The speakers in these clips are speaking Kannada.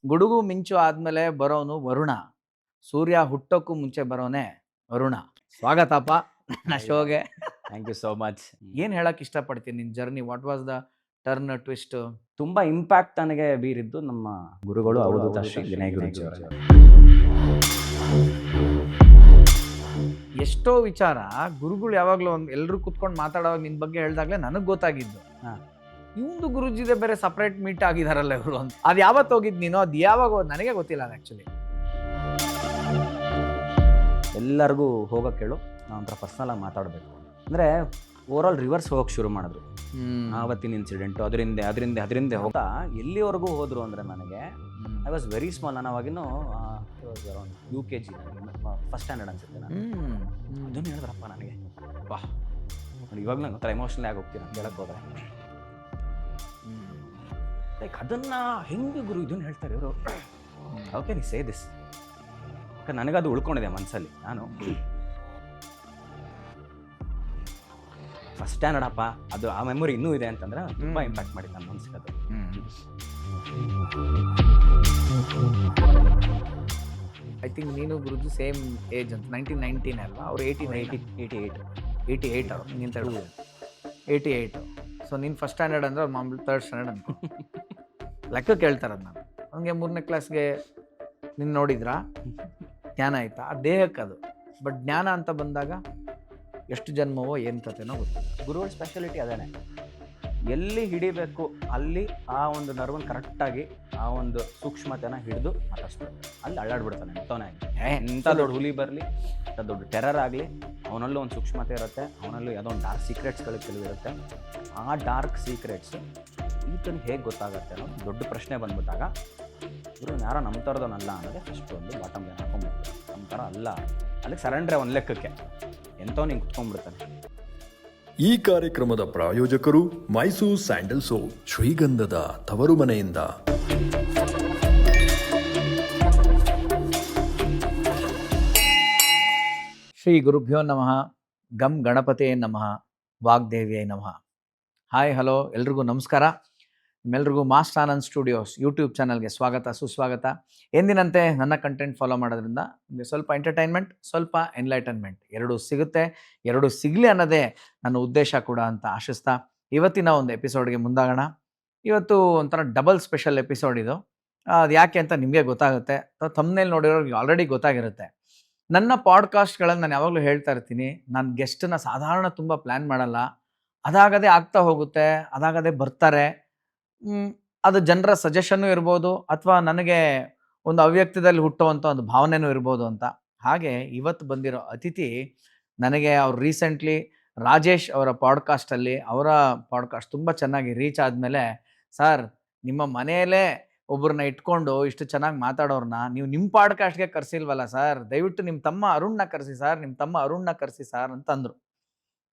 ಗುಡುಗು ಮಿಂಚು ಆದ್ಮೇಲೆ ಬರೋನು ವರುಣ. ಸೂರ್ಯ ಹುಟ್ಟೋಕ್ಕೂ ಮುಂಚೆ ಬರೋನೆ ಅರುಣ. ಸ್ವಾಗತಪ್ಪ ನನ್ನ ಶೋಗೆ. Thank you so much. ಏನು ಹೇಳಕ್ಕೆ ಇಷ್ಟಪಡ್ತೀನಿ ನಿನ್ನ journey? What was the turn twist? ತುಂಬಾ ಇಂಪ್ಯಾಕ್ಟ್ ನನಗೆ ಬೀರಿದ್ದು ನಮ್ಮ ಗುರುಗಳು ಅವಧೂತ ಶ್ರೀ ವಿನಯ್ ಗುರೂಜಿ ಅವರು. ಎಷ್ಟೋ ವಿಚಾರ ಗುರುಗಳು ಯಾವಾಗಲೂ ಒಂದು ಎಲ್ಲರೂ ಕುತ್ಕೊಂಡು ಮಾತಾಡೋವಾಗ ನಿನ್ನ ಬಗ್ಗೆ ಹೇಳ್ದಾಗಲೇ ನನಗೆ ಗೊತ್ತಾಗಿದ್ದು. ಇವಂದು ಗುರುಜಿದೆ ಬೇರೆ ಸಪ್ರೇಟ್ ಮೀಟ್ ಆಗಿದಾರಲ್ಲ ಇವರು ಅಂತ. ಅದು ಯಾವತ್ತು ಹೋಗಿದ್ದು ನೀನು? ಅದು ಯಾವಾಗ ನನಗೆ ಗೊತ್ತಿಲ್ಲ ಅದು ಆ್ಯಕ್ಚುಲಿ. ಎಲ್ಲರಿಗೂ ಹೋಗೋಕೆ ಹೇಳು, ನಾವು ಒಂಥರ ಪರ್ಸ್ನಲಾಗಿ ಮಾತಾಡಬೇಕು ಅಂದರೆ ಓವರಾಲ್ ರಿವರ್ಸ್ ಹೋಗೋಕೆ ಶುರು ಮಾಡಿದ್ರು. ಆವತ್ತಿನ ಇನ್ಸಿಡೆಂಟು ಅದರಿಂದ ಹೋಗ್ತಾ ಎಲ್ಲಿವರೆಗೂ ಹೋದರು ಅಂದರೆ ನನಗೆ ಐ ವಾಸ್ ವೆರಿ ಸ್ಮಾಲ್. ನಾನು ಅವಾಗಿನ್ನೂ UKG ಫಸ್ಟ್ ಸ್ಟ್ಯಾಂಡರ್ಡ್ ಅನ್ಸುತ್ತೆ ನಾನು. ಅದನ್ನು ಹೇಳಿದ್ರಪ್ಪ ನನಗೆ. ಬಾ ಇವಾಗ ನಂಗೆ ಒಂಥರ ಎಮೋಷ್ನಲ್ ಆಗಿ ಹೋಗ್ತೀನಿ ಕೇಳಕ್ಕೆ ಹೋದರೆ. ಲೈಕ್ ಅದನ್ನು ಹೆಂಗೆ ಗುರು ಇದನ್ನು ಹೇಳ್ತಾರೆ ಇವರು? How can you say this? ನನಗದು ಉಳ್ಕೊಂಡಿದೆ ಮನಸ್ಸಲ್ಲಿ. ನಾನು ಫಸ್ಟ್ ಸ್ಟ್ಯಾಂಡರ್ಡ್ ಅಪ್ಪ, ಅದು ಆ ಮೆಮೊರಿ ಇನ್ನೂ ಇದೆ ಅಂತಂದ್ರೆ ತುಂಬ ಇಂಪ್ಯಾಕ್ಟ್ ಮಾಡಿತ್ತು ನನ್ನ ಮನಸ್ಸಿಗೆ ಅದು. ಐ ಥಿಂಕ್ ನೀನು ಗುರುಜಿ ಸೇಮ್ ಏಜ್ ಅಂತ. 1919 ಅಲ್ವಾ? ಅವ್ರು 88 ಅವರು. ನೀನು 88. ಸೊ ನೀನು ಫಸ್ಟ್ ಸ್ಟ್ಯಾಂಡರ್ಡ್ ಅಂದ್ರೆ ಅವ್ರು ಮಾಮೂಲಿ 3rd ಸ್ಟ್ಯಾಂಡರ್ಡ್ ಅಂತ ಲೆಕ್ಕಕ್ಕೆ ಹೇಳ್ತಾರದು. ನಾನು ಹಂಗೆ 3ನೇ ಕ್ಲಾಸ್ಗೆ ನೀನು ನೋಡಿದ್ರಾ ಜ್ಞಾನ ಆಯ್ತಾ? ಆ ದೇಹಕ್ಕೆ ಅದು. ಬಟ್ ಜ್ಞಾನ ಅಂತ ಬಂದಾಗ ಎಷ್ಟು ಜನ್ಮವೋ ಏನು ಕಥೆನೋ ಗೊತ್ತಿಲ್ಲ. ಗುರುಗಳ ಸ್ಪೆಷಾಲಿಟಿ ಅದೇನೆ, ಎಲ್ಲಿ ಹಿಡಿಬೇಕು ಅಲ್ಲಿ ಆ ಒಂದು ನರ್ವನ್ ಕರೆಕ್ಟಾಗಿ ಆ ಒಂದು ಸೂಕ್ಷ್ಮತೆನ ಹಿಡಿದು ಮಾತಾಡ್ಸ್ಬೇಕು. ಅಲ್ಲಿ ಅಳ್ಳಾಡ್ಬಿಡ್ತಾನೆ ಎಂಥವನೇ ಆಗಲಿ, ಎಂಥ ದೊಡ್ಡ ಹುಲಿ ಬರಲಿ, ಎಂಥ ದೊಡ್ಡ ಟೆರರ್ ಆಗಲಿ, ಅವನಲ್ಲೂ ಒಂದು ಸೂಕ್ಷ್ಮತೆ ಇರುತ್ತೆ, ಅವನಲ್ಲೂ ಯಾವುದೋ ಒಂದು ಡಾರ್ಕ್ ಸೀಕ್ರೆಟ್ಸ್ಗಳು ಕೆಲವು ಇರುತ್ತೆ. ಆ ಡಾರ್ಕ್ ಸೀಕ್ರೆಟ್ಸ್ ಈತನಿಗೆ ಹೇಗೆ ಗೊತ್ತಾಗುತ್ತೆ ಅನ್ನೋದು ದೊಡ್ಡ ಪ್ರಶ್ನೆ ಬಂದ್ಬಿಟ್ಟಾಗ ಇವರು ಯಾರೋ ನಮ್ಮ ಥರದವನಲ್ಲ ಅನ್ನೋದೇ ಫಸ್ಟ್ ಒಂದು ಬಾಟಮ್ ಲೈನ್ ಹಾಕೊಂಡ್ಬಿಡ್ತಾರೆ. ನಮ್ಮ ಥರ ಅಲ್ಲ, ಅಲ್ಲಿಗೆ ಸರೆಂಡ್ರೆ ಒಂದು ಲೆಕ್ಕಕ್ಕೆ ಎಂಥವ್ ಹಿಂಗೆ ಕುತ್ಕೊಂಡ್ಬಿಡ್ತಾನೆ. ಈ ಕಾರ್ಯಕ್ರಮದ ಪ್ರಾಯೋಜಕರು ಮೈಸೂರು ಸ್ಯಾಂಡಲ್ ಸೋಪ್, ಶ್ರೀಗಂಧದ ತವರು ಮನೆಯಿಂದ. ಶ್ರೀ ಗುರುಭ್ಯೋ ನಮಃ. ಗಂ ಗಣಪತಿಯೇ ನಮಃ. ವಾಗ್ದೇವಿಯೇ ನಮಃ. ಹಾಯ್ ಹಲೋ ಎಲ್ರಿಗೂ ನಮಸ್ಕಾರ. ನಿಮ್ಮೆಲ್ರಿಗೂ ಮಾಸ್ಟರ್ ಆನಂದ್ ಸ್ಟುಡಿಯೋಸ್ ಯೂಟ್ಯೂಬ್ ಚಾನಲ್ಗೆ ಸ್ವಾಗತ ಸುಸ್ವಾಗತ. ಎಂದಿನಂತೆ ನನ್ನ ಕಂಟೆಂಟ್ ಫಾಲೋ ಮಾಡೋದ್ರಿಂದ ನಿಮಗೆ ಸ್ವಲ್ಪ ಎಂಟರ್ಟೈನ್ಮೆಂಟ್, ಸ್ವಲ್ಪ ಎನ್ಲೈಟನ್ಮೆಂಟ್ ಎರಡೂ ಸಿಗುತ್ತೆ. ಎರಡೂ ಸಿಗಲಿ ಅನ್ನೋದೇ ನನ್ನ ಉದ್ದೇಶ ಕೂಡ ಅಂತ ಆಶಿಸ್ತಾ ಇವತ್ತಿನ ಒಂದು ಎಪಿಸೋಡ್ಗೆ ಮುಂದಾಗೋಣ. ಇವತ್ತು ಒಂಥರ ಡಬಲ್ ಸ್ಪೆಷಲ್ ಎಪಿಸೋಡ್ ಇದು. ಅದು ಯಾಕೆ ಅಂತ ನಿಮಗೆ ಗೊತ್ತಾಗುತ್ತೆ, ಅಥವಾ ಥಂಬ್ನೇಲ್ ನೋಡಿರೋರಿಗೆ ಆಲ್ರೆಡಿ ಗೊತ್ತಾಗಿರುತ್ತೆ. ನನ್ನ ಪಾಡ್ಕಾಸ್ಟ್ಗಳಲ್ಲಿ ನಾನು ಯಾವಾಗಲೂ ಹೇಳ್ತಾ ಇರ್ತೀನಿ, ನಾನು ಗೆಸ್ಟನ್ನ ಸಾಧಾರಣ ತುಂಬ ಪ್ಲ್ಯಾನ್ ಮಾಡಲ್ಲ. ಅದಾಗದೇ ಆಗ್ತಾ ಹೋಗುತ್ತೆ, ಅದಾಗದೇ ಬರ್ತಾರೆ. ಅದು ಜನರ ಸಜೆಷನ್ನು ಇರ್ಬೋದು, ಅಥವಾ ನನಗೆ ಒಂದು ಅವ್ಯಕ್ತದಲ್ಲಿ ಹುಟ್ಟುವಂಥ ಒಂದು ಭಾವನೆನೂ ಇರ್ಬೋದು ಅಂತ. ಹಾಗೆ ಇವತ್ತು ಬಂದಿರೋ ಅತಿಥಿ ನನಗೆ ಅವ್ರು ರೀಸೆಂಟ್ಲಿ ರಾಜೇಶ್ ಅವರ ಪಾಡ್ಕಾಸ್ಟಲ್ಲಿ, ಅವರ ಪಾಡ್ಕಾಸ್ಟ್ ತುಂಬ ಚೆನ್ನಾಗಿ ರೀಚ್ ಆದಮೇಲೆ, ಸರ್ ನಿಮ್ಮ ಮನೆಯಲ್ಲೇ ಒಬ್ಬರನ್ನ ಇಟ್ಕೊಂಡು ಇಷ್ಟು ಚೆನ್ನಾಗಿ ಮಾತಾಡೋರನ್ನ ನೀವು ನಿಮ್ಮ ಪಾಡ್ಕಾಸ್ಟ್ಗೆ ಕರೆಸಿಲ್ವಲ್ಲ ಸರ್, ದಯವಿಟ್ಟು ನಿಮ್ಮ ತಮ್ಮ ಅರುಣ್ನ ಕರೆಸಿ ಸರ್, ನಿಮ್ಮ ತಮ್ಮ ಅರುಣ್ನ ಕರೆಸಿ ಸರ್ ಅಂತಂದರು.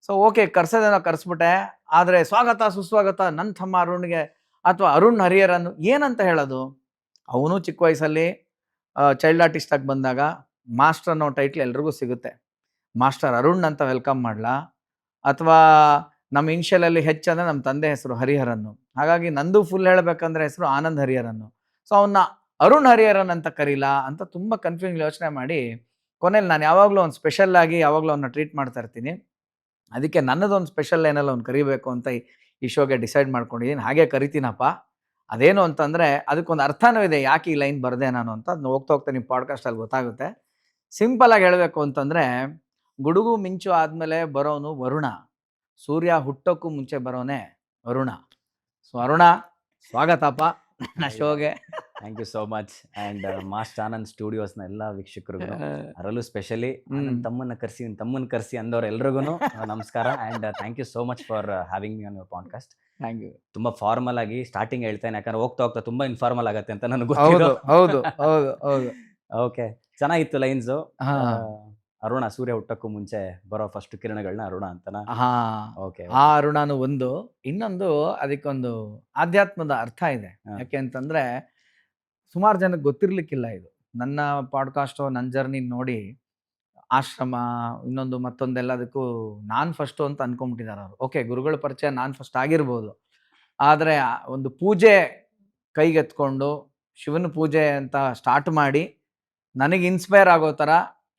ಸೊ ಓಕೆ, ಕರ್ಸೋದೇನೋ ಕರೆಸ್ಬಿಟ್ಟೆ. ಆದರೆ ಸ್ವಾಗತ ಸುಸ್ವಾಗತ ನನ್ನ ತಮ್ಮ ಅರುಣ್ಗೆ ಅಥವಾ ಅರುಣ್ ಹರಿಹರನ್ ಏನಂತ ಹೇಳೋದು? ಅವನು ಚಿಕ್ಕ ವಯಸ್ಸಲ್ಲಿ ಚೈಲ್ಡ್ ಆರ್ಟಿಸ್ಟಾಗಿ ಬಂದಾಗ ಮಾಸ್ಟರ್ ಅನ್ನೋ ಟೈಟ್ಲ್ ಎಲ್ರಿಗೂ ಸಿಗುತ್ತೆ. ಮಾಸ್ಟರ್ ಅರುಣ್ ಅಂತ ವೆಲ್ಕಮ್ ಮಾಡಲಾ, ಅಥವಾ ನಮ್ಮ ಇನ್ಷಿಯಲಲ್ಲಿ ಅಂದರೆ ನಮ್ಮ ತಂದೆ ಹೆಸರು ಹರಿಹರನ್ನು, ಹಾಗಾಗಿ ನಂದು ಫುಲ್ ಹೇಳಬೇಕಂದ್ರೆ ಹೆಸರು ಆನಂದ್ ಹರಿಹರನ್ನು. ಸೊ ಅವನ್ನ ಅರುಣ್ ಹರಿಹರನ್ ಅಂತ ಕರೀಲಾ ಅಂತ ತುಂಬ ಕನ್ಫ್ಯೂಷನ್ ಯೋಚನೆ ಮಾಡಿ ಕೊನೆಯಲ್ಲಿ ನಾನು ಯಾವಾಗಲೂ ಒಂದು ಸ್ಪೆಷಲ್ಲಾಗಿ ಯಾವಾಗಲೂ ಅವನ್ನ ಟ್ರೀಟ್ ಮಾಡ್ತಾ ಇರ್ತೀನಿ. ಅದಕ್ಕೆ ನನ್ನದೊಂದು ಸ್ಪೆಷಲ್ ಲೈನಲ್ಲಿ ಅವ್ನು ಕರಿಬೇಕು ಅಂತ ಈ ಶೋಗೆ ಡಿಸೈಡ್ ಮಾಡ್ಕೊಂಡಿದ್ದೀನಿ. ಹಾಗೆ ಕರಿತೀನಪ್ಪ. ಅದೇನು ಅಂತಂದರೆ ಅದಕ್ಕೊಂದು ಅರ್ಥನೂ ಇದೆ, ಯಾಕೆ ಈ ಲೈನ್ ಬರದೆ ನಾನು ಅಂತ. ಅದನ್ನ ಹೋಗ್ತಾ ಹೋಗ್ತಾ ನಿಮ್ಮ ಪಾಡ್ಕಾಸ್ಟಲ್ಲಿ ಗೊತ್ತಾಗುತ್ತೆ. ಸಿಂಪಲಾಗಿ ಹೇಳಬೇಕು ಅಂತಂದರೆ, ಗುಡುಗು ಮಿಂಚು ಆದಮೇಲೆ ಬರೋನು ವರುಣ, ಸೂರ್ಯ ಹುಟ್ಟೋಕ್ಕೂ ಮುಂಚೆ ಬರೋನೆ ಅರುಣ. ಸೊ ಅರುಣ, ಸ್ವಾಗತಪ್ಪ ನನ್ನ ಶೋಗೆ. Thank you so much. And master Anand ಸ್ಟುಡಿಯೋಸ್ನ ಎಲ್ಲ ವೀಕ್ಷಕರಿಗೂ, ಅದರಲ್ಲೂ ಸ್ಪೆಷಲಿ ನನ್ನ ತಮ್ಮನ್ನ ಕರೆಸಿ ಅಂದವ್ರು ಎಲ್ರಿಗೂ ನಮಸ್ಕಾರ. And thank you so much for having me on your podcast. Thank you. ತುಂಬ ಫಾರ್ಮಲ್ ಆಗಿ ಸ್ಟಾರ್ಟಿಂಗ್ ಹೇಳ್ತೇನೆ, ಯಾಕಂದ್ರೆ ಹೋಗ್ತಾ ಹೋಗ್ತಾ ತುಂಬ ಇನ್ಫಾರ್ಮಲ್ ಆಗುತ್ತೆ ಅಂತ ನನಗೆ ಹೌದು ಗೊತ್ತಿದೆ. ಹೌದು ಹೌದು ಹೌದು. ಓಕೆ, ಚೆನ್ನಾಗಿತ್ತು ಲೈನ್ಸು. ಅರುಣ, ಸೂರ್ಯ ಹುಟ್ಟಕ್ಕೂ ಮುಂಚೆ ಬರೋ ಫಸ್ಟ್ ಕಿರಣಗಳನ್ನ ಅರುಣ ಅಂತನ. ಓಕೆ, ಆ ಅರುಣನು ಒಂದು. ಇನ್ನೊಂದು ಅದಕ್ಕೊಂದು ಆಧ್ಯಾತ್ಮದ ಅರ್ಥ ಇದೆ. ಯಾಕೆ ಅಂತಂದ್ರೆ ಸುಮಾರು ಜನಕ್ಕೆ ಗೊತ್ತಿರ್ಲಿಕ್ಕಿಲ್ಲ ಇದು. ನನ್ನ ಪಾಡ್ಕಾಸ್ಟು, ನನ್ನ ಜರ್ನಿ ನೋಡಿ ಆಶ್ರಮ ಇನ್ನೊಂದು ಮತ್ತೊಂದೆಲ್ಲದಕ್ಕೂ ನಾನು ಫಸ್ಟು ಅಂತ ಅನ್ಕೊಂಡ್ಬಿಟ್ಟಿದ್ದಾರೆ ಅವರು. ಓಕೆ, ಗುರುಗಳ ಪರಿಚಯ ನಾನು ಫಸ್ಟ್ ಆಗಿರ್ಬೋದು, ಆದರೆ ಒಂದು ಪೂಜೆ ಕೈಗೆತ್ಕೊಂಡು ಶಿವನ ಪೂಜೆ ಅಂತ ಸ್ಟಾರ್ಟ್ ಮಾಡಿ ನನಗೆ ಇನ್ಸ್ಪೈರ್ ಆಗೋ ಥರ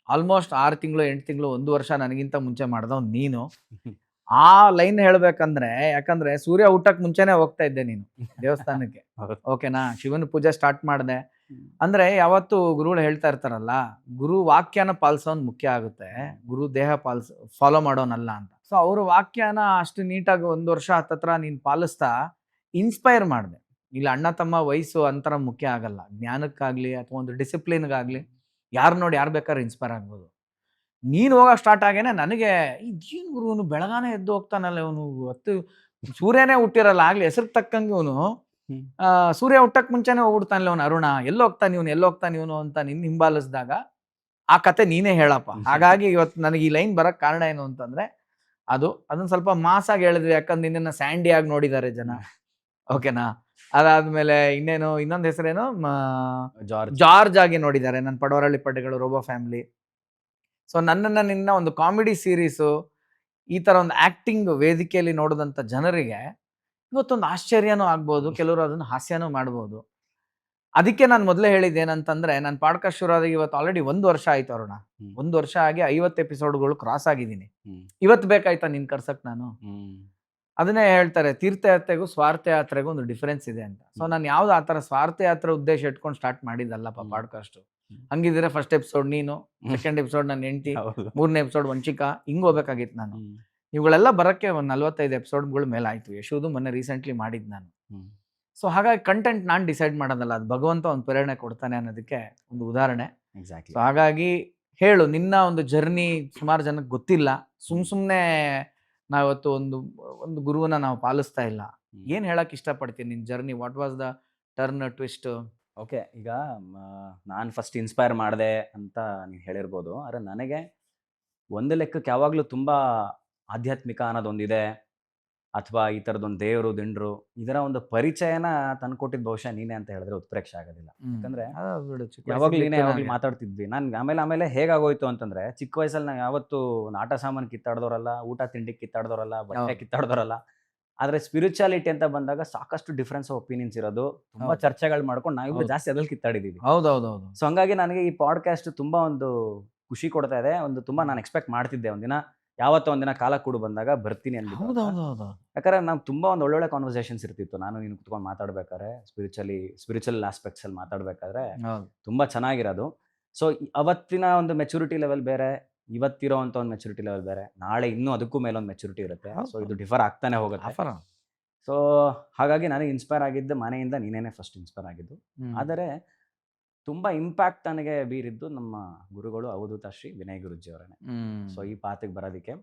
ಆಲ್ಮೋಸ್ಟ್ 6 ತಿಂಗಳು 8 ತಿಂಗಳು 1 ವರ್ಷ ನನಗಿಂತ ಮುಂಚೆ ಮಾಡ್ದವ್ ನೀನು. ಆ ಲೈನ್ ಹೇಳ್ಬೇಕಂದ್ರೆ, ಯಾಕಂದ್ರೆ ಸೂರ್ಯ ಊಟಕ್ಕೆ ಮುಂಚೆನೆ ಹೋಗ್ತಾ ಇದ್ದೆ ನೀನು ದೇವಸ್ಥಾನಕ್ಕೆ. ಹೌದು. ಓಕೆನಾ, ಶಿವನ ಪೂಜೆ ಸ್ಟಾರ್ಟ್ ಮಾಡಿದೆ. ಅಂದ್ರೆ ಯಾವತ್ತು ಗುರುಗಳು ಹೇಳ್ತಾ ಇರ್ತಾರಲ್ಲ, ಗುರು ವಾಕ್ಯನ ಪಾಲಿಸೋನ್ ಮುಖ್ಯ ಆಗುತ್ತೆ, ಗುರು ದೇಹ ಫಾಲೋ ಮಾಡೋನಲ್ಲ ಅಂತ. ಸೊ ಅವ್ರ ವಾಕ್ಯನ ಅಷ್ಟು ನೀಟಾಗಿ 1 ವರ್ಷ ಹತ್ತತ್ರ ನೀನ್ ಪಾಲಿಸ್ತಾ ಇನ್ಸ್ಪೈರ್ ಮಾಡಿದೆ. ಇಲ್ಲಿ ಅಣ್ಣ ತಮ್ಮ ವಯಸ್ಸು ಅಂತರ ಮುಖ್ಯ ಆಗಲ್ಲ, ಜ್ಞಾನಕ್ಕಾಗ್ಲಿ ಅಥವಾ ಒಂದು ಡಿಸಿಪ್ಲಿನ್ಗಾಗ್ಲಿ ಯಾರು ನೋಡಿ ಯಾರು ಬೇಕಾದ್ರೆ ಇನ್ಸ್ಪೈರ್ ಆಗ್ಬೋದು. ನೀನು ಹೋಗೋ ಸ್ಟಾರ್ಟ್ ಆಗೇನೆ ನನಗೆ ಇದೇನು ಗುರು ಇವನು ಬೆಳಗಾನೆ ಎದ್ದು ಹೋಗ್ತಾನಲ್ಲ, ಇವನು ಹೊತ್ತು ಸೂರ್ಯನೇ ಹುಟ್ಟಿರಲ್ಲ, ಆಗ್ಲಿ ಹೆಸರಿಗೆ ತಕ್ಕಂಗೆ ಇವನು ಸೂರ್ಯ ಹುಟ್ಟಕ್ ಮುಂಚೆನೆ ಹೋಗ್ಬಿಡ್ತಾನಲ್ಲ ಅವನು ಅರುಣ, ಎಲ್ಲೋಗ್ತಾನೆ ಇವನು ಅಂತ ನಿನ್ನ ಹಿಂಬಾಲಿಸಿದಾಗ ಆ ಕತೆ ನೀನೇ ಹೇಳಪ್ಪ. ಹಾಗಾಗಿ ಇವತ್ತು ನನಗೆ ಈ ಲೈನ್ ಬರಕ್ ಕಾರಣ ಏನು ಅಂತಂದ್ರೆ ಅದನ್ನ ಸ್ವಲ್ಪ ಮಾಸಾಗಿ ಹೇಳಿದ್ವಿ, ಯಾಕಂದ್ರೆ ನಿನ್ನ ಸ್ಯಾಂಡಿ ಆಗಿ ನೋಡಿದ್ದಾರೆ ಜನ. ಓಕೆನಾ, ಅದಾದ್ಮೇಲೆ ಇನ್ನೊಂದು ಹೆಸರೇನು, ಜಾರ್ಜ್ ಆಗಿ ನೋಡಿದ್ದಾರೆ ನನ್ನ ಪಡವರಳ್ಳಿ ಪಡ್ಡೆಗಳು, ರೋಬೋ ಫ್ಯಾಮಿಲಿ. ಸೊ ನಿನ್ನ ಒಂದು ಕಾಮಿಡಿ ಸೀರೀಸು, ಈ ತರ ಒಂದು ಆಕ್ಟಿಂಗ್ ವೇದಿಕೆಯಲ್ಲಿ ನೋಡಿದಂಥ ಜನರಿಗೆ ಇವತ್ತೊಂದು ಆಶ್ಚರ್ಯನೂ ಆಗ್ಬೋದು, ಕೆಲವರು ಅದನ್ನು ಹಾಸ್ಯನೂ ಮಾಡ್ಬೋದು. ಅದಕ್ಕೆ ನಾನು ಮೊದಲೇ ಹೇಳಿದ್ದೇನಂತಂದ್ರೆ, ನನ್ನ ಪಾಡ್ಕಾಸ್ಟ್ ಶುರು ಆದಾಗ ಇವತ್ತು ಆಲ್ರೆಡಿ 1 ವರ್ಷ ಆಯ್ತು ಅರುಣ. 1 ವರ್ಷ ಆಗಿ 50 ಎಪಿಸೋಡ್ಗಳು ಕ್ರಾಸ್ ಆಗಿದ್ದೀನಿ. ಇವತ್ತು ಬೇಕಾಯ್ತಾ ನಿನ್ ಕರ್ಸಕ್ ನಾನು? ಅದನ್ನೇ ಹೇಳ್ತಾರೆ, ತೀರ್ಥಯಾತ್ರೆಗೂ ಸ್ವಾರ್ಥ ಯಾತ್ರೆಗೂ ಒಂದು ಡಿಫರೆನ್ಸ್ ಇದೆ ಅಂತ. ಸೊ ನಾನು ಯಾವ್ದು ಆ ಥರ ಸ್ವಾರ್ಥ ಯಾತ್ರೆ ಉದ್ದೇಶ ಇಟ್ಕೊಂಡು ಸ್ಟಾರ್ಟ್ ಮಾಡಿದ್ದಲ್ಲಪ್ಪ ಪಾಡ್ಕಾಸ್ಟ್. ಹಂಗಿದ್ರೆ ಫಸ್ಟ್ ಎಪಿಸೋಡ್ ನೀನು, ಸೆಕೆಂಡ್ ಎಪಿಸೋಡ್ ನನ್ನ ಹೆಂಡತಿ, 3ನೇ ಎಪಿಸೋಡ್ ವಂಚಿಕಾ, ಹಿಂಗ್ ಹೋಗ್ಬೇಕಾಗಿತ್ತು ನಾನು. ಇವುಗಳೆಲ್ಲ ಬರಕ್ಕೆ ಒಂದು 45 ಎಪಿಸೋಡ್ಗಳ ಮೇಲೆ ಆಯ್ತು. ಯಶೋದು ಮೊನ್ನೆ ರೀಸೆಂಟ್ಲಿ ಮಾಡಿದ್ ನಾನು. ಸೊ ಹಾಗಾಗಿ ಕಂಟೆಂಟ್ ನಾನು ಡಿಸೈಡ್ ಮಾಡೋದಲ್ಲ, ಅದು ಭಗವಂತ ಒಂದು ಪ್ರೇರಣೆ ಕೊಡ್ತಾನೆ ಅನ್ನೋದಕ್ಕೆ ಒಂದು ಉದಾಹರಣೆ. ಸೊ ಹಾಗಾಗಿ ಹೇಳು, ನಿನ್ನ ಒಂದು ಜರ್ನಿ ಸುಮಾರು ಜನಕ್ಕೆ ಗೊತ್ತಿಲ್ಲ. ಸುಮ್ನೆ ನಾವತ್ತು ಒಂದು ಗುರುವನ್ನ ನಾವು ಪಾಲಿಸ್ತಾ ಇಲ್ಲ. ಏನ್ ಹೇಳಕ್ ಇಷ್ಟಪಡ್ತೀನಿ ನಿನ್ journey? What was the turn twist? Okay, ಈಗ ನಾನು ಫಸ್ಟ್ ಇನ್ಸ್ಪೈರ್ ಮಾಡಿದೆ ಅಂತ ನೀವು ಹೇಳಿರ್ಬೋದು, ಆದರೆ ನನಗೆ ಒಂದು ಲೆಕ್ಕಕ್ಕೆ ಯಾವಾಗಲೂ ತುಂಬ ಆಧ್ಯಾತ್ಮಿಕ ಅನ್ನೋದೊಂದಿದೆ, ಅಥವಾ ಈ ಥರದೊಂದು ದೇವರು ದಿಂಡ್ರು ಇದರ ಒಂದು ಪರಿಚಯನ ತಂದ್ಕೊಟ್ಟಿದ್ದು ಬಹುಶಃ ನೀನೇ ಅಂತ ಹೇಳಿದ್ರೆ ಉತ್ಪ್ರೇಕ್ಷೆ ಆಗೋದಿಲ್ಲ. ಯಾಕಂದ್ರೆ ಯಾವಾಗಲೂ ನೀನೇ ಯಾವಾಗಲೂ ಮಾತಾಡ್ತಿದ್ವಿ. ನಾನು ಆಮೇಲೆ ಹೇಗಾಗೋಯ್ತು ಅಂತಂದ್ರೆ, ಚಿಕ್ಕ ವಯಸ್ಸಲ್ಲಿ ನಾವು ಯಾವತ್ತು ಒಂದು ಆಟ ಸಾಮಾನು ಕಿತ್ತಾಡ್ದವ್ರಲ್ಲ, ಊಟ ತಿಂಡಿ ಕಿತ್ತಾಡ್ದವ್ರಲ್ಲ, ಬಟ್ಟೆ ಕಿತ್ತಾಡ್ದವ್ರಲ್ಲ. ಆದರೆ ಸ್ಪಿರಿಚುಯಾಲಿಟಿ ಅಂತ ಬಂದಾಗ ಸಾಕಷ್ಟು ಡಿಫ್ರೆನ್ಸ್ ಆಫ್ ಒಪಿನಿಯನ್ಸ್ ಇರೋದು, ತುಂಬಾ ಚರ್ಚೆಗಳು ಮಾಡ್ಕೊಂಡು ನಾವಿಬ್ರು ಜಾಸ್ತಿ ಅದ್ರಲ್ಲಿ ಕಿತ್ತಾಡಿದೀವಿ. ಹೌದೌದು. ಸೊ ಹಂಗಾಗಿ ನನಗೆ ಈ ಪಾಡ್ಕಾಸ್ಟ್ ತುಂಬಾ ಒಂದು ಖುಷಿ ಕೊಡ್ತಾ ಇದೆ. ತುಂಬಾ ನಾನು ಎಕ್ಸ್ಪೆಕ್ಟ್ ಮಾಡ್ತಿದ್ದೆ, ಒಂದಿನ ಒಂದಿನ ಕಾಲ ಕೂಡ ಬಂದಾಗ ಬರ್ತೀನಿ ಅಂದ್ಬಿಟ್ಟು. ಯಾಕಂದ್ರೆ ನಾವು ತುಂಬಾ ಒಂದು ಒಳ್ಳೊಳ್ಳೆ ಕಾನ್ವರ್ಸೇಷನ್ಸ್ ಇರ್ತಿತ್ತು, ನಾನು ನೀನು ಕುತ್ಕೊಂಡು ಮಾತಾಡ್ಬೇಕಾದ್ರೆ, ಸ್ಪಿರಿಚುವಲ್ ಆಸ್ಪೆಕ್ಟ್ಸ್ ಅಲ್ಲಿ ಮಾತಾಡ್ಬೇಕಾದ್ರೆ ತುಂಬಾ ಚೆನ್ನಾಗಿರೋದು. ಸೊ ಅವತ್ತಿನ ಒಂದು ಮೆಚುರಿಟಿ ಲೆವೆಲ್ ಬೇರೆ, ಇವತ್ತಿರೋ ಅಂತ ಒಂದು ಮೆಚುರಿಟಿ ಲೆವೆಲ್ ಬೇರೆ, ನಾಳೆ ಇನ್ನೂ ಅದಕ್ಕೂ ಮೇಲೆ ಒಂದು ಮೆಚುರಿಟಿ ಇರುತ್ತೆ. ಸೊ ಇದು ಡಿಫರ್ ಆಗ್ತಾನೆ ಹೋಗುತ್ತೆ. ಸೊ ಹಾಗಾಗಿ ನನಗೆ ಇನ್ಸ್ಪೈರ್ ಆಗಿದ್ದು ಮನೆಯಿಂದ ನೀನೇನೆ ಫಸ್ಟ್ ಇನ್ಸ್ಪೈರ್ ಆಗಿದ್ದು. ಆದರೆ ತುಂಬಾ ಇಂಪ್ಯಾಕ್ಟ್ ನನಗೆ ಬೀರಿದ್ದು ನಮ್ಮ ಗುರುಗಳು ಅವಧೂತ ಶ್ರೀ ವಿನಯ್ ಗುರುಜಿ ಅವರೇನೆ. ಸೊ ಈ ಪಾತಿಗೆ ಬರೋದಕ್ಕೆ,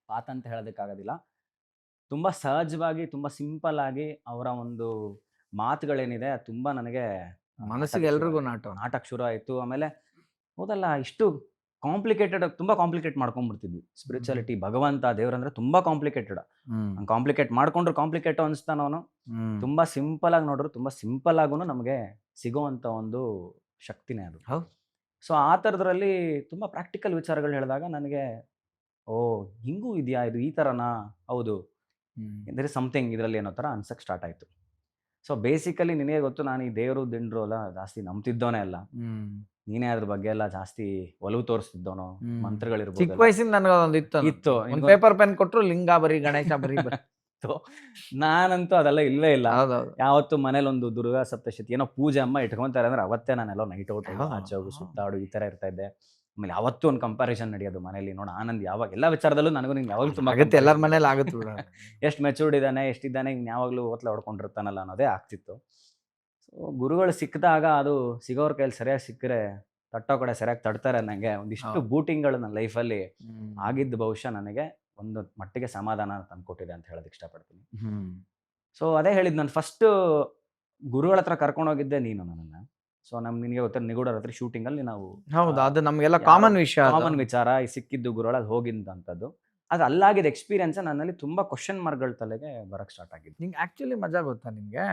ಪಾತ್ ಅಂತ ಹೇಳೋದಕ್ಕಾಗೋದಿಲ್ಲ, ತುಂಬಾ ಸಹಜವಾಗಿ ತುಂಬಾ ಸಿಂಪಲ್ ಆಗಿ ಅವರ ಒಂದು ಮಾತುಗಳೇನಿದೆ ತುಂಬಾ ನನಗೆ ಮನಸ್ಸಿಗೆ ಎಲ್ರಿಗೂ ನಾಟಕ ಶುರು ಆಯಿತು. ಆಮೇಲೆ ಹೌದಲ್ಲ, ಇಷ್ಟು ಕಾಂಪ್ಲಿಕೇಟೆಡ್, ತುಂಬಾ ಕಾಂಪ್ಲಿಕೇಟ್ ಮಾಡ್ಕೊಂಡ್ಬಿಡ್ತಿದ್ವಿ. ಸ್ಪಿರಿಚುಯಾಲಿಟಿ, ಭಗವಂತ, ದೇವ್ರಂದ್ರೆ ತುಂಬಾ ಕಾಂಪ್ಲಿಕೇಟೆಡ್. ಕಾಂಪ್ಲಿಕೇಟ್ ಮಾಡ್ಕೊಂಡ್ರು ಕಾಂಪ್ಲಿಕೇಟ್ ಅನಿಸ್ತಾನವನು, ತುಂಬಾ ಸಿಂಪಲ್ ಆಗಿ ನೋಡ್ರು ತುಂಬಾ ಸಿಂಪಲ್ ಆಗೂ ನಮಗೆ ಸಿಗೋವಂಥ ಒಂದು ಶಕ್ತಿನೇ ಅದು. ಸೊ ಆ ಥರದ್ರಲ್ಲಿ ತುಂಬ ಪ್ರಾಕ್ಟಿಕಲ್ ವಿಚಾರಗಳು ಹೇಳಿದಾಗ ನನಗೆ, ಓ ಹಿಂಗೂ ಇದೆಯಾ, ಇದು ಈ ಥರನಾ, ಹೌದು ಅಂದರೆ ಸಮಥಿಂಗ್ ಇದರಲ್ಲಿ ಏನೋ ಥರ ಅನ್ಸಕ್ಕೆ ಸ್ಟಾರ್ಟ್ ಆಯಿತು. ಸೊ ಬೇಸಿಕಲಿ ನಿನಗೆ ಗೊತ್ತು, ನಾನು ಈ ದೇವರು ದಿಂಡ್ರು ಎಲ್ಲ ಜಾಸ್ತಿ ನಂಬ್ತಿದ್ದೋನೇ ಅಲ್ಲ. ನೀನೇ ಅದ್ರ ಬಗ್ಗೆ ಎಲ್ಲ ಜಾಸ್ತಿ ಒಲವು ತೋರಿಸ್ತಿದ್ದವನು. ಮಂತ್ರಗಳಿರ್ಬೋದು, ಚಿಕ್ಕ ವಯಸ್ಸಿನ ನನಗೆ ಇತ್ತು, ಪೇಪರ್ ಪೆನ್ ಕೊಟ್ಟರು ಲಿಂಗ ಬರೀ, ಗಣೇಶ ಬರೀ. ನಾನಂತೂ ಅದೆಲ್ಲ ಇಲ್ಲೇ ಇಲ್ಲ. ಯಾವತ್ತು ಮನೇಲಿ ಒಂದು ದುರ್ಗಾ ಸಪ್ತಶತಿ ಏನೋ ಪೂಜೆ ಅಮ್ಮ ಇಟ್ಕೊಂತಾರೆ ಅಂದ್ರೆ ಅವತ್ತೇ ನಾನೆಲ್ಲ ನೈಟ್ ಔಟ್ ಆಚೆ ಹೋಗಿ ಸುತ್ತಾಡು ಈ ತರ ಇರ್ತಾ ಇದ್ದೆ. ಆಮೇಲೆ ಯಾವತ್ತೂ ಒಂದು ಕಂಪಾರಿಸನ್ ನಡೆಯೋದು ಮನೇಲಿ. ನೋಡ ಆನಂದ್ ಯಾವಾಗ ಎಲ್ಲ ವಿಚಾರದಲ್ಲೂ ನನಗೂ ನಿಂಗೆ ಯಾವಾಗಲೂ ತುಂಬ ಆಗುತ್ತೆ, ಎಲ್ಲರ ಮನೇಲಿ ಆಗುತ್ತೆ. ಎಷ್ಟು ಮೆಚೂರ್ಡ್ ಇದ್ದಾನೆ, ಎಷ್ಟಿದ್ದಾನೆ, ಇನ್ನು ಯಾವಾಗಲೂ ಓತ್ಲ ಹೊಡ್ಕೊಂಡಿರ್ತಾನಲ್ಲ ಅನ್ನೋದೇ ಆಗ್ತಿತ್ತು. ಸೊ ಗುರುಗಳು ಸಿಕ್ಕಿದಾಗ, ಅದು ಸಿಗೋರ ಕೈಯಲ್ಲಿ ಸರಿಯಾಗಿ ಸಿಕ್ಕರೆ ತಟ್ಟೋ ಕಡೆ ಸರಿಯಾಗಿ ತಡ್ತಾರೆ. ನನಗೆ ಒಂದಿಷ್ಟು ಬೂಟಿಂಗ್ಗಳು ನನ್ನ ಲೈಫಲ್ಲಿ ಆಗಿದ್ದು ಬಹುಶಃ ನನಗೆ ಒಂದು ಮಟ್ಟಿಗೆ ಸಮಾಧಾನ ತಂದ್ಕೊಟ್ಟಿದೆ ಅಂತ ಹೇಳೋದಕ್ಕೆ ಇಷ್ಟಪಡ್ತೀನಿ. ಸೊ ಅದೇ ಹೇಳಿದ್ದು, ನಾನು ಫಸ್ಟ್ ಗುರುಗಳ ಹತ್ರ ಕರ್ಕೊಂಡು ಹೋಗಿದ್ದೆ ನೀನು ನನ್ನನ್ನು. ಸೊ ನಿನಗೆ ಗೊತ್ತಿರೋ ನಿಗೂಢ ರಾತ್ರಿ ಶೂಟಿಂಗ್ ಅಲ್ಲಿ ನಾವು, ಹೌದು, ಅದು ನಮಗೆಲ್ಲ ಕಾಮನ್ ವಿಚಾರ, ಸಿಕ್ಕಿದ್ದು ಗುರುಗಳಲ್ಲಿ ಹೋಗಿದ್ದಂಥದ್ದು. ಅದು ಅಲ್ಲಾಗಿದ್ದ ಎಕ್ಸ್ಪೀರಿಯನ್ಸ್ ನನ್ನಲ್ಲಿ ತುಂಬಾ ಕ್ವಶನ್ ಮಾರ್ಕ್ಗಳ ತಲೆಗೆ ಬರಕ್ ಸ್ಟಾರ್ಟ್ ಆಗಿದ್ದು. ನಿಂಗೆ ಆಕ್ಚುಲಿ ಮಜಾ ಗೊತ್ತಾ ನಿಮ್ಗೆ,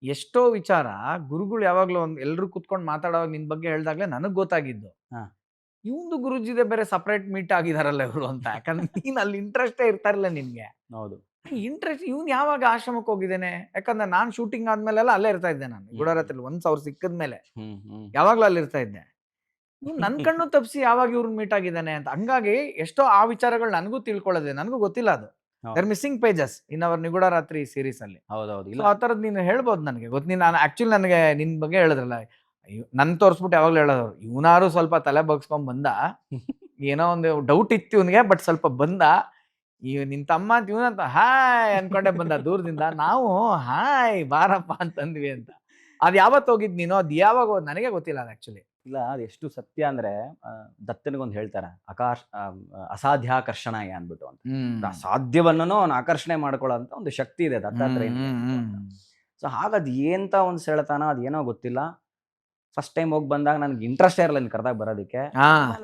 ಎಷ್ಟೋ ವಿಚಾರ ಗುರುಗಳು ಯಾವಾಗ್ಲೂ ಎಲ್ಲರೂ ಕುತ್ಕೊಂಡು ಮಾತಾಡೋವಾಗ ನಿನ್ ಬಗ್ಗೆ ಹೇಳ್ದಾಗ್ಲೇ ನನಗ್ ಗೊತ್ತಾಗಿದ್ದು, ಇವಂದು ಗುರುಜಿದೆ ಬೇರೆ ಸಪರೇಟ್ ಮೀಟ್ ಆಗಿದಾರಲ್ಲ ಇವರು ಅಂತ. ಯಾಕಂದ್ರೆ ನೀನ್ ಅಲ್ಲಿ ಇಂಟ್ರೆಸ್ಟೇ ಇರ್ತಾರಿಲ್ಲ ನಿನ್ಗೆ. ಹೌದು, ಇಂಟ್ರೆಸ್ಟ್ ಇವ್ನು ಯಾವಾಗ ಆಶ್ರಮಕ್ಕೆ ಹೋಗಿದ್ದೇನೆ, ಯಾಕಂದ್ರೆ ನಾನು ಶೂಟಿಂಗ್ ಆದ್ಮೇಲೆಲ್ಲ ಅಲ್ಲೇ ಇರ್ತಾ ಇದ್ದೆ. ನಾನು ಗುಡಾರತ್ರಲ್ಲಿ ಒಂದ್ ಸಾವಿರ ಸಿಕ್ಕದ್ಮೇಲೆ ಯಾವಾಗ್ಲೂ ಅಲ್ಲಿ ಇರ್ತಾ ಇದ್ದೆ. ಇವ್ನು ನನ್ ಕಣ್ಣು ತಪ್ಪಿಸಿ ಯಾವಾಗ ಇವ್ರನ್ನ ಮೀಟ್ ಆಗಿದ್ದಾನೆ ಅಂತ. ಹಂಗಾಗಿ ಎಷ್ಟೋ ಆ ವಿಚಾರಗಳು ನನಗೂ ತಿಳ್ಕೊಳ್ಳೋದೆ, ನನಗೂ ಗೊತ್ತಿಲ್ಲ ಅದು. Their missing pages in our Nigooda Ratri series ಅಲ್ಲಿ. ಹೌದೌದು. ಸೊ ಇಲ್ಲ ಆ ಥರದ್ದು ನೀನು ಹೇಳ್ಬೋದು ನನಗೆ ಗೊತ್ತು. ನಾನು ಆಕ್ಚುಲಿ ನನಗೆ ನಿನ್ ಬಗ್ಗೆ ಹೇಳಿದ್ರಲ್ಲ, ನನ್ ತೋರಿಸ್ಬಿಟ್ಟು ಯಾವಾಗ್ಲೂ ಹೇಳೋರು, ಇವನಾರು ಸ್ವಲ್ಪ ತಲೆ ಬಗ್ಸ್ಕೊಂಡ್ ಬಂದ, ಏನೋ ಒಂದು ಡೌಟ್ ಇತ್ತು ಇವನಿಗೆ, ಬಟ್ ಸ್ವಲ್ಪ ಬಂದ, ನಿನ್ ತಮ್ಮ ಅಂತ ಇವನಂತ ಹಾಯ್ ಅನ್ಕೊಂಡೆ ಬಂದ ದೂರದಿಂದ. ನಾವು ಹಾಯ್ ಬಾರಪ್ಪ ಅಂತಂದ್ವಿ ಅಂತ. ಅದ್ ಯಾವತ್ತು ಹೋಗಿದ್ ನೀನು, ಅದ್ ಯಾವಾಗ ನನಗೆ ಗೊತ್ತಿಲ್ಲ ಅದು ಆಕ್ಚುಲಿ. ಇಲ್ಲ ಅದು ಎಷ್ಟು ಸತ್ಯ ಅಂದ್ರೆ ದತ್ತನಿಗೊಂದು ಹೇಳ್ತಾರೆ ಅಸಾಧ್ಯಾಕರ್ಷಣಯ ಅನ್ಬಿಟ್ಟು ಅಂತ. ಅಸಾಧ್ಯವನ್ನೂ ಅವನು ಆಕರ್ಷಣೆ ಮಾಡ್ಕೊಳ್ಳೋ ಅಂತ ಒಂದು ಶಕ್ತಿ ಇದೆ ದತ್ತಾತ್ರೇಯ. ಸೊ ಹಾಗದ್ ಏಂತ ಒಂದು ಸೆಳೆತಾನ ಅದೇನೋ ಗೊತ್ತಿಲ್ಲ. ಫಸ್ಟ್ ಟೈಮ್ ಹೋಗಿ ಬಂದಾಗ ನನ್ಗೆ ಇಂಟ್ರೆಸ್ಟ್ ಇರಲ್ಲ ಇನ್ ಕರೆದಾಗ ಬರೋದಕ್ಕೆ.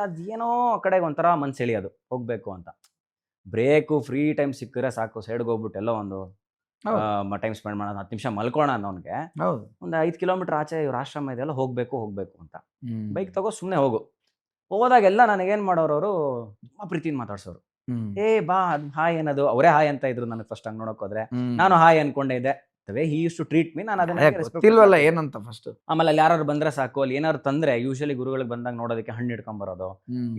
ಅದೇನೋ ಆ ಕಡೆಗೆ ಒಂಥರ ಮನ್ಸು ಎಳಿಯೋದು ಹೋಗ್ಬೇಕು ಅಂತ. ಬ್ರೇಕು ಫ್ರೀ ಟೈಮ್ ಸಿಕ್ಕಿದ್ರೆ ಸಾಕು, ಸೈಡ್ಗೆ ಹೋಗ್ಬಿಟ್ಟು ಎಲ್ಲೋ ಒಂದು ಟೈಮ್ ಸ್ಪೆಂಡ್ ಮಾಡೋದು, 10 ನಿಮಿಷ ಮಲ್ಕೋಣ ಅನ್ನೋನ್ಗೆ ಒಂದು 5 ಕಿಲೋಮೀಟರ್ ಆಚೆ ಇವ್ರ ಆಶ್ರಮ ಇದೆಲ್ಲ ಹೋಗ್ಬೇಕು ಅಂತ. ಬೈಕ್ ತಗೋ ಸುಮ್ಮನೆ ಹೋದಾಗೆಲ್ಲ ನನಗೇನ್ ಮಾಡೋರು, ಅವರು ತುಂಬಾ ಪ್ರೀತಿಯಿಂದ ಮಾತಾಡ್ಸೋರು. ಏ ಬಾ ಅದ್ ಹಾಯ್ ಏನದು, ಅವರೇ ಹಾಯ್ ಅಂತ ಇದ್ರು ನನಗೆ ಫಸ್ಟ್ ಹಂಗ್ ನೋಡಕ್ ಹೋದ್ರೆ. ನಾನು ಹಾಯ್ ಅನ್ಕೊಂಡೆ ಇದ್ದೆ. He use to treat me. ನಾನು ಅದನ್ನ ಏನಂತ ಫಸ್ಟ್. ಆಮೇಲೆ ಅಲ್ಲಿ ಯಾರು ಬಂದ್ರೆ ಸಾಕು, ಅಲ್ಲಿ ಏನಾದ್ರು ತಂದ್ರೆ ಯೂಶಲಿ ಗುರುಗಳಿಗೆ ಬಂದಾಗ ನೋಡೋದಕ್ಕೆ ಹಣ್ಣು ಇಟ್ಕೊಂಡ್ ಬರೋದು.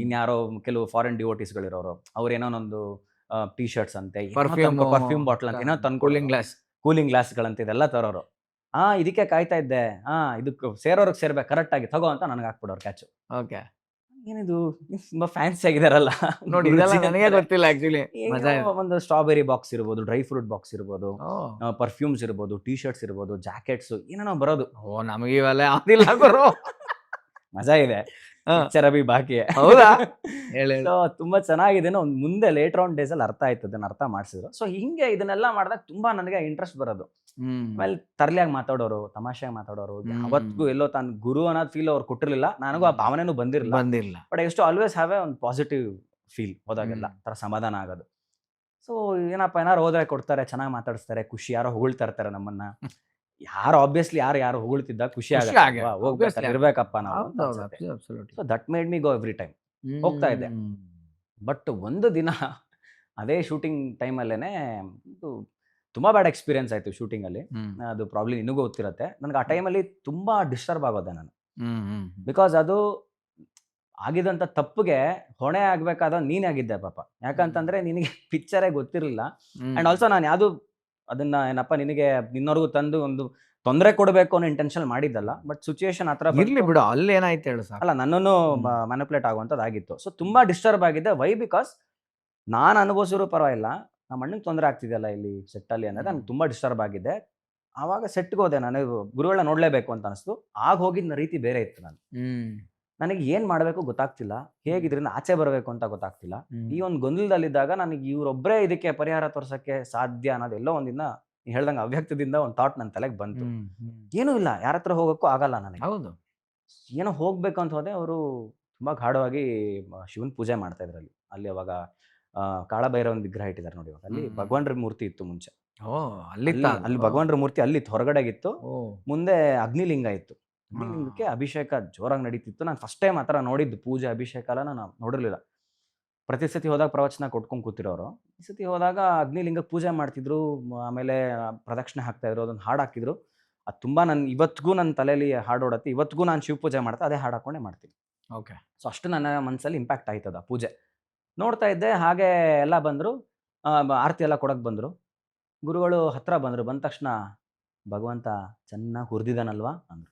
ಇನ್ಯಾರೋ ಕೆಲವು ಫಾರಿನ್ ಡಿವೋಟೀಸ್ ಗಳಿರೋರು, ಅವ್ರೇನೋ ಒಂದು ಟೀ ಶರ್ಟ್ಸ್ ಅಂತೆ, ಪರ್ಫ್ಯೂಮ್ ಬಾಟ್ಲ್ ಅಂತ ಏನೋ ತಂದು, ಕೂಲಿಂಗ್ ಗ್ಲಾಸ್ಗಳಂತ ಇದೆಲ್ಲ ತರೋರು. ಇದಕ್ಕೆ ಕಾಯ್ತಾ ಇದ್ದೆ, ಇದಕ್ಕೆ ಸೇರೋರ್ಗೆ ಸೇರ್ಬೇಕು ಕರೆಕ್ಟ್ ಆಗಿ ತಗೋ ಅಂತ ನನಗೆ ಹಾಕ್ಬಿಡೋರು ಕ್ಯಾಚು. ಓಕೆ, ಏನಿದು ತುಂಬಾ ಫ್ಯಾನ್ಸಿ ಆಗಿದಾರಲ್ಲ ನೋಡಿ, ನನಗೆ ಗೊತ್ತಿಲ್ಲ ಆಕ್ಚುಲಿ. ಒಂದು ಸ್ಟ್ರಾಬೆರಿ ಬಾಕ್ಸ್ ಇರ್ಬೋದು, ಡ್ರೈ ಫ್ರೂಟ್ ಬಾಕ್ಸ್ ಇರ್ಬೋದು, ಪರ್ಫ್ಯೂಮ್ಸ್ ಇರ್ಬೋದು, ಟೀ ಶರ್ಟ್ಸ್ ಇರ್ಬೋದು, ಜಾಕೆಟ್ಸ್ ಏನೇನೋ ಬರೋದು. ನಮಗೆ ಇವೆಲ್ಲ ಯಾವ್ದಿಲ್ಲ ಗುರು. ಮಜಾ ಇದೆ, ಪಿಕ್ಚರ್ ಅಭಿ ಬಾಕಿ. ಹೌದಾ? ತುಂಬಾ ಚೆನ್ನಾಗಿದೆ. ಒಂದು ಮುಂದೆ ಲೇಟರ್ ಆನ್ ಡೇಸ್ ಅಲ್ಲಿ ಅರ್ಥ ಆಯ್ತು, ಅದನ್ನ ಅರ್ಥ ಮಾಡಿಸಿದ್ರು. ಸೊ ಹಿಂಗೆ ಇದನ್ನೆಲ್ಲ ಮಾಡಿದಾಗ ತುಂಬಾ ನನಗೆ ಇಂಟ್ರೆಸ್ಟ್ ಬರೋದು. ಆಮೇಲೆ ತರ್ಲಿಯಾಗಿ ಮಾತಾಡೋರು, ತಮಾಷೆಯಾಗಿ ಮಾತಾಡೋರು. ಅವತ್ತಿಗೂ ಎಲ್ಲೋ ತಾನು ಗುರು ಅನ್ನೋದು ಫೀಲ್ ಅವ್ರು ಕೊಟ್ಟಿರ್ಲಿಲ್ಲ, ನನಗೂ ಆ ಭಾವನೆನೂ ಬಂದಿರಲಿಲ್ಲ. ಬಟ್ ಎಷ್ಟು ಆಲ್ವೇಸ್ ಹ್ಯಾವ್ ಎ ಒಂದು ಪಾಸಿಟಿವ್ ಫೀಲ್ ಹೋದಾಗೆಲ್ಲ, ತರ ಸಮಾಧಾನ ಆಗೋದು. ಸೊ ಏನಪ್ಪ, ಏನಾರು ಹೋದ್ರೆ ಕೊಡ್ತಾರೆ, ಚೆನ್ನಾಗಿ ಮಾತಾಡಿಸ್ತಾರೆ, ಖುಷಿ, ಯಾರೋ ಹೊಗಳ್ತಾ ಇರ್ತಾರೆ ನಮ್ಮನ್ನ. ಯಾರು ಆಬ್ವಿಯಸ್ಲಿ ಯಾರು ಹೊಗಳ್ತಿದ್ದ ಖುಷಿ ಆಗುತ್ತೆ, ಇರ್ಬೇಕಪ್ಪ ನಾವು. So that made me go every time. ಹೋಗ್ತಾ ಇದ್ದೆ. ಬಟ್ ಒಂದು ದಿನ ಅದೇ ಶೂಟಿಂಗ್ ಟೈಮಲ್ಲೇನೆ ತುಂಬಾ ಬ್ಯಾಡ್ ಎಕ್ಸ್ಪೀರಿಯನ್ಸ್ ಆಯ್ತು ಶೂಟಿಂಗ್ ಅಲ್ಲಿ. ಅದು ಪ್ರಾಬ್ಲಮ್ ನಿನಗೂ ಗೊತ್ತಿರತ್ತೆ. ನನಗೆ ಆ ಟೈಮಲ್ಲಿ ತುಂಬಾ ಡಿಸ್ಟರ್ಬ್ ಆಗೋದೆ ನಾನು. ಬಿಕಾಸ್ ಅದು ಆಗಿದಂತ ತಪ್ಪಿಗೆ ಹೊಣೆ ಆಗ್ಬೇಕಾದ ನೀನೇ ಆಗಿದ್ದೆ ಪಾಪ. ಯಾಕಂತಂದ್ರೆ ನಿನಗೆ ಪಿಕ್ಚರೇ ಗೊತ್ತಿರಲಿಲ್ಲ. ಅಂಡ್ ಆಲ್ಸೋ ನಾನು ಯಾವ್ದು ಅದನ್ನ ಏನಪ್ಪ ನಿನಗೆ ನಿನ್ನವರೆಗೂ ತಂದು ಒಂದು ತೊಂದರೆ ಕೊಡಬೇಕು ಅನ್ನೋ ಇಂಟೆನ್ಷನ್ ಮಾಡಿದ್ದಲ್ಲ. ಬಟ್ ಸಿಚುಯೇಷನ್ ಆತರ ಬಿಡು, ಅಲ್ಲಿ ಏನಾಯ್ತು ಹೇಳು ಸಾಕು. ಅಲ್ಲ, ನನ್ನನ್ನು ಮ್ಯಾನಿಪುಲೇಟ್ ಆಗುವಂಥದ್ದಾಗಿತ್ತು. ಸೊ ತುಂಬಾ ಡಿಸ್ಟರ್ಬ್ ಆಗಿದ್ದೆ. ವೈ? ಬಿಕಾಸ್ ನಾನು ಅನುಭವಿಸಿರೋ ಪರವಾಗಿಲ್ಲ, ನಮ್ಮ ಅಣ್ಣಂಗೆ ತೊಂದರೆ ಆಗ್ತಿದೆಯಲ್ಲ ಇಲ್ಲಿ ಸೆಟ್ಟಲ್ಲಿ ಅನ್ನೋದು ನನಗೆ ತುಂಬಾ ಡಿಸ್ಟರ್ಬ್ ಆಗಿದ್ದೆ. ಆವಾಗ ಸೆಟ್ಗೆ ಹೋದೆ, ನನಗೆ ಗುರುಗಳನ್ನ ನೋಡ್ಲೇಬೇಕು ಅಂತ ಅನಿಸ್ತು. ಆಗ ಹೋಗಿದ್ದ ರೀತಿ ಬೇರೆ ಇತ್ತು. ನನಗೆ ಏನ್ ಮಾಡಬೇಕು ಗೊತ್ತಾಗ್ತಿಲ್ಲ, ಹೇಗಿದ್ರಿಂದ ಆಚೆ ಬರಬೇಕು ಅಂತ ಗೊತ್ತಾಗ್ತಿಲ್ಲ. ಈ ಒಂದು ಗೊಂದಲದಲ್ಲಿದ್ದಾಗ ನನಗೆ ಇವರೊಬ್ಬರೇ ಇದಕ್ಕೆ ಪರಿಹಾರ ತೋರ್ಸಕ್ಕೆ ಸಾಧ್ಯ ಅನ್ನೋದು ಎಲ್ಲೋ ಒಂದಿನ ಹೇಳ್ದಂಗೆ ಅವ್ಯಕ್ತದಿಂದ ಒಂದು ಥಾಟ್ ನನ್ನ ತಲೆಗೆ ಬಂತು. ಏನೂ ಇಲ್ಲ, ಯಾರ ಹತ್ರ ಹೋಗೋಕ್ಕೂ ಆಗಲ್ಲ ನನಗೆ. ಹೌದು, ಏನೋ ಹೋಗ್ಬೇಕು ಅಂತ ಹೋದೆ. ಅವರು ತುಂಬಾ ಗಾಢವಾಗಿ ಶಿವನ್ ಪೂಜೆ ಮಾಡ್ತಾ ಇದ್ರು ಅಲ್ಲಿ. ಅವಾಗ ಕಾಳಭೈರವನ ವಿಗ್ರಹ ಇಟ್ಟಿದ್ದಾರೆ ನೋಡಿ. ಅಲ್ಲಿ ಭಗವಾನ್ರ ಮೂರ್ತಿ ಇತ್ತು ಮುಂಚೆ. ಅಲ್ಲಿ ಭಗವಾನ್ರ ಮೂರ್ತಿ ಅಲ್ಲಿ ಹೊರಗಡೆಗಿತ್ತು. ಮುಂದೆ ಅಗ್ನಿಲಿಂಗ ಇತ್ತು. ಅಗ್ನಿಲಿಂಗಕ್ಕೆ ಅಭಿಷೇಕ ಜೋರಾಗಿ ನಡೀತಿತ್ತು. ನಾನು ಫಸ್ಟ್ ಟೈಮ್ ಆ ಥರ ನೋಡಿದ್ದು. ಪೂಜೆ ಅಭಿಷೇಕ ಎಲ್ಲ ನಾನು ನೋಡಿರ್ಲಿಲ್ಲ. ಪ್ರತಿ ಸತಿ ಹೋದಾಗ ಪ್ರವಚನ ಕೊಟ್ಕೊಂಡು ಕೂತಿರೋರು. ಈ ಸತಿ ಹೋದಾಗ ಅಗ್ನಿಲಿಂಗಕ್ಕೆ ಪೂಜೆ ಮಾಡ್ತಿದ್ರು. ಆಮೇಲೆ ಪ್ರದಕ್ಷಿಣೆ ಹಾಕ್ತಾ ಇದ್ರು, ಅದೊಂದು ಹಾಡು ಹಾಕಿದ್ರು. ಅದು ತುಂಬಾ ಇವತ್ತಿಗೂ ನನ್ನ ತಲೆಯಲ್ಲಿ ಹಾಡು ಓಡತ್ತೆ. ಇವತ್ತಿಗೂ ನಾನು ಶಿವ ಪೂಜೆ ಮಾಡ್ತಾ ಅದೇ ಹಾಡು ಹಾಕೊಂಡೇ ಮಾಡ್ತೀನಿ. ಓಕೆ. ಸೊ ಅಷ್ಟು ನನ್ನ ಮನಸ್ಸಲ್ಲಿ ಇಂಪ್ಯಾಕ್ಟ್ ಆಯ್ತದ ಪೂಜೆ ನೋಡ್ತಾ ಇದ್ದೆ. ಹಾಗೆ ಎಲ್ಲ ಬಂದರು, ಆರತಿ ಎಲ್ಲ ಕೊಡಕ್ಕೆ ಬಂದರು. ಗುರುಗಳು ಹತ್ರ ಬಂದರು. ಬಂದ ತಕ್ಷಣ ಭಗವಂತ ಚೆನ್ನಾಗಿ ಹುರಿದಿದ್ದಾನಲ್ವಾ ಅಂದರು.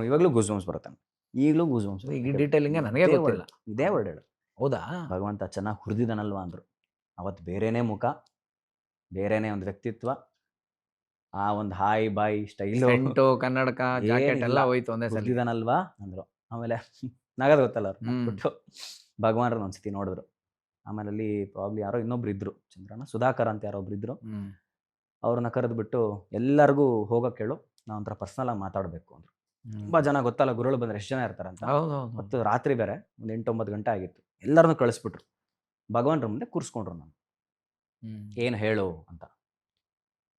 ಇವಾಗಲೂ ಗೂಸ್ಬಂಪ್ಸ್ ಬರುತ್ತೆ, ಈಗಲೂ ಗೂಸ್ಬಂಪ್ಸ್. ಈ ಡೀಟೇಲಿಂಗ್ ನನಗೆ ಗೊತ್ತಿಲ್ಲ. ಇದೇ ವರ್ಡ್ ಹೇಳು. ಹೌದಾ? ಭಗವಂತ ಚೆನ್ನಾಗಿ ಹುರಿದಿದ್ದಾನಲ್ವಾ ಅಂದರು. ಅವತ್ತು ಬೇರೆನೇ ಮುಖ, ಬೇರೆನೇ ಒಂದು ವ್ಯಕ್ತಿತ್ವ. ಆ ಒಂದು ಹಾಯ್ ಬಾಯ್ ಸ್ಟೈಲು, ಕನ್ನಡಕ, ಜಾಕೆಟ್ ಎಲ್ಲ ಹೋಯ್ತು ಒಂದೇ ಸಲ. ಹುರಿದಿದ್ದಾನಲ್ವಾ ಅಂದರು. ಆಮೇಲೆ ನಗದು ಗೊತ್ತಲ್ಲ ಅವ್ರು ಬಿಟ್ಟು ಭಗವಾನ್ರನ್ನ ಒಂದ್ಸತಿ ನೋಡಿದ್ರು. ಆಮೇಲೆ ಅಲ್ಲಿ ಪ್ರಾಬ್ಲಿ ಯಾರೋ ಇನ್ನೊಬ್ರು ಇದ್ರು, ಚಂದ್ರನ ಸುಧಾಕರ್ ಅಂತ ಯಾರೋ ಒಬ್ರು ಇದ್ರು. ಅವ್ರನ್ನ ಕರೆದು ಬಿಟ್ಟು ಎಲ್ಲರಿಗೂ ಹೋಗಕ್ಕೆ ಹೇಳು, ನಾವು ಒಂಥರ ಪರ್ಸನಲ್ ಆಗಿ ಮಾತಾಡಬೇಕು ಅಂದ್ರು. ತುಂಬಾ ಜನ ಗೊತ್ತಲ್ಲ ಗುರುಗಳು ಬಂದ್ರೆ ಎಷ್ಟು ಜನ ಇರ್ತಾರೆ ಅಂತ. ಮತ್ತು ರಾತ್ರಿ ಬೇರೆ ಒಂದು 8-9 ಗಂಟೆ ಆಗಿತ್ತು. ಎಲ್ಲರನ್ನೂ ಕಳಿಸ್ಬಿಟ್ರು. ಭಗವಾನ್ರ ಮುಂದೆ ಕೂರಿಸ್ಕೊಂಡ್ರು. ನಾನು ಏನು ಹೇಳು ಅಂತ.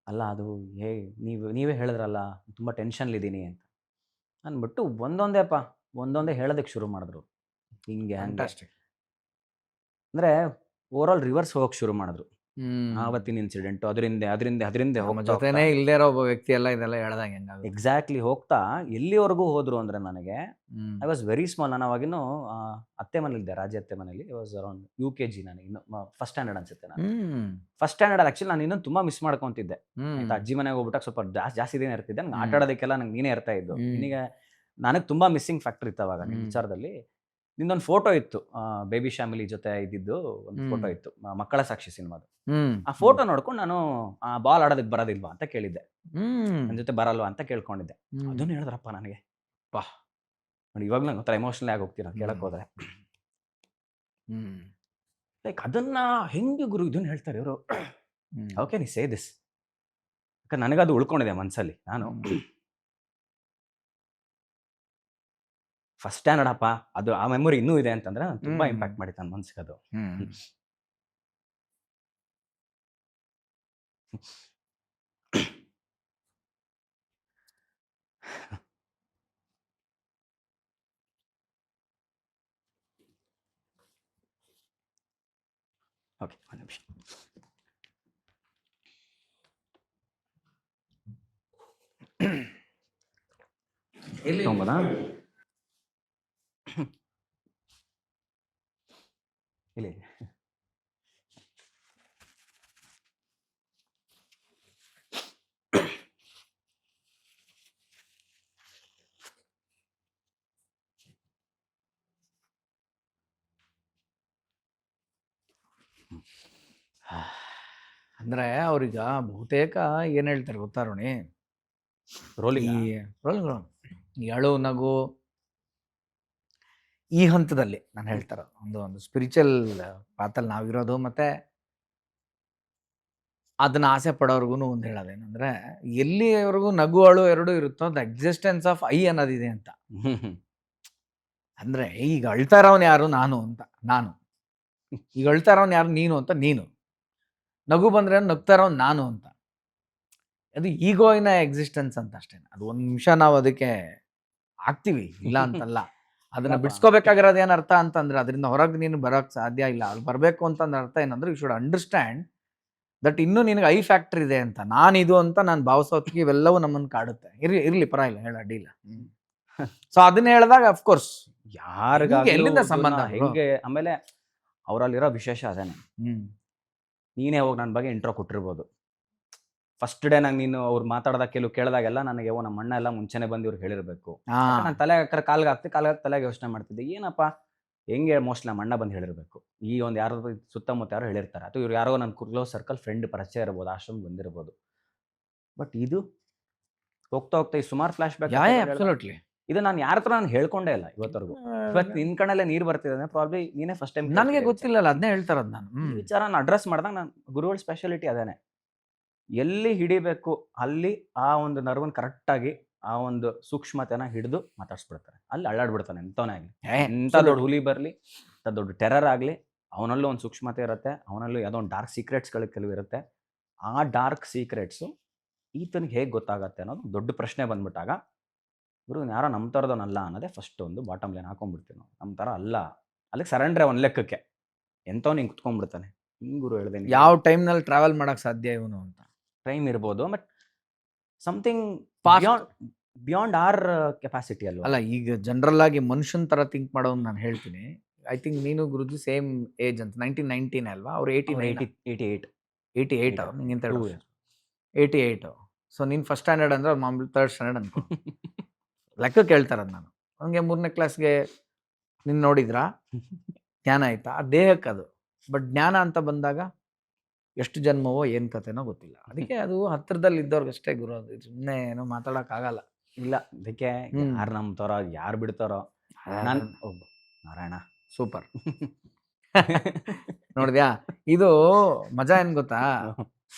ಅಲ್ಲ ಅದು ನೀವೇ ಹೇಳಿದ್ರಲ್ಲ, ತುಂಬ ಟೆನ್ಷನ್ಲಿದ್ದೀನಿ ಅಂತ ಅಂದ್ಬಿಟ್ಟು ಒಂದೊಂದೇ ಹೇಳೋದಕ್ಕೆ ಶುರು ಮಾಡಿದ್ರು. ಹಿಂಗೆ ಅಂದರೆ ಓವರ್ ಆಲ್ ರಿವರ್ಸ್ ಹೋಗಕ್ಕೆ ಶುರು ಮಾಡಿದ್ರು. ಆವತ್ತಿನ ಇನ್ಸಿಡೆಂಟು ಅದರಿಂದ ನಮ್ಮ ಜೊತೆನೇ ಇಲ್ದೇ ಇರೋ ಒಬ್ಬ ವ್ಯಕ್ತಿ ಎಲ್ಲ ಇದೆಲ್ಲ ಹೇಳ್ದಂಗೆ ಹೆಂಗಾಗುತ್ತೆ. ಎಕ್ಸಾಕ್ಟ್ಲಿ ಹೋಗ್ತಾ ಎಲ್ಲಿವರೆಗೂ ಹೋದ್ರು ಅಂದ್ರೆ ನನಗೆ ಐ ವಾಸ್ ವೆರಿ ಸ್ಮಾಲ್. ನಾನು ಅವಾಗಿನ್ನು ಅತ್ತೆ ಮನೇಲಿದ್ದೆ, ರಾಜಿ ಅತ್ತೆ ಮನೇಲಿ. I was around UKG. ನಾನು ಇನ್ನು ಫಸ್ಟ್ ಸ್ಟ್ಯಾಂಡರ್ಡ್ ಅನ್ಸುತ್ತೆ. ನಾನು ಫಸ್ಟ್ ಸ್ಟ್ಯಾಂಡರ್ಡ್ ಆಕ್ಚುಲಿ ನಾನು ಇನ್ನೊಂದು ತುಂಬಾ ಮಿಸ್ ಮಾಡ್ಕೊಂತಿದ್ದೆ. ಆಯ್ತಾ, ಅಜ್ಜಿ ಮನೆಗೆ ಹೋಗ್ಬಿಟ್ಟಾಗ ಸ್ವಲ್ಪ ಜಾಸ್ತಿ ದಿನ ಇರ್ತಿದ್ದೆ. ನಂಗೆ ಆಟ ಆಡೋದಕ್ಕೆಲ್ಲ ನಂಗೆ ನೀನೇ ಇರ್ತಾ ಇದ್ದು. ನಿನಗೆ ನನಗೆ ತುಂಬಾ ಮಿಸ್ಸಿಂಗ್ ಫ್ಯಾಕ್ಟರ್ ಇತ್ತು ಅವಾಗ ನಿನ್ನ ವಿಚಾರದಲ್ಲಿ. ನಿಂದೊಂದು ಫೋಟೋ ಇತ್ತು, ಬೇಬಿ ಫ್ಯಾಮಿಲಿ ಜೊತೆ ಇದ್ದಿದ್ದು ಒಂದು ಫೋಟೋ ಇತ್ತು, ಮಕ್ಕಳ ಸಾಕ್ಷಿ ಸಿನಿಮಾದು. ಆ ಫೋಟೋ ನೋಡ್ಕೊಂಡು ನಾನು ಬಾಲ್ ಆಡೋದಕ್ಕೆ ಬರೋದಿಲ್ವಾ ಅಂತ ಕೇಳಿದ್ದೆ, ನನ್ನ ಜೊತೆ ಬರಲ್ವಾ ಅಂತ ಕೇಳ್ಕೊಂಡಿದ್ದೆ. ಅದನ್ನು ಹೇಳಿದ್ರಪ್ಪ ನನಗೆ. ಪಾ ನೋಡಿ, ಇವಾಗಲೂ ನಂಗೆ ಒಂಥರ ಎಮೋಷನಲ್ ಆಗಿ ಹೋಗ್ತೀನಿ ಕೇಳಕ್ ಹೋದ್ರೆ. ಲೈಕ್ ಅದನ್ನ ಹೆಂಗೆ ಗುರು ಇದನ್ನ ಹೇಳ್ತಾರೆ ಇವರು? ಓಕೆ, ನೀ ಸೇ ದಿಸ್. ಯಾಕಂದ್ರೆ ನನಗದು ಉಳ್ಕೊಂಡಿದೆ ಮನ್ಸಲ್ಲಿ. ನಾನು ಫಸ್ಟ್ ಸ್ಟ್ಯಾಂಡರ್ಡ್ ಅಪ್ಪ, ಅದು ಆ ಮೆಮೊರಿ ಇನ್ನೂ ಇದೆ ಅಂತಂದ್ರೆ ತುಂಬಾ ಇಂಪ್ಯಾಕ್ಟ್ ಮಾಡಿತ್ತು ನನ್ನ ಮನ್ಸಿಗೆ ಅದು. ಓಕೆ, ಒಂದು ನಿಮಿಷ. ತಗೊಂಬೋದಾ? ಇಲ್ಲಿ ಅಂದ್ರೆ ಅವ್ರೀಗ ಬಹುತೇಕ ಏನ್ ಹೇಳ್ತಾರೆ ಗೊತ್ತಾ ರೋಣಿ, ರೋಲಿಂಗ್ ಈ ಅಳು ನಗು ಈ ಹಂತದಲ್ಲಿ ನಾನು ಹೇಳ್ತಾರ ಒಂದು ಸ್ಪಿರಿಚುವಲ್ ಪಾತಲ್ಲಿ ನಾವಿರೋದು, ಮತ್ತೆ ಅದನ್ನ ಆಸೆ ಪಡೋರ್ಗು ಒಂದು ಹೇಳೋದೇನಂದ್ರೆ, ಎಲ್ಲಿವರೆಗೂ ನಗು ಅಳು ಎರಡು ಇರುತ್ತೋ ಅದು ಎಕ್ಸಿಸ್ಟೆನ್ಸ್ ಆಫ್ ಐ ಅನ್ನೋದಿದೆ ಅಂತ. ಅಂದ್ರೆ ಈಗ ಅಳ್ತಾ ಇರೋನ್ ಯಾರು? ನಾನು. ಈಗ ಅಳ್ತಾ ಇರೋನ್ ಯಾರು? ನೀನು ಅಂತ. ನೀನು ನಗು ಬಂದ್ರೆ ನಗ್ತಾ ಇರೋನ್ ನಾನು ಅಂತ. ಅದು ಈಗೋಯಿನ ಎಕ್ಸಿಸ್ಟೆನ್ಸ್ ಅಂತ ಅಷ್ಟೇ. ಅದು ಒಂದ್ ನಿಮಿಷ ನಾವು ಅದಕ್ಕೆ ಆಗ್ತೀವಿ, ಇಲ್ಲ ಅಂತಲ್ಲ. ಅದನ್ನ ಬಿಡ್ಸ್ಕೋಬೇಕಾಗಿರೋದು ಏನ್ ಅರ್ಥ ಅಂತಂದ್ರೆ, ಅದರಿಂದ ಹೊರಗೆ ನೀನು ಬರೋಕ್ ಸಾಧ್ಯ ಇಲ್ಲ. ಅಲ್ಲಿ ಬರ್ಬೇಕು ಅಂತಂದ್ರೆ ಅರ್ಥ ಏನಂದ್ರೆ, ಯು ಶುಡ್ ಅಂಡರ್ಸ್ಟ್ಯಾಂಡ್ ದಟ್ ಇನ್ನೂ ನಿನಗೆ ಐ ಫ್ಯಾಕ್ಟರ್ ಇದೆ ಅಂತ. ನಾನಿದು ಅಂತ ನಾನು ಭಾವಿಸೋತ್ತಿಗೆ ಇವೆಲ್ಲವೂ ನಮ್ಮನ್ನು ಕಾಡುತ್ತೆ. ಇರ್ಲಿ ಪರವಾಗಿಲ್ಲ, ಹೇಳ ಅಡ್ಡಿಲ್ಲ. ಸೊ ಅದನ್ನ ಹೇಳಿದಾಗ ಅಫ್ಕೋರ್ಸ್ ಎಲ್ಲಿಂದ ಸಂಬಂಧ ಹೆಂಗೆ. ಆಮೇಲೆ ಅವರಲ್ಲಿರೋ ವಿಶೇಷ ಅದೇನೆ. ನೀನೇ ಹೋಗಿ ನನ್ನ ಬಗ್ಗೆ ಇಂಟ್ರೋ ಕೊಟ್ಟಿರ್ಬೋದು. ಫಸ್ಟ್ ಡೇ ನಂಗೆ ನೀನು ಅವ್ರು ಮಾತಾಡ್ದಾಗ ಕೆಲವು ಕೇಳಿದಾಗೆಲ್ಲ ನನಗೆ ನಮ್ಮ ಅಣ್ಣ ಎಲ್ಲ ಮುಂಚೆನೆ ಬಂದು ಇವ್ರು ಹೇಳಿರ್ಬೇಕು. ನಾನು ತಲೆ ಕಾಲ್ಗೆ ಹಾಕ್ತಿ, ತಲೆಗೆ ಯೋಚನೆ ಮಾಡ್ತಿದ್ದೆ, ಏನಪ್ಪ ಹೆಂಗೆ ಮೋಸ್ಟ್ಲಿ ನಮ್ಮ ಅಣ್ಣ ಬಂದು ಹೇಳಿರ್ಬೇಕು. ಈ ಒಂದು ಯಾರು ಸುತ್ತಮುತ್ತ ಯಾರು ಹೇಳಿರ್ತಾರೆ, ಅಥವಾ ಇವ್ರು ಯಾರೋ ನನ್ನ ಕ್ಲೋಸ್ ಸರ್ಕಲ್ ಫ್ರೆಂಡ್ ಪರಿಚಯ ಇರ್ಬೋದು, ಆಶ್ರಮ ಬಂದಿರ್ಬೋದು. ಬಟ್ ಇದು ಹೋಗ್ತಾ ಹೋಗ್ತಾ ಈ ಸುಮಾರು ಫ್ಲಾಶ್ ಬ್ಯಾಕ್. ಇದು ನಾನು ಯಾರ ಹತ್ರ ನಾನು ಹೇಳ್ಕೊಂಡೇ ಇಲ್ಲ ಇವತ್ತರೆಗೂ. ಇವತ್ತು ನಿನ್ ಕಣ್ಣಲ್ಲೇ ನೀರು ಬರ್ತಿದೆ. ಪ್ರಾಬ್ಲಿ ನೀನೇ ಫಸ್ಟ್ ಟೈಮ್. ನನಗೆ ಗೊತ್ತಿಲ್ಲಲ್ಲ, ಅದನ್ನೇ ಹೇಳ್ತಾರದ್ ನಾನು. ಈ ವಿಚಾರನ ಅಡ್ರೆಸ್ ಮಾಡಿದಾಗ ನಾನು ಗುರುಗಳ ಸ್ಪೆಷಾಲಿಟಿ ಅದೇನೆ. ಎಲ್ಲಿ ಹಿಡಿಬೇಕು ಅಲ್ಲಿ ಆ ಒಂದು ನರ್ವನ್ ಕರೆಕ್ಟಾಗಿ ಆ ಒಂದು ಸೂಕ್ಷ್ಮತೆನ ಹಿಡಿದು ಮಾತಾಡ್ಸ್ಬಿಡ್ತಾರೆ. ಅಲ್ಲಿ ಅಳ್ಳಾಡ್ಬಿಡ್ತಾನೆ ಎಂಥವನೇ ಆಗಲಿ. ಎಂಥ ದೊಡ್ಡ ಹುಲಿ ಬರಲಿ, ಎಂಥ ದೊಡ್ಡ ಟೆರರ್ ಆಗಲಿ, ಅವನಲ್ಲೂ ಒಂದು ಸೂಕ್ಷ್ಮತೆ ಇರುತ್ತೆ. ಅವನಲ್ಲೂ ಯಾವುದೋ ಒಂದು ಡಾರ್ಕ್ ಸೀಕ್ರೆಟ್ಸ್ಗಳು ಕೆಲವು ಇರುತ್ತೆ. ಆ ಡಾರ್ಕ್ ಸೀಕ್ರೆಟ್ಸು ಈತನಿಗೆ ಹೇಗೆ ಗೊತ್ತಾಗತ್ತೆ ಅನ್ನೋದು ದೊಡ್ಡ ಪ್ರಶ್ನೆ ಬಂದ್ಬಿಟ್ಟಾಗ, ಗುರು ಯಾರೋ ನಮ್ಮ ಥರದವನಲ್ಲ ಅನ್ನೋದೇ ಫಸ್ಟ್ ಒಂದು ಬಾಟಮ್ ಲೈನ್ ಹಾಕೊಂಡ್ಬಿಡ್ತೀವಿ ನಾವು. ನಮ್ಮ ಥರ ಅಲ್ಲ, ಅಲ್ಲಿಗೆ ಸರೆಂಡ್ರೆ ಒಂದು ಲೆಕ್ಕಕ್ಕೆ. ಎಂಥವ್ನು ಹಿಂಗೆ ಕುತ್ಕೊಂಡ್ಬಿಡ್ತಾನೆ. ಹಿಂಗೆ ಗುರು ಹೇಳ್ದೆ, ಯಾವ ಟೈಮ್ನಲ್ಲಿ ಟ್ರಾವೆಲ್ ಮಾಡಕ್ಕೆ ಸಾಧ್ಯ ಇವನು ಅಂತ. ಟೈಮ್ ಇರ್ಬೋದು, but something beyond our capacity ಅಲ್ವಾ. ಅಲ್ಲ, ಈಗ ಜನರಲ್ ಆಗಿ ಮನುಷ್ಯನ ಥರ ಥಿಂಕ್ ಮಾಡೋದು ನಾನು ಹೇಳ್ತೀನಿ. ಐ ಥಿಂಕ್ ನೀನು ಗುರುಜಿ ಸೇಮ್ ಏಜ್ ಅಂತ. 1919 ಅಲ್ವಾ? ಅವ್ರು 88 ಅವ್ರು ನಿಂಗಿಂತ 88. ಸೊ ನೀನು ಫಸ್ಟ್ ಸ್ಟ್ಯಾಂಡರ್ಡ್ ಅಂದ್ರೆ ಅವ್ರು ಮಾಮೂಲಿ 3rd ಸ್ಟ್ಯಾಂಡರ್ಡ್ ಅನ್ಕೋ. ಲೆಕ್ಕಕ್ಕೆ ಹೇಳ್ತಾರದು. ನಾನು ಹಂಗೆ 3ನೇ ಕ್ಲಾಸ್ಗೆ ನೀನು ನೋಡಿದ್ರಾ? ಜ್ಞಾನ ಆಯ್ತಾ? ಆ ದೇಹಕ್ಕೆ ಅದು. ಬಟ್ ಜ್ಞಾನ ಅಂತ ಬಂದಾಗ ಎಷ್ಟು ಜನ್ಮವೋ ಏನು ಕತೆನೋ ಗೊತ್ತಿಲ್ಲ. ಅದಕ್ಕೆ ಅದು ಹತ್ರದಲ್ಲಿ ಇದ್ದವ್ರಿಗಷ್ಟೇ ಗುರು. ಅದು ಸುಮ್ಮನೆ ಏನೋ ಮಾತಾಡೋಕ್ಕಾಗಲ್ಲ. ಇಲ್ಲ, ಅದಕ್ಕೆ ಯಾರು ನಂಬ್ತಾರೋ ಯಾರು ಬಿಡ್ತಾರೋ. ನಾನು ನಾರಾಯಣ ಸೂಪರ್. ನೋಡಿದ್ಯಾ? ಇದು ಮಜಾ ಏನು ಗೊತ್ತಾ?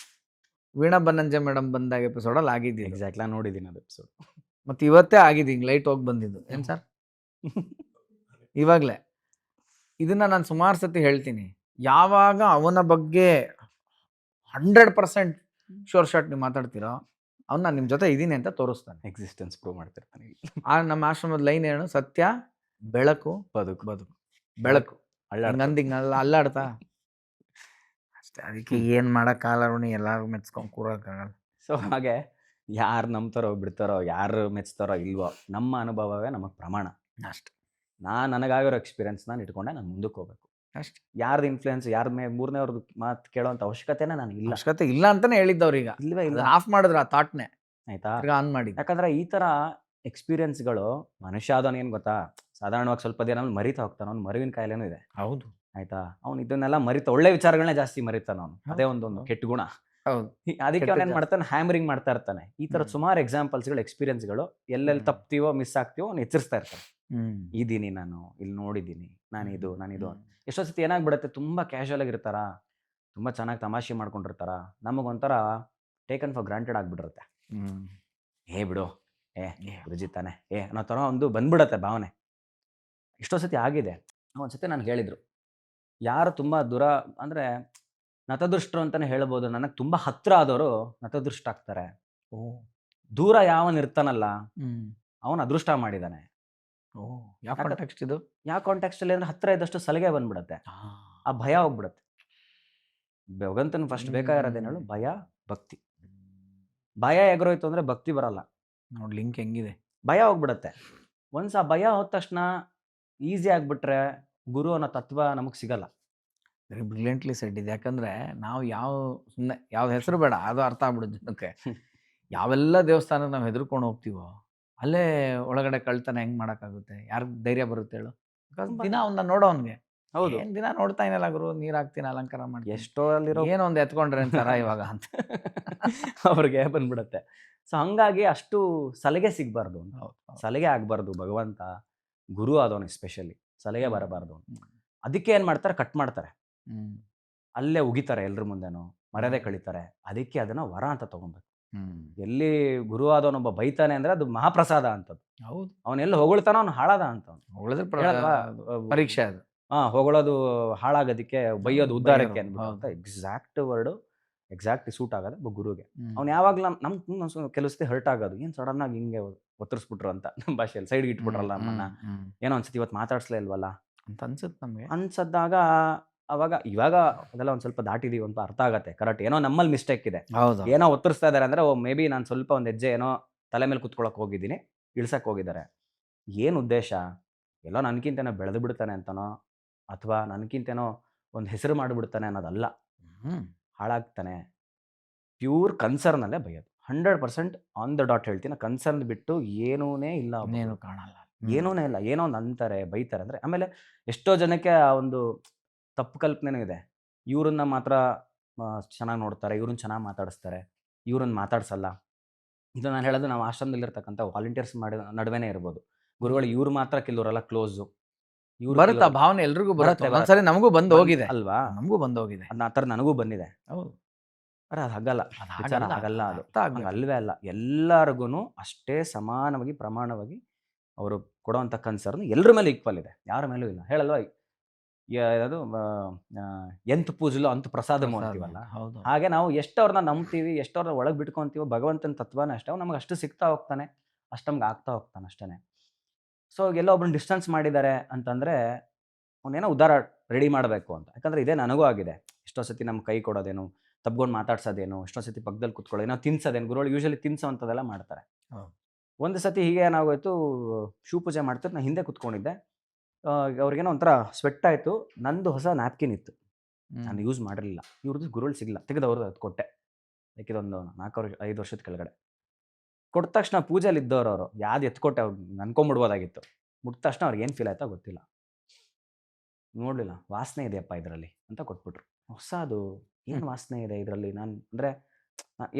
ವೀಣಾ ಬನ್ನಂಜೆ ಮೇಡಮ್ ಬಂದಾಗ ಎಪಿಸೋಡಲ್ಲಿ ಆಗಿದ್ದೀನಿ. ಎಕ್ಸಾಕ್ಟ್ಲಿ, ನಾನು ನೋಡಿದ್ದೀನಿ ಅದು ಎಪಿಸೋಡ್. ಮತ್ತು ಇವತ್ತೇ ಆಗಿದೆ, ಹಿಂಗೆ ಲೈಟ್ ಹೋಗಿ ಬಂದಿದ್ದು. ಏನು ಸರ್? ಇವಾಗಲೇ ಇದನ್ನ ನಾನು ಸುಮಾರು ಸತಿ ಹೇಳ್ತೀನಿ. ಯಾವಾಗ ಅವನ ಬಗ್ಗೆ 100% ಶೋರ್ ಶಾಟ್ ನೀವು ಮಾತಾಡ್ತೀರೋ, ಅವ್ನು ನಾನು ನಿಮ್ಮ ಜೊತೆ ಇದ್ದೀನಿ ಅಂತ ತೋರಿಸ್ತಾನೆ. ಎಕ್ಸಿಸ್ಟೆನ್ಸ್ ಪ್ರೂವ್ ಮಾಡ್ತಿರ್ತಾನೆ. ನಮ್ಮ ಆಶ್ರಮದ ಲೈನ್ ಏನು? ಸತ್ಯ, ಬೆಳಕು, ಬದುಕು. ಬೆಳಕು ಅಲ್ಲಾಡ್ತಾ ಅಷ್ಟೇ. ಅದಕ್ಕೆ ಏನು ಮಾಡೋಕ್ಕಾಗಲ್ಲ ರುಣಿ, ಎಲ್ಲರೂ ಮೆಚ್ಕೊಂಡು ಕೂರೋಕ್ಕಾಗಲ್ಲ. ಸೊ ಹಾಗೆ ಯಾರು ನಂಬ್ತಾರೋ ಬಿಡ್ತಾರೋ, ಯಾರು ಮೆಚ್ತಾರೋ ಇಲ್ವೋ, ನಮ್ಮ ಅನುಭವವೇ ನಮಗೆ ಪ್ರಮಾಣ. ಅಷ್ಟೇ ನನಗಾಗಿರೋ ಎಕ್ಸ್ಪೀರಿಯನ್ಸ್ ನಾನು ಇಟ್ಕೊಂಡೆ ನಾನು ಮುಂದಕ್ಕೆ ಹೋಗ್ಬೇಕು. ಅಷ್ಟೇ. ಯಾರ್ದು ಇನ್ಫ್ಲುಯೆನ್ಸ್, ಮೂರನೇವ್ರದ್ದು ಮಾತು ಕೇಳೋಂಥ ಅವಶ್ಯಕತೆನೇ ನನಗಿಲ್ಲ. ಅವಶ್ಯಕತೆ ಇಲ್ಲ ಅಂತಾನೆ ಹೇಳಿದ್ದವ್ರೀಗ. ಇಲ್ವೇ ಇಲ್ಲ. ಆಫ್ ಮಾಡಿದ್ರು ಆ ಥಾಟ್ನೇ, ಆಯ್ತಾ? ತಿರ್ಗಾ ಆನ್ ಮಾಡಿ. ಯಾಕಂದ್ರೆ ಈ ಥರ ಎಕ್ಸ್ಪೀರಿಯನ್ಸ್ಗಳು ಮನುಷ್ಯ ಆದವನು ಏನು ಗೊತ್ತಾ, ಸಾಧಾರಣವಾಗಿ ಸ್ವಲ್ಪ ದಿನ ಮರಿತಾ ಹೋಗ್ತಾನೆ. ಅವ್ನು ಮರುವಿನ ಕಾಯಿಲೆನೂ ಇದೆ. ಹೌದು ಆಯ್ತಾ? ಅವ್ನು ಇದನ್ನೆಲ್ಲ ಒಳ್ಳೆ ವಿಚಾರಗಳನ್ನ ಜಾಸ್ತಿ ಮರಿತಾನೆ ಅವನು. ಅದೇ ಒಂದು ಕೆಟ್ಟ ಗುಣ. ಹೌದು. ಅದಕ್ಕೆ ಅವನೇನು ಮಾಡ್ತಾನೆ, ಹ್ಯಾಮರಿಂಗ್ ಮಾಡ್ತಾ ಇರ್ತಾನೆ. ಈ ಥರ ಸುಮಾರು ಎಕ್ಸಾಂಪಲ್ಸ್ಗಳು, ಎಕ್ಸ್ಪೀರಿಯನ್ಸ್ಗಳು ಎಲ್ಲೆಲ್ಲಿ ತಪ್ತೀವೋ, ಮಿಸ್ ಆಗ್ತೀವೋ ಅವ್ನು ಎಚ್ಚರಿಸ್ತಾ ಇರ್ತಾನೆ. ಇದೀನಿ ನಾನು, ಇಲ್ಲಿ ನೋಡಿದ್ದೀನಿ, ನಾನಿದು ಎಷ್ಟೋ ಸತಿ ಏನಾಗ್ಬಿಡುತ್ತೆ, ತುಂಬ ಕ್ಯಾಶುವಲ್ ಆಗಿರ್ತಾರ, ತುಂಬ ಚೆನ್ನಾಗಿ ತಮಾಷೆ ಮಾಡ್ಕೊಂಡಿರ್ತಾರ, ನಮಗೊಂಥರ ಟೇಕನ್ ಫಾರ್ ಗ್ರಾಂಟೆಡ್ ಆಗಿಬಿಟ್ಟಿರುತ್ತೆ. ಬಿಡು, ರುಜಿ ತಾನೆ, ಅನ್ನೋ ಥರ ಒಂದು ಬಂದ್ಬಿಡತ್ತೆ ಭಾವನೆ. ಎಷ್ಟೋ ಸತಿ ಆಗಿದೆ. ಒಂದ್ಸತಿ ನಾನು ಹೇಳಿದ್ರು, ಯಾರು ತುಂಬ ದೂರ ಅಂದರೆ ನತದೃಷ್ಟರು ಅಂತಲೇ ಹೇಳ್ಬೋದು. ನನಗೆ ತುಂಬ ಹತ್ತಿರ ಆದವರು ನತದೃಷ್ಟ ಆಗ್ತಾರೆ. ದೂರ ಯಾವನಿರ್ತಾನಲ್ಲ ಅವನು ಅದೃಷ್ಟ ಮಾಡಿದ್ದಾನೆ. ಯಾವ ಕಾಂಟೆಕ್ಸ್ಟ್ ಇದು? ಯಾವ ಕಾಂಟೆಕ್ಸ್ಟಲ್ಲಿ ಅಂದರೆ ಹತ್ತಿರ ಇದ್ದಷ್ಟು ಸಲಿಗೆ ಬಂದ್ಬಿಡತ್ತೆ, ಆ ಭಯ ಹೋಗ್ಬಿಡತ್ತೆ. ಭಗವಂತನ ಫಸ್ಟ್ ಬೇಕಾಗಿರೋದೇನು ಹೇಳು? ಭಯ, ಭಕ್ತಿ. ಭಯ ಎಗರೋಯ್ತು ಅಂದರೆ ಭಕ್ತಿ ಬರಲ್ಲ. ನೋಡಿ ಲಿಂಕ್ ಹೆಂಗಿದೆ. ಭಯ ಹೋಗ್ಬಿಡತ್ತೆ. ಒನ್ಸ್ ಆ ಭಯ ಹೋದ ತಕ್ಷಣ ಈಸಿ ಆಗಿಬಿಟ್ರೆ ಗುರು ಅನ್ನೋ ತತ್ವ ನಮಗೆ ಸಿಗಲ್ಲ. ವೆರಿ ಬ್ರಿಲಿಯಂಟ್ಲಿ ಸೆಡ್ ಇದೆ. ಯಾಕಂದರೆ ನಾವು ಸುಮ್ಮನೆ ಯಾವ್ದು ಹೆಸರು ಬೇಡ, ಅದು ಅರ್ಥ ಆಗ್ಬಿಡುತ್ತೆ ಜನಕ್ಕೆ. ಯಾವೆಲ್ಲ ದೇವಸ್ಥಾನಕ್ಕೆ ನಾವು ಹೆದರ್ಕೊಂಡು ಹೋಗ್ತೀವೋ ಅಲ್ಲೇ ಒಳಗಡೆ ಕಳ್ತನ ಹೆಂಗೆ ಮಾಡೋಕ್ಕಾಗುತ್ತೆ? ಯಾರಿಗೆ ಧೈರ್ಯ ಬರುತ್ತೆ ಹೇಳು? ದಿನ ಅವನ್ನ ನೋಡೋನ್ಗೆ, ಹೌದು, ದಿನ ನೋಡ್ತಾ ಏನಲ್ಲ ಗುರು, ನೀರು ಹಾಕ್ತೀನಿ, ಅಲಂಕಾರ ಮಾಡ್ತೀನಿ, ಎಷ್ಟೋ ಅಲ್ಲಿರೋ ಏನೋ ಒಂದು ಎತ್ಕೊಂಡ್ರೆ ಅಂತಾರ ಇವಾಗ ಅಂತ ಅವ್ರಿಗೆ ಬಂದ್ಬಿಡತ್ತೆ. ಸೊ ಹಂಗಾಗಿ ಅಷ್ಟು ಸಲಿಗೆ ಸಿಗಬಾರ್ದು, ಸಲಿಗೆ ಆಗಬಾರ್ದು. ಭಗವಂತ ಗುರು ಆದವನು ಎಸ್ಪೆಷಲಿ ಸಲಿಗೆ ಬರಬಾರ್ದು. ಅದಕ್ಕೆ ಏನು ಮಾಡ್ತಾರೆ, ಕಟ್ ಮಾಡ್ತಾರೆ, ಅಲ್ಲೇ ಉಗಿತಾರೆ, ಎಲ್ರ ಮುಂದೆನೂ ಮರ್ಯಾದೆ ಕಳೀತಾರೆ. ಅದಕ್ಕೆ ಅದನ್ನ ವರ ಅಂತ ತಗೊಬೇಕು. ಎಲ್ಲಿ ಗುರು ಆದವನೊಬ್ಬ ಬೈತಾನೆ ಅಂದ್ರೆ ಅದು ಮಹಾಪ್ರಸಾದ ಅಂತದ್ದು. ಹೌದು. ಅವನೆಲ್ಲ ಹೊಗಳ್ತಾನ, ಅವ್ನು ಹಾಳಾದ ಅಂತ. ಪರೀಕ್ಷೆ ಅದು. ಹೊಗಳೋದು ಹಾಳಾಗೋದಕ್ಕೆ, ಬೈಯೋದು ಉದ್ಧಾರಕ್ಕೆ ಅಂತ ಎಕ್ಸಾಕ್ಟ್ ವರ್ಡು, ಎಕ್ಸಾಕ್ಟ್ ಸೂಟ್ ಆಗೋದು ಗುರುಗೆ. ಅವ್ನು ಯಾವಾಗಲೂ ನಮ್ಗೆ ಕೆಲವು ಸತಿ ಹರ್ಟ್ ಆಗೋದು, ಏನು ಸಡನ್ ಆಗಿ ಹಿಂಗೆ ಒತ್ತರಿಸ್ಬಿಟ್ರು ಅಂತ ನಮ್ಮ ಭಾಷೆಯಲ್ಲಿ, ಸೈಡ್ಗೆ ಇಟ್ಬಿಟ್ರಲ್ಲ ನಮ್ಮನ್ನ, ಏನೋ ಅನ್ಸುತ್ತೆ ಇವತ್ತು ಮಾತಾಡ್ಸ್ಲೇ ಇಲ್ವಲ್ಲ ಅಂತ ಅನ್ಸುತ್ತೆ ನಮಗೆ. ಅನ್ಸದ್ದಾಗ ಇವಾಗ ಅದೆಲ್ಲ ಒಂದು ಸ್ವಲ್ಪ ದಾಟಿದೀವಿ ಅಂತ ಅರ್ಥ ಆಗತ್ತೆ. ಕರೆಕ್ಟ್, ಏನೋ ನಮ್ಮಲ್ಲಿ ಮಿಸ್ಟೇಕ್ ಇದೆ, ಏನೋ ಒತ್ತರಿಸ್ತಾ ಇದಾರೆ ಅಂದ್ರೆ ಮೇ ಬಿ ನಾನು ಸ್ವಲ್ಪ ಒಂದು ಹೆಜ್ಜೆ ಏನೋ ತಲೆ ಮೇಲೆ ಕುತ್ಕೊಳಕ್ ಹೋಗಿದ್ದೀನಿ, ಇಳ್ಸಕ್ ಹೋಗಿದ್ದಾರೆ. ಏನು ಉದ್ದೇಶ? ಎಲ್ಲೋ ನನಗಿಂತೇನೋ ಬೆಳೆದು ಬಿಡ್ತಾನೆ ಅಂತನೋ, ಅಥವಾ ನನಗಿಂತೇನೋ ಒಂದು ಹೆಸರು ಮಾಡಿಬಿಡ್ತಾನೆ ಅನ್ನೋದಲ್ಲ. ಹಾಳಾಗ್ತಾನೆ. ಪ್ಯೂರ್ ಕನ್ಸರ್ನಲ್ಲೇ ಬೈಯೋದು. 100% ಆನ್ ದ ಡಾಟ್ ಹೇಳ್ತೀನಿ. ಕನ್ಸರ್ನ್ ಬಿಟ್ಟು ಏನೂನೇ ಇಲ್ಲ, ಏನು ಕಾಣಲ್ಲ, ಏನೂನೇ ಇಲ್ಲ. ಏನೋ ಒಂದು ಅಂತಾರೆ, ಬೈತಾರೆ ಅಂದರೆ. ಆಮೇಲೆ ಎಷ್ಟೋ ಜನಕ್ಕೆ ಆ ಒಂದು ತಪ್ಪು ಕಲ್ಪನೆನೂ ಇದೆ. ಇವ್ರನ್ನ ಮಾತ್ರ ಚೆನ್ನಾಗಿ ನೋಡ್ತಾರೆ, ಇವ್ರನ್ನ ಚೆನ್ನಾಗಿ ಮಾತಾಡಿಸ್ತಾರೆ, ಇವ್ರನ್ನ ಮಾತಾಡ್ಸಲ್ಲ. ಇದು ನಾನು ಹೇಳೋದು ನಾವು ಆಶ್ರಮದಲ್ಲಿರ್ತಕ್ಕಂಥ ವಾಲಂಟಿಯರ್ಸ್ ನಡುವೆನೇ ಇರ್ಬೋದು. ಗುರುಗಳು ಇವ್ರು ಮಾತ್ರ ಕೆಲವರೆಲ್ಲ ಕ್ಲೋಸು, ಬರುತ್ತಾ ಭಾವನೆ ಎಲ್ರಿಗೂ ಬರುತ್ತೆ. ಒಂದ್ಸರಿ ನಮಗೂ ಬಂದು ಹೋಗಿದೆ ಅಲ್ವಾ? ನಮಗೂ ಬಂದು ಹೋಗಿದೆ, ಅದನ್ನ ಆ ಥರ ನನಗೂ ಬಂದಿದೆ. ಹೌದು. ಅದು ಹಾಗಲ್ಲ, ಆಗಲ್ಲ. ಅದು ಅಲ್ವೇ ಅಲ್ಲ. ಎಲ್ಲರಿಗೂ ಅಷ್ಟೇ ಸಮಾನವಾಗಿ, ಪ್ರಮಾಣವಾಗಿ ಅವರು ಕೊಡುವಂಥ ಕನ್ಸರ್ನ್ ಎಲ್ಲರ ಮೇಲೆ ಈಕ್ವಲ್ ಇದೆ, ಯಾರ ಮೇಲೂ ಇಲ್ಲ. ಹೇಳಲ್ವಾ, ಅದು ಎಂತ ಪೂಜಲು ಅಂತ ಪ್ರಸಾದ ಅಂತೀವಲ್ಲ, ಹಾಗೆ ನಾವು ಎಷ್ಟವ್ರನ್ನ ನಂಬ್ತೀವಿ, ಎಷ್ಟವ್ರನ್ನ ಒಳಗೆ ಬಿಟ್ಕೊಂತೀವೋ, ಭಗವಂತನ ತತ್ವನೇ ಅಷ್ಟೇ, ಅವ್ನು ನಮಗೆ ಅಷ್ಟು ಸಿಗ್ತಾ ಹೋಗ್ತಾನೆ, ಅಷ್ಟು ನಮ್ಗೆ ಆಗ್ತಾ ಹೋಗ್ತಾನೆ ಅಷ್ಟೇ. ಸೊ ಎಲ್ಲೋ ಒಬ್ಬನ ಡಿಸ್ಟೆನ್ಸ್ ಮಾಡಿದ್ದಾರೆ ಅಂತಂದರೆ ಅವನೇನೋ ಉದ್ಧಾರ ರೆಡಿ ಮಾಡಬೇಕು ಅಂತ. ಯಾಕಂದರೆ ಇದೇ ನನಗೂ ಆಗಿದೆ. ಎಷ್ಟೋ ಸತಿ ನಮ್ಮ ಕೈ ಕೊಡೋದೇನು, ತಬ್ಕೊಂಡು ಮಾತಾಡ್ಸೋದೇನು, ಎಷ್ಟೋ ಸತಿ ಪಕ್ಕದಲ್ಲಿ ಕುತ್ಕೊಳ್ಳೋದೇನೋ, ತಿನ್ಸೋದೇನು. ಗುರುಗಳು ಯೂಶಲಿ ತಿನ್ಸೋವಂಥದ್ದೆಲ್ಲ ಮಾಡ್ತಾರೆ. ಒಂದು ಸತಿ ಹೀಗೆ ಏನಾಗೋಯ್ತು, ಶಿವ ಪೂಜೆ ಮಾಡ್ತಿದ್ದು ನಾನು ಹಿಂದೆ ಕುತ್ಕೊಂಡಿದ್ದೆ. ಅವ್ರಿಗೇನೋ ಒಂಥರ ಸ್ವೆಟ್ ಆಯಿತು. ನಂದು ಹೊಸ ನ್ಯಾಪ್ಕಿನ್ ಇತ್ತು, ನಾನು ಯೂಸ್ ಮಾಡಿರಲಿಲ್ಲ. ಇವ್ರದ್ದು ಗುರುಗಳು ಸಿಗಲ್ಲ, ತೆಗೆದವ್ರದ್ದು ಅದು ಕೊಟ್ಟೆ. ಯಾಕಿದೊಂದು 4-5 ವರ್ಷದ ಕೆಳಗಡೆ ಕೊಟ್ಟ ತಕ್ಷಣ ಪೂಜೆಯಲ್ಲಿ ಇದ್ದವ್ರು ಅವರು ಯಾವ್ದು ಎತ್ಕೊಟ್ಟೆ, ಅವ್ರು ನನ್ಕೊಂಬಿಡ್ಬೋದಾಗಿತ್ತು. ಮುಟ್ಟ ತಕ್ಷಣ ಅವ್ರಿಗೆ ಏನು ಫೀಲ್ ಆಯ್ತೋ ಗೊತ್ತಿಲ್ಲ, ನೋಡಲಿಲ್ಲ, ವಾಸನೆ ಇದೆಯಪ್ಪ ಇದರಲ್ಲಿ ಅಂತ ಕೊಟ್ಬಿಟ್ರು. ಹೊಸದು ಏನು ವಾಸನೆ ಇದೆ ಇದರಲ್ಲಿ? ನಾನು ಅಂದರೆ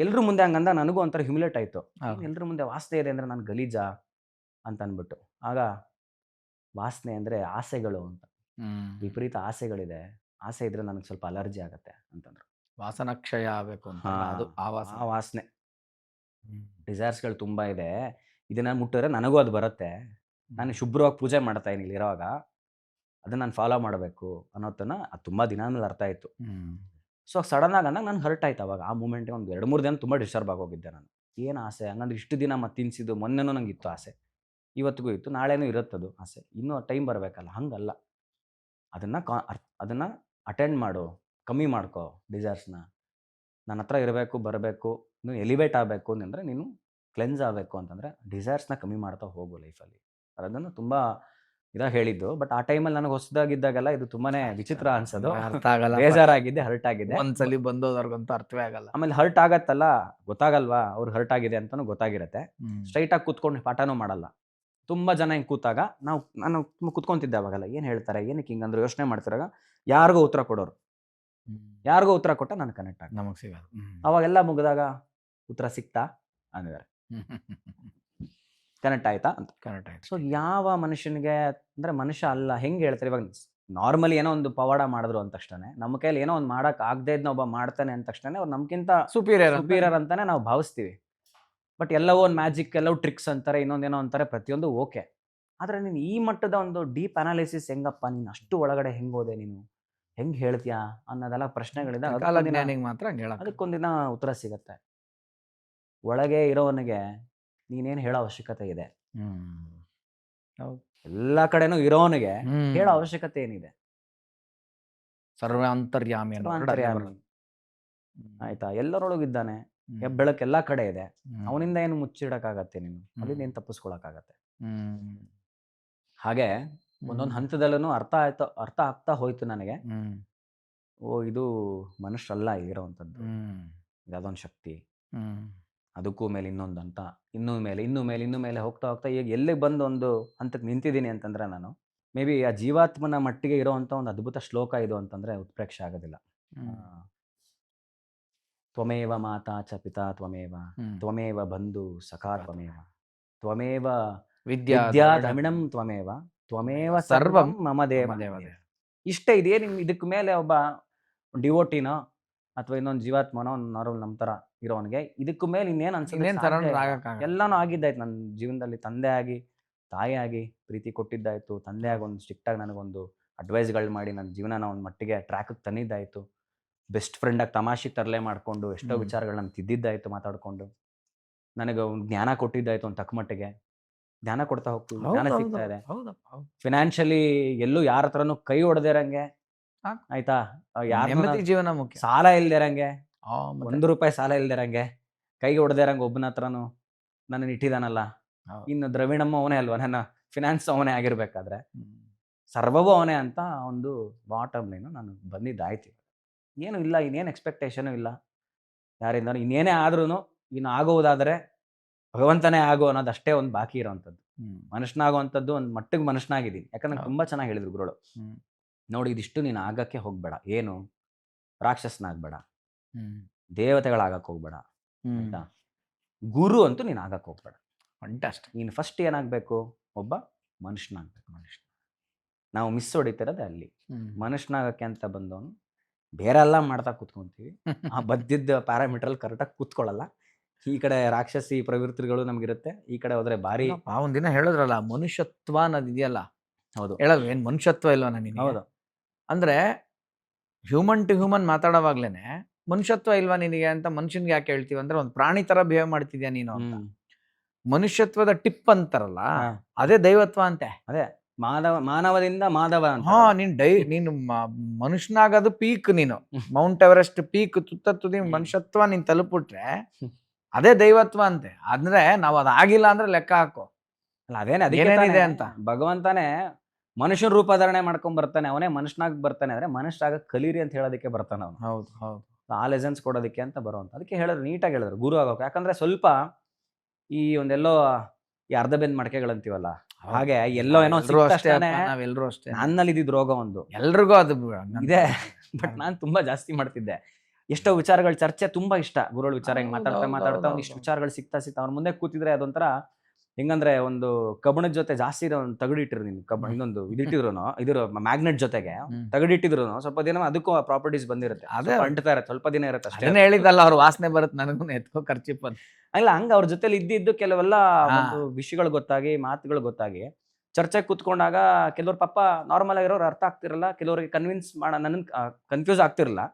ಎಲ್ಲರೂ ಮುಂದೆ ಹಂಗಂದ ನನಗೂ ಒಂಥರ ಹ್ಯುಮಿಲೇಟ್ ಆಯಿತು. ಎಲ್ಲರ ಮುಂದೆ ವಾಸನೆ ಇದೆ ಅಂದರೆ ನಾನು ಗಲೀಜಾ ಅಂತ ಅಂದ್ಬಿಟ್ಟು. ಆಗ ವಾಸನೆ ಅಂದರೆ ಆಸೆಗಳು ಅಂತ, ವಿಪರೀತ ಆಸೆಗಳಿದೆ, ಆಸೆ ಇದ್ರೆ ನನಗೆ ಸ್ವಲ್ಪ ಅಲರ್ಜಿ ಆಗುತ್ತೆ ಅಂತಂದ್ರು. ವಾಸನಕ್ಷಯ ಆಗಬೇಕು ಅಂತ, ಅದು ಆ ವಾಸನೆ. ಡಿಸೈರ್ಸ್ಗಳು ತುಂಬ ಇದೆ, ಇದನ್ನ ಮುಟ್ಟಿದ್ರೆ ನನಗೂ ಅದು ಬರುತ್ತೆ, ನಾನು ಶುಭ್ರವಾಗಿ ಪೂಜೆ ಮಾಡ್ತಾ ಇದ್ದೀನಿ ಇಲ್ಲಿರೋವಾಗ, ಅದನ್ನು ನಾನು ಫಾಲೋ ಮಾಡಬೇಕು ಅನ್ನೋದನ್ನ ಅದು ತುಂಬ ದಿನ ಮೇಲೆ ಅರ್ಥ ಆಯಿತು. ಸೊ ಸಡನ್ನಾಗಿ ಅಂದಾಗ ನನಗೆ ಹರ್ಟ್ ಆಯ್ತು. ಅವಾಗ ಆ ಮೂಮೆಂಟಿಗೆ ಒಂದು 2-3 ದಿನ ತುಂಬ ಡಿಸ್ಟರ್ಬ್ ಆಗೋಗಿದ್ದೆ ನಾನು. ಏನು ಆಸೆ ಹಂಗಂದ್ರೆ ಇಷ್ಟು ದಿನ ಮತ್ತೆ ತಿನ್ಸಿದ್ದು, ಮೊನ್ನೆನೂ ನಂಗೆ ಇತ್ತು ಆಸೆ, ಇವತ್ತಿಗೂ ಇತ್ತು, ನಾಳೆನೂ ಇರುತ್ತದು ಆಸೆ, ಇನ್ನೂ ಟೈಮ್ ಬರಬೇಕಲ್ಲ. ಹಂಗಲ್ಲ, ಅದನ್ನು ಅಟೆಂಡ್ ಮಾಡು, ಕಮ್ಮಿ ಮಾಡ್ಕೋ ಡಿಸೈರ್ಸ್ನ. ನನ್ನ ಹತ್ರ ಇರಬೇಕು, ಬರಬೇಕು, ನೀನು ಎಲಿವೇಟ್ ಆಗಬೇಕು ಅಂದರೆ ನೀನು ಕ್ಲೆನ್ಸ್ ಆಗಬೇಕು ಅಂತಂದರೆ ಡಿಸೈರ್ಸ್ನ ಕಮ್ಮಿ ಮಾಡ್ತಾ ಹೋಗು ಲೈಫಲ್ಲಿ. ಅದನ್ನು ತುಂಬ ಇದಾಗಿ ಹೇಳಿದ್ದು. ಬಟ್ ಆ ಟೈಮಲ್ಲಿ ನನಗೆ ಹೊಸದಾಗಿದ್ದಾಗೆಲ್ಲ ಇದು ತುಂಬಾ ವಿಚಿತ್ರ ಅನ್ಸೋದು. ಅರ್ಥ ಆಗಲ್ಲ. ಬೇಜಾರಾಗಿದ್ದೆ, ಹರ್ಟ್ ಆಗಿದೆ. ಒಂದ್ಸಲಿ ಬಂದೋದವ್ರಿಗಂತೂ ಅರ್ಥವೇ ಆಗಲ್ಲ. ಆಮೇಲೆ ಹರ್ಟ್ ಆಗತ್ತಲ್ಲ, ಗೊತ್ತಾಗಲ್ವಾ ಅವ್ರಿಗೆ ಹರ್ಟ್ ಆಗಿದೆ ಅಂತಲೂ ಗೊತ್ತಾಗಿರುತ್ತೆ. ಸ್ಟ್ರೈಟಾಗಿ ಕೂತ್ಕೊಂಡು ಪಾಠನೂ ಮಾಡಲ್ಲ. ತುಂಬ ಜನ ಹಿಂಗೆ ಕೂತಾಗ ನಾನು ತುಂಬ ಕೂತ್ಕೊತಿದ್ದೆ ಅವಾಗೆಲ್ಲ. ಏನು ಹೇಳ್ತಾರೆ, ಏನಕ್ಕೆ ಹಿಂಗಂದ್ರೆ ಯೋಚನೆ ಮಾಡ್ತಿರಾಗ ಯಾರಿಗೋ ಉತ್ತರ ಕೊಡೋರು. ಯಾರಿಗೋ ಉತ್ತರ ಕೊಟ್ಟ ನಾನು ಕನೆಕ್ಟ್ ಆಗ ನಮಗೆ ಸಿಗಲ್ಲ. ಅವಾಗೆಲ್ಲ ಮುಗಿದಾಗ ಉತ್ತರ ಸಿಕ್ತಾ ಅಂದಿದ್ದಾರೆ. ಕನೆಕ್ಟ್ ಆಯ್ತಾ ಅಂತ. ಕರೆಕ್ಟ್ ಆಯ್ತು. ಸೊ ಯಾವ ಮನುಷ್ಯನಿಗೆ ಅಂದರೆ ಮನುಷ್ಯ ಅಲ್ಲ, ಹೆಂಗೆ ಹೇಳ್ತಾರೆ ಇವಾಗ ನಾರ್ಮಲಿ ಏನೋ ಒಂದು ಪವಾಡ ಮಾಡಿದ್ರು ಅಂದ ತಕ್ಷಣ ನಮ್ಮ ಕೈಯಲ್ಲಿ ಏನೋ ಒಂದು ಮಾಡೋಕೆ ಆಗದೆ ಇದ್ನ ಒಬ್ಬ ಮಾಡ್ತಾನೆ ಅಂದ ತಕ್ಷಣ ಅವ್ರು ನಮ್ಗಿಂತ ಸುಪೀರಿಯರ್ ಅಂತಾನೆ ನಾವು ಭಾವಿಸ್ತೀವಿ. ಬಟ್ ಎಲ್ಲವೋ ಒಂದು ಮ್ಯಾಜಿಕ್, ಎಲ್ಲವೂ ಟ್ರಿಕ್ಸ್ ಅಂತಾರೆ, ಇನ್ನೊಂದೇನೋ ಅಂತಾರೆ, ಪ್ರತಿಯೊಂದು ಓಕೆ. ಆದರೆ ನೀನು ಈ ಮಟ್ಟದ ಒಂದು ಡೀಪ್ ಅನಾಲಿಸಿಸ್ ಹೆಂಗಪ್ಪ, ನೀನು ಅಷ್ಟು ಒಳಗಡೆ ಹೆಂಗೆ ಹೋದೆ, ನೀನು ಹೆಂಗೆ ಹೇಳ್ತೀಯಾ ಅನ್ನೋದೆಲ್ಲ ಪ್ರಶ್ನೆಗಳಿದೆ. ಮಾತ್ರ ಅದಕ್ಕೊಂದಿನ ಉತ್ತರ ಸಿಗತ್ತೆ. ಒಳಗೆ ಇರೋವನಿಗೆ ನೀನೇನು ಹೇಳೋ ಅವಶ್ಯಕತೆ ಇದೆ? ಎಲ್ಲ ಕಡೆನೂ ಇರೋವನಿಗೆ ಹೇಳೋ ಅವಶ್ಯಕತೆ ಏನಿದೆ? ಸರ್ವಾಂತರ್ಯಾಮಿ. ಆಯ್ತಾ? ಎಲ್ಲರೊಳಗಿದ್ದಾನೆ, ಬೆಳಕು ಎಲ್ಲ ಕಡೆ ಇದೆ. ಅವನಿಂದ ಏನು ಮುಚ್ಚಿಡಕ್ಕಾಗತ್ತೆ? ನೀನು ಅಲ್ಲಿಂದ ಏನು ತಪ್ಪಿಸ್ಕೊಳಕ್ಕಾಗತ್ತೆ? ಹಾಗೆ ಒಂದೊಂದು ಹಂತದಲ್ಲೂ ಅರ್ಥ ಆಗ್ತಾ ಹೋಯ್ತು ನನಗೆ. ಓ, ಇದು ಮನುಷ್ಯರಲ್ಲ ಇರೋವಂಥದ್ದು, ಇದೊಂದು ಶಕ್ತಿ, ಅದಕ್ಕೂ ಮೇಲೆ ಇನ್ನೊಂದು ಅಂತ, ಇನ್ನೂ ಮೇಲೆ ಹೋಗ್ತಾ ಹೋಗ್ತಾ ಈಗ ಎಲ್ಲಿಗೆ ಬಂದು ಒಂದು ಹಂತಕ್ಕೆ ನಿಂತಿದ್ದೀನಿ ಅಂತಂದ್ರೆ ನಾನು ಮೇ ಬಿ ಆ ಜೀವಾತ್ಮನ ಮಟ್ಟಿಗೆ ಇರೋವಂಥ ಒಂದು ಅದ್ಭುತ ಶ್ಲೋಕ ಇದು ಅಂತಂದ್ರೆ ಉತ್ಪ್ರೇಕ್ಷೆ ಆಗೋದಿಲ್ಲ. ತ್ವಮೇವ ಮಾತಾ ಚ ಪಿತಾ ತ್ವಮೇವ, ತ್ವಮೇವ ಬಂಧು ಸಖಾ ತ್ವಮೇವ, ತ್ವಮೇವ ವಿದ್ಯಾ ದ್ರವಿಣಂ ತ್ವಮೇವ, ತ್ವಮೇವ ಸರ್ವಂ ಮಮ ದೇವ. ಇಷ್ಟೇ. ಇದೇನು ಇದಕ್ಕೆ ಮೇಲೆ ಒಬ್ಬ ಡಿವೋಟಿನೋ ಅಥವಾ ಇನ್ನೊಂದು ಜೀವಾತ್ಮನೋ ನಾರ್ಮಲ್ ನಮ್ಮ ಥರ ಇರೋವನಿಗೆ ಇದಕ್ಕೂ ಮೇಲೆ ಇನ್ನೇನು ಅನ್ಸುತ್ತೆ? ಎಲ್ಲಾನು ಆಗಿದ್ದಾಯ್ತು ನನ್ನ ಜೀವನದಲ್ಲಿ. ತಂದೆ ಆಗಿ, ತಾಯಿ ಆಗಿ ಪ್ರೀತಿ ಕೊಟ್ಟಿದ್ದಾಯ್ತು, ತಂದೆ ಆಗಿ ಒಂದು ಸ್ಟ್ರಿಕ್ಟಾಗಿ ನನಗೊಂದು ಅಡ್ವೈಸ್ಗಳು ಮಾಡಿ ನನ್ನ ಜೀವನನ ಒಂದು ಮಟ್ಟಿಗೆ ಟ್ರ್ಯಾಕಿಗೆ ತಂದಿದ್ದಾಯಿತು. ಬೆಸ್ಟ್ ಫ್ರೆಂಡಾಗಿ ತಮಾಷೆಗೆ ತರಲೆ ಮಾಡಿಕೊಂಡು ಎಷ್ಟೋ ವಿಚಾರಗಳನ್ನ ತಿದ್ದಿದ್ದಾಯಿತು ಮಾತಾಡಿಕೊಂಡು. ನನಗೆ ಒಂದು ಜ್ಞಾನ ಕೊಟ್ಟಿದ್ದಾಯಿತು ಒಂದು ತಕ್ಕ ಮಟ್ಟಿಗೆ. ಜ್ಞಾನ ಕೊಡ್ತಾ ಹೋಗ್ತೀವಿ, ಜ್ಞಾನ ಸಿಗ್ತಾ ಇದೆ. ಫಿನಾನ್ಷಿಯಲಿ ಎಲ್ಲೂ ಯಾರ ಹತ್ರನೂ ಕೈ ಹೊಡೆದಿರಂಗೆ, ಆಯ್ತಾ, ಯಾರ ಜೀವನ ಮುಖ್ಯ, ಸಾಲ ಇಲ್ದಿರಂಗೆ, 1 ರೂಪಾಯಿ ಸಾಲ ಇಲ್ದಿರಂಗೆ, ಕೈಗೆ ಹೊಡೆದಿರಂಗೆ ಒಬ್ಬನ ಹತ್ರನು ನನ್ನ ಇಟ್ಟಿದಾನಲ್ಲ. ಇನ್ನು ದ್ರವಿಣಮ್ಮ ಅವನೇ ಅಲ್ವಾ, ನನ್ನ ಫಿನಾನ್ಸ್ ಅವನೇ ಆಗಿರ್ಬೇಕಾದ್ರೆ ಸರ್ವವೂ ಅವನೇ ಅಂತ ಒಂದು ಬಾಟಮ್ ಲೈನು ನಾನು ಬಂದಿದ್ದಾಯ್ತು. ಏನು ಇಲ್ಲ, ಇನ್ನೇನು ಎಕ್ಸ್ಪೆಕ್ಟೇಷನು ಇಲ್ಲ ಯಾರಿಂದ. ಇನ್ನೇನೇ ಆದ್ರೂ ಇನ್ನು ಆಗುವುದಾದರೆ ಭಗವಂತನೇ ಆಗೋ ಅನ್ನೋದು ಅಷ್ಟೇ ಒಂದು ಬಾಕಿ ಇರೋವಂಥದ್ದು. ಮನುಷ್ಯನಾಗುವಂಥದ್ದು ಒಂದು ಮಟ್ಟಿಗೆ ಮನುಷ್ಯನಾಗಿದ್ದೀನಿ. ಯಾಕಂದ್ರೆ ತುಂಬ ಚೆನ್ನಾಗಿ ಹೇಳಿದ್ರು ಗುರುಗಳು, ನೋಡಿ ಇದಿಷ್ಟು ನೀನು ಆಗಕ್ಕೆ ಹೋಗ್ಬೇಡ, ಏನು ರಾಕ್ಷಸನಾಗಬೇಡ, ದೇವತೆಗಳಾಗಕ್ಕೆ ಹೋಗ್ಬೇಡ, ಆಯ್ತಾ, ಗುರು ಅಂತೂ ನೀನು ಆಗಕ್ಕೆ ಹೋಗ್ಬೇಡ. ನೀನು ಫಸ್ಟ್ ಏನಾಗಬೇಕು? ಒಬ್ಬ ಮನುಷ್ಯನಾಗಬೇಕು. ನಾವು ಮಿಸ್ ಹೊಡಿತಿರೋದೆ ಅಲ್ಲಿ. ಮನುಷ್ಯನಾಗಕ್ಕೆ ಅಂತ ಬಂದವನು ಬೇರೆ ಎಲ್ಲ ಮಾಡ್ತಾ ಕೂತ್ಕೊಂತೀವಿ. ಆ ಬದ್ದಿದ್ದ ಪ್ಯಾರಾಮೀಟ್ರಲ್ಲಿ ಕರೆಕ್ಟಾಗಿ ಕೂತ್ಕೊಳ್ಳಲ್ಲ. ಈ ಕಡೆ ರಾಕ್ಷಸಿ ಪ್ರವೃತ್ತಿಗಳು ನಮಗಿರುತ್ತೆ, ಈ ಕಡೆ ಹೋದ್ರೆ ಭಾರಿ. ಒಂದಿನ ಹೇಳಿದ್ರಲ್ಲ ಮನುಷ್ಯತ್ವ ಅನ್ನೋದು ಇದೆಯಲ್ಲ. ಹೌದು. ಹೇಳೋದು ಏನು ಮನುಷ್ಯತ್ವ ಇಲ್ವಾ ನನಗೆ? ಹೌದು. ಅಂದ್ರೆ ಹ್ಯೂಮನ್ ಟು ಹ್ಯೂಮನ್ ಮಾತಾಡೋವಾಗ್ಲೇನೆ ಮನುಷ್ಯತ್ವ ಇಲ್ವಾ ನಿನಗೆ ಅಂತ ಮನುಷ್ಯನ್ಗೆ ಯಾಕೆ ಹೇಳ್ತೀವಿ ಅಂದ್ರೆ, ಒಂದು ಪ್ರಾಣಿ ತರ ಬಿಹೇವ್ ಮಾಡ್ತಿದ್ಯಾ ನೀನು ಅಂತ. ಮನುಷ್ಯತ್ವದ ಟಿಪ್ ಅಂತಾರಲ್ಲ, ಅದೇ ದೈವತ್ವ ಅಂತೆ. ಅದೇ ಮಾನವದಿಂದ ಮಾಧವ ಅಂತ. ನೀನು ಮನುಷ್ಯನಾಗೋದು ಪೀಕ್. ನೀನು ಮೌಂಟ್ ಎವರೆಸ್ಟ್ ಪೀಕ್ ತುದಿ ಮನುಷ್ಯತ್ವ ನೀನ್ ತಲುಪಿಟ್ರೆ ಅದೇ ದೈವತ್ವ ಅಂತೆ. ಅಂದ್ರೆ ನಾವ್ ಅದಾಗಿಲ್ಲ ಅಂದ್ರೆ ಲೆಕ್ಕ ಹಾಕೋ. ಅಲ್ಲ, ಅದೇನೆ ಅದೇನಿದೆ ಅಂತ ಭಗವಂತನೇ ಮನುಷ್ಯನ ರೂಪ ಧಾರಣೆ ಮಾಡ್ಕೊಂಡ್ ಬರ್ತಾನೆ. ಅವನೇ ಮನುಷ್ಯನಾಗಿ ಬರ್ತಾನೆ. ಅಂದ್ರೆ ಮನುಷ್ಯರಾಗ ಕಲೀರಿ ಅಂತ ಹೇಳೋದಕ್ಕೆ ಬರ್ತಾನೆ ಅವನು. ಹೌದು ಹೌದು. ಆ ಲೆಸನ್ಸ್ ಕೊಡೋದಕ್ಕೆ ಅಂತ ಬರುವಂತ. ಅದಕ್ಕೆ ಹೇಳಿದ್ರು, ನೀಟಾಗಿ ಹೇಳಿದ್ರು ಗುರು ಆಗೋಕೆ. ಯಾಕಂದ್ರೆ ಸ್ವಲ್ಪ ಈ ಒಂದೆಲ್ಲೋ ಈ ಅರ್ಧ ಬೆಂದ್ ಮಡಕೆಗಳಂತೀವಲ್ಲ, ಹಾಗೆ ಎಲ್ಲೋ ಏನೋ ನಾವೆಲ್ಲರೂ ಅಷ್ಟೇ. ನನ್ನಲ್ಲಿ ಇದ್ದಿದ್ ರೋಗ ಒಂದು ಎಲ್ರಿಗೂ ಅದು ಇದೆ. ಬಟ್ ನಾನು ತುಂಬಾ ಜಾಸ್ತಿ ಮಾಡ್ತಿದ್ದೆ. ಎಷ್ಟೋ ವಿಚಾರಗಳ ಚರ್ಚೆ ತುಂಬಾ ಇಷ್ಟ. ಗುರುಗಳ ವಿಚಾರ ಹಿಂಗೆ ಮಾತಾಡ್ತಾ ಒಂದಿಷ್ಟು ವಿಚಾರಗಳು ಸಿಗ್ತಾ ಅವ್ರ ಮುಂದೆ ಕೂತಿದ್ರೆ ಅದೊಂಥರ ಹೆಂಗಂದ್ರೆ, ಒಂದು ಕಬ್ಬಣದ ಜೊತೆ ಜಾಸ್ತಿ ಇರೋ ಒಂದು ತಗಡಿಟ್ಟಿರು, ನೀನು ಇನ್ನೊಂದು ಇದಿಟ್ಟಿದ್ರು ಇದ್ರ ಮ್ಯಾಗ್ನೆಟ್ ಜೊತೆಗೆ ತಗಡಿಟ್ಟಿದ್ರು ಸ್ವಲ್ಪ ದಿನ ಅದಕ್ಕೂ ಪ್ರಾಪರ್ಟೀಸ್ ಬಂದಿರುತ್ತೆ. ಅದೇ ಅಂಟ್ತಾ ಇರುತ್ತೆ, ಸ್ವಲ್ಪ ದಿನ ಇರುತ್ತೆ ಅಷ್ಟೇ. ಹೇಳಿದಲ್ಲ, ಅವ್ರ ವಾಸನೆ ಬರುತ್ತೆ, ನನಗೂ ಎತ್ಕೋ ಖರ್ಚಿಪ್ ಅಂತ. ಅಲ್ಲ, ಹಂಗ ಅವ್ರ ಜೊತೆಲಿ ಇದ್ದಿದ್ದು ಕೆಲವೆಲ್ಲ ವಿಷಯಗಳು ಗೊತ್ತಾಗಿ, ಮಾತುಗಳು ಗೊತ್ತಾಗಿ, ಚರ್ಚೆಗೆ ಕೂತ್ಕೊಂಡಾಗ ಕೆಲವ್ರ ಪಾಪ ನಾರ್ಮಲ್ ಆಗಿರೋರು ಅರ್ಥ ಆಗ್ತಿರಲ್ಲ, ಕೆಲವ್ರಿಗೆ ಕನ್ವಿನ್ಸ್ ನನ್ನ ಕನ್ಫ್ಯೂಸ್ ಆಗ್ತಿರಲ್ಲ,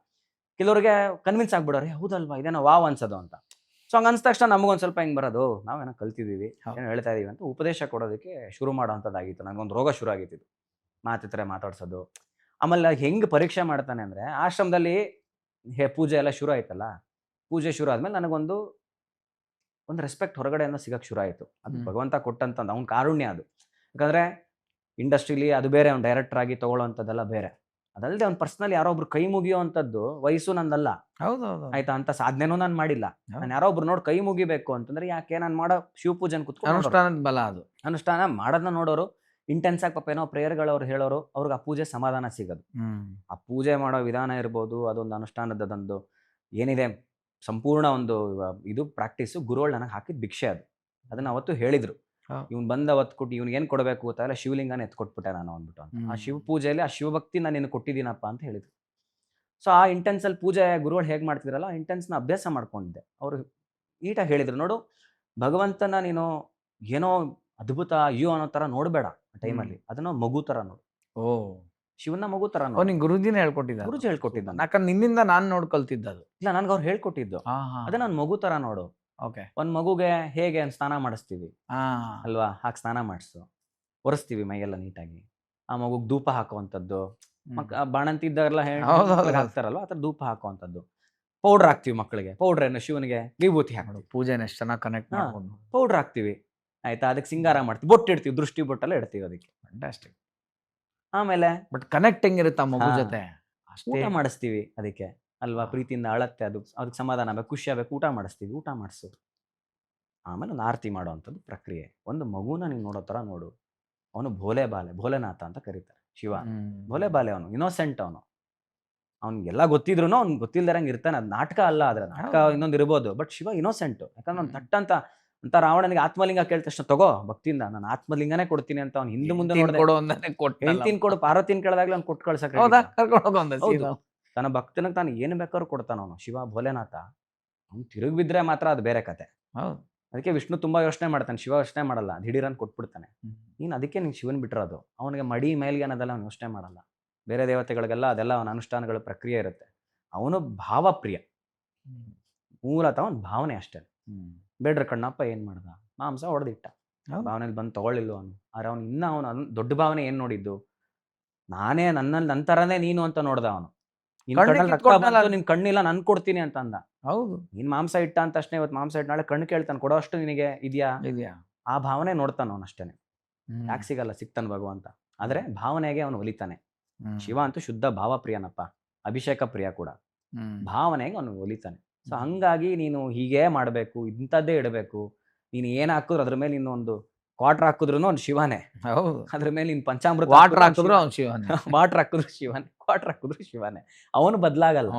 ಕೆಲವ್ರಿಗೆ ಕನ್ವಿನ್ಸ್ ಆಗ್ಬಿಡೋರು, ಹೌದಲ್ವಾ ಇದೇನೋ ವಾವ್ ಅನ್ಸೋದು ಅಂತ. ಸೊ ಹಂಗೆ ಅನ್ಸ ತಕ್ಷಣ ನಮಗೊಂದು ಸ್ವಲ್ಪ ಹಿಂಗೆ ಬರೋದು, ನಾವೇನೋ ಕಲ್ತಿದ್ದೀವಿ, ಏನೋ ಹೇಳ್ತಾ ಇದೀವಿ ಅಂತ ಉಪದೇಶ ಕೊಡೋದಕ್ಕೆ ಶುರು ಮಾಡೋ ಅಂಥದ್ದಾಗಿತ್ತು. ನನಗೊಂದು ರೋಗ ಶುರು ಆಗಿತ್ತು. ಮಾತಾಡ್ಸೋದು, ಆಮೇಲೆ ಹೆಂಗ್ ಪರೀಕ್ಷೆ ಮಾಡ್ತಾನೆ ಅಂದ್ರೆ, ಆಶ್ರಮದಲ್ಲಿ ಪೂಜೆ ಎಲ್ಲ ಶುರು ಆಯ್ತಲ್ಲ, ಪೂಜೆ ಶುರು ಆದ್ಮೇಲೆ ನನಗೊಂದು ರೆಸ್ಪೆಕ್ಟ್ ಹೊರಗಡೆಯಿಂದ ಸಿಗಕ್ಕೆ ಶುರು ಆಯ್ತು. ಅದು ಭಗವಂತ ಕೊಟ್ಟಂತ ಅವ್ನ ಕಾರುಣ್ಯ ಅದು. ಯಾಕಂದ್ರೆ ಇಂಡಸ್ಟ್ರಿಲಿ ಅದು ಬೇರೆ, ಅವ್ನು ಡೈರೆಕ್ಟರ್ ಆಗಿ ತಗೊಳ್ಳೋಂಥದ್ದೆಲ್ಲ ಬೇರೆ. ಅದಲ್ಲದೆ ಅವ್ನು ಪರ್ಸನಲ್ ಯಾರೋ ಒಬ್ರು ಕೈ ಮುಗಿಯುವಂಥದ್ದು ವಯಸ್ಸು ನಂದಲ್ಲ, ಹೌದೌದು. ಆಯ್ತಾ, ಅಂತ ಸಾಧನೆನೂ ನಾನು ಮಾಡಿಲ್ಲ. ಹೌದು. ನಾನು ಯಾರೋ ಒಬ್ರು ನೋಡಿ ಕೈ ಮುಗಿಬೇಕು ಅಂತಂದ್ರೆ ಯಾಕೆ, ನಾನು ಮಾಡೋ ಶಿವ ಪೂಜೆನ ಕುತ್ಕೊಂಡು ಅನುಷ್ಠಾನದ ಬಲ ಅದು. ಅನುಷ್ಠಾನ ಮಾಡೋದನ್ನ ನೋಡೋರು, ಇಂಟೆನ್ಸ್ ಆಗಿ ಪಾಪ ಏನೋ ಪ್ರೇಯರ್ಗಳವ್ರು ಹೇಳೋರು, ಅವ್ರಿಗೆ ಆ ಪೂಜೆ ಸಮಾಧಾನ ಸಿಗೋದು. ಆ ಪೂಜೆ ಮಾಡೋ ವಿಧಾನ ಇರ್ಬೋದು, ಅದೊಂದು ಅನುಷ್ಠಾನದೊಂದು ಏನಿದೆ ಸಂಪೂರ್ಣ ಒಂದು ಇದು ಪ್ರಾಕ್ಟೀಸು ಗುರುಗಳು ನನಗೆ ಹಾಕಿದ ಭಿಕ್ಷೆ ಅದು. ಅದನ್ನ ಅವತ್ತು ಹೇಳಿದ್ರು. ಇವ್ನು ಬಂದ ಅವತ್ತು ಕೊಟ್ಟು ಇವ್ನಿಗೆ ಏನು ಕೊಡಬೇಕು ಗೊತ್ತಾಗಲ್ಲ, ಶಿವಲಿಂಗನ ಎತ್ಕೊಟ್ಬಿಟ್ಟೆ ನಾನು ಅಂದ್ಬಿಟ್ಟು ಅಂತ. ಆ ಶಿವ ಪೂಜೆಯಲ್ಲಿ ಆ ಶಿವಭಕ್ತಿ ನಾನು ನಿನಗೆ ಕೊಟ್ಟಿದ್ದೀನಪ್ಪ ಅಂತ ಹೇಳಿದ್ರು. ಸೊ ಆ ಇಂಟೆನ್ಸಲ್ಲಿ ಪೂಜೆ ಗುರುಗಳು ಹೇಗೆ ಮಾಡ್ತಿದ್ರಲ್ಲ, ಆ ಇಂಟೆನ್ಸ್ನ ಅಭ್ಯಾಸ ಮಾಡ್ಕೊಂಡಿದ್ದೆ. ಅವರು ನೀಟಾಗಿ ಹೇಳಿದ್ರು, ನೋಡು ಭಗವಂತನ ನೀನು ಏನೋ ಅದ್ಭುತ ಅಯ್ಯೋ ಅನ್ನೋ ಥರ ನೋಡಬೇಡ ಆ ಟೈಮಲ್ಲಿ, ಅದನ್ನ ಮಗು ಥರ ನೋಡು. ಓ, ಶಿವನ ಮಗು ಥರ ಓ, ನೋಡು. ನಿಂಗೆ ಗುರುಜಿನೇ ಹೇಳ್ಕೊಟ್ಟಿದ್ದ? ಗುರುಜಿ ಹೇಳ್ಕೊಟ್ಟಿದ್ದ. ಯಾಕಂದ್ರೆ ನಿನ್ನಿಂದ ನಾನು ನೋಡ್ಕೊಳ್ತಿದ್ದ ಅದು. ಇಲ್ಲ, ನನ್ಗೆ ಅವ್ರು ಹೇಳ್ಕೊಟ್ಟಿದ್ದು. ಅದೇ ನಾನು ಮಗು ಥರ ನೋಡು. ಓಕೆ. ಒಂದು ಮಗುಗೆ ಹೇಗೆ ಸ್ನಾನ ಮಾಡಿಸ್ತೀವಿ ಅಲ್ವಾ, ಹಾಗೆ ಸ್ನಾನ ಮಾಡಿಸು, ಒರೆಸ್ತೀವಿ ಮೈಯೆಲ್ಲ ನೀಟಾಗಿ. ಆ ಮಗುಗೆ ಧೂಪ ಹಾಕುವಂಥದ್ದು, ಬಾಣಂತಿ ಇದ್ದಾಗೆಲ್ಲ ಹಾಕ್ತಾರಲ್ವ, ಆ ಥರ ಧೂಪ ಹಾಕುವಂಥದ್ದು. ಪೌಡ್ರ್ ಹಾಕ್ತಿವಿ ಮಕ್ಕಳಿಗೆ, ಪೌಡ್ರ್ ಏನು ಶಿವನಿಗೆ ವಿಭೂತಿ ಹಾಕೋದು, ಪೂಜೆನ ಎಷ್ಟು ಚೆನ್ನಾಗಿ ಕನೆಕ್ಟ್ ಮಾಡ್ಕೊಂಡು ಪೌಡ್ರ್ ಹಾಕ್ತಿವಿ ಆಯ್ತಾ, ಅದಕ್ಕೆ ಸಿಂಗಾರ ಮಾಡ್ತೀವಿ, ಬೊಟ್ಟು ಇಡ್ತೀವಿ, ದೃಷ್ಟಿ ಬೊಟ್ಟೆಲ್ಲ ಇಡ್ತೀವಿ ಅದಕ್ಕೆ. ಫ್ಯಾಂಟಾಸ್ಟಿಕ್. ಆಮೇಲೆ ಬಟ್ ಕನೆಕ್ಟ್ ಹೆಂಗಿರುತ್ತೆ ಆ ಮಗು ಜೊತೆ, ಊಟ ಮಾಡಿಸ್ತೀವಿ ಅದಕ್ಕೆ ಅಲ್ವಾ, ಪ್ರೀತಿಯಿಂದ ಅಳತ್ತೆ ಅದು, ಅದಕ್ಕೆ ಸಮಾಧಾನ ಆಗ್ಬೇಕು, ಖುಷಿ ಆಗ್ಬೇಕು, ಊಟ ಮಾಡಿಸ್ತೀವಿ, ಊಟ ಮಾಡಿಸು. ಆಮೇಲೆ ಒಂದು ಆರತಿ ಮಾಡೋವಂಥದ್ದು ಪ್ರಕ್ರಿಯೆ. ಒಂದು ಮಗುನ ನೀನು ನೋಡೋ ಥರ ನೋಡು. ಅವನು ಭೋಲೆನಾಥ ಅಂತ ಕರೀತಾರೆ ಶಿವ. ಭೋಲೆ ಬಾಲೆ, ಅವನು ಇನ್ನೋಸೆಂಟ್. ಅವ್ನಿಗೆಲ್ಲ ಗೊತ್ತಿದ್ರು ಅವ್ನು ಗೊತ್ತಿಲ್ದಿರಂಗೆ ಇರ್ತಾನೆ. ಅದು ನಾಟಕ ಅಲ್ಲ, ಆದ್ರೆ ನಾಟಕ ಇನ್ನೊಂದು ಇರ್ಬೋದು, ಬಟ್ ಶಿವ ಇನ್ನೋಸೆಂಟ್. ಯಾಕಂದ್ರೆ ಅವ್ನು ತಟ್ಟಂತ ಅಂತ ರಾವಣನಿಗೆ ಆತ್ಮಲಿಂಗ ಕೇಳಿದ ತಕ್ಷಣ ತಗೋ ಭಕ್ತಿಯಿಂದ ನಾನು ಆತ್ಮಲಿಂಗನೇ ಕೊಡ್ತೀನಿ ಅಂತ ಅವ್ನು ಹಿಂದೆ ಮುಂದೆ ಹೆಂಡ್ತಿನ್ ಕೊಡು, ಪಾರ್ವತಿನ ಕೇಳಿದಾಗ್ಲೇ ಅವ್ನು ಕೊಟ್ಟು ಕಳ್ಸಕ್ಕೆ ತನ್ನ ಭಕ್ತನಿಗೆ ತಾನು ಏನು ಬೇಕಾದ್ರೂ ಕೊಡ್ತಾನ ಅವನು. ಶಿವ ಭೋಲೆನಾಥ. ಅವ್ನು ತಿರುಗಿ ಬಿದ್ರೆ ಮಾತ್ರ ಅದು ಬೇರೆ ಕತೆ. ಅದಕ್ಕೆ ವಿಷ್ಣು ತುಂಬಾ ಯೋಚನೆ ಮಾಡ್ತಾನೆ, ಶಿವ ಯೋಚನೆ ಮಾಡಲ್ಲ, ದಿಢೀರನ್ ಕೊಟ್ಬಿಡ್ತಾನೆ. ನೀನು ಅದಕ್ಕೆ ನೀನು ಶಿವನ್ ಬಿಟ್ಟಿರೋದು. ಅವನಿಗೆ ಮಡಿ ಮೇಲ್ಗೆ ಅನ್ನೋದೆಲ್ಲ ಅವ್ನು ಯೋಚನೆ ಮಾಡಲ್ಲ. ಬೇರೆ ದೇವತೆಗಳಿಗೆಲ್ಲ ಅದೆಲ್ಲ ಅವನ ಅನುಷ್ಠಾನಗಳ ಪ್ರಕ್ರಿಯೆ ಇರುತ್ತೆ. ಅವನು ಭಾವಪ್ರಿಯ, ಮೂಲತಃ ಅವನ ಭಾವನೆ ಅಷ್ಟೇ. ಬೇಡ್ರ ಕಣ್ಣಪ್ಪ ಏನ್ ಮಾಡ್ದ, ಮಾಂಸ ಹೊಡೆದಿಟ್ಟ, ಭಾವನೆಯಲ್ಲಿ ಬಂದು ತಗೊಳ್ಳಿಲ್ಲ ಅವನು. ಆದ್ರೆ ಅವನು ಇನ್ನ ಅವನು ದೊಡ್ಡ ಭಾವನೆ ಏನ್ ನೋಡಿದ್ದು, ನಾನೇ ನನ್ನಲ್ಲಿ ನಂತರನೇ ನೀನು ಅಂತ ನೋಡ್ದ ಅವನು. ನಿನ್ ಕಣ್ಣಿಲ್ಲ, ನನ್ ಕೊಡ್ತೀನಿ ಅಂತ ಅಂದ. ಹೌದು, ನೀನ್ ಮಾಂಸ ಇಟ್ಟ ಅಂತ ಅಷ್ಟೇ, ಇವತ್ತು ಮಾಂಸ ಇಟ್ಟು ನಾಳೆ ಕಣ್ಣು ಕೇಳ್ತಾನೆ, ಕೊಡೋ ಅಷ್ಟು ನಿನಗೆ ಇದೆಯಾ? ಆ ಭಾವನೆ ನೋಡ್ತಾನ ಅವನು ಅಷ್ಟೇನೆ. ಯಾಕೆ ಸಿಗಲ್ಲ, ಸಿಗ್ತಾನ ಭಗವಂತ. ಆದ್ರೆ ಭಾವನೆಗೆ ಅವನು ಒಲಿತಾನೆ. ಶಿವ ಅಂತೂ ಶುದ್ಧ ಭಾವಪ್ರಿಯನಪ್ಪ, ಅಭಿಷೇಕ ಪ್ರಿಯ ಕೂಡ. ಭಾವನೆಗೆ ಅವನು ಒಲಿತಾನೆ. ಸೊ ಹಂಗಾಗಿ ನೀನು ಹೀಗೆ ಮಾಡ್ಬೇಕು, ಇಂಥದ್ದೇ ಇಡಬೇಕು. ನೀನು ಏನ್ ಹಾಕಿದ್ರು ಅದ್ರ ಮೇಲೆ ಇನ್ನೊಂದು ಕ್ವಾರ್ಟರ್ ಹಾಕಿದ್ರು ಅವ್ನು ಶಿವನೇ. ಅದ್ರ ಮೇಲೆ ನೀನ್ ಪಂಚಾಮೃತ ವಾಟರ್ ಹಾಕಿದ್ರು ಅವ್ನು ಶಿವನೇ, ವಾಟರ್ ಹಾಕಿದ್ರು ಶಿವನೇ, ಕ್ವಾರ್ಟರ್ ಹಾಕಿದ್ರು ಶಿವನೇ. ಅವನು ಬದಲಾಗಲ್ಲ.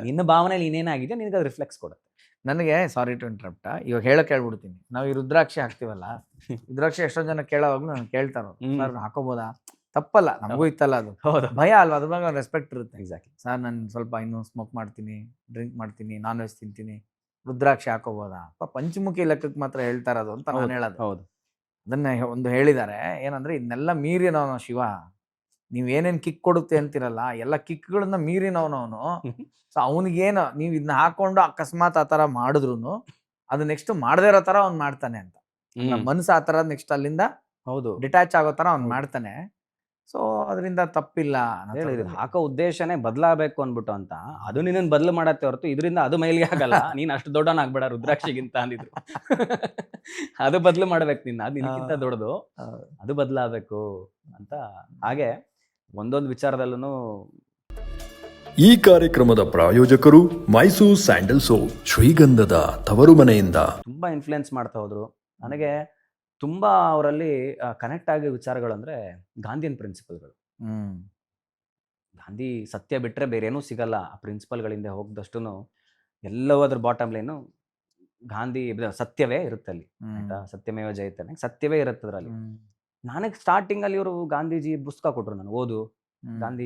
ನಿನ್ನ ಭಾವನೆಯಲ್ಲಿ ಇನ್ನೇನಾಗಿದೆ ನಿನಗೆ ಅದು ರಿಫ್ಲೆಕ್ಸ್ ಕೊಡುತ್ತೆ. ನನಗೆ ಸಾರಿ ಟು ಇಂಟರಪ್ಟ, ಇವಾಗ ಹೇಳಕ್ ಹೇಳ್ಬಿಡ್ತೀನಿ. ನಾವು ಈ ರುದ್ರಾಕ್ಷಿ ಹಾಕ್ತಿವಲ್ಲ, ರುದ್ರಾಕ್ಷಿ ಎಷ್ಟೋ ಜನ ಕೇಳೋವಾಗ್ಲೂ ನಾನು ಕೇಳ್ತಾರೋ, ಸರ್ ಹಾಕೋಬೋದಾ? ತಪ್ಪಲ್ಲ, ನಮಗೂ ಇತ್ತಲ್ಲ ಅದು, ಭಯ ಅಲ್ವಾ, ಅದ್ರ ಬಗ್ಗೆ ರೆಸ್ಪೆಕ್ಟ್ ಇರುತ್ತೆ. ಎಕ್ಸಾಕ್ಟ್ಲಿ. ಸರ್ ನಾನು ಸ್ವಲ್ಪ ಇನ್ನೂ ಸ್ಮೋಕ್ ಮಾಡ್ತೀನಿ, ಡ್ರಿಂಕ್ ಮಾಡ್ತೀನಿ, ನಾನ್ ವೆಜ್ ತಿಂತೀನಿ, ರುದ್ರಾಕ್ಷಿ ಹಾಕೋಬೋದಾ? ಪಂಚಮುಖಿ ಲೆಕ್ಕಕ್ಕೆ ಮಾತ್ರ ಹೇಳ್ತಾರದು ಅಂತ ನಾನು ಹೇಳೋದು. ಹೌದು, ಅದನ್ನ ಒಂದು ಹೇಳಿದ್ದಾರೆ. ಏನಂದ್ರೆ ಇದನ್ನೆಲ್ಲ ಮೀರಿನವನು ಶಿವ. ನೀವೇನೇನ್ ಕಿಕ್ ಕೊಡುತ್ತೆ ಅಂತಿರಲ್ಲ, ಎಲ್ಲ ಕಿಕ್ಗಳನ್ನ ಮೀರಿನವನವನು. ಸೊ ಅವನಿಗೇನು ನೀವು ಇದನ್ನ ಹಾಕೊಂಡು ಅಕಸ್ಮಾತ್ ಆ ತರ ಮಾಡಿದ್ರು ಅದು ನೆಕ್ಸ್ಟ್ ಮಾಡದೇ ಇರೋ ತರ ಅವ್ನು ಮಾಡ್ತಾನೆ ಅಂತ. ಮನಸ್ಸು ಆ ತರ ನೆಕ್ಸ್ಟ್ ಅಲ್ಲಿಂದ ಹೌದು ಡಿಟ್ಯಾಚ್ ಆಗೋ ತರ ಅವ್ನು ಮಾಡ್ತಾನೆ. ಸೊ ಅದರಿಂದ ತಪ್ಪಿಲ್ಲ. ಹಾಕೋ ಉದ್ದೇಶನೇ ಬದಲಾಗಬೇಕು ಅನ್ಬಿಟ್ಟು ಅಂತ. ಅದು ನಿನ್ನ ಬದಲು ಮಾಡತ್ತೆ ಹೊರತು ಇದರಿಂದ ಅದು ಮೈಲಿಗೆ ಆಗಲ್ಲ. ನೀನ್ ಅಷ್ಟು ದೊಡ್ಡವನಾಗ್ಬೇಡ ರುದ್ರಾಕ್ಷಿಗಿಂತ ಅಂದಿದ್ರು. ಅದು ಬದಲು ಮಾಡ್ಬೇಕು ನಿನ್ನ, ಅದು ನಿನ್ಗಿಂತ ದೊಡ್ಡದು, ಅದು ಬದಲಾಗಬೇಕು ಅಂತ. ಹಾಗೆ ಒಂದೊಂದು ವಿಚಾರದಲ್ಲೂ ಈ ಕಾರ್ಯಕ್ರಮದ ಪ್ರಾಯೋಜಕರು ಮೈಸೂರು ಸ್ಯಾಂಡಲ್ ಸೋಪ್, ಶ್ರೀಗಂಧದ ತವರು ಮನೆಯಿಂದ. ತುಂಬಾ ಇನ್ಫ್ಲುಯೆನ್ಸ್ ಮಾಡ್ತಾ ಹೋದ್ರು. ನನಗೆ ತುಂಬಾ ಅವರಲ್ಲಿ ಕನೆಕ್ಟ್ ಆಗಿರೋ ವಿಚಾರಗಳು ಅಂದ್ರೆ ಗಾಂಧಿಯನ್ ಪ್ರಿನ್ಸಿಪಲ್ಗಳು. ಗಾಂಧಿ ಸತ್ಯ ಬಿಟ್ರೆ ಬೇರೆ ಏನೂ ಸಿಗಲ್ಲ. ಆ ಪ್ರಿನ್ಸಿಪಲ್ಗಳಿಂದ ಹೋಗದಷ್ಟು ಎಲ್ಲವೂ ಅದ್ರ ಬಾಟಮ್ ಲೈನು ಗಾಂಧಿ ಸತ್ಯವೇ ಇರುತ್ತೆ ಅಲ್ಲಿ. ಆಯ್ತಾ, ಸತ್ಯಮೇವ ಜಯತೆ, ಸತ್ಯವೇ ಇರುತ್ತೆ ಅದರಲ್ಲಿ. ನನಗೆ ಸ್ಟಾರ್ಟಿಂಗ್ ಅಲ್ಲಿ ಇವರು ಗಾಂಧೀಜಿ ಪುಸ್ತಕ ಕೊಟ್ರು, ನಾನು ಓದು ಗಾಂಧಿ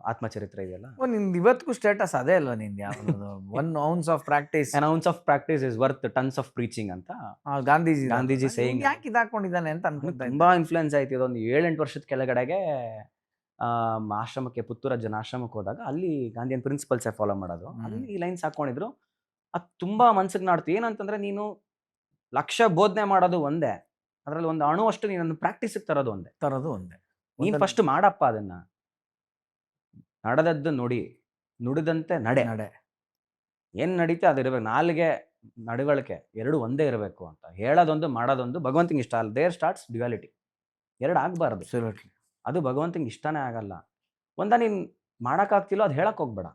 ಆತ್ಮಚರಿತ್ರೆ ಇದೆಯಲ್ಲ. ನಿಂದು ಇವತ್ತಿಗೂ ಸ್ಟೇಟಸ್ ಅದೇ ಅಲ್ವಾ ನಿಂದು? ಯಾವುದು one ounce of practice, an ounce of practice is worth tons of preaching ಅಂತ ಗಾಂಧೀಜಿ ಸೇಯಿಂಗ್. ಯಾಕೆ ಇದಾಕೊಂಡಿದ್ದಾನೆ ಅಂತ ಅನ್ಕೊಂತ. ತುಂಬಾ ಇನ್ಫ್ಲುಯೆನ್ಸ್ ಆಯ್ತು. ಇದೊಂದು 7-8 ವರ್ಷದ ಕೆಳಗಡೆಗೆ ಆಶ್ರಮಕ್ಕೆ, ಪುತ್ತೂರ ಜನ ಆಶ್ರಮಕ್ಕೆ ಹೋದಾಗ ಅಲ್ಲಿ ಗಾಂಧಿಯನ್ ಪ್ರಿನ್ಸಿಪಲ್ಸೇ ಫಾಲೋ ಮಾಡೋದು. ಅಲ್ಲಿ ಈ ಲೈನ್ಸ್ ಹಾಕೊಂಡಿದ್ರು. ಅದು ತುಂಬಾ ಮನ್ಸಿಗೆ ನಾಡ್ತು. ಏನಂತಂದ್ರೆ, ನೀನು ಲಕ್ಷ ಬೋಧನೆ ಮಾಡೋದು ಒಂದೇ, ಅದ್ರಲ್ಲಿ ಒಂದು ಅಣು ಅಷ್ಟು ನೀನನ್ನು ಪ್ರಾಕ್ಟೀಸಿಗೆ ತರೋದು ಒಂದೇ. ಒಂದೇ. ನೀನ್ ಫಸ್ಟ್ ಮಾಡಪ್ಪ ಅದನ್ನ. ನಡೆದದ್ದು ನುಡಿ, ನುಡಿದಂತೆ ನಡೆ. ನಡೆ. ಏನು ನಡೀತೆ ಅದು ಇರಬೇಕು. ನಾಲಿಗೆ ನಡವಳಿಕೆ ಎರಡು ಒಂದೇ ಇರಬೇಕು ಅಂತ. ಹೇಳೋದೊಂದು ಮಾಡೋದೊಂದು ಭಗವಂತನಿಗೆ ಇಷ್ಟ ಅಲ್ಲ. There starts duality. ಎರಡು ಆಗಬಾರ್ದು. Absolutely. ಅದು ಭಗವಂತನಿಗೆ ಇಷ್ಟನೇ ಆಗಲ್ಲ. ನೀನು ಮಾಡೋಕ್ಕಾಗ್ತಿಲ್ಲೋ ಅದು ಹೇಳಕ್ಕೆ ಹೋಗ್ಬೇಡ.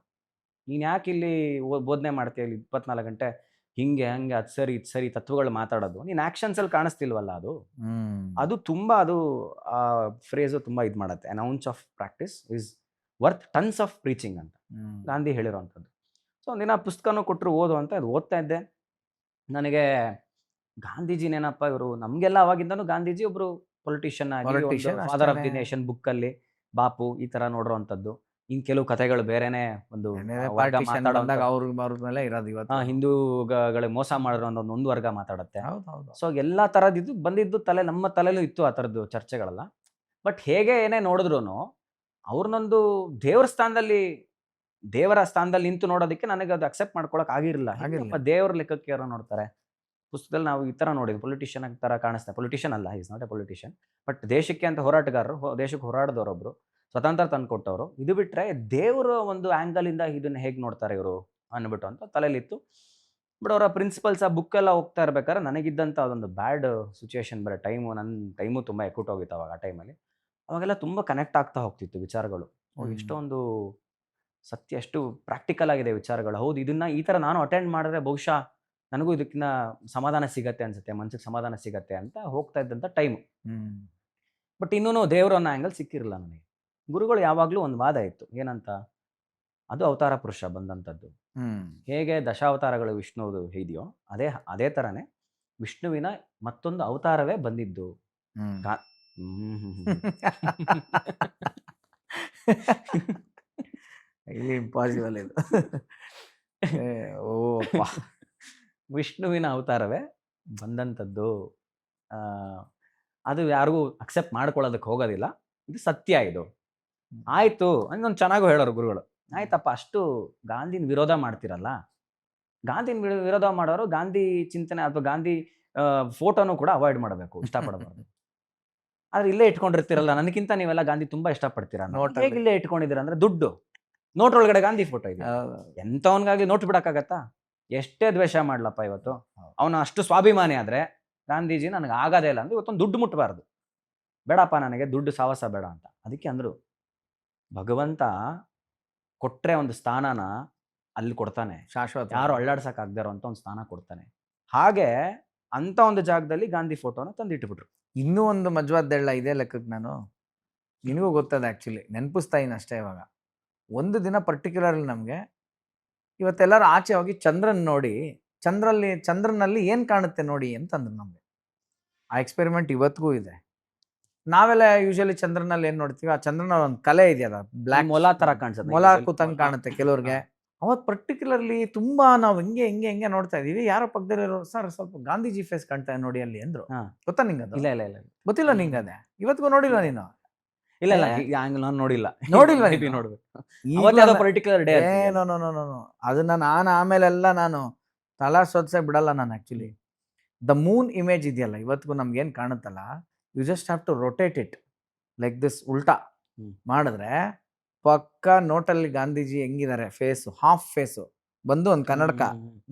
ನೀನು ಯಾಕೆ ಇಲ್ಲಿ ಬೋಧನೆ ಮಾಡ್ತೀಯ ಇಲ್ಲಿ 24 ಗಂಟೆ ಹಿಂಗೆ ಹಂಗೆ ಅದು ಸರಿ ಇದು ಸರಿ ತತ್ವಗಳು ಮಾತಾಡೋದು. ನೀನು ಆ್ಯಕ್ಷನ್ಸಲ್ಲಿ ಕಾಣಿಸ್ತಿಲ್ವಲ್ಲ ಅದು. ಅದು ತುಂಬ ಅದು ಆ ಫ್ರೇಸು ತುಂಬ ಇದು ಮಾಡುತ್ತೆ. An ounce of practice is worth tons of preaching ಅಂತ ಗಾಂಧಿ ಹೇಳಿರೋವಂಥದ್ದು. ಸೊ ಒಂದಿನ ಪುಸ್ತಕನೂ ಕೊಟ್ಟರು ಓದು ಅಂತ ಅದು ಓದ್ತಾ ಇದ್ದೆ. ನನಗೆ ಗಾಂಧೀಜಿನೇನಪ್ಪ ಇವರು ನಮಗೆಲ್ಲ ಅವಾಗಿಂದನೂ ಗಾಂಧೀಜಿ ಒಬ್ಬರು ಪೊಲಿಟಿಷಿಯನ್ ಆಗಿ Politician ಫಾದರ್ ಆಫ್ ದಿ ಅಷ್ಟೇನೆ. ನೇಷನ್ ಬುಕ್ಕಲ್ಲಿ ಬಾಪು ಈ ಥರ ನೋಡಿರೋವಂಥದ್ದು. ಇನ್ನು ಕೆಲವು ಕಥೆಗಳು ಬೇರೆನೇ ಒಂದು ವರ್ಗ ಪಾರ್ಟಿಷನ್ ಬಂದಾಗ ಮಾತಾಡೋ ಅವ್ರ ಮೇಲೆ ಇರೋದು ಇವತ್ತು. ಹಿಂದೂಗಳಿಗೆ ಮೋಸ ಮಾಡಿರೋ ಒಂದು ವರ್ಗ ಮಾತಾಡುತ್ತೆ. ಹೌದು. ಸೊ ಎಲ್ಲ ಥರದ್ದು ಬಂದಿದ್ದು ನಮ್ಮ ತಲೆಲೂ ಇತ್ತು ಆ ಥರದ್ದು ಚರ್ಚೆಗಳೆಲ್ಲ. ಬಟ್ ಹೇಗೆ ಏನೇ ನೋಡಿದ್ರು ಅವ್ರನ್ನೊಂದು ದೇವರ ಸ್ಥಾನದಲ್ಲಿ ನಿಂತು ನೋಡೋದಕ್ಕೆ ನನಗೆ ಅದು ಅಕ್ಸೆಪ್ಟ್ ಮಾಡ್ಕೊಳಕ್ ಆಗಿರಲಿಲ್ಲ. ದೇವ್ರ ಲೆಕ್ಕಕ್ಕೆ ಯಾರೋ ನೋಡ್ತಾರೆ. ಪುಸ್ತಕದಲ್ಲಿ ನಾವು ಈ ಥರ ನೋಡಿದ್ವಿ. ಪೊಲಿಟಿಷಿಯನ್ ಥರ ಕಾಣಿಸ್ತಾರೆ. ಪೊಲಿಟಿಷಿಯನ್ ಅಲ್ಲ, is not A politician. But ದೇಶಕ್ಕೆ ಅಂತ ಹೋರಾಟಗಾರರು, ದೇಶಕ್ಕೆ ಹೋರಾಡಿದವರೊಬ್ರು, ಸ್ವತಂತ್ರ ತಂದುಕೊಟ್ಟವರು. ಇದು ಬಿಟ್ಟರೆ ದೇವರ ಒಂದು ಆ್ಯಂಗಲಿಂದ ಇದನ್ನು ಹೇಗೆ ನೋಡ್ತಾರೆ ಇವರು ಅಂದ್ಬಿಟ್ಟು ಅಂತ ತಲೆಯಲ್ಲಿತ್ತು. ಬಟ್ ಅವರ ಪ್ರಿನ್ಸಿಪಲ್ಸ್ ಆ ಬುಕ್ಕೆಲ್ಲ ಹೋಗ್ತಾ ಇರ್ಬೇಕಾದ್ರೆ ನನಗಿದ್ದಂಥ ಅದೊಂದು ಬ್ಯಾಡ್ ಸಿಚುವೇಶನ್, ಬೇರೆ ನನ್ನ ಟೈಮು ತುಂಬ ಎಕ್ಕುಟ್ಟೋಗಿತ್ತು ಅವಾಗ. ಆ ಟೈಮಲ್ಲಿ ಅವಾಗೆಲ್ಲ ತುಂಬ ಕನೆಕ್ಟ್ ಆಗ್ತಾ ಹೋಗ್ತಿತ್ತು ವಿಚಾರಗಳು. ಎಷ್ಟೊಂದು ಸತ್ಯ, ಎಷ್ಟು ಪ್ರಾಕ್ಟಿಕಲ್ ಆಗಿದೆ ವಿಚಾರಗಳು. ಹೌದು, ಈ ಥರ ನಾನು ಅಟೆಂಡ್ ಮಾಡಿದ್ರೆ ಬಹುಶಃ ನನಗೂ ಇದಕ್ಕಿಂತ ಸಮಾಧಾನ ಸಿಗತ್ತೆ ಅನ್ಸುತ್ತೆ, ಮನ್ಸಿಗೆ ಸಮಾಧಾನ ಸಿಗತ್ತೆ ಅಂತ ಹೋಗ್ತಾ ಇದ್ದಂಥ ಟೈಮು. ಬಟ್ ಇನ್ನೂ ದೇವರು ಅನ್ನೋ ಆ್ಯಂಗಲ್ ಸಿಕ್ಕಿರಲಿಲ್ಲ ನನಗೆ. ಗುರುಗಳು ಯಾವಾಗಲೂ ಒಂದು ವಾದ ಇತ್ತು, ಏನಂತ, ಅದು ಅವತಾರ ಪುರುಷ ಬಂದಂಥದ್ದು. ಹೇಗೆ ದಶಾವತಾರಗಳು ವಿಷ್ಣುವುದು ಇದೆಯೋ ಅದೇ ಥರನೇ ವಿಷ್ಣುವಿನ ಮತ್ತೊಂದು ಅವತಾರವೇ ಬಂದಿದ್ದು. ಇಲ್ಲಿ ಇಂಪಾಸಿಬಲ್ ಇದು. ವಿಷ್ಣುವಿನ ಅವತಾರವೇ ಬಂದಂಥದ್ದು. ಅದು ಯಾರಿಗೂ ಅಕ್ಸೆಪ್ಟ್ ಮಾಡ್ಕೊಳ್ಳೋದಕ್ಕೆ ಹೋಗೋದಿಲ್ಲ. ಇದು ಸತ್ಯ, ಇದು ಆಯಿತು ಅನ್ನೊಂದು ಚೆನ್ನಾಗೂ ಹೇಳೋರು ಗುರುಗಳು. ಆಯ್ತಪ್ಪ, ಅಷ್ಟು ಗಾಂಧಿನ ವಿರೋಧ ಮಾಡ್ತಿರಲ್ಲ, ಗಾಂಧಿನ ವಿರೋಧ ಮಾಡೋರು ಗಾಂಧಿ ಚಿಂತನೆ ಅಥವಾ ಗಾಂಧಿ ಫೋಟೋನು ಕೂಡ ಅವಾಯ್ಡ್ ಮಾಡಬೇಕು, ಇಷ್ಟಪಡಬಾರ್ದು. ಆದ್ರೆ ಇಲ್ಲೇ ಇಟ್ಕೊಂಡಿರ್ತೀರಲ್ಲ, ನನಗಿಂತ ನೀವೆಲ್ಲ ಗಾಂಧಿ ತುಂಬಾ ಇಷ್ಟಪಡ್ತೀರಾ. ಹೇಗೆ ಇಲ್ಲೇ ಇಟ್ಕೊಂಡಿದ್ದೀರ ಅಂದ್ರೆ, ದುಡ್ಡು ನೋಟ್ರೊಳಗಡೆ ಗಾಂಧಿ ಫೋಟೋ ಇದೆ. ಎಂಥವನ್ಗಾಗಿ ನೋಟ್ ಬಿಡಕ್ಕಾಗತ್ತಾ? ಎಷ್ಟೇ ದ್ವೇಷ ಮಾಡ್ಲಪ್ಪ ಇವತ್ತು, ಅವನು ಅಷ್ಟು ಸ್ವಾಭಿಮಾನಿ ಆದ್ರೆ ಗಾಂಧೀಜಿ ನನಗೆ ಆಗೋದೇ ಇಲ್ಲ ಅಂದ್ರೆ ಇವತ್ತೊಂದು ದುಡ್ಡು ಮುಟ್ಟಬಾರ್ದು, ಬೇಡಪ್ಪ ನನಗೆ ದುಡ್ಡು ಸಾವಾಸ ಬೇಡ ಅಂತ. ಅದಕ್ಕೆ ಅಂದ್ರು, ಭಗವಂತ ಕೊಟ್ರೆ ಒಂದು ಸ್ಥಾನನ ಅಲ್ಲಿ ಕೊಡ್ತಾನೆ, ಶಾಶ್ವತ, ಯಾರು ಅಳ್ಳಾಡ್ಸಕ್ ಆಗದೆ ಇರೋ ಅಂತ ಒಂದು ಸ್ಥಾನ ಕೊಡ್ತಾನೆ. ಹಾಗೆ ಅಂತ ಒಂದು ಜಾಗದಲ್ಲಿ ಗಾಂಧಿ ಫೋಟೋನ ತಂದಿಟ್ಬಿಟ್ರು. ಇನ್ನೂ ಒಂದು ಮಜ್ವಾದ್ದೆಳ್ಳ ಇದೇ ಲೆಕ್ಕಕ್ಕೆ ನಾನು ನಿನಗೂ ಗೊತ್ತದೆ, ಆ್ಯಕ್ಚುಲಿ ನೆನಪಿಸ್ತಾ ಇದ್ದೀನಿ ಅಷ್ಟೇ. ಇವಾಗ ಒಂದು ದಿನ ಪರ್ಟಿಕ್ಯುಲರ್ಲಿ ನಮಗೆ ಇವತ್ತೆಲ್ಲರೂ ಆಚೆ ಹೋಗಿ ಚಂದ್ರನ್ ನೋಡಿ, ಚಂದ್ರನಲ್ಲಿ ಏನು ಕಾಣುತ್ತೆ ನೋಡಿ ಅಂತಂದ್ರು ನಮಗೆ. ಆ ಎಕ್ಸ್ಪೆರಿಮೆಂಟ್ ಇವತ್ತಿಗೂ ಇದೆ. ನಾವೆಲ್ಲ ಯೂಶಲಿ ಚಂದ್ರನಲ್ಲಿ ಏನು ನೋಡ್ತೀವಿ, ಆ ಚಂದ್ರನ ಒಂದು ಕಲೆ ಇದೆಯಲ್ಲ, ಬ್ಲ್ಯಾಕ್ ಮೊಲ ತರ ಕಾಣಿಸುತ್ತೆ, ಮೊಲ ಕೂತಂಗೆ ಕಾಣುತ್ತೆ ಕೆಲವ್ರಿಗೆ. ಅವತ್ತು ಪರ್ಟಿಕ್ಯುಲರ್ಲಿ ತುಂಬ ನಾವು ಹಿಂಗೆ ನೋಡ್ತಾ ಇದೀವಿ. ಯಾರೋ ಪಕ್ಕದಲ್ಲಿರೋ, ಸರ್ ಸ್ವಲ್ಪ ಗಾಂಧೀಜಿ ಫೇಸ್ ಕಾಣ್ತಾ ನೋಡಿ ಅಲ್ಲಿ ಅಂದ್ರು. ಗೊತ್ತಾ ನಿಂಗೆ ಅದು? ಇಲ್ಲ ಗೊತ್ತಿಲ್ಲ ನಿಂಗೆ? ಅದೇ ಇವತ್ತಿಗೂ ನೋಡಿಲ್ಲ ನೀನು? ಇಲ್ಲ ನಾನು ನೋಡಿಲ್ಲ ನೋಡ್ಬೇಕು. ಪರ್ಟಿಕ್ಯುಲರ್ ಡೇ ನೋ ಅದನ್ನ ನಾನು ಆಮೇಲೆಲ್ಲ ನಾನು ತಲಾ ಸೊದ್ಸೆ ಬಿಡಲ್ಲ ನಾನು. ಆ್ಯಕ್ಚುಲಿ ದ ಮೂನ್ ಇಮೇಜ್ ಇದೆಯಲ್ಲ, ಇವತ್ತಿಗೂ ನಮ್ಗೆ ಏನು ಕಾಣುತ್ತಲ್ಲ, you just have to rotate it like this, ಉಲ್ಟಾ ಮಾಡಿದ್ರೆ ಪಕ್ಕ ನೋಟಲ್ಲಿ ಗಾಂಧೀಜಿ ಹೆಂಗಿದ್ದಾರೆ ಫೇಸು, ಹಾಫ್ ಫೇಸು ಬಂದು ಒಂದು ಕನ್ನಡಕ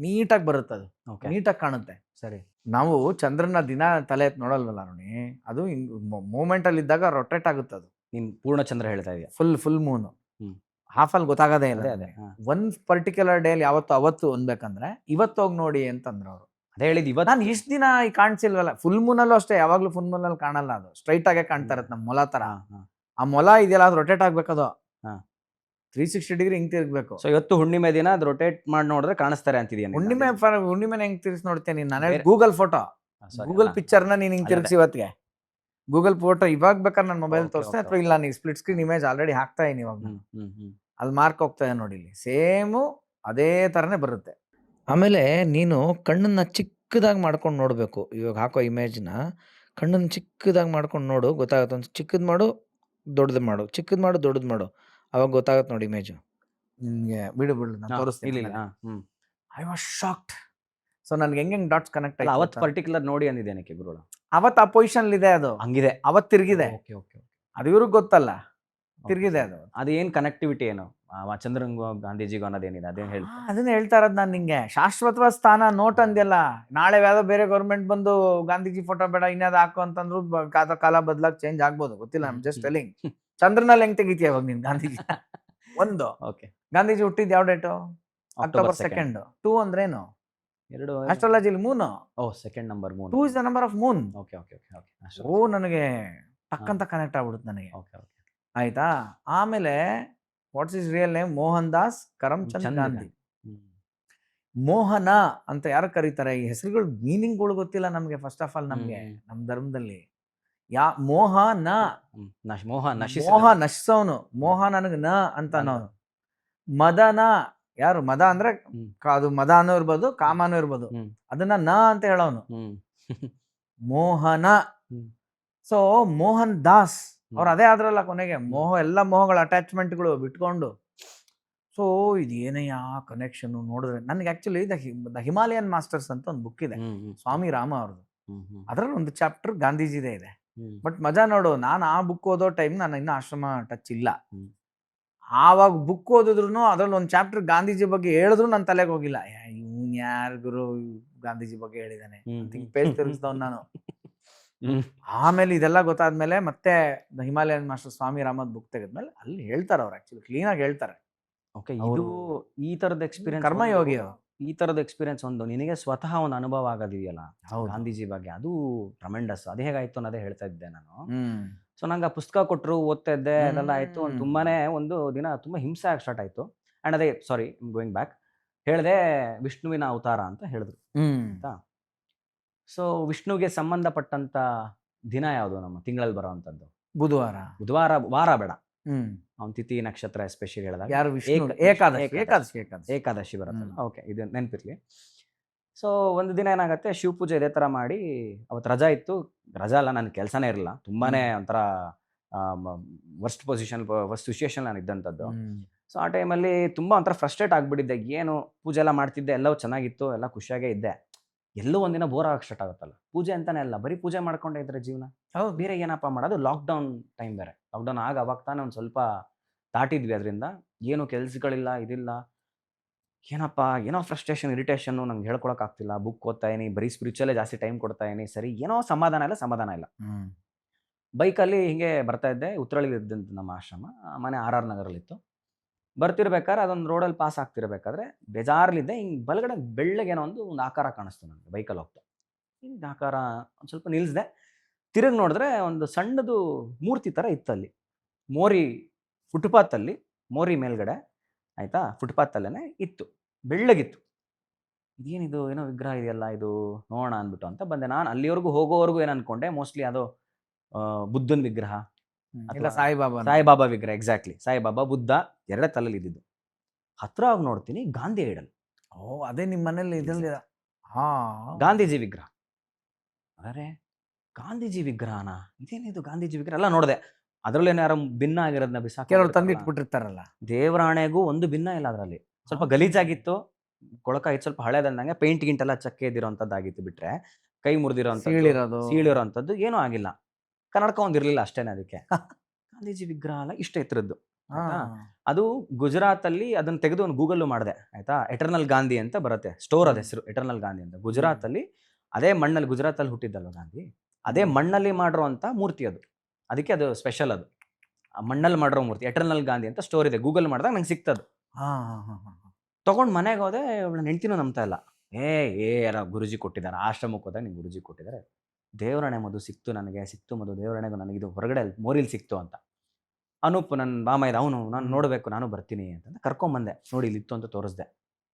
ನೀಟಾಗಿ ಬರುತ್ತೆ, ಅದು ನೀಟಾಗಿ ಕಾಣುತ್ತೆ. ಸರಿ, ನಾವು ಚಂದ್ರನ ದಿನ ತಲೆ ಎತ್ತು ನೋಡಲ್ವಲ್ಲ ನೋಡಿ, ಅದು ಮೂಮೆಂಟ್ ಅಲ್ಲಿ ಇದ್ದಾಗ ರೊಟೇಟ್ ಆಗುತ್ತೆ. ಅದು ನೀನ್ ಪೂರ್ಣ ಚಂದ್ರ ಹೇಳ್ತಾ ಇದೀಯ, ಫುಲ್ ಮೂನು ಹಾಫ್ ಅಲ್ಲಿ ಗೊತ್ತಾಗದೇ ಇಲ್ಲ. ಒನ್ ಪರ್ಟಿಕ್ಯುಲರ್ ಡೇ ಅವತ್ತು ಅನ್ಬೇಕಂದ್ರೆ ಇವತ್ತು ಹೋಗಿ ನೋಡಿ ಅಂತಂದ್ರು ಅವರು. ಅದೇ ಹೇಳಿದ್, ಇವತ್ತು ನಾನು ಇಷ್ಟು ದಿನ ಈ ಕಾಣಿಸಿಲ್ವಲ್ಲ. ಫುಲ್ ಮೂನಲ್ಲೂ ಅಷ್ಟೇ, ಯಾವಾಗ್ಲೂ ಫುಲ್ ಮೂನಲ್ಲಿ ಕಾಣಲ್ಲ, ಅದು ಸ್ಟ್ರೈಟ್ ಆಗೇ ಕಾಣ್ತಾ ಇರತ್ತೆ, ನಮ್ಮ ಮೊಲ ತರ. ಆ ಮೊಲ ಇದೆಯಲ್ಲ, ಅದು ರೊಟೇಟ್ ಆಗ್ಬೇಕದು 360 ಡಿಗ್ರಿ ಹಿಂಗ್ ತಿರ್ಗ್ಬೇಕು. ಸೊ ಇವತ್ತು ಹುಣ್ಣಿಮೆ ದಿನ ಅದು ರೊಟೇಟ್ ಮಾಡಿ ನೋಡಿದ್ರೆ ಕಾಣಿಸ್ತಾರೆ ಅಂತಿದೀಯ. ಹುಣ್ಣಿಮೆನ ಹೆಂಗ್ ತಿರ್ಸಿ ನೋಡ್ತೇನೆ ನೀನ್? ನಾನು ಗೂಗಲ್ ಫೋಟೋ, ಗೂಗಲ್ ಪಿಕ್ಚರ್ನ ನೀನ್ ಹಿಂಗ್ ತಿರ್ಗಿಸಿ ಇವತ್ತಿಗೆ ಗೂಗಲ್ ಫೋಟೋ ಇವಾಗ ಬೇಕಾದ್ರೆ ನನ್ನ ಮೊಬೈಲ್ ತೋರಿಸ್ತೇನೆ, ಅಥವಾ ಇಲ್ಲ ನೀವು ಸ್ಪ್ಲಿಟ್ ಸ್ಕ್ರೀನ್ ಇಮೇಜ್ ಆಲ್ರೆಡಿ ಹಾಕ್ತಾ ಇದೀನಿ ಇವಾಗ, ಅಲ್ಲಿ ಮಾರ್ಕ್ ಹೋಗ್ತಾ ಇದೆ ನೋಡಿ, ಇಲ್ಲಿ ಸೇಮು ಅದೇ ಥರನೇ ಬರುತ್ತೆ. ಆಮೇಲೆ ನೀನು ಕಣ್ಣನ್ನ ಚಿಕ್ಕದಾಗಿ ಮಾಡ್ಕೊಂಡು ನೋಡಬೇಕು. ಇವಾಗ ಹಾಕೋ ಇಮೇಜ್ನ ಕಣ್ಣನ್ನು ಚಿಕ್ಕದಾಗಿ ಮಾಡ್ಕೊಂಡು ನೋಡು, ಗೊತ್ತಾಗುತ್ತೆ. ಒಂದು ಚಿಕ್ಕದು ಮಾಡು, ದೊಡ್ಡದು ಮಾಡು, ಚಿಕ್ಕದು ಮಾಡು, ದೊಡ್ಡದು ಮಾಡು, ಅವಾಗ ಗೊತ್ತಾಗುತ್ತೆ ನೋಡಿ ಇಮೇಜು. ನಿಮಗೆ ಬಿಡು ನಾನು ತೋರಿಸ್ತೀನಿ. I was shocked. ಸೊ ನನ್ಗೆ ಹೆಂಗೆ ಡಾಟ್ಸ್ ಕನೆಕ್ಟ್ ಆಯ್ತು. ಅವತ್ತು ಪರ್ಟಿಕ್ಯುಲರ್ ನೋಡಿ ಅಂದಿದ್ದೇನಕ್ಕೆ ಗುರುಗಳು? ಅವತ್ತು ಆ ಪೊಸಿಷನ್ ಇದೆ, ಅದು ಹಂಗಿದೆ, ಅವತ್ತು ತಿರುಗಿದೆ. ಅದು ಇವ್ರಿಗೆ ಗೊತ್ತಲ್ಲ, ತಿರುಗಿದೆ ಅದು. ಅದೇನ್ ಕನೆಕ್ಟಿವಿಟಿ ಏನು ಚಂದ್ರಂಗು ಗಾಂಧೀಜಿಗೂ ಅನ್ನೋದೇನಿದೆ ಅದೇನ್ ಹೇಳಿ. ಅದನ್ನ ಹೇಳ್ತಾ ಇರೋದು ನಾನು ನಿಂಗೆ. ಶಾಶ್ವತವಾದ ಸ್ಥಾನ ನೋಟ್ ಅಂದ್ಯಲ್ಲ, ನಾಳೆ ಯಾವ್ದೋ ಬೇರೆ ಗೌರ್ಮೆಂಟ್ ಬಂದು ಗಾಂಧೀಜಿ ಫೋಟೋ ಬೇಡ ಇನ್ನೇದು ಹಾಕು ಅಂತಂದ್ರು ಕಾಲ ಬದಲಾಗಿ ಚೇಂಜ್ ಆಗ್ಬೋದು, ಗೊತ್ತಿಲ್ಲ. I'm just telling. ಚಂದ್ರನಲ್ಲಿ ಹೆಂಗ್ ತೆಗಿತೀಯ ಇವಾಗ ನೀನ್ ಗಾಂಧೀಜಿ? ಒಂದು, ಓಕೆ, ಗಾಂಧೀಜಿ ಹುಟ್ಟಿದ್ ಯಾವ ಡೇಟು? ಅಕ್ಟೋಬರ್ 2. 2 ಅಂದ್ರೇನು? ಎರಡು. ಆಸ್ಟ್ರಾಲಜಿಲಿ moon. Second number 3. 2 is the number of moon. Okay okay okay okay. Oh, ನನಗೆ ಟಕ್ಕಂತ ಕನೆಕ್ಟ್ ಆಗ್ಬಿಡುತ್ತೆ ನನಗೆ. Okay okay. ಆಯ್ತಾ? ಆಮೇಲೆ what's is real name? Mohandas Karamchand Gandhi. Mohana ಅಂತ ಯಾರು ಕರೀತಾರೆ? ಈ ಹೆಸರುಗಳು ಮೀನಿಂಗ್ಗಳು ಗೊತ್ತಿಲ್ಲ ನಮ್ಗೆ. ಫಸ್ಟ್ ಆಫ್ ಆಲ್ ನಮ್ಗೆ ನಮ್ ಧರ್ಮದಲ್ಲಿ ಮೋಹನ, ಮೋಹ ನಶಿಸೋನು. ಮೋಹ ನನಗೆ ನ ಅಂತ ಅನ್ನೋನು. ಮದನ, ಯಾರು? ಮದ ಅಂದ್ರೆ ಅದು ಮದ ಅನ್ನೋ ಇರ್ಬೋದು, ಕಾಮನೂ ಇರ್ಬೋದು. ಅದನ್ನ ನ ಅಂತ ಹೇಳೋನು ಮೋಹನ. ಸೊ ಮೋಹನ್ ದಾಸ್ ಅವ್ರು ಅದೇ ಆದ್ರಲ್ಲ ಕೊನೆಗೆ. ಮೋಹ, ಎಲ್ಲ ಮೋಹಗಳ ಅಟ್ಯಾಚ್ಮೆಂಟ್ಗಳು ಬಿಟ್ಕೊಂಡು. ಸೊ ಇದು ಏನಯ್ಯ ಕನೆಕ್ಷನ್ ನೋಡಿದ್ರೆ ನನಗೆ. ಆಕ್ಚುಲಿ ದ ಹಿಮಾಲಯನ್ ಮಾಸ್ಟರ್ಸ್ ಅಂತ ಒಂದು ಬುಕ್ ಇದೆ, ಸ್ವಾಮಿ ರಾಮ ಅವ್ರದ್ದು. ಅದ್ರಲ್ಲಿ ಒಂದು ಚಾಪ್ಟರ್ ಗಾಂಧೀಜಿದೇ ಇದೆ. ಬಟ್ ಮಜಾ ನೋಡು, ನಾನು ಆ ಬುಕ್ ಓದೋ ಟೈಮ್ ನಾನು ಇನ್ನೂ ಆಶ್ರಮ ಟಚ್ ಇಲ್ಲ. ಆವಾಗ ಬುಕ್ ಓದಿದ್ರು ಅದ್ರಲ್ಲಿ ಒಂದು ಚಾಪ್ಟರ್ ಗಾಂಧೀಜಿ ಬಗ್ಗೆ ಹೇಳಿದ್ರು ನನ್ನ ತಲೆಗೆ ಹೋಗಿಲ್ಲ. ಇವನ್ ಯಾರು ಗುರು ಗಾಂಧೀಜಿ ಬಗ್ಗೆ ಹೇಳಿದಾನೆ ಅಂತ ಪೇಜ್ ತಿರುಗಿಸ್ದವ್ ನಾನು. ಆಮೇಲೆ ಇದೆಲ್ಲ ಗೊತ್ತಾದ್ಮೇಲೆ ಮತ್ತೆ ದ ಹಿಮಾಲಯನ್ ಮಾಸ್ಟರ್ ಸ್ವಾಮಿ ರಾಮದ್ ಬುಕ್ ತೆಗೆದ್ಮೇಲೆ ಅಲ್ಲಿ ಹೇಳ್ತಾರೆ ಅವ್ರು. ಆಕ್ಚುಲಿ ಕ್ಲೀನ್ ಆಗಿ ಹೇಳ್ತಾರೆ. ಓಕೆ, ಇದು ಈ ತರದ ಎಕ್ಸ್ಪೀರಿಯನ್ಸ್, ಕರ್ಮಯೋಗಿ. ಈ ತರದ ಎಕ್ಸ್ಪೀರಿಯನ್ಸ್ ಒಂದು ನಿನಗೆ ಸ್ವತಃ ಒಂದು ಅನುಭವ ಆಗೋದಿದೆಯಲ್ಲ ಗಾಂಧೀಜಿ ಬಗ್ಗೆ, ಅದು ಟ್ರಮೆಂಡಸ್. ಅದೇ ಹೇಗಾಯ್ತು ಅನ್ನೋದೇ ಹೇಳ್ತಾ ಇದ್ದೆ ನಾನು. ಸೊ ನಂಗೆ ಆ ಪುಸ್ತಕ ಕೊಟ್ಟರು, ಓದ್ತಾ ಇದ್ದೆ, ಅದೆಲ್ಲ ಆಯ್ತು. ತುಂಬಾನೇ ಒಂದು ದಿನ ತುಂಬಾ ಹಿಂಸೆ ಆಗಿ ಸ್ಟಾರ್ಟ್ ಆಯ್ತು. ಅಂಡ್ ಅದೇ, ಸಾರಿ ಗೋಯಿಂಗ್ ಬ್ಯಾಕ್, ಹೇಳಿದೆ ವಿಷ್ಣುವಿನ ಅವತಾರ ಅಂತ ಹೇಳಿದ್ರು ಆಯ್ತಾ. ಸೊ ವಿಷ್ಣುವಿಗೆ ಸಂಬಂಧಪಟ್ಟಂತ ದಿನ ಯಾವುದು ನಮ್ಮ ತಿಂಗಳಲ್ಲಿ ಬರೋವಂಥದ್ದು? ಬುಧವಾರ. ಬುಧವಾರ, ವಾರ ಬೇಡ, ಅವ್ನ ತಿಥಿ ನಕ್ಷತ್ರ ಎಸ್ಪೆಷಲಿ ಹೇಳಿದಾಗ ಯಾರು? ಏಕಾದಶಿ ಬರುತ್ತಲ್ಲ. ಓಕೆ, ಇದು ನೆನಪಿರ್ಲಿ. ಸೊ ಒಂದು ದಿನ ಏನಾಗುತ್ತೆ, ಶಿವ ಪೂಜೆ ಇದೇ ತರ ಮಾಡಿ, ಅವತ್ತು ರಜಾ ಇತ್ತು. ರಜಾ ಅಲ್ಲ, ನನ್ನ ಕೆಲಸನೇ ಇರಲಿಲ್ಲ. ತುಂಬಾನೇ ಒಂಥರ ವರ್ಸ್ಟ್ ಸಿಚುಯೇಷನ್ ನಾನು ಇದ್ದಂಥದ್ದು. ಸೊ ಆ ಟೈಮಲ್ಲಿ ತುಂಬಾ ಒಂಥರ ಫ್ರಸ್ಟ್ರೇಟ್ ಆಗ್ಬಿಟ್ಟಿದ್ದೆ. ಏನು ಪೂಜೆ ಎಲ್ಲ ಮಾಡ್ತಿದ್ದೆ, ಎಲ್ಲವೂ ಚೆನ್ನಾಗಿತ್ತು, ಎಲ್ಲ ಖುಷಿಯಾಗೇ ಇದ್ದೆ. ಎಲ್ಲೋ ಒಂದಿನ ಬೋರ್ ಆಗಕ್ಕೆ ಸ್ಟಾರ್ಟ್ ಆಗುತ್ತಲ್ಲ. ಪೂಜೆ ಅಂತಾನೆ ಅಲ್ಲ, ಬರೀ ಪೂಜೆ ಮಾಡ್ಕೊಂಡೇ ಇದ್ರೆ ಜೀವನ, ಬೇರೆ ಏನಪ್ಪ ಮಾಡೋದು. ಲಾಕ್ಡೌನ್ ಟೈಮ್ ಬೇರೆ. ಲಾಕ್ಡೌನ್ ಅವಾಗ ತಾನೇ ಒಂದು ಸ್ವಲ್ಪ ದಾಟಿದ್ವಿ. ಅದರಿಂದ ಏನು ಕೆಲ್ಸಗಳಿಲ್ಲ, ಇದಿಲ್ಲ. ಏನಪ್ಪ, ಏನೋ ಫ್ರಸ್ಟ್ರೇಷನ್, ಇರಿಟೇಷನ್, ನಂಗೆ ಹೇಳ್ಕೊಳಕ್ ಆಗ್ತಿಲ್ಲ. ಬುಕ್ ಓದ್ತಾ ಇದೀನಿ, ಬರೀ ಸ್ಪಿರಿಚುವಲ್ಲೇ ಜಾಸ್ತಿ ಟೈಮ್ ಕೊಡ್ತಾ ಇದೀನಿ. ಸರಿ, ಏನೋ ಸಮಾಧಾನ ಇಲ್ಲ. ಬೈಕಲ್ಲಿ ಹಿಂಗೆ ಬರ್ತಾ ಇದ್ದೆ. ಉತ್ತರಳ್ಳಿ ಇದ್ದಂತ ನಮ್ಮ ಆಶ್ರಮ, ಮನೆ RR ನಗರಲ್ಲಿತ್ತು. ಬರ್ತಿರ್ಬೇಕಾದ್ರೆ ಅದೊಂದು ರೋಡಲ್ಲಿ ಪಾಸ್ ಆಗ್ತಿರ್ಬೇಕಾದ್ರೆ ಬೇಜಾರ್ಲಿದ್ದೆ. ಹಿಂಗೆ ಬಲಗಡೆ ಬೆಳ್ಳಗೇನೋ ಒಂದು ಆಕಾರ ಕಾಣಿಸ್ತು ನನಗೆ ಬೈಕಲ್ಲಿ ಹೋಗ್ತಾ. ಹಿಂಗೆ ಆಕಾರ ಒಂದು ಸ್ವಲ್ಪ ನಿಲ್ಲಿಸಿದೆ. ತಿರುಗಿ ನೋಡಿದ್ರೆ ಒಂದು ಸಣ್ಣದು ಮೂರ್ತಿ ಥರ ಇತ್ತಲ್ಲಿ, ಮೋರಿ ಫುಟ್ಪಾತಲ್ಲಿ, ಮೋರಿ ಮೇಲ್ಗಡೆ ಆಯ್ತಾ, ಫುಟ್ಪಾತಲ್ಲೇ ಇತ್ತು, ಬೆಳ್ಳಗಿತ್ತು. ಇದೇನಿದು, ಏನೋ ವಿಗ್ರಹ ಇದೆಯಲ್ಲ ಇದು, ನೋಡೋಣ ಅಂದ್ಬಿಟ್ಟು ಅಂತ ಬಂದೆ. ನಾನು ಅಲ್ಲಿವರೆಗೂ ಹೋಗೋವರೆಗೂ ಏನು ಅನ್ಕೊಂಡೆ, ಮೋಸ್ಟ್ಲಿ ಅದು ಬುದ್ಧನ ವಿಗ್ರಹ, ಸಾಯಿಬಾಬಾ ವಿಗ್ರಹ. ಎಕ್ಸಾಕ್ಟ್ಲಿ, ಸಾಯಿಬಾಬಾ, ಬುದ್ಧ ಎರಡೇ ತಲೆಯಲ್ಲಿ ಇದ್ದಿದ್ದು. ಹತ್ರ ಆಗಿ ನೋಡ್ತೀನಿ, ಗಾಂಧಿ ಐಡಲ್. ಅದೇ ನಿಮ್ಮ ಮನೇಲಿ ಇದ್ರಲ್ಲಿ ಗಾಂಧೀಜಿ ವಿಗ್ರಹ. ಅರೆ, ಗಾಂಧೀಜಿ ವಿಗ್ರಹನ, ಇದೇನಿದು ಗಾಂಧೀಜಿ ವಿಗ್ರಹ ಎಲ್ಲ ನೋಡಿದೆ. ಅದ್ರಲ್ಲೇನು ಯಾರೋ ಭಿನ್ನ ಆಗಿರೋದನ್ನ ಬಿಸಾಕಿ ಕೆಲವರು ತಂದಿಟ್ಬಿಟ್ಟಿರ್ತಾರಲ್ಲ. ದೇವರಾಣೆಗೂ ಒಂದು ಭಿನ್ನ ಇಲ್ಲ ಅದರಲ್ಲಿ. ಸ್ವಲ್ಪ ಗಲೀಜಾಗಿತ್ತು, ಕೊಳಕಾಗಿತ್ತು, ಸ್ವಲ್ಪ ಹಳೇದಂದಂಗೆ ಪೇಂಟ್ ಗಿಂಟೆಲ್ಲ ಚಕ್ಕೆದಿರೋಂಥದ್ದಾಗಿತ್ತು. ಬಿಟ್ರೆ ಕೈ ಮುರಿದಿರೋಂಥದ್ದು, ಸೀಳಿರೋಂಥದ್ದು ಏನೂ ಆಗಿಲ್ಲ. ಕನ್ನಡಕ ಒಂದಿರಲಿಲ್ಲ ಅಷ್ಟೇನೆ. ಅದಕ್ಕೆ ಗಾಂಧೀಜಿ ವಿಗ್ರಹ ಅಲ್ಲ, ಇಷ್ಟ ಎತ್ತರದ್ದು. ಅದು ಗುಜರಾತ್ ಅಲ್ಲಿ ಅದನ್ನ ತೆಗೆದು ಒಂದು ಗೂಗಲ್ ಮಾಡಿದೆ ಆಯ್ತಾ. ಎಟರ್ನಲ್ ಗಾಂಧಿ ಅಂತ ಬರುತ್ತೆ ಸ್ಟೋರ್, ಅದ ಹೆಸರು ಎಟರ್ನಲ್ ಗಾಂಧಿ ಅಂತ. ಗುಜರಾತ್ ಅಲ್ಲಿ, ಅದೇ ಮಣ್ಣಲ್ಲಿ, ಗುಜರಾತ್ ಅಲ್ಲಿ ಹುಟ್ಟಿದ್ದಲ್ವ ಗಾಂಧಿ, ಅದೇ ಮಣ್ಣಲ್ಲಿ ಮಾಡಿರುವಂತ ಮೂರ್ತಿ ಅದು. ಅದಕ್ಕೆ ಅದು ಸ್ಪೆಷಲ್. ಅದು ಮಣ್ಣಲ್ಲಿ ಮಾಡಿರೋ ಮೂರ್ತಿ, ಎಟರ್ನಲ್ ಗಾಂಧಿ ಅಂತ ಸ್ಟೋರ್ ಇದೆ. ಗೂಗಲ್ ಮಾಡಿದಾಗ ನಂಗೆ ಸಿಕ್ತದು. ತಗೊಂಡು ಮನೆಗೆ ಹೋದೆ. ನನ್ನ ಹೆಂಡ್ತಿನೂ ನಂಬ್ತಾ ಇಲ್ಲ. ಯಾರ ಗುರುಜಿ ಕೊಟ್ಟಿದ್ದಾರೆ, ಆಶ್ರಮಕ್ಕೆ ಹೋದಾಗ ನಿಂಗೆ ಗುರುಜಿ ಕೊಟ್ಟಿದ್ದಾರೆ, ದೇವರಣೆ ಮಧು ಸಿಕ್ತು ನನಗೆ, ಸಿಕ್ತು ಮಧು ದೇವರಣೆಗೂ ನನಗಿದು ಹೊರಗಡೆ ಮೋರಿಲ್ ಸಿಕ್ತು ಅಂತ. ಅನೂಪ್ ನನ್ನ ಮಾಮ ಇದೆ, ಅವನು ನಾನು ನೋಡಬೇಕು, ನಾನು ಬರ್ತೀನಿ ಅಂತಂದು ಕರ್ಕೊಂಬಂದೆ. ನೋಡಿ ಇಲ್ಲಿತ್ತು ಅಂತ ತೋರಿಸ್ದೆ.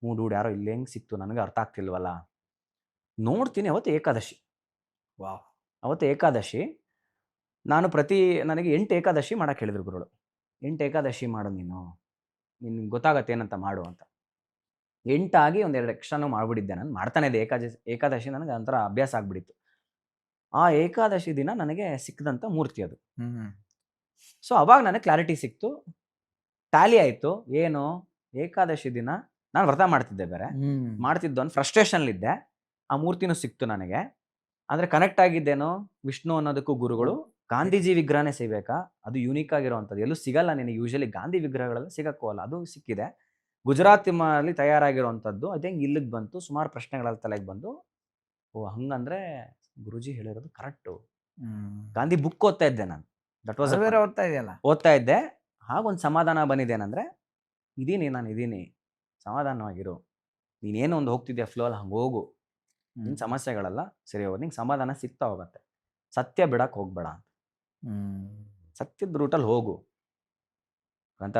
ಡೂಡ್ ಯಾರೋ ಇಲ್ಲಿ ಹೆಂಗೆ ಸಿಕ್ತು, ನನಗೆ ಅರ್ಥ ಆಗ್ತಿಲ್ವಲ್ಲ. ನೋಡ್ತೀನಿ, ಅವತ್ತು ಏಕಾದಶಿ. ಅವತ್ತು ಏಕಾದಶಿ. ನಾನು ನನಗೆ 8 ಏಕಾದಶಿ ಮಾಡಕ್ಕೆ ಹೇಳಿದ್ರು ಗುರುಗಳು. 8 ಏಕಾದಶಿ ಮಾಡು ನೀನು, ನಿನ್ಗೆ ಗೊತ್ತಾಗತ್ತೆ ಏನಂತ ಮಾಡು ಅಂತ. 8 ಆಗಿ ಒಂದೆರಡು ಎಕ್ಸ್ಟ್ರಾನು ಮಾಡ್ಬಿಟ್ಟಿದ್ದೆ. ನಾನು ಮಾಡ್ತಾನೆ ಇದ್ದೆ ಏಕಾದಶಿ ನನಗೆ ಒಂಥರ ಅಭ್ಯಾಸ ಆಗ್ಬಿಟ್ಟಿತ್ತು. ಆ ಏಕಾದಶಿ ದಿನ ನನಗೆ ಸಿಕ್ಕದಂಥ ಮೂರ್ತಿ ಅದು. ಸೊ ಅವಾಗ ನನಗೆ ಕ್ಲಾರಿಟಿ ಸಿಕ್ತು, ಟ್ಯಾಲಿ ಆಯಿತು. ಏನು, ಏಕಾದಶಿ ದಿನ ನಾನು ವ್ರತ ಮಾಡ್ತಿದ್ದೆ, ಬೇರೆ ಮಾಡ್ತಿದ್ದು ಒಂದು ಫ್ರಸ್ಟ್ರೇಷನ್ಲಿದ್ದೆ. ಆ ಮೂರ್ತಿನೂ ಸಿಕ್ತು ನನಗೆ. ಅಂದರೆ ಕನೆಕ್ಟ್ ಆಗಿದ್ದೇನೋ ವಿಷ್ಣು ಅನ್ನೋದಕ್ಕೂ ಗುರುಗಳು, ಗಾಂಧೀಜಿ ವಿಗ್ರಹನೇ ಸಿಗಬೇಕಾ? ಅದು ಯೂನಿಕ್ ಆಗಿರುವಂಥದ್ದು, ಎಲ್ಲೂ ಸಿಗಲ್ಲ ನಿನಗೆ. ಯೂಶಲಿ ಗಾಂಧಿ ವಿಗ್ರಹಗಳೆಲ್ಲ ಸಿಗಕ್ಕೋಲ್ಲ, ಅದು ಸಿಕ್ಕಿದೆ. ಗುಜರಾತಿನಲ್ಲಿ ತಯಾರಾಗಿರುವಂಥದ್ದು. ಅದು ಹೆಂಗೆ ಇಲ್ಲಿಗೆ ಬಂತು? ಸುಮಾರು ಪ್ರಶ್ನೆಗಳೆಲ್ಲ ತಲೆಗೆ ಬಂದು, ಓ ಹಂಗಂದ್ರೆ ಗುರೂಜಿ ಹೇಳಿರೋದು ಕರೆಕ್ಟು. ಗಾಂಧಿ ಬುಕ್ ಓದ್ತಾ ಇದ್ದೆ ನಾನು. ದಟ್ ವಾಸ್ ಅದು ಬೇರೆ ಓದ್ತಾ ಇದೆಯಲ್ಲ. ಓದ್ತಾ ಇದ್ದೆ. ಹಾಗೊಂದು ಸಮಾಧಾನ ಬಂದಿದ್ದೇನೆಂದ್ರೆ, ನಾನು ಇದೀನಿ, ಸಮಾಧಾನವಾಗಿರು. ನೀನೇನೋ ಒಂದು ಹೋಗ್ತಿದ್ಯಾ ಫ್ಲೋ ಅಲ್ಲಿ, ಹಂಗೆ ಹೋಗು. ನಿನ್ನ ಸಮಸ್ಯೆಗಳೆಲ್ಲ ಸರಿ ಹೋಗೋದು, ನಿಂಗೆ ಸಮಾಧಾನ ಸಿಗ್ತಾ ಹೋಗುತ್ತೆ. ಸತ್ಯ ಬಿಡಕ್ಕೆ ಹೋಗ್ಬೇಡ ಅಂತ. ಸತ್ಯದ ರೂಟಲ್ಲಿ ಹೋಗು ಅಂತ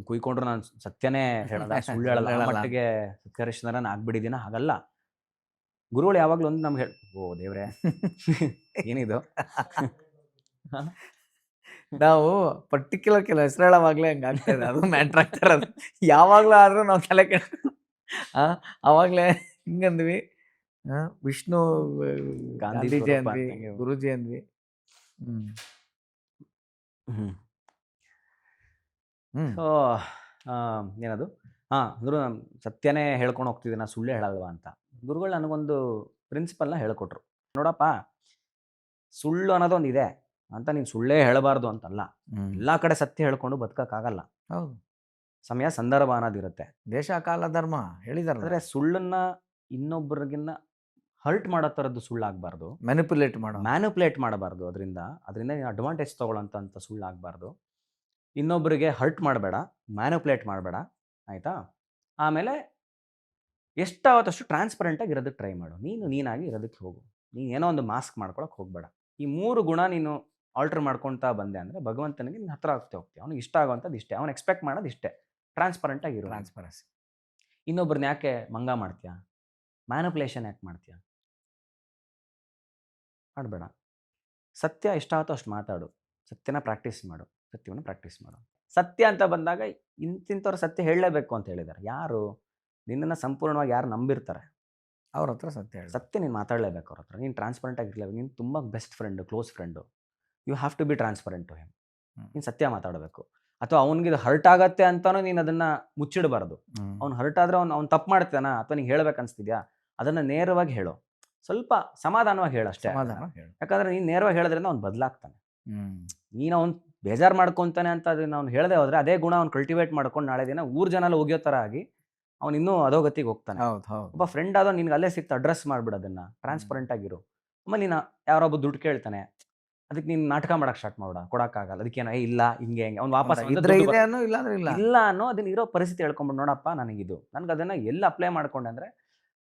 ಕುಯ್ಕೊಂಡ್ರು ನಾನು ಸತ್ಯನೇ ಹೇಳಲ್ಲ, ಸುಳ್ಳು ಹೇಳಲ್ಲ. ಆ ಮಟ್ಟಿಗೆ ಸತ್ಯಹರಿಶ್ಚಂದ್ರನ್ ಆಗ್ಬಿಟ್ಟಿದ್ದೀನ. ಹಾಗಲ್ಲ, ಗುರುಗಳು ಯಾವಾಗಲೂ ಒಂದು ನಮ್ಗೆ ಓ ದೇವ್ರೆ ಏನಿದು. ನಾವು ಪರ್ಟಿಕ್ಯುಲರ್ ಕೆಲವು ಹೆಸರು ಹೇಳೋವಾಗ್ಲೇ ಹಂಗೆ ಆಗ್ತದೆ, ಅದು ಮ್ಯಾಟ್ರ್ ಆಗ್ತಾರೆ. ಅದು ಯಾವಾಗಲೂ ಆದ್ರೂ ನಾವು ತಲೆ ಕೆಡ ಅವಾಗಲೇ ಹಿಂಗಂದ್ವಿ. ವಿಷ್ಣು ಗಾಂಧೀಜಿ ಸ್ವರೂಪ ಅಂದ್ವಿ, ಅಂದಂಗೆ. ಗುರುಜಿ ಅಂದ್ವಿ. ಸೊ ಏನದು, ಅಂದ್ರು ನಾನು ಸತ್ಯನೇ ಹೇಳ್ಕೊಂಡು ಹೋಗ್ತಿದ್ದೆ, ನಾ ಸುಳ್ಳೇ ಹೇಳಲ್ವಾ ಅಂತ. ಗುರುಗಳು ನನಗೊಂದು ಪ್ರಿನ್ಸಿಪಲ್ನ ಹೇಳ್ಕೊಟ್ರು. ನೋಡಪ್ಪ, ಸುಳ್ಳು ಅನ್ನೋದೊಂದು ಇದೆ ಅಂತ, ನೀನು ಸುಳ್ಳೇ ಹೇಳಬಾರ್ದು ಅಂತಲ್ಲ. ಎಲ್ಲ ಕಡೆ ಸತ್ಯ ಹೇಳ್ಕೊಂಡು ಬದುಕಕ್ಕಾಗಲ್ಲ. ಹೌದು, ಸಮಯ ಸಂದರ್ಭ ಅನ್ನೋದಿರುತ್ತೆ. ದೇಶ ಕಾಲ ಧರ್ಮ ಹೇಳಿದಾರೆ. ಆದರೆ ಸುಳ್ಳನ್ನ ಇನ್ನೊಬ್ಬರಿಗಿನ್ನ ಹರ್ಟ್ ಮಾಡೋ ಥರದ್ದು ಸುಳ್ಳಾಗಬಾರ್ದು, ಮ್ಯಾನಿಪುಲೇಟ್ ಮಾಡಬಾರ್ದು. ಅದರಿಂದ ನೀನು ಅಡ್ವಾಂಟೇಜ್ ತೊಗೊಳ್ಳೋಂಥ ಸುಳ್ಳಾಗಬಾರ್ದು. ಇನ್ನೊಬ್ಬರಿಗೆ ಹರ್ಟ್ ಮಾಡಬೇಡ, ಮ್ಯಾನಿಪುಲೇಟ್ ಮಾಡಬೇಡ, ಆಯಿತಾ? ಆಮೇಲೆ ಎಷ್ಟಾವತ್ತಷ್ಟು ಟ್ರಾನ್ಸ್ಪರೆಂಟಾಗಿ ಇರೋದಕ್ಕೆ ಟ್ರೈ ಮಾಡು. ನೀನಾಗಿ ಇರೋದಕ್ಕೆ ಹೋಗು. ನೀನು ಏನೋ ಒಂದು ಮಾಸ್ಕ್ ಮಾಡ್ಕೊಳಕ್ಕೆ ಹೋಗಬೇಡ. ಈ 3 ಗುಣ ನೀನು ಆಲ್ಟರ್ ಮಾಡ್ಕೊತಾ ಬಂದೆ ಅಂದರೆ ಭಗವಂತನಿಗೆ ನೀನು ಹತ್ರ ಆಗ್ತಾ ಹೋಗ್ತೀಯ. ಅವ್ನಿಗೆ ಇಷ್ಟ ಆಗೋವಂಥದ್ದು ಇಷ್ಟೇ, ಅವ್ನು ಎಕ್ಸ್ಪೆಕ್ಟ್ ಮಾಡೋದು ಇಷ್ಟೇ. ಟ್ರಾನ್ಸ್ಪರೆಂಟಾಗಿರು. ಟ್ರಾನ್ಸ್ಪರೆನ್ಸಿ. ಇನ್ನೊಬ್ರನ್ನ ಯಾಕೆ ಮಂಗ ಮಾಡ್ತೀಯಾ? ಮ್ಯಾನಿಪುಲೇಷನ್ ಯಾಕೆ ಮಾಡ್ತೀಯಾ? ಮಾಡಬೇಡ. ಸತ್ಯ ಎಷ್ಟಾಗುತ್ತೋ ಅಷ್ಟು ಮಾತಾಡು. ಸತ್ಯನ ಪ್ರಾಕ್ಟೀಸ್ ಮಾಡು. ಸತ್ಯವನ್ನು ಪ್ರಾಕ್ಟೀಸ್ ಮಾಡು. ಸತ್ಯ ಅಂತ ಬಂದಾಗ ಇಂತಿಂಥವ್ರು ಸತ್ಯ ಹೇಳಲೇಬೇಕು ಅಂತ ಹೇಳಿದ್ದಾರೆ. ಯಾರು? ನಿನ್ನನ್ನು ಸಂಪೂರ್ಣವಾಗಿ ಯಾರು ನಂಬಿರ್ತಾರೆ ಅವ್ರ ಹತ್ರ ಸತ್ಯ ಹೇಳಿ. ಸತ್ಯ ನೀನು ಮಾತಾಡಲೇಬೇಕು ಅವ್ರ ಹತ್ರ. ನೀನು ಟ್ರಾನ್ಸ್ಪರೆಂಟ್ ಆಗಿರಲೇಬೇಕು. ನೀನು ತುಂಬ best friend, close friend, you have to be transparent to him. ನೀನು ಸತ್ಯ ಮಾತಾಡಬೇಕು. ಅಥವಾ ಅವ್ನಿಗೆ ಇದು ಹರ್ಟ್ ಆಗತ್ತೆ ಅಂತಲೂ ನೀನು ಅದನ್ನು ಮುಚ್ಚಿಡಬಾರ್ದು. ಅವ್ನು ಹರ್ಟ್ ಆದರೆ ಅವ್ನು ತಪ್ಪು ಮಾಡ್ತಾನ ಅಥವಾ ನೀನು ಹೇಳ್ಬೇಕು ಅನಿಸ್ತಿದ್ಯಾ, ಅದನ್ನು ನೇರವಾಗಿ ಹೇಳು. ಸ್ವಲ್ಪ ಸಮಾಧಾನವಾಗಿ ಹೇಳು ಅಷ್ಟೇ. ಯಾಕಂದರೆ ನೀನು ನೇರವಾಗಿ ಹೇಳೋದ್ರಿಂದ ಅವ್ನು ಬದಲಾಗ್ತಾನೆ. ನೀನು ಅವ್ನು ಬೇಜಾರು ಮಾಡ್ಕೊತಾನೆ ಅಂತ ಅದನ್ನು ಅವ್ನು ಹೇಳದೆ ಹೋದರೆ, ಅದೇ ಗುಣ ಅವ್ನು ಕಲ್ಟಿವೇಟ್ ಮಾಡ್ಕೊಂಡು ನಾಳೆ ದಿನ ಊರು ಜನ ಎಲ್ಲ ಒಗಿಯೋ ಥರ ಆಗಿ ಅವ್ನು ಇನ್ನೂ ಅಧೋಗತಿಗೆ ಹೋಗ್ತಾನೆ. ಒಬ್ಬ ಫ್ರೆಂಡ್ ಆದೋ ನಿನ್ಗೆ ಅಲ್ಲೇ ಸಿಕ್ತು, ಅಡ್ರೆಸ್ ಮಾಡಿಬಿಡು ಅದನ್ನು. ಟ್ರಾನ್ಸ್ಪರೆಂಟ್ ಆಗಿರು. ಆಮೇಲೆ ನೀನು ಯಾರೊಬ್ಬ ದುಡ್ಡು ಕೇಳ್ತಾನೆ, ಅದಕ್ಕೆ ನೀನು ನಾಟಕ ಮಾಡೋಕೆ ಸ್ಟಾರ್ಟ್ ಮಾಡೋಣ, ಕೊಡೋಕ್ಕಾಗಲ್ಲ, ಅದಕ್ಕೇನೋ ಇಲ್ಲ ಹಿಂಗೆ ಅವ್ನು ವಾಪಸ್ ಇಲ್ಲ ಅನ್ನೋ ಅದನ್ನ ಇರೋ ಪರಿಸ್ಥಿತಿ ಹೇಳ್ಕೊಂಬಿಡು. ನೋಡಪ್ಪ, ನನಗೆ ಅದನ್ನು ಎಲ್ಲಿ ಅಪ್ಲೈ ಮಾಡ್ಕೊಂಡೆ ಅಂದರೆ,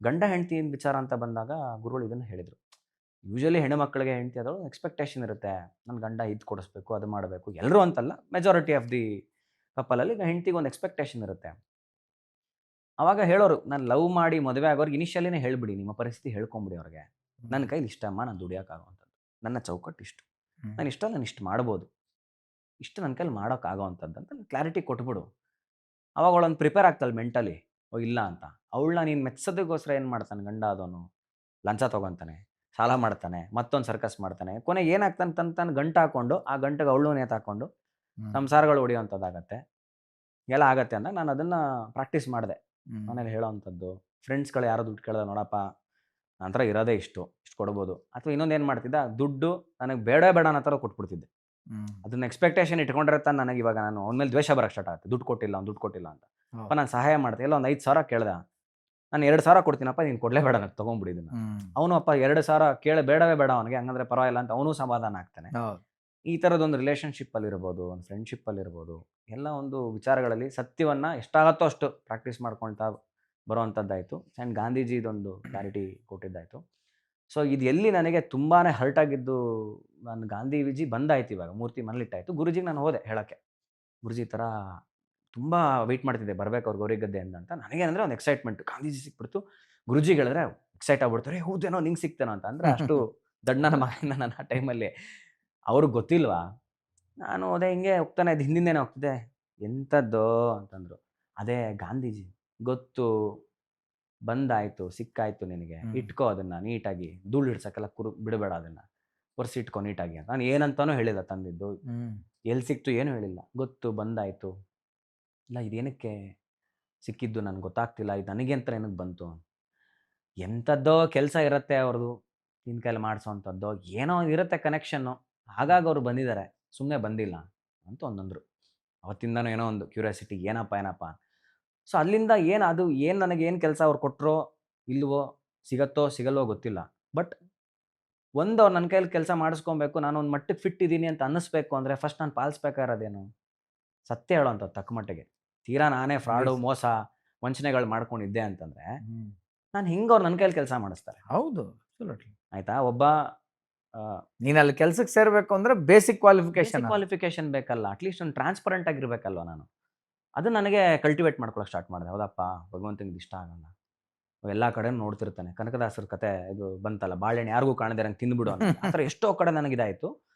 ಗಂಡ ಹೆಂಡತಿ ವಿಚಾರ ಅಂತ ಬಂದಾಗ ಗುರುಗಳು ಇದನ್ನು ಹೇಳಿದರು. ಯೂಶಲಿ ಹೆಣ್ಣುಮಕ್ಕಳಿಗೆ ಹೆಂಡತಿ ಆದವರು ಎಕ್ಸ್ಪೆಕ್ಟೇಷನ್ ಇರುತ್ತೆ, ನನ್ನ ಗಂಡ ಇದು ಕೊಡಿಸ್ಬೇಕು, ಅದು ಮಾಡಬೇಕು. ಎಲ್ಲರೂ ಅಂತಲ್ಲ, ಮೆಜಾರಿಟಿ ಆಫ್ ದಿ ಕಪಲಲ್ಲಿ ಹೆಂಡತಿಗೆ ಒಂದು ಎಕ್ಸ್ಪೆಕ್ಟೇಷನ್ ಇರುತ್ತೆ. ಆವಾಗ ಹೇಳೋರು, ನಾನು ಲವ್ ಮಾಡಿ ಮದುವೆ ಆಗೋರಿಗೆ ಇನಿಷಿಯಲಿನೇ ಹೇಳ್ಬಿಡಿ, ನಿಮ್ಮ ಪರಿಸ್ಥಿತಿ ಹೇಳ್ಕೊಂಬಿಡಿ ಅವ್ರಿಗೆ. ನನ್ನ ಕೈಲಿ ಇಷ್ಟಮ್ಮ, ನಾನು ದುಡಿಯೋಕ್ಕಾಗೋವಂಥದ್ದು, ನನ್ನ ಚೌಕಟ್ಟು ಇಷ್ಟು, ನಾನು ಇಷ್ಟು ಮಾಡ್ಬೋದು, ಇಷ್ಟು ನನ್ನ ಕೈಲಿ ಮಾಡೋಕ್ಕಾಗೋವಂಥದ್ದು ಅಂತ ಕ್ಲಾರಿಟಿ ಕೊಟ್ಬಿಡು. ಅವಾಗ ಅವಳೊಂದು ಪ್ರಿಪೇರ್ ಆಗ್ತಾಳೆ ಮೆಂಟಲಿ. ಓ ಇಲ್ಲ ಅಂತ. ಅವಳನ್ನ ನೀನು ಮೆಚ್ಚೋದಕ್ಕೋಸ್ಕರ ಏನು ಮಾಡ್ತಾನೆ ಗಂಡ ಆದವನು? ಲಂಚ ತೊಗೊತಾನೆ, ಸಾಲ ಮಾಡ್ತಾನೆ, ಮತ್ತೊಂದು ಸರ್ಕಸ್ ಮಾಡ್ತಾನೆ. ಕೊನೆಗೆ ಏನಾಗ್ತಾನೆ, ತನ್ನ ಗಂಟು ಹಾಕ್ಕೊಂಡು ಆ ಗಂಟೆಗೆ ಅವಳು ನೇತಾಕೊಂಡು ಸಂಸಾರಗಳು ಹೊಡಿಯೋವಂಥದ್ದಾಗತ್ತೆ. ಎಲ್ಲ ಆಗತ್ತೆ ಅಂದಾಗ ನಾನು ಅದನ್ನು ಪ್ರಾಕ್ಟೀಸ್ ಮಾಡಿದೆ. ಮನೇಲಿ ಹೇಳೋವಂಥದ್ದು, ಫ್ರೆಂಡ್ಸ್ಗಳು ಯಾರೋ ದುಡ್ಡು ಕೇಳಿದ, ನೋಡಪ್ಪ ನನ್ನ ಹತ್ರ ಇರೋದೇ ಇಷ್ಟು ಕೊಡ್ಬೋದು. ಅಥವಾ ಇನ್ನೊಂದು ಏನು ಮಾಡ್ತಿದ್ದ, ದುಡ್ಡು ನನಗೆ ಬೇಡ ಅನ್ನೋ ಥರ ಕೊಟ್ಬಿಡ್ತಿದ್ದೆ. ಅದನ್ನ ಎಕ್ಸ್ಪೆಕ್ಟೇಷನ್ ಇಟ್ಕೊಂಡಿರ್ತಾನೆ ನನಗೆ. ಇವಾಗ ನಾನು ಅವನ ಮೇಲೆ ದ್ವೇಷ ಬರೋಕ್ಕೆ ಸ್ಟಾರ್ಟ್ ಆಗುತ್ತೆ, ದುಡ್ಡು ಕೊಟ್ಟಿಲ್ಲ ಅಂತ. ಅಪ್ಪ ನಾನು ಸಹಾಯ ಮಾಡ್ದೆ, ಎಲ್ಲ ಒಂದು 5,000 ಕೇಳ್ದೆ, ನಾನು 2,000 ಕೊಡ್ತೀನಪ್ಪ, ನೀನು ಕೊಡಲೇಬೇಡ, ನನಗೆ ತೊಗೊಂಬಿಡಿದ್ದೀನಿ. ಅವನು ಅಪ್ಪ 2,000 ಬೇಡವೇ ಬೇಡ ಅವನಿಗೆ, ಹಂಗಂದ್ರೆ ಪರವಾಗಿಲ್ಲ ಅಂತ ಅವನು ಸಮಾಧಾನ ಆಗ್ತಾನೆ. ಈ ಥರದೊಂದು ರಿಲೇಷನ್ಶಿಪ್ಪಲ್ಲಿರ್ಬೋದು, ಒಂದು ಫ್ರೆಂಡ್ಶಿಪ್ಪಲ್ಲಿರ್ಬೋದು, ಎಲ್ಲ ಒಂದು ವಿಚಾರಗಳಲ್ಲಿ ಸತ್ಯವನ್ನು ಎಷ್ಟಾಗತ್ತೋ ಅಷ್ಟು ಪ್ರಾಕ್ಟೀಸ್ ಮಾಡ್ಕೊಳ್ತಾ ಬರುವಂಥದ್ದಾಯಿತು. ಆ್ಯಂಡ್ ಗಾಂಧೀಜಿ ಇದೊಂದು ಕ್ಲಾರಿಟಿ ಕೊಟ್ಟಿದ್ದಾಯಿತು. ಸೊ ಇದು ಎಲ್ಲಿ ನನಗೆ ತುಂಬಾ ಹರ್ಟ್ ಆಗಿದ್ದು, ನಾನು ಗಾಂಧೀಜಿ ಬಂದಾಯ್ತು, ಇವಾಗ ಮೂರ್ತಿ ಮನೇಲಿಟ್ಟಾಯಿತು. ಗುರುಜಿಗೆ ನಾನು ಹೋದೆ ಹೇಳೋಕ್ಕೆ, ಗುರುಜಿ ಈ ಥರ ತುಂಬ ವೆಯ್ಟ್ ಮಾಡ್ತಿದ್ದೆ ಬರಬೇಕು ಅವ್ರು ಗೌರಿಗದ್ದೆ ಅಂತ. ನನಗೇನಂದರೆ ಒಂದು ಎಕ್ಸೈಟ್ಮೆಂಟ್, ಗಾಂಧೀಜಿ ಸಿಕ್ಬಿಡ್ತು. ಗುರುಜಿಗೆ ಹೇಳಿದ್ರೆ ಎಕ್ಸೈಟ್ ಆಗ್ಬಿಡ್ತಾರೆ, ಹೌದೇನೋ ನಿಂಗೆ ಸಿಗ್ತೇನೋ ಅಂತ. ಅಂದರೆ ಅಷ್ಟು ದಡ್ಡನ ಮಗನ ನಾನು ಆ ಟೈಮಲ್ಲಿ. ಅವ್ರಿಗೆ ಗೊತ್ತಿಲ್ವಾ, ನಾನು ಅದೇ ಹಿಂಗೆ ಹೋಗ್ತಾನೆ ಇದ್ದು, ಹಿಂದಿಂದೇನೆ ಹೋಗ್ತಿದ್ದೆ. ಎಂಥದ್ದೋ ಅಂತಂದರು. ಅದೇ ಗಾಂಧೀಜಿ, ಗೊತ್ತು, ಬಂದಾಯಿತು, ಸಿಕ್ಕಾಯಿತು ನಿನಗೆ, ಇಟ್ಕೋ ಅದನ್ನು ನೀಟಾಗಿ, ಧೂಳು ಹಿಡ್ಸೋಕ್ಕೆಲ್ಲ ಬಿಡಬೇಡ, ಅದನ್ನು ಒರೆಸಿಟ್ಕೊ ನೀಟಾಗಿ ಅಂತ. ನಾನು ಏನಂತಾನೂ ಹೇಳಿಲ್ಲ, ತಂದಿದ್ದು ಎಲ್ಲಿ ಸಿಕ್ತು ಏನೂ ಹೇಳಿಲ್ಲ. ಗೊತ್ತು, ಬಂದಾಯಿತು, ಇಲ್ಲ ಇದೇನಕ್ಕೆ ಸಿಕ್ಕಿದ್ದು ನನಗೆ ಗೊತ್ತಾಗ್ತಿಲ್ಲ, ಇದು ನನಗೆ ಅಂತ ಏನಕ್ಕೆ ಬಂತು. ಎಂಥದ್ದೋ ಕೆಲಸ ಇರುತ್ತೆ ಅವ್ರದ್ದು, ನಿನ್ನ ಕೈಲಿ ಮಾಡಿಸೋವಂಥದ್ದು ಏನೋ ಇರುತ್ತೆ ಕನೆಕ್ಷನ್ನು. ಹಾಗಾಗಿ ಅವ್ರು ಬಂದಿದ್ದಾರೆ, ಸುಮ್ಮನೆ ಬಂದಿಲ್ಲ ಅಂತ ಒಂದಂದರು. ಅವತ್ತಿಂದನೂ ಏನೋ ಒಂದು ಕ್ಯೂರಿಯಾಸಿಟಿ, ಏನಪ್ಪ. ಸೊ ಅಲ್ಲಿಂದ ಏನು ನನಗೆ ಏನು ಕೆಲಸ ಅವ್ರು ಕೊಟ್ಟರೋ ಇಲ್ವೋ, ಸಿಗತ್ತೋ ಸಿಗಲ್ವೋ ಗೊತ್ತಿಲ್ಲ. ಬಟ್ ಅವ್ರು ನನ್ನ ಕೈಯಲ್ಲಿ ಕೆಲಸ ಮಾಡಿಸ್ಕೊಬೇಕು, ನಾನು ಒಂದು ಮಟ್ಟಕ್ಕೆ ಫಿಟ್ ಇದ್ದೀನಿ ಅಂತ ಅನ್ನಿಸ್ಬೇಕು ಅಂದರೆ ಫಸ್ಟ್ ನಾನು ಪಾಲಿಸ್ಬೇಕಾಗಿರೋದೇನು? ಸತ್ಯ ಹೇಳೋವಂಥದ್ದು ತಕ್ಕ ಮಟ್ಟಿಗೆ. ತೀರಾ ನಾನೇ ಫ್ರಾಡು, ಮೋಸ, ವಂಚನೆಗಳು ಮಾಡ್ಕೊಂಡಿದ್ದೆ ಅಂತಂದರೆ ನಾನು ಹೆಂಗೆ ಅವ್ರು ನನ್ನ ಕೈಯಲ್ಲಿ ಕೆಲಸ ಮಾಡಿಸ್ತಾರೆ? ಹೌದು, ಅಬ್ಸಲ್ಯೂಟ್ಲಿ. ಆಯಿತಾ? ಒಬ್ಬ ನೀನು ಅಲ್ಲಿ ಕೆಲ್ಸಕ್ಕೆ ಸೇರಬೇಕು ಅಂದರೆ ಬೇಸಿಕ್ ಕ್ವಾಲಿಫಿಕೇಶನ್ ಬೇಕಲ್ಲ, ಅಟ್ಲೀಸ್ಟ್ ಒಂದು ಟ್ರಾನ್ಸ್ಪರೆಂಟ್ ಆಗಿರ್ಬೇಕಲ್ವ ನಾನು. ಅದು ನನಗೆ ಕಲ್ಟಿವೇಟ್ ಮಾಡ್ಕೊಳಕ್ಕೆ ಸ್ಟಾರ್ಟ್ ಮಾಡಿದೆ. ಹೌದಪ್ಪ, ಭಗವಂತನಿಗೆ ಇಷ್ಟ ಆಗಲ್ಲ, ಎಲ್ಲ ಕಡೆ ನೋಡ್ತಿರ್ತಾನೆ. ಕನಕದಾಸರ ಕತೆ ಇದು ಬಂತಲ್ಲ, ಬಾಳೆಹಣ್ಣು ಯಾರಿಗೂ ಕಾಣದೆ ನಂಗೆ ತಿಂದ್ಬಿಡು ಅಂತ. ಆ ಥರ ಎಷ್ಟೋ ಕಡೆ ನನಗಿದಾಯಿತು.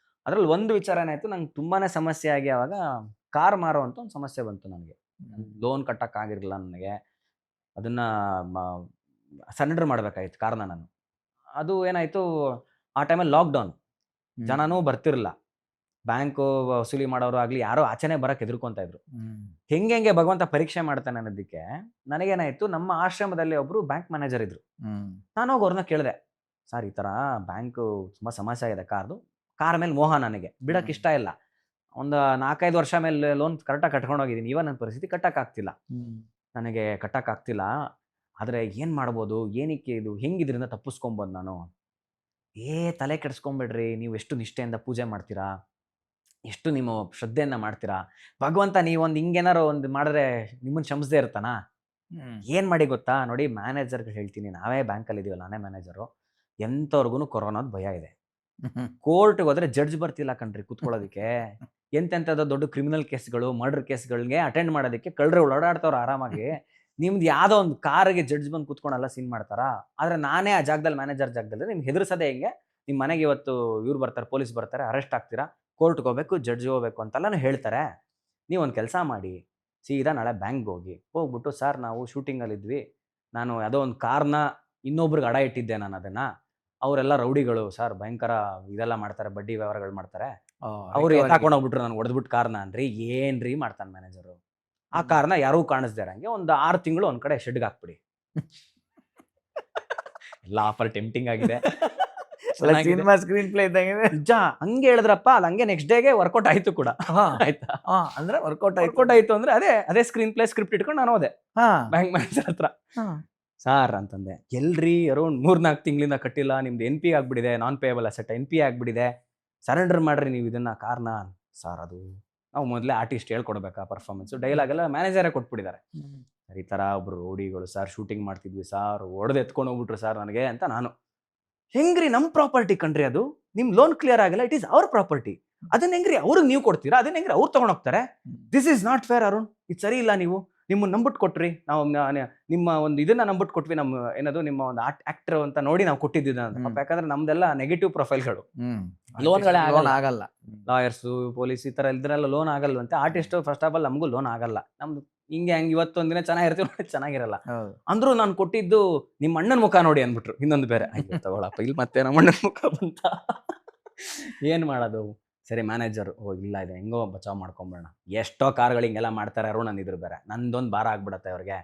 ಅದರಲ್ಲಿ ಒಂದು ವಿಚಾರ ಏನಾಯಿತು, ನಂಗೆ ತುಂಬಾ ಸಮಸ್ಯೆ ಆಗಿ ಆವಾಗ ಕಾರ್ ಮಾರೋ ಅಂತ ಒಂದು ಸಮಸ್ಯೆ ಬಂತು ನನಗೆ. ಲೋನ್ ಕಟ್ಟೋಕ್ಕಾಗಿರಲಿಲ್ಲ ನನಗೆ. ಅದನ್ನು ಸರೆಂಡರ್ ಮಾಡಬೇಕಾಗಿತ್ತು ಕಾರ್ನ ನಾನು. ಅದು ಏನಾಯಿತು, ಆ ಟೈಮಲ್ಲಿ ಲಾಕ್ಡೌನ್, ಜನನೂ ಬರ್ತಿರಲಿಲ್ಲ. ಬ್ಯಾಂಕು ವಸೂಲಿ ಮಾಡೋರು ಆಗಲಿ ಯಾರೋ ಆಚೆನೇ ಬರೋಕ್ಕೆ ಹೆದರ್ಕೊತಾ ಇದ್ರು. ಹೆಂಗೆ ಭಗವಂತ ಪರೀಕ್ಷೆ ಮಾಡ್ತಾನೆ ಅನ್ನೋದಕ್ಕೆ ನನಗೇನಾಯಿತು, ನಮ್ಮ ಆಶ್ರಮದಲ್ಲಿ ಒಬ್ಬರು ಬ್ಯಾಂಕ್ ಮ್ಯಾನೇಜರ್ ಇದ್ರು. ನಾನು ಹೋಗಿ ಅವ್ರನ್ನ ಕೇಳಿದೆ, ಸರ್ ಈ ಥರ ಬ್ಯಾಂಕು ತುಂಬ ಸಮಸ್ಯೆ ಆಗಿದೆ, ಕಾರ್ ಮೇಲೆ ಮೋಹ, ನನಗೆ ಬಿಡೋಕ್ಕೆ ಇಷ್ಟ ಇಲ್ಲ. ಒಂದು 4-5 ವರ್ಷ ಮೇಲೆ ಲೋನ್ ಕರೆಕ್ಟಾಗಿ ಕಟ್ಕೊಂಡೋಗಿದ್ದೀನಿ. ಇವಾಗ ನನ್ನ ಪರಿಸ್ಥಿತಿ ಕಟ್ಟೋಕ್ಕಾಗ್ತಿಲ್ಲ, ನನಗೆ ಕಟ್ಟೋಕ್ಕಾಗ್ತಿಲ್ಲ. ಆದರೆ ಏನು ಮಾಡ್ಬೋದು, ಏನಕ್ಕೆ ಇದು, ಹೆಂಗೆ ಇದರಿಂದ ತಪ್ಪಿಸ್ಕೊಬೋದು ನಾನು? ತಲೆ ಕೆಡಿಸ್ಕೊಂಬೇಡ್ರಿ, ನೀವು ಎಷ್ಟು ನಿಷ್ಠೆಯಿಂದ ಪೂಜೆ ಮಾಡ್ತೀರಾ, ಎಷ್ಟು ನಿಮ್ಮ ಶ್ರದ್ಧೆಯನ್ನು ಮಾಡ್ತೀರಾ, ಭಗವಂತ ನೀವೊಂದು ಹಿಂಗೇನಾರು ಒಂದು ಮಾಡಿದ್ರೆ ನಿಮ್ಮನ್ನು ಕ್ಷಮಿಸದೇ ಇರ್ತಾನ? ಏನು ಮಾಡಿ ಗೊತ್ತಾ, ನೋಡಿ ಮ್ಯಾನೇಜರ್ಗೆ ಹೇಳ್ತೀನಿ, ನಾವೇ ಬ್ಯಾಂಕಲ್ಲಿ ಇದೀವಲ್ಲ, ನಾನೇ ಮ್ಯಾನೇಜರು, ಎಂಥವ್ರಿಗೂ ಕೊರೋನಾದ ಭಯ ಇದೆ. ಕೋರ್ಟ್ಗೆ ಹೋದ್ರೆ ಜಡ್ಜ್ ಬರ್ತಿಲ್ಲ ಕಣ್ರಿ ಕೂತ್ಕೊಳ್ಳೋದಕ್ಕೆ. ಎಂತೆಂಥದ್ದು ದೊಡ್ಡ ಕ್ರಿಮಿನಲ್ ಕೇಸ್ಗಳು, ಮರ್ಡರ್ ಕೇಸ್ಗಳಿಗೆ ಅಟೆಂಡ್ ಮಾಡೋದಕ್ಕೆ ಕಳ್ಳರು ಓಡಾಡ್ತವ್ರು ಆರಾಮಾಗಿ. ನಿಮ್ದು ಯಾವುದೋ ಒಂದು ಕಾರಿಗೆ ಜಡ್ಜ್ ಬಂದು ಕೂತ್ಕೊಂಡೆಲ್ಲ ಸೀನ್ ಮಾಡ್ತಾರಾ? ಆದರೆ ನಾನೇ ಆ ಜಾಗದಲ್ಲಿ, ಮ್ಯಾನೇಜರ್ ಜಾಗದಲ್ಲಿ ನಿಮ್ಗೆ ಹೆದರ್ಸೋದೇ ಹೆಂಗೆ? ನಿಮ್ಮ ಮನೆಗೆ ಇವತ್ತು ಇವ್ರು ಬರ್ತಾರೆ, ಪೊಲೀಸ್ ಬರ್ತಾರೆ, ಅರೆಸ್ಟ್ ಆಗ್ತೀರಾ, ಕೋರ್ಟ್ಗೆ ಹೋಗ್ಬೇಕು, ಜಡ್ಜ್ಗೆ ಹೋಗ್ಬೇಕು ಅಂತೆಲ್ಲನೂ ಹೇಳ್ತಾರೆ. ನೀವೊಂದು ಕೆಲಸ ಮಾಡಿ, ಸೀದಾ ನಾಳೆ ಬ್ಯಾಂಕ್ಗೆ ಹೋಗ್ಬಿಟ್ಟು, ಸರ್ ನಾವು ಶೂಟಿಂಗಲ್ಲಿದ್ವಿ, ನಾನು ಯಾವುದೋ ಒಂದು ಕಾರ್ನ ಇನ್ನೊಬ್ರಿಗೆ ಅಡ ಇಟ್ಟಿದ್ದೆ, ನಾನು ಅದನ್ನು, ಅವರೆಲ್ಲ ರೌಡಿಗಳು ಸರ್, ಭಯಂಕರ ಇದೆಲ್ಲ ಮಾಡ್ತಾರೆ, ಬಡ್ಡಿ ವ್ಯವಹಾರಗಳು ಮಾಡ್ತಾರೆ, ಅವ್ರು ಎತ್ತಾಕೊಂಡು ಹೋಗ್ಬಿಟ್ರು, ನಾನು ಹೊಡೆದ್ಬಿಟ್ಟು ಕಾರ್ನ ಅನ್ರಿ. ಏನ್ರಿ ಮಾಡ್ತಾನೆ ಮ್ಯಾನೇಜರು? ಆ ಕಾರ್ನ ಯಾರೂ ಕಾಣಿಸ್ದೇ ಇರಂಗೆ ಒಂದು 6 ತಿಂಗಳು ಒಂದು ಕಡೆ ಶೆಡ್ಗೆ ಹಾಕ್ಬಿಡಿ. ಎಲ್ಲ ಆಫರ್ ಟೆಂಪ್ಟಿಂಗ್ ಆಗಿದೆ, ಸಿನಿಮಾ ಸ್ಕ್ರೀನ್ ಪ್ಲೇ ಇದ್ದಂಗಿದೆ. ನಿಜ ಹಂಗೆ ಹೇಳಿದ್ರಪ್ಪ, ಅದು ಹಂಗೆ ನೆಕ್ಸ್ಟ್ ಡೇಗೆ ವರ್ಕೌಟ್ ಆಯ್ತು ಕೂಡ. ಆಯ್ತಾ? ಅಂದ್ರೆ ವರ್ಕೌಟ್ ಆಯ್ತು ಅಂದ್ರೆ ಅದೇ ಸ್ಕ್ರೀನ್ ಪ್ಲೇ ಸ್ಕ್ರಿಪ್ಟ್ ಇಟ್ಕೊಂಡು ನಾನು ಹೋದೆ ಬ್ಯಾಂಕ್ ಮ್ಯಾನೇಜರ್ ಹತ್ರ. ಸಾರ್ ಅಂತಂದೆ, ಎಲ್ರಿ ಅರೌಂಡ್ 3-4 ತಿಂಗಳಿಂದ ಕಟ್ಟಿಲ್ಲ, ನಿಮ್ದು NP ಆಗ್ಬಿಟ್ಟಿದೆ, ನಾನ್ ಪೇಯಬಲ್ ಅಸೆಟ್ NP ಆಗ್ಬಿಟ್ಟಿದೆ, ಸರೆಂಡರ್ ಮಾಡ್ರಿ ನೀವು ಇದನ್ನ ಕಾರ್ನ. ಸಾರ್ ಅದು ನಾವು ಮೊದಲೇ ಆರ್ಟಿಸ್ಟ್ ಹೇಳ್ಕೊಡ್ಬೇಕಾ ಪರ್ಫಾರ್ಮೆನ್ಸು, ಡೈಲಾಗ್ ಎಲ್ಲ ಮ್ಯಾನೇಜರೇ ಕೊಟ್ಬಿಟ್ಟಿದ್ದಾರೆ. ಸರ್ ಈ ಥರ ಒಬ್ರು ರೌಡಿಗಳು ಸರ್ ಶೂಟಿಂಗ್ ಮಾಡ್ತಿದ್ವಿ ಸರ್, ಹೊಡೆದು ಎತ್ಕೊಂಡು ಹೋಗ್ಬಿಟ್ರು ಸರ್ ನನಗೆ ಅಂತ. ನಾನು, ಹೆಂಗ್ರಿ ನಮ್ಮ ಪ್ರಾಪರ್ಟಿ ಕಣ್ರಿ ಅದು, ನಿಮ್ಮ ಲೋನ್ ಕ್ಲಿಯರ್ ಆಗಿಲ್ಲ, ಇಟ್ ಈಸ್ ಅವ್ರ ಪ್ರಾಪರ್ಟಿ, ಅದನ್ನ ಹೆಂಗ್ರಿ ಅವ್ರಿಗೆ ನೀವು ಕೊಡ್ತೀರಾ, ಅದನ್ನ ಹೆಂಗ್ರಿ ಅವ್ರು ತಗೊಂಡೋಗ್ತಾರೆ? This is not fair Arun, ಇದು ಸರಿ ಇಲ್ಲ. ನೀವು ನಿಮ್ಮನ್ನು ನಂಬಿಟ್ಟು ಕೊಟ್ರಿ, ನಾವು ನಿಮ್ಮ ಒಂದು ಇದನ್ನ ನಂಬಿಟ್ಟು ಕೊಟ್ವಿ, ನಮ್ಮ ಏನದು ನಿಮ್ಮ ಒಂದು ಆಕ್ಟರ್ ಅಂತ ನೋಡಿ ನಾವು ಕೊಟ್ಟಿದ್ದಿದ್ದ ಅಂತ. ಯಾಕಂದ್ರೆ ನಮ್ದೆಲ್ಲ ನೆಗೆಟಿವ್ ಪ್ರೊಫೈಲ್ಗಳು, ಲೋನ್ಗಳೇ ಆಗಲ್ಲ. ಲಾಯರ್ಸು, ಪೊಲೀಸ್ ಈ ಥರ ಇದ್ರೆಲ್ಲ ಲೋನ್ ಆಗಲ್ವಂತೆ. ಆರ್ಟಿಸ್ಟ್ ಫಸ್ಟ್ ಆಫ್ ಆಲ್ ನಮಗೂ ಲೋನ್ ಆಗಲ್ಲ. ನಮ್ದು ಹಿಂಗೆ ಇವತ್ತೊಂದಿನ ಚೆನ್ನಾಗಿರ್ತೀವಿ, ಚೆನ್ನಾಗಿರಲ್ಲ. ಅಂದ್ರೂ ನಾನು ಕೊಟ್ಟಿದ್ದು ನಿಮ್ಮ ಅಣ್ಣನ ಮುಖ ನೋಡಿ ಅಂದ್ಬಿಟ್ರು. ಇನ್ನೊಂದು ಬೇರೆ, ಅಯ್ಯೋ ತಗೊಳಪ್ಪ, ಇಲ್ಲಿ ಮತ್ತೆ ನಮ್ಮ ಅಣ್ಣನ ಮುಖ ಬಂತ, ಏನು ಮಾಡೋದು? ಸರಿ ಮ್ಯಾನೇಜರು, ಇಲ್ಲ ಇದೆ ಹೆಂಗೋ ಬಚಾವ್ ಮಾಡ್ಕೊಂಬಿಡೋಣ, ಎಷ್ಟೋ ಕಾರ್ಗಳು ಹಿಂಗೆಲ್ಲ ಮಾಡ್ತಾರೆ ಅರುಣ್ ಅಂದಿದ್ರು ಬೇರೆ, ನಂದೊಂದು ಭಾರ ಆಗ್ಬಿಡತ್ತೆ ಅವ್ರಿಗೆ,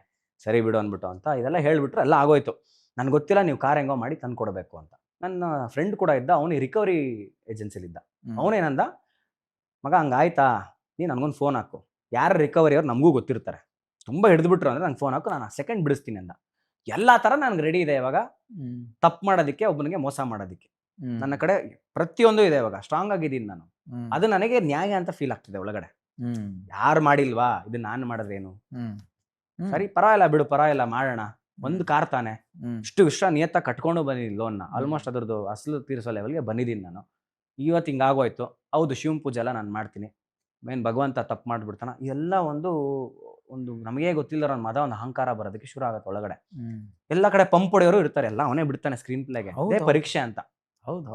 ಸರಿ ಬಿಡು ಅಂದ್ಬಿಟ್ಟು ಅಂತ ಇದೆಲ್ಲ ಹೇಳ್ಬಿಟ್ರು. ಎಲ್ಲ ಆಗೋಯ್ತು. ನನಗೆ ಗೊತ್ತಿಲ್ಲ ನೀವು ಕಾರ್ ಹೆಂಗೋ ಮಾಡಿ ತಂದು ಕೊಡಬೇಕು ಅಂತ. ನನ್ನ ಫ್ರೆಂಡ್ ಕೂಡ ಇದ್ದ, ಅವನು ರಿಕವರಿ ಏಜೆನ್ಸಿಲಿದ್ದ. ಅವನೇನಂದ, ಮಗ ಹಂಗಾಯ್ತಾ, ನೀನು ನನಗೊಂದು ಫೋನ್ ಹಾಕು, ಯಾರು ರಿಕವರಿ ಅವ್ರು ನಮಗೂ ಗೊತ್ತಿರ್ತಾರೆ, ತುಂಬ ಹಿಡಿದ್ಬಿಟ್ರು ಅಂದರೆ ನಂಗೆ ಫೋನ್ ಹಾಕು, ನಾನು ಸೆಕೆಂಡ್ ಬಿಡಿಸ್ತೀನಿ ಅಂದ. ಎಲ್ಲ ಥರ ನನಗೆ ರೆಡಿ ಇದೆ ಇವಾಗ, ತಪ್ಪು ಮಾಡೋದಕ್ಕೆ, ಒಬ್ಬನಿಗೆ ಮೋಸ ಮಾಡೋದಕ್ಕೆ. ನನ್ನ ಕಡೆ ಪ್ರತಿಯೊಂದು ಇದೆ ಇವಾಗ, ಸ್ಟ್ರಾಂಗ್ ಆಗಿದ್ದೀನಿ ನಾನು. ಅದು ನನಗೆ ನ್ಯಾಯ ಅಂತ ಫೀಲ್ ಆಗ್ತಿದೆ ಒಳಗಡೆ. ಯಾರು ಮಾಡಿಲ್ವಾ, ಇದು ನಾನು ಮಾಡಿದ್ರೇನು, ಸರಿ ಪರವಾಗಿಲ್ಲ ಬಿಡು, ಪರವಾಗಿಲ್ಲ ಮಾಡೋಣ, ಒಂದು ಕಾರ್ ತಾನೆ, ಇಷ್ಟು ವಿಷಯ ನಿಯತ್ತ ಕಟ್ಕೊಂಡು ಬಂದಿದ್ದೀನಿ ಲೋನ್ನ, ಆಲ್ಮೋಸ್ಟ್ ಅದ್ರದ್ದು ಅಸಲು ತೀರಿಸೋ ಲೆವೆಲ್ಗೆ ಬಂದಿದ್ದೀನಿ ನಾನು. ಇವತ್ತು ಹಿಂಗಾಗೋಯ್ತು. ಹೌದು, ಶಿವನ ಪೂಜೆ ಎಲ್ಲ ನಾನು ಮಾಡ್ತೀನಿ, ಮೇನ್ ಭಗವಂತ ತಪ್ಪು ಮಾಡಿಬಿಡ್ತಾನ, ಎಲ್ಲ ಒಂದು ನಮಗೇ ಗೊತ್ತಿಲ್ಲ ನನ್ನ ಮದ, ಒಂದು ಅಹಂಕಾರ ಬರೋದಕ್ಕೆ ಶುರು ಆಗುತ್ತೆ ಒಳಗಡೆ. ಎಲ್ಲ ಕಡೆ ಪಂಪ್ ಹೊಡೆಯೋರು ಇರ್ತಾರೆ, ಎಲ್ಲ ಅವನೇ ಬಿಡ್ತಾನೆ ಸ್ಕ್ರೀನ್ ಪ್ಲೇಗೆ, ಅದೇ ಪರೀಕ್ಷೆ ಅಂತ.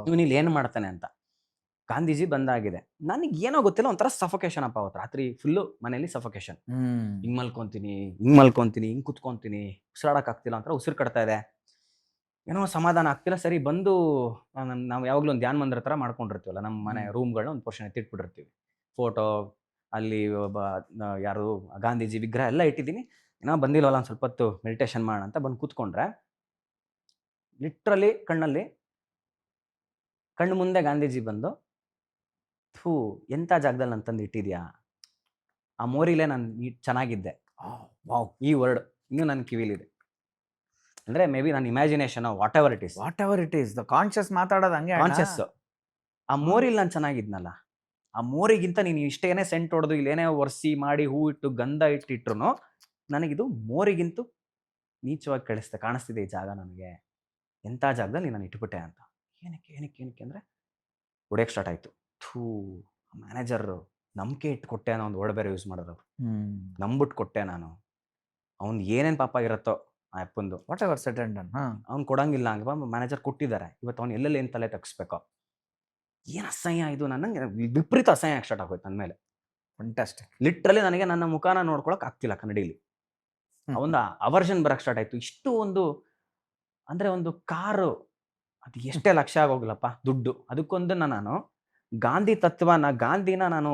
ಇವನು ಇಲ್ಲಿ ಏನು ಮಾಡ್ತಾನೆ ಅಂತ. ಗಾಂಧೀಜಿ ಬಂದಾಗಿದೆ, ನನಗೆ ಏನೋ ಗೊತ್ತಿಲ್ಲ, ಒಂಥರ ಸಫೋಕೇಶನ್ ಅಪ್ಪ. ಅವತ್ತು ರಾತ್ರಿ ಫುಲ್ಲು ಮನೇಲಿ ಸಫೋಕೇಶನ್, ಹಿಂಗೆ ಮಲ್ಕೊತೀನಿ, ಹಿಂಗೆ ಕುತ್ಕೊತೀನಿ, ಉಸಿರಾಡೋಕ್ಕಾಗ್ತಿಲ್ಲ, ಒಂಥರ ಉಸಿರು ಕಟ್ತಾ ಇದೆ, ಏನೋ ಸಮಾಧಾನ ಆಗ್ತಿಲ್ಲ. ಸರಿ ಬಂದು ನಾವು ಯಾವಾಗಲೂ ಒಂದು ಧ್ಯಾನ ಮಂದಿರ ಥರ ಮಾಡ್ಕೊಂಡಿರ್ತೀವಲ್ಲ, ನಮ್ಮ ಮನೆ ರೂಮ್ಗಳನ್ನ ಒಂದು ಪೋರ್ಷನ್ ಎತ್ತಿಟ್ಬಿಟ್ಟಿರ್ತೀವಿ, ಫೋಟೋ ಅಲ್ಲಿ ಒಬ್ಬ ಯಾರು ಗಾಂಧೀಜಿ ವಿಗ್ರಹ ಎಲ್ಲ ಇಟ್ಟಿದ್ದೀನಿ. ಏನೋ ಬಂದಿಲ್ಲವಲ್ಲ, ಒಂದು ಸ್ವಲ್ಪ ಹೊತ್ತು ಮೆಡಿಟೇಷನ್ ಮಾಡೋಣ ಅಂತ ಬಂದು ಕೂತ್ಕೊಂಡ್ರೆ, ಲಿಟ್ರಲಿ ಕಣ್ಣಲ್ಲಿ ಕಣ್ಣು ಮುಂದೆ ಗಾಂಧೀಜಿ ಬಂದು, ಥೂ ಎಂಥ ಜಾಗದಲ್ಲಿ ನಾನು ತಂದು ಇಟ್ಟಿದ್ಯಾ, ಆ ಮೋರಿಲೇ ನಾನು ಚೆನ್ನಾಗಿದ್ದೆ. ವಾವ್, ಈ ವರ್ಡ್ ಇನ್ನೂ ನನ್ನ ಕಿವಿಲಿದೆ. ಅಂದರೆ ಮೇ ಬಿ ನನ್ನ imagination what ever it is, what ever it is, the conscious ಮಾತಾಡೋದು ಹಂಗೆ ಅಣ್ಣ. ಕಾನ್ಷಿಯಸ್. ಆ ಮೋರಿಲಿ ನಾನು ಚೆನ್ನಾಗಿದ್ನಲ್ಲ, ಆ ಮೋರಿಗಿಂತ ನೀನು ಇಷ್ಟೇನೇ ಸೆಂಟ್ ಹೊಡೆದು ಇಲ್ಲೇನೇ ಒರೆಸಿ ಮಾಡಿ ಹೂ ಇಟ್ಟು ಗಂಧ ಇಟ್ಟಿಟ್ರು ನನಗಿದು ಮೋರಿಗಿಂತೂ ನೀಚವಾಗಿ ಕಾಣಿಸ್ತಿದೆ ಈ ಜಾಗ ನನಗೆ. ಎಂಥ ಜಾಗದಲ್ಲಿ ನಾನು ಇಟ್ಬಿಟ್ಟೆ ಅಂತ. ಏನಕ್ಕೆ ಅಂದರೆ ಹೊಡೆಯಕ್ಕೆ ಸ್ಟಾರ್ಟ್ ಆಯಿತು. ಥೂ, ಮ್ಯಾನೇಜರು ನಂಬಿಕೆ ಇಟ್ಕೊಟ್ಟೆ ಅನ್ನೋ ಒಂದು ವರ್ಡ್ ಬೇರೆ ಯೂಸ್ ಮಾಡೋದು. ನಂಬಿಟ್ಟು ಕೊಟ್ಟೆ ನಾನು. ಅವ್ನು ಏನೇನು ಪಾಪ ಇರುತ್ತೋ ಆ ಅಪ್ಪಂದು, whatever set and done. ಅವ್ನು ಕೊಡಂಗಿಲ್ಲ ಹಂಗೆ ಮ್ಯಾನೇಜರ್ ಕೊಟ್ಟಿದ್ದಾರೆ, ಇವತ್ತು ಅವ್ನು ಎಲ್ಲೆಲ್ಲಿ ಏನು ತಲೆ ತಗ್ಸ್ಬೇಕೋ. ಏನು ಅಸಹ್ಯ ಇದು, ನನಗೆ ವಿಪರೀತ ಅಸಹ್ಯ ಸ್ಟಾರ್ಟ್ ಆಗೋಯ್ತು ನನ್ನ ಮೇಲೆ. ಫಂಟಾಸ್ಟಿಕ್. ಲಿಟ್ರಲಿ ನನಗೆ ನನ್ನ ಮುಖಾನ ನೋಡ್ಕೊಳಕ್ ಆಗ್ತಿಲ್ಲ ಕನ್ನಡಿಲಿ. ಒಂದು ಅವರ್ಷನ್ ಬರಕ್ಕೆ ಸ್ಟಾರ್ಟ್ ಆಯ್ತು. ಇಷ್ಟು ಒಂದು ಅಂದರೆ ಒಂದು ಕಾರು ಅದು ಎಷ್ಟೇ ಲಕ್ಷ ಆಗೋಗ್ಲಪ್ಪ ದುಡ್ಡು, ಅದಕ್ಕೊಂದು ನಾನು ಗಾಂಧಿನ ನಾನು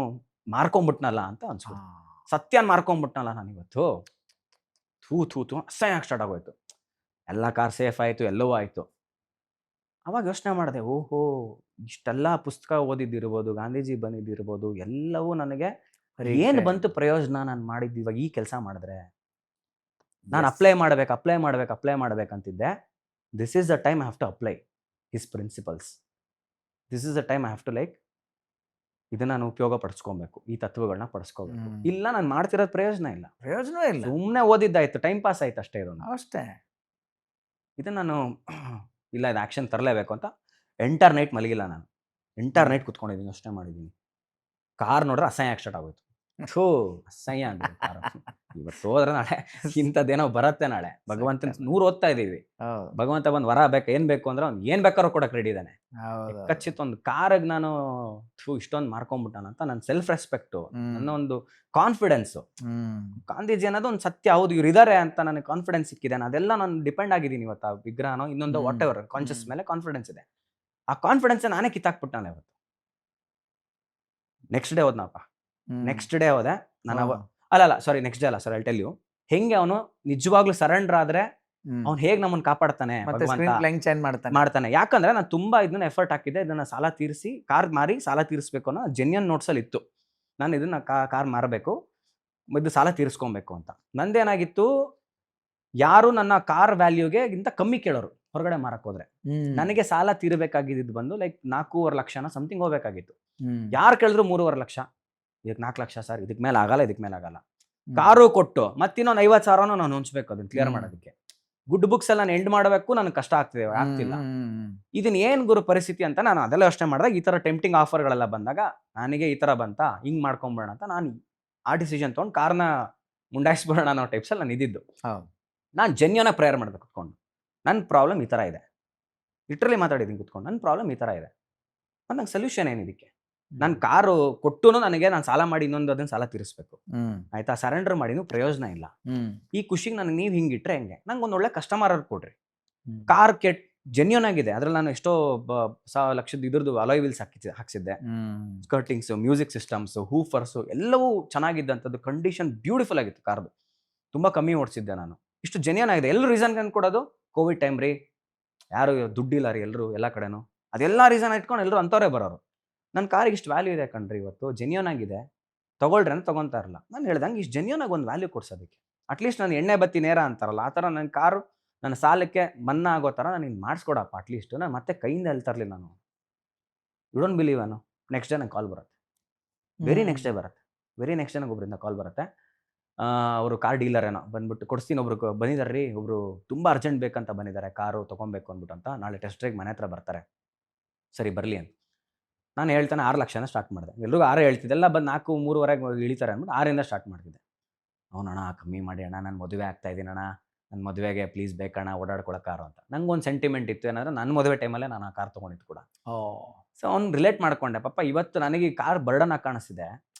ಮಾರ್ಕೊಂಡ್ಬಿಟ್ನಲ್ಲ ಅಂತ ಅನ್ಸ್ಬಿಟ್ಟು, ಸತ್ಯನ ಮಾರ್ಕೊಂಡ್ಬಿಟ್ನಲ್ಲ ನಾನು ಇವತ್ತು. ಥೂ ಅಸಹ್ಯ ಸ್ಟಾರ್ಟ್ ಆಗೋಯ್ತು. ಎಲ್ಲ ಕಾರ್ ಸೇಫ್ ಆಯಿತು, ಎಲ್ಲವೂ ಆಯಿತು. ಅವಾಗ ಯೋಚನೆ ಮಾಡಿದೆ, ಓಹೋ ಇಷ್ಟೆಲ್ಲ ಪುಸ್ತಕ ಓದಿದ್ದಿರ್ಬೋದು, ಗಾಂಧೀಜಿ ಬಂದಿದ್ದಿರ್ಬೋದು, ಎಲ್ಲವೂ ನನಗೆ ಏನು ಬಂತು ಪ್ರಯೋಜನ ನಾನು ಮಾಡಿದ್ದು ಇವಾಗ ಈ ಕೆಲಸ ಮಾಡಿದ್ರೆ. ನಾನು ಅಪ್ಲೈ ಮಾಡ್ಬೇಕಂತಿದ್ದೆ. This is the time I have to apply his principles. This is the time I have to ಇದನ್ನ ನಾನು ಉಪಯೋಗ ಪಡಿಸ್ಕೊಬೇಕು, ಈ ತತ್ವಗಳನ್ನ ಪಡಿಸ್ಕೋಬೇಕು. ಇಲ್ಲ ನಾನು ಮಾಡ್ತಿರೋದು ಪ್ರಯೋಜನ ಇಲ್ಲ, ಸುಮ್ಮನೆ ಓದಿದ್ದಾಯ್ತು, ಟೈಮ್ ಪಾಸ್ ಆಯ್ತು ಅಷ್ಟೇ. ಇದು ಅಷ್ಟೇ. ಇದನ್ನ ನಾನು ಇಲ್ಲ ಇದು ಆ್ಯಕ್ಷನ್ ತರಲೇಬೇಕು ಅಂತ ಎಂಟರ್ ನೈಟ್ ಮಲಗಿಲ್ಲ ನಾನು. ಎಂಟರ್ ನೈಟ್ ಕುತ್ಕೊಂಡಿದ್ದೀನಿ, ಯೋಚನೆ ಮಾಡಿದ್ದೀನಿ. ಕಾರ್ ನೋಡ್ರೆ ಅಸಹ್ಯ ಸ್ಟಾರ್ಟ್ ಆಗೋಯ್ತು. ಅಸಹ್ಯ ಅಂದ್ರೆ ಇವತ್ತು ಹೋದ್ರೆ ನಾಳೆ ಇಂಥದ್ದೇನೋ ಬರುತ್ತೆ. ನಾಳೆ ಭಗವಂತನ 100 ಓದ್ತಾ ಇದೀವಿ. ಭಗವಂತ ಬಂದು ವರ ಬೇಕು, ಏನ್ ಬೇಕು ಅಂದ್ರೆ ಅವ್ನು ಏನ್ ಬೇಕಾದ್ರೂ ಕೊಡಕ್ ರೆಡಿ ಇದ್ದಾನೆ. ಖಚಿತ ಒಂದು ಕಾರಿಗೆ ನಾನು ಇಷ್ಟೊಂದು ಮಾರ್ಕೊಂಡ್ಬಿಟ್ಟಾನಂತ ನನ್ನ ಸೆಲ್ಫ್ ರೆಸ್ಪೆಕ್ಟು, ನನ್ನ ಒಂದು ಕಾನ್ಫಿಡೆನ್ಸು. ಗಾಂಧೀಜಿ ಅನ್ನೋದು ಒಂದು ಸತ್ಯ, ಹೌದು ಇವ್ರು ಇದಾರೆ ಅಂತ ನನಗೆ ಕಾನ್ಫಿಡೆನ್ಸ್ ಸಿಕ್ಕಿದೆ. ಅದೆಲ್ಲ ನಾನು ಡಿಪೆಂಡ್ ಆಗಿದ್ದೀನಿ ಇವತ್ತು. ಆ ವಿಗ್ರಹನೋ ಇನ್ನೊಂದು ವಾಟ್ ಎವರ್ ಕಾನ್ಷಿಯಸ್ ಮೇಲೆ ಕಾನ್ಫಿಡೆನ್ಸ್ ಇದೆ. ಆ ಕಾನ್ಫಿಡೆನ್ಸ್ ನಾನೇ ಕಿತ್ತಾಕ್ಬಿಟ್ಟಾನೆ ಇವತ್ತು. ನೆಕ್ಸ್ಟ್ ಡೇ ಹೋದೆ ನಾನು. ನೆಕ್ಸ್ಟ್ ಡೇ ಅಲ್ಲ, ಸಾರಿ, ಐ ಟೆಲ್ ಯು. ಹೆಂಗೆ ಅವನು ನಿಜವಾಗ್ಲೂ ಸರೆಂಡರ್ ಆದ್ರೆ ಅವ್ನು ಹೇಗೆ ನಮ್ಮನ್ನು ಕಾಪಾಡ್ತಾನೆ, ಮಾಡ್ತಾನೆ. ಯಾಕಂದ್ರೆ ನಾನು ತುಂಬಾ ಇದನ್ನ ಎಫರ್ಟ್ ಹಾಕಿದ್ದೆ. ಇದನ್ನ ಸಾಲ ತೀರಿಸಿ, ಕಾರ್ ಮಾರಿ ಸಾಲ ತೀರಿಸ್ಬೇಕು ಅನ್ನೋ ಜೆನ್ಯೂನ್ ನೋಟ್ಸಲ್ಲಿ ಇತ್ತು. ನಾನು ಇದನ್ನ ಕಾರ್ ಮಾರಬೇಕು, ಇದು ಸಾಲ ತೀರಿಸ್ಕೊಬೇಕು ಅಂತ. ನಂದೇನಾಗಿತ್ತು, ಯಾರು ನನ್ನ ಕಾರ್ ವ್ಯಾಲ್ಯೂಗೆ ಗಿಂತ ಕಮ್ಮಿ ಕೇಳೋರು ಹೊರಗಡೆ ಮಾರಕ್ ಹೋದ್ರೆ. ನನಗೆ ಸಾಲ ತೀರಬೇಕಾಗಿದ್ದು ಬಂದು ಲೈಕ್ 4.5 ಲಕ್ಷನ ಸಮಥಿಂಗ್ ಹೋಗ್ಬೇಕಾಗಿತ್ತು. ಯಾರು ಕೇಳಿದ್ರು 3.5 ಲಕ್ಷ, ಇದಕ್ಕೆ 4 ಲಕ್ಷ ಸರ್, ಇದಕ್ಕೆ ಮೇಲೆ ಆಗಲ್ಲ. ಕಾರು ಕೊಟ್ಟು ಮತ್ತಿನ್ನೊಂದು 50,000 ನಾನು ಹೊಂಚ್ಬೇಕು ಅದನ್ನ ಕ್ಲಿಯರ್ ಮಾಡೋದಕ್ಕೆ. ಗುಡ್ ಬುಕ್ಸ್ ಎಲ್ಲ ನಾನು ಎಂಡ್ ಮಾಡಬೇಕು, ನನಗೆ ಕಷ್ಟ ಆಗ್ತಿಲ್ಲ. ಇದನ್ನ ಏನ್ ಗುರು ಪರಿಸ್ಥಿತಿ ಅಂತ ನಾನು ಅದೆಲ್ಲ ಯೋಚನೆ ಮಾಡಿದಾಗ, ಈ ತರ ಟೆಂಪ್ಟಿಂಗ್ ಆಫರ್ಗಳೆಲ್ಲ ಬಂದಾಗ ನನಗೆ ಈ ತರ ಬಂತ, ಹಿಂಗ್ ಮಾಡ್ಕೊಂಬಿಡೋಣ ಅಂತ ನಾನು ಆ ಡಿಸಿಷನ್ ತೊಗೊಂಡು ಕಾರ್ನ ಮುಂಡಾಯಿಸ್ಬಿಡೋಣ ಅನ್ನೋ ಟೈಪ್ಸಲ್ಲಿ ನಾನು ಇದ್ದಿದ್ದು. ನಾನು ಜೆನ್ಯೂನ್ ಪ್ರೇಯರ್ ಮಾಡ್ಬೇಕು ಕುತ್ಕೊಂಡು, ನನ್ನ ಪ್ರಾಬ್ಲಮ್ ಈ ತರ ಇದೆ, ಲಿಟ್ರಲಿ ಮಾತಾಡಿದ್ದೀನಿ ಕುತ್ಕೊಂಡು, ನನ್ನ ಪ್ರಾಬ್ಲಮ್ ಈ ತರ ಇದೆ, ಮತ್ತು ನಂಗೆ ಸೊಲ್ಯೂಷನ್ ಏನಿದಕ್ಕೆ. ನಾನು ಕಾರು ಕೊಟ್ಟು ನನಗೆ ನಾನು ಸಾಲ ಮಾಡಿ ಇನ್ನೊಂದು ಅದನ್ನ ಸಾಲ ತೀರಿಸ್ಬೇಕು, ಆಯ್ತಾ? ಸರೆಂಡರ್ ಮಾಡಿನೂ ಪ್ರಯೋಜನ ಇಲ್ಲ. ಈ ಖುಷಿಗೆ ನನಗೆ ನೀವು ಹಿಂಗಿಟ್ರೆ ಹೆಂಗೆ? ನಂಗೆ ಒಂದು ಒಳ್ಳೆ ಕಸ್ಟಮರ್ ಕೊಡ್ರಿ. ಕಾರ್ ಜೆನ್ಯೂನ್ ಆಗಿದೆ, ಅದ್ರಲ್ಲಿ ನಾನು ಎಷ್ಟೋ ಲಕ್ಷದ ಇದ್ರದ್ದು alloy wheels ಹಾಕ್ಸಿದ್ದೆ, skirtings, music systems, ಹೂಫರ್ಸು ಎಲ್ಲವೂ ಚೆನ್ನಾಗಿದ್ದಂಥದ್ದು. ಕಂಡೀಷನ್ ಬ್ಯೂಟಿಫುಲ್ ಆಗಿತ್ತು ಕಾರ್ದು. ತುಂಬಾ ಕಮ್ಮಿ ಓಡಿಸಿದ್ದೆ ನಾನು. ಇಷ್ಟು ಜೆನ್ಯೂನ್ ಆಗಿದೆ. ಎಲ್ಲರೂ ರೀಸನ್ ಕೊಡೋದು ಕೋವಿಡ್ ಟೈಮ್ ರೀ, ಯಾರು ದುಡ್ಡಿಲ್ಲ ರೀ, ಎಲ್ಲರೂ ಎಲ್ಲ ಕಡೆನೂ ಅದೆಲ್ಲ ರೀಸನ್ ಇಟ್ಕೊಂಡು ಎಲ್ಲರೂ ಅಂಥವ್ರೇ ಬರೋರು. ನನ್ನ ಕಾರಿಗೆ ಇಷ್ಟು ವ್ಯಾಲ್ಯೂ ಇದೆ ಕಣ್ರಿ, ಇವತ್ತು ಜೆನ್ಯೂನ್ ಆಗಿದೆ, ತಗೊಳ್ರಿ ಅಂತ ತಗೊತಾ ಇರಲ್ಲ. ನಾನು ಹೇಳ್ದಂಗೆ ಇಷ್ಟು ಜೆನ್ಯೂನ್ ಆಗಿ ಒಂದು ವ್ಯಾಲ್ಯೂ ಕೊಡ್ಸೋದಕ್ಕೆ ಅಟ್ಲೀಸ್ಟ್ ನಾನು ಎಣ್ಣೆ ಬತ್ತಿ ನೇರ ಅಂತಾರಲ್ಲ, ಆ ಥರ ನನ್ನ ಕಾರು ನನ್ನ ಸಾಲಕ್ಕೆ ಮನ್ನಾ ಆಗೋ ಥರ ನಾನು ಇನ್ನು ಮಾಡಿಸ್ಕೊಡಪ್ಪ ಅಟ್ಲೀಸ್ಟ್. ನಾನು ಮತ್ತೆ ಕೈಯಿಂದ ಹೇಳ್ತಾ ಇರಲಿಲ್ಲ ನಾನು. You don't believe Anu, next day ನಂಗೆ ಕಾಲ್ ಬರುತ್ತೆ. ವೆರಿ ನೆಕ್ಸ್ಟ್ ಡೇ ನಂಗೆ ಒಬ್ಬರಿಂದ ಕಾಲ್ ಬರುತ್ತೆ. ಅವರು ಕಾರ್ ಡೀಲರ್ ಏನೋ ಬಂದ್ಬಿಟ್ಟು, ಕೊಡಿಸ್ತೀನಿ, ಒಬ್ರು ಬಂದಿದ್ದಾರೆ ರೀ, ಒಬ್ರು ತುಂಬ ಅರ್ಜೆಂಟ್ ಬೇಕಂತ ಬಂದಿದ್ದಾರೆ, ಕಾರು ತೊಗೊಬೇಕು ಅಂದ್ಬಿಟ್ಟು ಅಂತ, ನಾಳೆ ಟೆಸ್ಟ್ ಡ್ರೈವ್ ಮನೆ ಹತ್ರ ಬರ್ತಾರೆ, ಸರಿ ಬರಲಿ ಅಂತ. ನಾನು ಹೇಳ್ತಾನೆ 6 ಲಕ್ಷನ ಸ್ಟಾರ್ಟ್ ಮಾಡಿದೆ. ಎಲ್ರಿಗೂ 6 ಹೇಳ್ತಿದ್ದೆಲ್ಲ, ಬಂದು 4-3 ಇಳಿತಾರೆ ಅಂದ್ಬಿಟ್ಟು 6 ಸ್ಟಾರ್ಟ್ ಮಾಡ್ತಿದ್ದೆ. ಅವನಣ್ಣ ಕಮ್ಮಿ ಮಾಡಿ ಅಣ್ಣ, ನಾನು ಮದುವೆ ಆಗ್ತಾ ಇದ್ದೀನಿ ಅಣ್ಣ, ನನ್ನ ಮದುವೆಗೆ ಪ್ಲೀಸ್ ಬೇಕಣ್ಣ ಓಡಾಡ್ಕೊಳ್ಳೋ ಕಾರು ಅಂತ. ನಂಗೆ ಒಂದು ಸೆಂಟಿಮೆಂಟ್ ಇತ್ತು, ಏನಾದ್ರೆ ನನ್ನ ಮದುವೆ ಟೈಮಲ್ಲೇ ನಾನು ಆ ಕಾರ್ ತೊಗೊಂಡಿದ್ದು ಕೂಡ. ಸೊ ಅವ್ನು ರಿಲೇಟ್ ಮಾಡ್ಕೊಂಡೆ. ಪಾಪ ಇವತ್ತು ನನಗೆ ಈ ಕಾರ್ ಬರ್ಡನ್ ಆಗಿ ಕಾಣಿಸ್ತಿದೆ,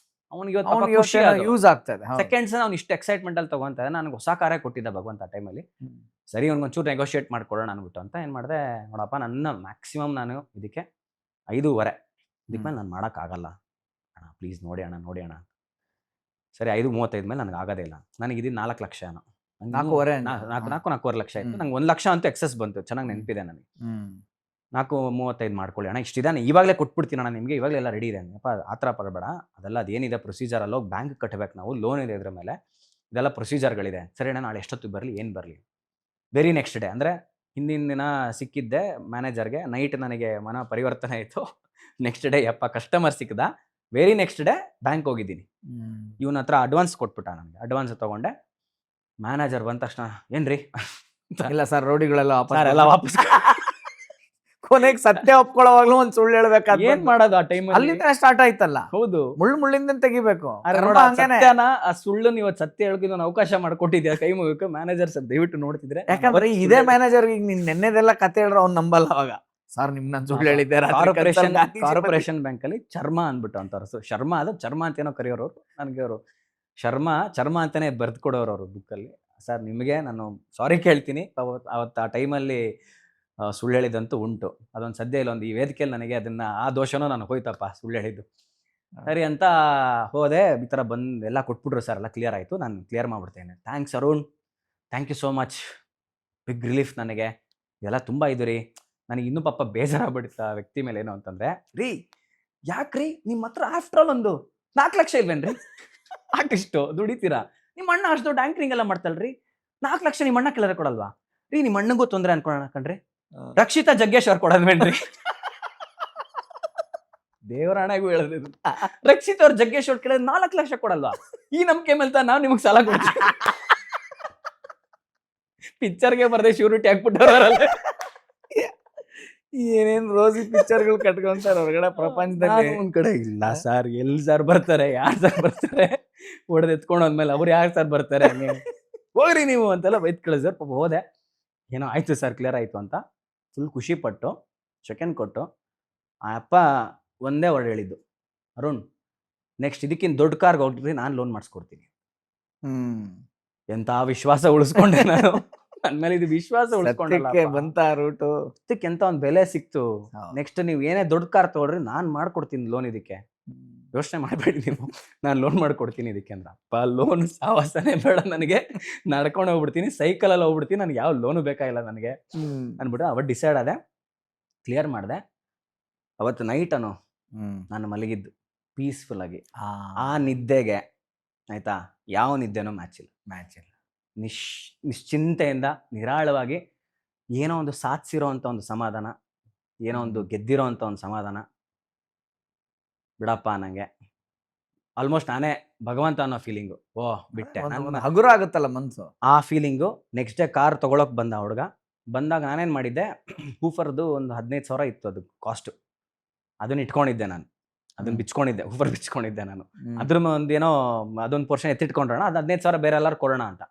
ಅವ್ನಿಗೆ ಇವತ್ತು ಯೂಸ್ ಆಗ್ತದೆ. ಸೆಕೆಂಡ್ಸ್ ಅವ್ನು ಇಷ್ಟು ಎಕ್ಸೈಟ್ಮೆಂಟ್ ಅಲ್ಲಿ ತಗೊಂತ, ನನಗೆ ಹೊಸ ಕಾರೇ ಕೊಟ್ಟಿದ್ದ ಭಗವಂತ ಆ ಟೈಮಲ್ಲಿ. ಸರಿ ಒಂಚೂರು ನೆಗೋಷಿಯೇಟ್ ಮಾಡ್ಕೊಳ್ಳೋಣ ಅನ್ಬಿಟ್ಟು ಅಂತ ಏನು ಮಾಡಿದೆ, ನೋಡಪ್ಪ ನನ್ನ ಮ್ಯಾಕ್ಸಿಮಮ್ ನಾನು ಇದಕ್ಕೆ 5.5, ಇದಕ್ಕೆ ಮೇಲೆ ನಾನು ಮಾಡೋಕ್ಕಾಗಲ್ಲ ಅಣ್ಣ, ಪ್ಲೀಸ್ ನೋಡಿ ಅಣ್ಣ. ಸರಿ 5.35 ಮೇಲೆ ನನಗೆ ಆಗೋದೇ ಇಲ್ಲ. ನನಗೆ ಇದು 4 ಲಕ್ಷ ಏನೋ, 4.5 ಲಕ್ಷ ಆಯಿತು. ನಂಗೆ 1 ಲಕ್ಷ ಅಂತೂ ಎಕ್ಸೆಸ್ ಬಂತು, ಚೆನ್ನಾಗಿ ನೆನಪಿದೆ ನನಗೆ. 4:35 ಮಾಡ್ಕೊಳ್ಳಿ ಅಣ್ಣ, ಇಷ್ಟಿದಾನೆ, ಇವಾಗಲೇ ಕೊಟ್ಬಿಡ್ತೀನಿ ಅಣ್ಣ ನಿಮಗೆ, ಇವಾಗಲೇ ಎಲ್ಲ ರೆಡಿ ಇದೆ ಅಪ್ಪ, ಆ ಥರ ಪಡಬೇಡ, ಅದೆಲ್ಲ ಅದೇನಿದೆ ಪ್ರೊಸೀಜರ್ ಅಲ್ಲ, ಹೋಗಿ ಬ್ಯಾಂಕ್ ಕಟ್ಟಬೇಕು ನಾವು, ಲೋನ್ ಇದೆ ಇದ್ರ ಮೇಲೆ, ಇದೆಲ್ಲ ಪ್ರೊಸೀಜರ್ಗಳಿದೆ, ಸರಿ ಅಣ್ಣ ನಾಳೆ ಎಷ್ಟೊತ್ತಿಗೆ ಬರಲಿ, ಏನು ಬರಲಿ. ವೆರಿ ನೆಕ್ಸ್ಟ್ ಡೇ ಅಂದರೆ ಹಿಂದಿನ ದಿನ ಸಿಕ್ಕಿದ್ದೆ ಮ್ಯಾನೇಜರ್ಗೆ, ನೈಟ್ ನನಗೆ ಮನ ಪರಿವರ್ತನೆ ಆಯಿತು. ನೆಕ್ಸ್ಟ್ ಡೇ ಯಪ್ಪ ಕಸ್ಟಮರ್ ಸಿಕ್ಕದ, ವೆರಿ ನೆಕ್ಸ್ಟ್ ಡೇ ಬ್ಯಾಂಕ್ ಹೋಗಿದ್ದೀನಿ. ಇವನ ಹತ್ರ ಅಡ್ವಾನ್ಸ್ ಕೊಟ್ಬಿಟ್ಟ, ನನಗೆ ಅಡ್ವಾನ್ಸ್ ತೊಗೊಂಡೆ. ಮ್ಯಾನೇಜರ್ ಬಂದ ತಕ್ಷಣ ಏನ್ರಿ ಇಲ್ಲ ಸರ್, ರೌಡಿಗಳೆಲ್ಲ ಸರ್ ಎಲ್ಲ ವಾಪಸ್ ಕೊನೆಗೆ ಸತ್ಯ ಒಪ್ಕೊಳ್ಳೋವಾಗ್ಲೂ ಒಂದ್ ಸುಳ್ಳು ಹೇಳ್ಬೇಕಾದ್ರೆ ಏನ್ ಮಾಡೋದು ಆ ಟೈಮ್ ಅಲ್ಲಿಂದ ಸ್ಟಾರ್ಟ್ ಆಯ್ತಲ್ಲ. ಹೌದು, ಮುಳ್ಳಿಂದ ತೆಗಿಬೇಕು. ಸತ್ಯನ ಆ ಸುಳ್ಳು ನೀವು ಸತ್ಯ ಹೇಳೋಕೆ ಒಂದು ಅವಕಾಶ ಮಾಡ್ಕೊಟ್ಟಿದ್ಯಾ, ಕೈ ಮುಗಿಬೇಕು. ಮ್ಯಾನೇಜರ್ ಸರ್ ದಯವಿಟ್ಟು ನೋಡ್ತಿದ್ರೆ, ಯಾಕಂದ್ರೆ ಇದೇ ಮ್ಯಾನೇಜರ್ ಈಗ ನೀನ್ ನೆನ್ನೆದೆಲ್ಲ ಕತೆ ಹೇಳಿದ್ರೆ ಅವ್ನು ನಂಬಲ್ಲ. ಅವಾಗ ಸರ್ ನಿಮ್ ನಾನು ಸುಳ್ಳು ಹೇಳಿದ್ದೆ, ಕಾರ್ಪೊರೇಷನ್ ಬ್ಯಾಂಕ್ ಅಲ್ಲಿ ಚರ್ಮ ಅಂದ್ಬಿಟ್ಟು ಅಂತಾರ, ಶರ್ಮಾ ಅದು ಚರ್ಮ ಅಂತೇನೋ ಕರೆಯೋರು ನನಗೆ, ಅವರು ಚರ್ಮ ಅಂತಾನೆ ಬರ್ದು ಕೊಡೋರು ಅವರು ಬುಕ್ಕಲ್ಲಿ. ಸರ್ ನಿಮಗೆ ನಾನು ಸಾರಿ ಕೇಳ್ತೀನಿ, ಅವತ್ತು ಆ ಟೈಮಲ್ಲಿ ಸುಳ್ಳು ಹೇಳಿದಂತೂ ಉಂಟು, ಅದೊಂದು ಸದ್ಯ ಇಲ್ಲ, ಒಂದು ಈ ವೇದಿಕೆಯಲ್ಲಿ ನನಗೆ ಅದನ್ನ ಆ ದೋಷನೂ ನಾನು ಹೋಯ್ತಪ್ಪ ಸುಳ್ಳು ಹೇಳಿದ್ದು. ಸರಿ ಅಂತ ಹೋದೆ, ಈ ಥರ ಬಂದು ಎಲ್ಲ ಕೊಟ್ಬಿಟ್ರು ಸರ್, ಎಲ್ಲ ಕ್ಲಿಯರ್ ಆಯಿತು, ನಾನು ಕ್ಲಿಯರ್ ಮಾಡ್ಬಿಡ್ತೇನೆ. Thanks Arun, thank you so much, big relief ನನಗೆ, ಇದೆಲ್ಲ ತುಂಬ ಇದು ರೀ. ನನಗೆ ಇನ್ನೂ ಪಾಪ ಬೇಜಾರಾಗ್ಬಿಡುತ್ತೆ ಆ ವ್ಯಕ್ತಿ ಮೇಲೆ. ಏನು ಅಂತಂದರೆ, ರೀ ಯಾಕ್ರಿ ನಿಮ್ಮ ಹತ್ರ ಆಫ್ಟರ್ ಆಲ್ ಒಂದು 4 ಲಕ್ಷ ಇಲ್ವೇನ್ರಿ, ಆರ್ಟಿಸ್ಟು ದುಡಿತೀರಾ, ನಿಮ್ಮ ಅಣ್ಣ ಅಷ್ಟು ದೊಡ್ಡ ಆ್ಯಂಕರಿಂಗ್ ಎಲ್ಲ ಮಾಡ್ತಲ್ರಿ, 4 ಲಕ್ಷ ನಿಮ್ಮ ಅಣ್ಣ ಕೆಳಗೆ ಕೊಡಲ್ವಾ ರೀ, ನಿಮ್ಮ ಅಣ್ಣಗೂ ತೊಂದರೆ ಅನ್ಕೊಳ್ಳೋಣ ಕಣ್ರಿ, ರಕ್ಷಿತಾ ಜಗ್ಗೇಶ್ವರ್ ಕೊಡೋದ್ವೇನ್ರಿ. ದೇವರ ಹಣೆಗೂ ಹೇಳಿದ್ರು, ರಕ್ಷಿತ್ ಅವ್ರ ಜಗ್ಗೇಶ್ವರ್ ಕೇಳಿದ್ರೆ 4 ಲಕ್ಷ ಕೊಡಲ್ವಾ, ಈ ನಂಬಿಕೆ ಮೇಲೆ ನಾವು ನಿಮಗೆ ಸಾಲ ಕೊಡ್ತೀವಿ. ಪಿಕ್ಚರ್ಗೆ ಬರ್ದೆ ಶ್ಯೂರಿಟಿ ಹಾಕ್ಬಿಟ್ಟವ್ರಲ್ಲ. ಏನೇನ್ ರೋಸಿ ಪಿಕ್ಚರ್ಗಳು ಕಟ್ಕೊಂತಾರ ಹೊರಗಡೆ ಪ್ರಪಂಚದಲ್ಲಿ. ಒಂದ್ ಕಡೆ ಇಲ್ಲ ಸರ್, ಎಲ್ಲಿ ಸರ್ ಬರ್ತಾರೆ, ಯಾರು ಸರ್ ಬರ್ತಾರೆ, ಹೊಡೆದು ಎತ್ಕೊಂಡು ಹೋದ್ಮೇಲೆ ಅವ್ರು ಯಾರು ಸರ್ ಬರ್ತಾರೆ, ಹಂಗೆ ಹೋಗ್ರಿ ನೀವು ಅಂತೆಲ್ಲ ಬೈತ್ ಕಳಿಸಿದ್ರು. ಪಾಪ ಹೋದೆ, ಏನೋ ಆಯ್ತು ಸರ್ ಕ್ಲಿಯರ್ ಆಯ್ತು ಅಂತ ಫುಲ್ ಖುಷಿ ಪಟ್ಟು ಸೆಕೆಂಡ್ ಕೊಟ್ಟು, ಆ ಅಪ್ಪ ಒಂದೇ ವರ್ಡ್ ಹೇಳಿದ್ದು, ಅರುಣ್ ನೆಕ್ಸ್ಟ್ ಇದಕ್ಕಿಂತ ದೊಡ್ಡ ಕಾರ್ಗೆ ಹೋಗ್ರಿ, ನಾನು ಲೋನ್ ಮಾಡಿಸ್ಕೊಡ್ತೀನಿ. ಎಂತ ವಿಶ್ವಾಸ ಉಳಿಸ್ಕೊಂಡೆ ನಾನು, ನನ್ನ ಮೇಲೆ ಇದು ವಿಶ್ವಾಸ ಉಳಿಸ್ಕೊಂಡೆ ಬಂತ ರೂಟು, ಎಂತ ಒಂದು ಬೆಲೆ ಸಿಕ್ತು. ನೆಕ್ಸ್ಟ್ ನೀವು ಏನೇ ದೊಡ್ಡ ಕಾರ್ ತಗೊಳ್ರಿ, ನಾನು ಮಾಡ್ಕೊಡ್ತೀನಿ ಲೋನ್, ಇದಕ್ಕೆ ಯೋಚನೆ ಮಾಡಬೇಡಿ ನೀವು, ನಾನು ಲೋನ್ ಮಾಡ್ಕೊಡ್ತೀನಿ ಇದಕ್ಕೆ ಅಂದ್ರೆ. ಅಪ್ಪ ಲೋನ್ ಸಾವಾಸನೆ ಬೇಡ ನನಗೆ, ನಡ್ಕೊಂಡು ಹೋಗ್ಬಿಡ್ತೀನಿ, ಸೈಕಲಲ್ಲಿ ಹೋಗ್ಬಿಡ್ತೀನಿ, ನನಗೆ ಯಾವ ಲೋನು ಬೇಕಾಗಿಲ್ಲ ನನಗೆ ಅಂದ್ಬಿಟ್ಟು ಅವತ್ತು ಡಿಸೈಡ್ ಆದೆ, ಕ್ಲಿಯರ್ ಮಾಡಿದೆ. ಅವತ್ತು ನೈಟನು ನಾನು ಮಲಗಿದ್ದು ಪೀಸ್ಫುಲ್ ಆಗಿ, ಆ ನಿದ್ದೆಗೆ ಆಯ್ತಾ ಯಾವ ನಿದ್ದೆನೂ ಮ್ಯಾಚ್ ಇಲ್ಲ. ನಿಶ್ಚಿಂತೆಯಿಂದ ನಿರಾಳವಾಗಿ ಏನೋ ಒಂದು ಸಾಧಿಸಿರೋ ಅಂತ ಒಂದು ಸಮಾಧಾನ, ಏನೋ ಒಂದು ಗೆದ್ದಿರೋ ಅಂತ ಒಂದು ಸಮಾಧಾನ. ಬಿಡಪ್ಪ ನಂಗೆ ಆಲ್ಮೋಸ್ಟ್ ನಾನೇ ಭಗವಂತ ಅನ್ನೋ ಫೀಲಿಂಗು. ಬಿಟ್ಟೆ, ಹಗುರ ಆಗುತ್ತಲ್ಲ ಮನ್ಸು, ಆ ಫೀಲಿಂಗು. ನೆಕ್ಸ್ಟ್ ಡೇ ಕಾರ್ ತಗೊಳಕ್ ಬಂದ ಹುಡುಗ, ಬಂದಾಗ ನಾನೇನು ಮಾಡಿದ್ದೆ, ಹೂಫರ್ದು ಒಂದು 15,000 ಇತ್ತು ಅದು ಕಾಸ್ಟು, ಅದನ್ನ ಇಟ್ಕೊಂಡಿದ್ದೆ ನಾನು, ಅದನ್ನ ಬಿಚ್ಕೊಂಡಿದ್ದೆ, ಹೂಫರ್ ಬಿಚ್ಕೊಂಡಿದ್ದೆ ನಾನು. ಅದ್ರ ಒಂದೇನೋ ಅದೊಂದು ಪೋರ್ಷನ್ ಎತ್ತಿಟ್ಕೊಂಡ್ರೋಣ, ಅದು 15,000 ಬೇರೆ ಎಲ್ಲರೂ ಕೊಡೋಣ ಅಂತ.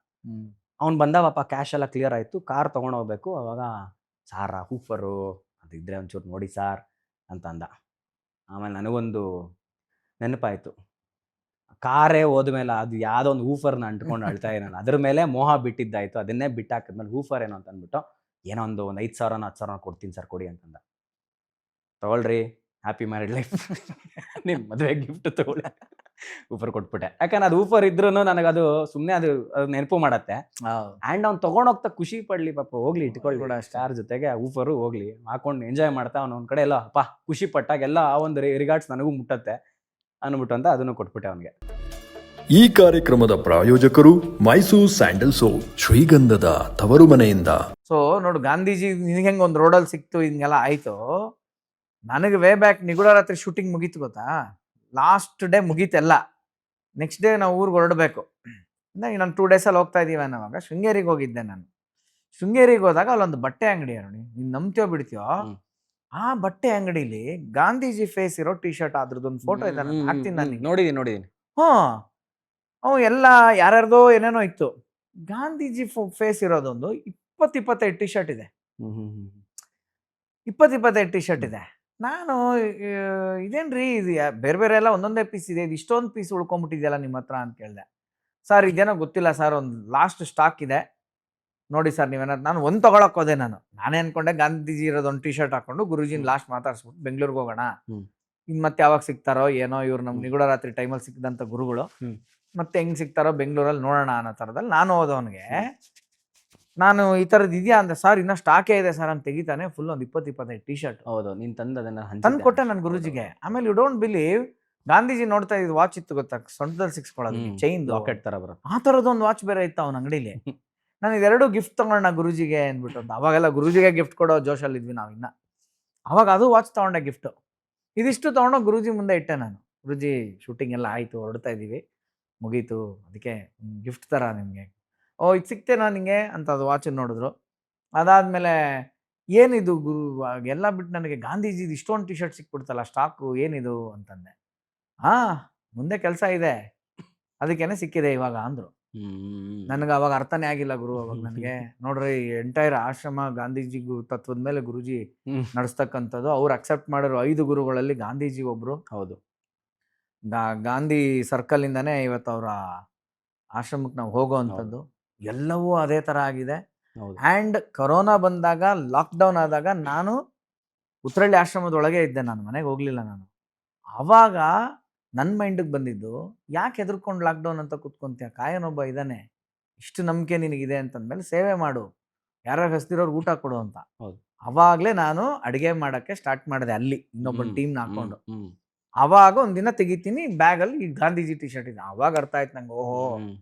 ಅವ್ನು ಬಂದವಪ್ಪ, ಕ್ಯಾಶ್ ಎಲ್ಲ ಕ್ಲಿಯರ್ ಆಯಿತು, ಕಾರ್ ತೊಗೊಂಡು ಹೋಗ್ಬೇಕು. ಅವಾಗ ಸಾರ ಹೂಫರು ಅದಿದ್ರೆ ಒಂಚೂರು ನೋಡಿ ಸಾರ್ ಅಂತ ಅಂದ. ಆಮೇಲೆ ನನಗೊಂದು ನೆನಪಾಯಿತು, ಕಾರೇ ಹೋದ್ಮೇಲೆ ಅದು ಯಾವುದೋ ಒಂದು ಹೂಫರ್ನ ಅಂಟ್ಕೊಂಡು ಅಳ್ತಾ ನಾನು, ಅದ್ರ ಮೇಲೆ ಮೋಹ ಬಿಟ್ಟಿದ್ದಾಯಿತು. ಅದನ್ನೇ ಬಿಟ್ಟಾಕಿದ್ಮೇಲೆ ಹೂಫರ್ ಏನೋ ಅಂತ ಅಂದ್ಬಿಟ್ಟು, ಏನೋ ಒಂದು 5,000 10,000 ಕೊಡ್ತೀನಿ ಸರ್ ಕೊಡಿ ಅಂತಂದ. ತಗೊಳ್ರಿ, ಹ್ಯಾಪಿ ಮ್ಯಾರಿಡ್ ಲೈಫ್, ನಿಮ್ಮ ಮದುವೆ ಗಿಫ್ಟ್ ತಗೊಳ್ಳಿ, ಊಫರ್ ಕೊಟ್ಬಿಟ್ಟೆ. ಯಾಕಂದ್ರೆ ಅದು ಊಫರ್ ಇದ್ರೂ ನನಗದು ಸುಮ್ಮನೆ ಅದು ನೆನಪು ಮಾಡತ್ತೆ. ಆ್ಯಂಡ್ ಅವ್ನು ತೊಗೊಂಡೋಗ್ತಾ ಖುಷಿ ಪಡ್ಲಿ, ಪಾಪ ಹೋಗ್ಲಿ ಇಟ್ಕೊಳ್ಳಿ ಸ್ಟಾರ್ ಜೊತೆಗೆ, ಊಫರು ಹೋಗ್ಲಿ ಹಾಕೊಂಡು ಎಂಜಾಯ್ ಮಾಡ್ತಾ ಅವ್ನು ಒಂದು ಕಡೆ ಎಲ್ಲ ಅಪ್ಪ ಖುಷಿ ಪಟ್ಟಾಗೆಲ್ಲ ಆ ಒಂದು ರಿಗಾರ್ಡ್ಸ್ ನನಗೂ ಮುಟ್ಟತ್ತೆ ಅಂದ್ಬಿಟ್ಟು ಅಂತ ಅದನ್ನು ಕೊಟ್ಬಿಟ್ಟೆ ಅವನಿಗೆ. ಈ ಕಾರ್ಯಕ್ರಮದ ಪ್ರಾಯೋಜಕರು ಮೈಸೂರು ಸ್ಯಾಂಡಲ್ ಸೋಪ್, ಶ್ರೀಗಂಧದ ತವರು ಮನೆಯಿಂದ. ಸೊ ನೋಡು, ಗಾಂಧೀಜಿ ನಿನಗೆ ಹೆಂಗೆ ಒಂದು ರೋಡಲ್ಲಿ ಸಿಕ್ತು, ಹಿಂಗೆಲ್ಲ ಆಯ್ತು. ನನಗೆ ವೇ ಬ್ಯಾಕ್ ನಿಗೂಢ ರಾತ್ರಿ ಶೂಟಿಂಗ್ ಮುಗೀತು ಗೊತ್ತಾ, ಲಾಸ್ಟ್ ಡೇ ಮುಗೀತೆಲ್ಲ. ನೆಕ್ಸ್ಟ್ ಡೇ ನಾವು ಊರಿಗೆ ಹೊರಡಬೇಕು. ನಾನು 2 ಡೇಸಲ್ಲಿ ಹೋಗ್ತಾ ಇದ್ದೀವಿ ಅನ್ನೋವಾಗ ಶೃಂಗೇರಿಗೆ ಹೋಗಿದ್ದೆ ನಾನು. ಶೃಂಗೇರಿಗೆ ಹೋದಾಗ ಅಲ್ಲೊಂದು ಬಟ್ಟೆ ಅಂಗಡಿ, ನೋಡಿ ನೀನು ನಂಬ್ತೀಯೋ ಬಿಡ್ತೀಯೋ, ಆ ಬಟ್ಟೆ ಅಂಗಡಿಲಿ ಗಾಂಧೀಜಿ ಫೇಸ್ ಇರೋ ಟಿ ಶರ್ಟ್, ಅದ್ರದ್ದೊಂದು ಫೋಟೋ ಇದೆ, ಹಾಕ್ತೀನಿ ನಾನು. ನೋಡಿದೀನಿ. ಅವು ಎಲ್ಲ ಯಾರ್ಯಾರ್ದೋ ಏನೇನೋ ಇತ್ತು, ಗಾಂಧೀಜಿ ಫೇಸ್ ಇರೋದೊಂದು 20-25 ಟಿ ಶರ್ಟ್ ಇದೆ, 20-25 ಟಿ ಶರ್ಟ್ ಇದೆ. ನಾನು ಇದೇನ್ರಿ ಇದು ಬೇರೆ ಬೇರೆ ಎಲ್ಲ ಒಂದೊಂದೇ ಪೀಸ್ ಇದೆ, ಇದು ಇಷ್ಟೊಂದು ಪೀಸ್ ಉಳ್ಕೊಂಬಿಟ್ಟಿದೆಯಲ್ಲ ನಿಮ್ಮ ಹತ್ರ ಅಂತ ಕೇಳಿದೆ. ಸರ್ ಇದೇನೋ ಗೊತ್ತಿಲ್ಲ ಸರ್, ಒಂದು ಲಾಸ್ಟ್ ಸ್ಟಾಕ್ ಇದೆ ನೋಡಿ ಸರ್ ನೀವೇನಾದ್ರು. ನಾನು ಒಂದು ತೊಗೊಳಕ್ ಹೋದೆ, ನಾನೇ ಅನ್ಕೊಂಡೆ ಗಾಂಧೀಜಿ ಇರೋದೊಂದು ಟಿ ಶರ್ಟ್ ಹಾಕೊಂಡು ಗುರುಜಿನ ಲಾಸ್ಟ್ ಮಾತಾಡ್ಸ್ಬಿಟ್ಟು ಬೆಂಗ್ಳೂರಿಗೆ ಹೋಗೋಣ, ಇನ್ ಮತ್ತೆ ಯಾವಾಗ ಸಿಗ್ತಾರೋ ಏನೋ, ಇವ್ರು ನಮ್ ನಿಗೂಢ ರಾತ್ರಿ ಟೈಮಲ್ಲಿ ಸಿಕ್ಕಿದಂಥ ಗುರುಗಳು, ಮತ್ತೆ ಹೆಂಗ್ ಸಿಗ್ತಾರೋ ಬೆಂಗಳೂರಲ್ಲಿ ನೋಡೋಣ ಅನ್ನೋ ಥರದಲ್ಲಿ ನಾನು ಹೋದವನಿಗೆ ನಾನು ಈ ಥರದ್ದು ಇದೆಯಾ ಅಂತ, ಸರ್ ಇನ್ನೂ ಸ್ಟಾಕೇ ಇದೆ ಸರ್ ಅಂತ ತೆಗಿತಾನೆ, ಫುಲ್ ಒಂದು 20-25 ಟಿ ಶರ್ಟ್ ಹೌದು, ನೀನ್ ತಂದು ಅದನ್ನ ತಂದು ಕೊಟ್ಟೆ ನನ್ನ ಗುರುಜಿಗೆ. ಆಮೇಲೆ ಯು ಡೋಂಟ್ ಬಿಲೀವ್, ಗಾಂಧೀಜಿ ನೋಡ್ತಾ ಇದ್ದು ವಾಚ್ ಇತ್ತು ಗೊತ್ತಾ, ಸೊಂಟದಲ್ಲಿ ಸಿಕ್ಸ್ಕೊಳ್ಳೋದು ಚೈನ್ ಲಾಕೆಟ್ ತರ ಬರುತ್ತೆ. ಆ ಥರದ್ದು ಒಂದು ವಾಚ್ ಬೇರೆ ಇತ್ತು ಅವನ ಅಂಗಡಿಲಿ. ನಾನು ಇದೆರಡು ಗಿಫ್ಟ್ ತಗೊಂಡ ಗುರುಜಿಗೆ ಅಂದ್ಬಿಟ್ಟು ಅಂತ. ಅವಾಗೆಲ್ಲ ಗುರುಜಿಗೆ ಗಿಫ್ಟ್ ಕೊಡೋ ಜೋಶಲ್ಲಿ ಇದ್ವಿ ನಾವು ಇನ್ನ. ಅವಾಗ ಅದು ವಾಚ್ ತಗೊಂಡೆ ಗಿಫ್ಟು. ಇದಿಷ್ಟು ತಗೊಂಡೋಗಿ ಗುರೂಜಿ ಮುಂದೆ ಇಟ್ಟೆ ನಾನು. ಗುರೂಜಿ ಶೂಟಿಂಗ್ ಎಲ್ಲ ಆಯಿತು, ಹೊರಡ್ತಾ ಇದ್ದೀವಿ, ಮುಗೀತು, ಅದಕ್ಕೆ ಗಿಫ್ಟ್ ಥರ ನಿಮಗೆ, ಓ ಇದು ಸಿಕ್ತೇನಾ ನಿಂಗೆ ಅಂತ ಅದು ವಾಚನ್ನು ನೋಡಿದ್ರು. ಅದಾದಮೇಲೆ ಏನಿದು ಗುರು, ಎಲ್ಲ ಬಿಟ್ಟು ನನಗೆ ಗಾಂಧೀಜಿದು ಇಷ್ಟೊಂದು ಟಿ ಶರ್ಟ್ ಸಿಕ್ಬಿಡ್ತಲ್ಲ ಸ್ಟಾಕು, ಏನಿದು ಅಂತಂದೆ. ಹಾಂ, ಮುಂದೆ ಕೆಲಸ ಇದೆ, ಅದಕ್ಕೇನೆ ಸಿಕ್ಕಿದೆ ಇವಾಗ ಅಂದರು. ನನಗೆ ಅವಾಗ ಅರ್ಥನೇ ಆಗಿಲ್ಲ ಗುರು. ಅವಾಗ ನನಗೆ ನೋಡ್ರಿ, ಎಂಟೈರ್ ಆಶ್ರಮ ಗಾಂಧೀಜಿ ತತ್ವದ ಮೇಲೆ ಗುರುಜಿ ನಡೆಸ್ತಕ್ಕಂಥದ್ದು. ಅವ್ರು ಅಕ್ಸೆಪ್ಟ್ ಮಾಡಿರೋ 5 ಗುರುಗಳಲ್ಲಿ ಗಾಂಧೀಜಿ ಒಬ್ರು. ಹೌದು, ಗಾಂಧಿ ಸರ್ಕಲ್ ಇಂದಾನೆ ಇವತ್ತು ಅವರ ಆಶ್ರಮಕ್ಕೆ ನಾವು ಹೋಗೋ ಅಂಥದ್ದು. ಎಲ್ಲವೂ ಅದೇ ಥರ ಆಗಿದೆ. ಆ್ಯಂಡ್ ಕೊರೋನಾ ಬಂದಾಗ, ಲಾಕ್ಡೌನ್ ಆದಾಗ ನಾನು ಉತ್ರಳ್ಳಿ ಆಶ್ರಮದೊಳಗೆ ಇದ್ದೆ, ನಾನು ಮನೆಗೆ ಹೋಗಲಿಲ್ಲ ನಾನು. ಆವಾಗ ನನ್ನ ಮೈಂಡಿಗೆ ಬಂದಿದ್ದು, ಯಾಕೆ ಹೆದರ್ಕೊಂಡು ಲಾಕ್ಡೌನ್ ಅಂತ ಕೂತ್ಕೊಂತೀಯ, ಕಾಯನೊಬ್ಬ ಇದ್ದಾನೆ, ಇಷ್ಟು ನಂಬಿಕೆ ನಿನಗಿದೆ ಅಂತಂದ್ಮೇಲೆ ಸೇವೆ ಮಾಡು, ಯಾರ್ಯಾರು ಹಸ್ದಿರೋರ್ಗೆ ಊಟ ಕೊಡು ಅಂತ. ಅವಾಗಲೇ ನಾನು ಅಡುಗೆ ಮಾಡೋಕ್ಕೆ ಸ್ಟಾರ್ಟ್ ಮಾಡಿದೆ ಅಲ್ಲಿ, ಇನ್ನೊಬ್ಬನ ಟೀಮ್ನ ಹಾಕ್ಕೊಂಡು. ಅವಾಗ ಒಂದಿನ ತೆಗಿತೀನಿ, ಬ್ಯಾಗಲ್ಲಿ ಈ ಗಾಂಧೀಜಿ ಟಿ ಶರ್ಟ್ ಇದೆ. ಅವಾಗ ಅರ್ಥ ಆಯ್ತು ನಂಗೆ, ಓಹೋ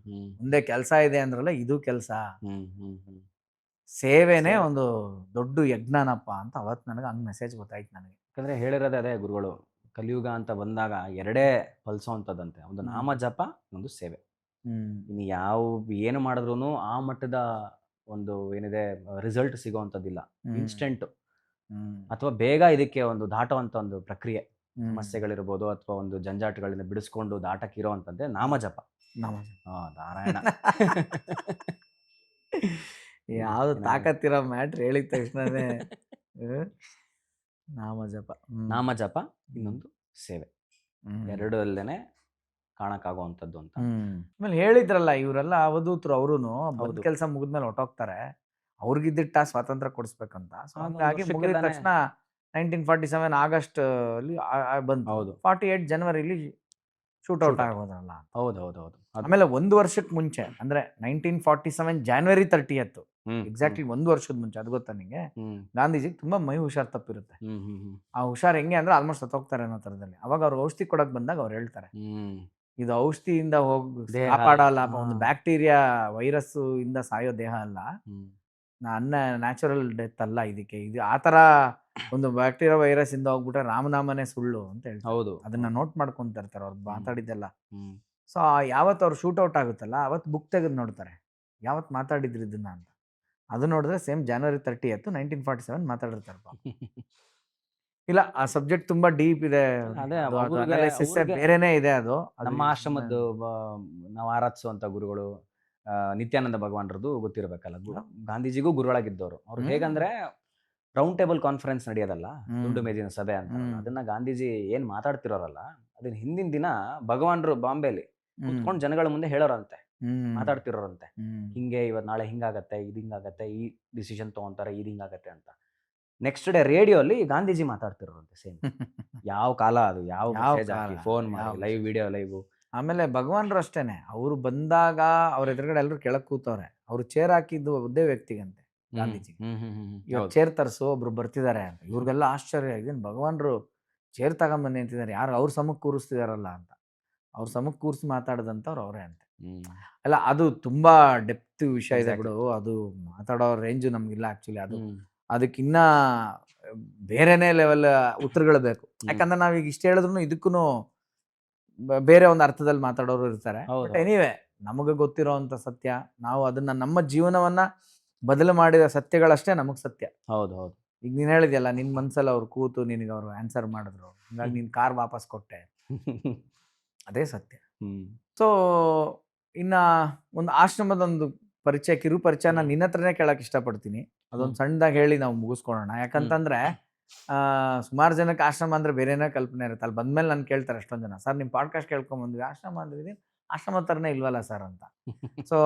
ಮುಂದೆ ಕೆಲಸ ಇದೆ ಅಂದ್ರಲ್ಲ, ಇದು ಕೆಲಸ, ಸೇವೆನೇ ಒಂದು ದೊಡ್ಡ ಯಜ್ಞನಪ್ಪ ಅಂತ ಅವತ್ತು ನನಗೆ ಹಂಗೆ ಮೆಸೇಜ್ ಗೊತ್ತಾಯ್ತು ನನಗೆ. ಯಾಕಂದ್ರೆ ಹೇಳಿರೋದೇ ಅದೇ ಗುರುಗಳು, ಕಲಿಯುಗ ಅಂತ ಬಂದಾಗ ಎರಡೇ ಫಲಿಸೋವಂಥದ್ದಂತೆ, ಒಂದು ನಾಮ ಜಪ, ಒಂದು ಸೇವೆ. ಇನ್ನು ಏನು ಮಾಡಿದ್ರು ಆ ಮಟ್ಟದ ಒಂದು ಏನಿದೆ ರಿಸಲ್ಟ್ ಸಿಗೋವಂಥದ್ದಿಲ್ಲ. ಇನ್ಸ್ಟೆಂಟ್ ಅಥವಾ ಬೇಗ ಇದಕ್ಕೆ ಒಂದು ದಾಟುವಂಥ ಒಂದು ಪ್ರಕ್ರಿಯೆ, ಸಮಸ್ಯೆಗಳಿರ್ಬೋದು ಅಥವಾ ಒಂದು ಜಂಜಾಟಗಳಿಂದ ಬಿಡಿಸ್ಕೊಂಡು ದಾಟಕ್ಕಿರೋವಂಥದ್ದೇ ನಾಮಜಪ. ನಾರಾಯಣ. ಯಾವ್ದು ತಾಕತ್ತಿರೋ ಮ್ಯಾಟ್ರ್ ಹೇಳಿದ ತಕ್ಷಣನೇ ನಾಮಜಪ, ಇನ್ನೊಂದು ಸೇವೆ, ಎರಡು ಅಲ್ಲೇನೆ ಕಾಣಕ್ಕಾಗುವಂಥದ್ದು ಅಂತ. ಆಮೇಲೆ ಹೇಳಿದ್ರಲ್ಲ, ಇವರೆಲ್ಲ ಅವಧೂತರು, ಅವರು ಬಂದ ಕೆಲಸ ಮುಗಿದ್ಮೇಲೆ ಹೊಟ್ಟೋಗ್ತಾರೆ, ಅವ್ರಿಗಿದ್ದಿಟ್ಟ ಸ್ವಾತಂತ್ರ್ಯ ಕೊಡಿಸ್ಬೇಕಂತ. ಸೊ ಹಂಗಾಗಿ ಮುಗಿದ ತಕ್ಷಣ 1947 ಆಗಸ್ಟ್ ಅಲ್ಲಿ ಬಂತು. 48 ಜನವರಿಲಿ ಶೂಟ್ಔಟ್ ಆಗೋದಲ್ಲ. ಹೌದೌದೌದು. ಆಮೇಲೆ 1 ವರ್ಷಕ್ಕೆ ಮುಂಚೆ, ಅಂದ್ರೆ 1947 ಜಾನ್ವರಿ 30 ಎಕ್ಸಾಕ್ಟ್ಲಿ 1 ವರ್ಷದ ಮುಂಚೆ, ಅದು ಗೊತ್ತಾ ನಿಂಗೆ, ಗಾಂಧೀಜಿಗೆ ತುಂಬಾ ಮೈ ಹುಷಾರ್ ತಪ್ಪಿರುತ್ತೆ. ಆ ಹುಷಾರ್ ಹೆಂಗೆ ಅಂದ್ರೆ ಆಲ್ಮೋಸ್ಟ್ ಸತ್ತೋಗ್ತಾರೆ ಅನ್ನೋ ಥರದಲ್ಲಿ. ಅವಾಗ ಅವ್ರು ಔಷಧಿ ಕೊಡಕ್ ಬಂದಾಗ ಅವ್ರು ಹೇಳ್ತಾರೆ, ಇದು ಔಷಧಿಯಿಂದ ಕಾಪಾಡಲ್ಲ, ಒಂದು ಬ್ಯಾಕ್ಟೀರಿಯಾ ವೈರಸ್ ಇಂದ ಸಾಯೋ ದೇಹ ಅಲ್ಲ, ನ್ಯಾಚುರಲ್ ಡೆತ್ ಅಲ್ಲ ಇದಕ್ಕೆ, ಇದು ಆ ಥರ ಒಂದು ಬ್ಯಾಕ್ಟೀರಿಯಾ ವೈರಸ್ ಇಂದ ಹೋಗ್ಬಿಟ್ರೆ ರಾಮನಾಮನೇ ಸುಳ್ಳು ಅಂತ ಹೇಳ್ತಾರೆ. ಹೌದು, ಅದನ್ನ ನೋಟ್ ಮಾಡ್ಕೊಂತ ಇರ್ತಾರೆ ಅವ್ರು ಮಾತಾಡಿದ್ದೆಲ್ಲ. ಸೊ ಯಾವತ್ತು ಅವ್ರು ಶೂಟ್ಔಟ್ ಆಗುತ್ತಲ್ಲ, ಅವತ್ತು ಬುಕ್ ತೆಗೆದು ನೋಡ್ತಾರೆ, ಯಾವತ್ತು ಮಾತಾಡಿದ್ರು ಇದನ್ನ ಅಂತ. ಅದು ನೋಡಿದ್ರೆ ಸೇಮ್ ಜಾನ್ವರಿ 30 1947 ಮಾತಾಡಿರ್ತಾರೆ. ಇಲ್ಲ, ಆ ಸಬ್ಜೆಕ್ಟ್ ತುಂಬಾ ಡೀಪ್ ಇದೆ, ಬೇರೆನೇ ಇದೆ. ಅದು ನಮ್ಮ ಆಶ್ರಮದ್ದು ನಾವು ಆರಾಧಿಸುವಂತ ಗುರುಗಳು ನಿತ್ಯಾನಂದ ಭಗವಾನ್ರದ್ದು ಗೊತ್ತಿರಬೇಕಲ್ಲ, ಗಾಂಧೀಜಿಗೂ ಗುರುಗಳಾಗಿದ್ದವರು. ಅವ್ರು ಹೇಗಂದ್ರೆ ರೌಂಡ್ ಟೇಬಲ್ ಕಾನ್ಫರೆನ್ಸ್ ನಡೆಯೋದಲ್ಲ, ದುಂಡು ಮೇಜಿನ ಸಭೆ ಅಂತ, ಅದನ್ನ ಗಾಂಧೀಜಿ ಏನ್ ಮಾತಾಡ್ತಿರೋರಲ್ಲ, ಅದನ್ನ ಹಿಂದಿನ ದಿನ ಭಗವಾನ್ರು ಬಾಂಬೆಲಿ ಕುತ್ಕೊಂಡು ಜನಗಳ ಮುಂದೆ ಹೇಳೋರಂತೆ, ಮಾತಾಡ್ತಿರೋರಂತೆ, ಹಿಂಗೆ ಇವತ್ತು ನಾಳೆ ಹಿಂಗಾಗತ್ತೆ, ಇದು ಹಿಂಗಾಗತ್ತೆ, ಈ ಡಿಸಿಷನ್ ತಗೊಂತಾರೆ, ಇದು ಹಿಂಗಾಗತ್ತೆ ಅಂತ. ನೆಕ್ಸ್ಟ್ ಡೇ ರೇಡಿಯೋ ಅಲ್ಲಿ ಗಾಂಧೀಜಿ ಮಾತಾಡ್ತಿರೋರಂತೆ ಸೇಮ್. ಯಾವ ಕಾಲ ಅದು, ಯಾವ ಫೋನ್ ಮಾಡಿ ಲೈವ್ ವಿಡಿಯೋ ಲೈವ್. ಆಮೇಲೆ ಭಗವಾನ್ರು ಅಷ್ಟೇನೆ, ಅವ್ರು ಬಂದಾಗ ಅವ್ರ ಎದುರುಗಡೆ ಎಲ್ಲರೂ ಕೆಳಕ್ ಕೂತವ್ರೆ, ಅವ್ರು ಚೇರ್ ಹಾಕಿದ್ದು ಒಂದೇ ವ್ಯಕ್ತಿಗಂತೆ, ಗಾಂಧೀಜಿ. ಇವಾಗ ಚೇರ್ ತರಿಸು, ಒಬ್ರು ಬರ್ತಿದ್ದಾರೆ ಅಂತ. ಇವ್ರಿಗೆಲ್ಲ ಆಶ್ಚರ್ಯ, ಇದೇನು ಭಗವಾನ್ರು ಚೇರ್ ತಗೊಂಬನ್ನಿ ಅಂತಿದ್ದಾರೆ, ಯಾರು ಅವ್ರ ಸಮಕ್ಕೆ ಕೂರಿಸ್ತಿದಾರಲ್ಲ ಅಂತ. ಅವ್ರ ಸಮಕ್ಕೆ ಕೂರಿಸಿ ಮಾತಾಡದಂತವ್ರು ಅವರೇ ಅಂತೆ. ಅಲ್ಲ, ಅದು ತುಂಬಾ ಡೆಪ್ತ್ ವಿಷಯ ಇದೆ ಬಿಡು, ಅದು ಮಾತಾಡೋ ರೇಂಜು ನಮ್ಗಿಲ್ಲ ಆಕ್ಚುಲಿ. ಅದಕ್ಕಿನ್ನ ಬೇರೆನೇ ಲೆವೆಲ್ ಉತ್ತರಗಳು ಬೇಕು. ಯಾಕಂದ್ರೆ ನಾವೀಗ ಇಷ್ಟ ಹೇಳಿದ್ರು ಇದಕ್ಕೂ ಬೇರೆ ಒಂದು ಅರ್ಥದಲ್ಲಿ ಮಾತಾಡೋರು ಇರ್ತಾರೆ. ಬಟ್ ಎನಿವೆ, ನಮಗೆ ಗೊತ್ತಿರೋಂಥ ಸತ್ಯ, ನಾವು ಅದನ್ನ ನಮ್ಮ ಜೀವನವನ್ನ ಬದಲು ಮಾಡಿದ ಸತ್ಯಗಳಷ್ಟೇ ನಮಗ್ ಸತ್ಯ. ಹೌದು ಹೌದು. ಈಗ ನೀನ್ ಹೇಳಿದ್ಯಲ್ಲ, ನಿನ್ ಮನ್ಸಲ್ಲಿ ಅವ್ರು ಕೂತು ನಿನಗೆ ಅವ್ರು ಆನ್ಸರ್ ಮಾಡಿದ್ರು, ಹಂಗಾಗಿ ನೀನ್ ಕಾರ್ ವಾಪಸ್ ಕೊಟ್ಟೆ, ಅದೇ ಸತ್ಯ. ಸೊ ಇನ್ನ ಒಂದು ಆಶ್ರಮದೊಂದು ಪರಿಚಯ, ಕಿರು ಪರಿಚಯ ನಾನು ನಿನ್ನ ಹತ್ರನೇ ಕೇಳಕ್ ಇಷ್ಟಪಡ್ತೀನಿ. ಅದೊಂದು ಸಣ್ಣದಾಗಿ ಹೇಳಿ ನಾವು ಮುಗಿಸ್ಕೊಳ್ಳೋಣ. ಯಾಕಂತಂದ್ರೆ ಸುಮಾರು ಜನಕ್ಕೆ ಆಶ್ರಮ ಅಂದ್ರೆ ಬೇರೆನೇ ಕಲ್ಪನೆ ಇರುತ್ತೆ. ಅಲ್ಲಿ ಬಂದ್ಮೇಲೆ ನಾನು ಕೇಳ್ತಾರೆ ಎಷ್ಟೊಂದು ಜನ, ಸರ್ ನಿಮ್ಮ ಪಾಡ್ಕಾಸ್ಟ್ ಕೇಳ್ಕೊಂಬಂದ್ವಿ, ಆಶ್ರಮ ಅಂದ್ರೆ ಆಶ್ರಮ ಥರನೇ ಇಲ್ವಲ್ಲ ಸರ್ ಅಂತ. ಸೊ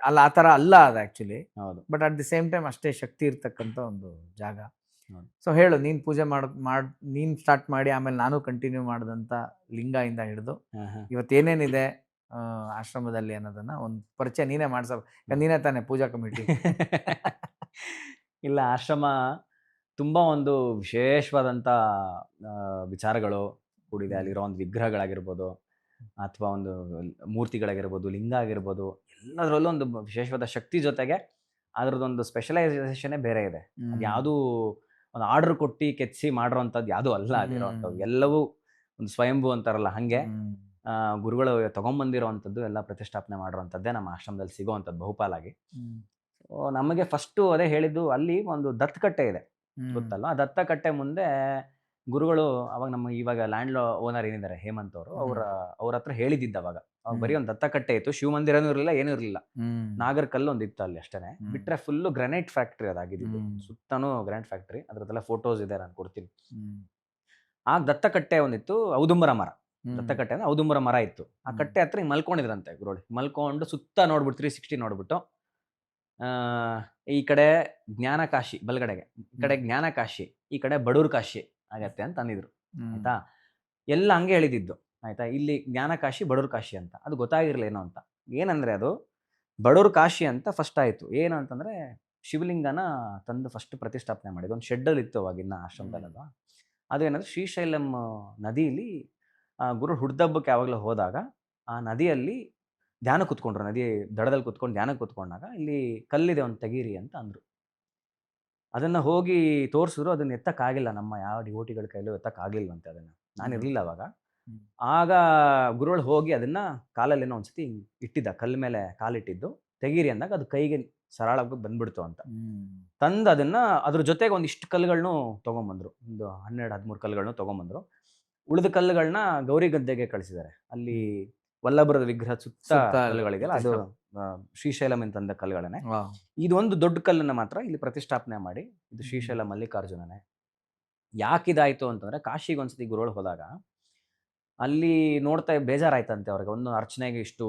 ಅಲ್ಲ, ಆ ಥರ ಅಲ್ಲ ಅದು actually. But at the same time ಅಷ್ಟೇ ಶಕ್ತಿ ಇರ್ತಕ್ಕಂಥ ಒಂದು ಜಾಗ. ಸೊ ಹೇಳು, ನೀನು ಪೂಜೆ ನೀನು ಸ್ಟಾರ್ಟ್ ಮಾಡಿ ಆಮೇಲೆ ನಾನು ಕಂಟಿನ್ಯೂ ಮಾಡಿದಂಥ ಲಿಂಗದಿಂದ ಹಿಡಿದು ಇವತ್ತೇನೇನಿದೆ, ಆಶ್ರಮದಲ್ಲಿ ಅನ್ನೋದನ್ನ ಒಂದು ಪರಿಚಯ ನೀನೇ ಮಾಡ್ಸಬೇಕು. ನೀನೇ ತಾನೇ ಪೂಜಾ ಕಮಿಟಿ. ಇಲ್ಲ, ಆಶ್ರಮ ತುಂಬ ಒಂದು ವಿಶೇಷವಾದಂಥ ವಿಚಾರಗಳು ಕೂಡಿದೆ. ಅಲ್ಲಿರೋ ಒಂದು ವಿಗ್ರಹಗಳಾಗಿರ್ಬೋದು, ಅಥವಾ ಒಂದು ಮೂರ್ತಿಗಳಾಗಿರ್ಬೋದು, ಲಿಂಗ ಆಗಿರ್ಬೋದು, ಎಲ್ಲದರಲ್ಲೂ ಒಂದು ವಿಶೇಷವಾದ ಶಕ್ತಿ ಜೊತೆಗೆ ಅದರದ್ದೊಂದು ಸ್ಪೆಷಲೈಸೇಷನ್ನೇ ಬೇರೆ ಇದೆ. ಅದು ಯಾವುದೂ ಒಂದು ಆರ್ಡರ್ ಕೊಟ್ಟು ಕೆತ್ತಿಸಿ ಮಾಡಿರೋವಂಥದ್ದು ಯಾವುದೂ ಅಲ್ಲ ಅಲ್ಲಿರೋವಂಥದ್ದು. ಎಲ್ಲವೂ ಒಂದು ಸ್ವಯಂಭೂ ಅಂತಾರಲ್ಲ ಹಾಗೆ ಗುರುಗಳು ತೊಗೊಂಬಂದಿರೋವಂಥದ್ದು ಎಲ್ಲ ಪ್ರತಿಷ್ಠಾಪನೆ ಮಾಡಿರೋವಂಥದ್ದೇ ನಮ್ಮ ಆಶ್ರಮದಲ್ಲಿ ಸಿಗೋವಂಥದ್ದು ಬಹುಪಾಲಾಗಿ. ಸೊ ನಮಗೆ ಫಸ್ಟು ಅದೇ ಹೇಳಿದ್ದು, ಅಲ್ಲಿ ಒಂದು ದತ್ತಕಟ್ಟೆ ಇದೆ ಗೊತ್ತಲ್ವ. ಆ ದತ್ತಕಟ್ಟೆ ಮುಂದೆ ಗುರುಗಳು ಅವಾಗ ನಮ್ಮ ಇವಾಗ ಲ್ಯಾಂಡ್ ಓನರ್ ಏನಿದ್ದಾರೆ ಹೇಮಂತ್ ಅವರು, ಅವ್ರ ಹತ್ರ ಹೇಳಿದ್ದಿದ್ದ ಅವಾಗ ಬರೀ ಒಂದು ದತ್ತಕಟ್ಟೆ ಇತ್ತು, ಶಿವ ಮಂದಿರನೂ ಇರಲಿಲ್ಲ, ಏನೂ ಇರಲಿಲ್ಲ. ನಾಗರ್ ಕಲ್ಲು ಒಂದು ಇತ್ತು ಅಲ್ಲಿ ಅಷ್ಟೇ. ಬಿಟ್ರೆ ಫುಲ್ಲು ಗ್ರಾನೈಟ್ ಫ್ಯಾಕ್ಟ್ರಿ ಅದಾಗಿದ್ದು, ಸುತ್ತಾನು ಗ್ರಾನೈಟ್ ಫ್ಯಾಕ್ಟ್ರಿ. ಅದ್ರದ್ದೆಲ್ಲ ಫೋಟೋಸ್ ಇದೆ, ನಾನು ಕೊಡ್ತೀನಿ. ಆ ದತ್ತಕಟ್ಟೆ ಒಂದಿತ್ತು, ಔದುಂಬರ ಮರ. ದತ್ತಕಟ್ಟೆ ಅಂದ್ರೆ ಔದುಂಬರ ಮರ ಇತ್ತು. ಆ ಕಟ್ಟೆ ಹತ್ರ ಹಿಂಗೆ ಮಲ್ಕೊಂಡಿದ್ರಂತೆ ಗುರುಗಳು. ಮಲ್ಕೊಂಡು ಸುತ್ತ ನೋಡ್ಬಿಟ್ಟು 360 ನೋಡ್ಬಿಟ್ಟು, ಈ ಕಡೆ ಜ್ಞಾನಕಾಶಿ ಬಲಗಡೆಗೆ, ಈ ಕಡೆ ಜ್ಞಾನಕಾಶಿ, ಈ ಕಡೆ ಬಡೂರ್ ಕಾಶಿ ಆಗತ್ತೆ ಅಂತ ಅಂದಿದ್ರು. ಆಯ್ತಾ, ಎಲ್ಲ ಹಂಗೆ ಹೇಳಿದ್ದು. ಆಯ್ತಾ, ಇಲ್ಲಿ ಜ್ಞಾನಕಾಶಿ ಬಡೂರ್ ಕಾಶಿ ಅಂತ ಅದು ಗೊತ್ತಾಗಿರ್ಲೇನೋ ಅಂತ. ಏನಂದ್ರೆ ಅದು ಬಡೂರ್ ಕಾಶಿ ಅಂತ ಫಸ್ಟ್ ಆಯ್ತು. ಏನು ಅಂತಂದ್ರೆ ಶಿವಲಿಂಗನ ತಂದು ಫಸ್ಟ್ ಪ್ರತಿಷ್ಠಾಪನೆ ಮಾಡಿದ್ದು ಒಂದು ಶೆಡ್ಡಲ್ಲಿ ಇತ್ತು ಅವಾಗಿನ್ನ ಆಶ್ರಮದಲ್ಲಲ್ವಾ. ಅದು ಏನಂದ್ರೆ ಶ್ರೀಶೈಲಂ ನದಿಯಲ್ಲಿ ಗುರು ಹುಡ್ದಬ್ಬಕ್ಕೆ ಯಾವಾಗಲೂ ಹೋದಾಗ ಆ ನದಿಯಲ್ಲಿ ಧ್ಯಾನ ಕೂತ್ಕೊಂಡ್ರು. ನದಿ ದಡದಲ್ಲಿ ಕೂತ್ಕೊಂಡು ಧ್ಯಾನ ಕೂತ್ಕೊಂಡಾಗ ಇಲ್ಲಿ ಕಲ್ಲಿದೆ ಒಂದು ತೆಗೀರಿ ಅಂತ ಅಂದರು. ಅದನ್ನು ಹೋಗಿ ತೋರಿಸಿದ್ರು. ಅದನ್ನ ಎತ್ತಕ್ಕಾಗಿಲ್ಲ, ನಮ್ಮ ಯಾವ ಡಿವೋಟಿಗಳ ಕೈಲೂ ಎತ್ತಕ್ಕಾಗಲಿಲ್ವಂತೆ ಅದನ್ನು. ನಾನು ಇರಲಿಲ್ಲ ಅವಾಗ. ಆಗ ಗುರುಗಳು ಹೋಗಿ ಅದನ್ನ ಕಾಲಲ್ಲೇನೋ ಒಂದ್ಸತಿ ಇಟ್ಟಿದ್ದ, ಕಲ್ಲು ಮೇಲೆ ಕಾಲಿಟ್ಟಿದ್ದು, ತೆಗೀರಿ ಅಂದಾಗ ಅದು ಕೈಗೆ ಸರಳವಾಗಿ ಬಂದ್ಬಿಡ್ತು ಅಂತ ತಂದು ಅದನ್ನ ಅದ್ರ ಜೊತೆಗೆ ಒಂದಿಷ್ಟು ಕಲ್ಲುಗಳನ್ನು ತೊಗೊಂಬಂದ್ರು. ಒಂದು 12-13 ಕಲ್ಲುಗಳನ್ನು ತೊಗೊಂಬಂದ್ರು. ಉಳಿದ ಕಲ್ಲುಗಳನ್ನ ಗೌರಿ ಗದ್ದೆಗೆ ಕಳಿಸಿದ್ದಾರೆ. ಅಲ್ಲಿ ವಲ್ಲಭರದ ವಿಗ್ರಹ ಸುತ್ತ ಕಲ್ಲುಗಳಿದೆಯಲ್ಲ, ಅದು ಶ್ರೀಶೈಲಂ ಅಂತಂದ ಕಲ್ಲುಗಳನ್ನೇ. ಇದು ಒಂದು ದೊಡ್ಡ ಕಲ್ಲನ್ನ ಮಾತ್ರ ಇಲ್ಲಿ ಪ್ರತಿಷ್ಠಾಪನೆ ಮಾಡಿ, ಇದು ಶ್ರೀಶೈಲ ಮಲ್ಲಿಕಾರ್ಜುನನೇ. ಯಾಕಿದಾಯ್ತು ಅಂತಂದ್ರೆ, ಕಾಶಿಗೆ ಒಂದ್ಸತಿ ಗುರುಗಳು ಹೋದಾಗ ಅಲ್ಲಿ ನೋಡ್ತಾ ಬೇಜಾರಾಯ್ತಂತೆ ಅವ್ರಿಗೆ. ಒಂದು ಅರ್ಚನೆಗೆ ಇಷ್ಟು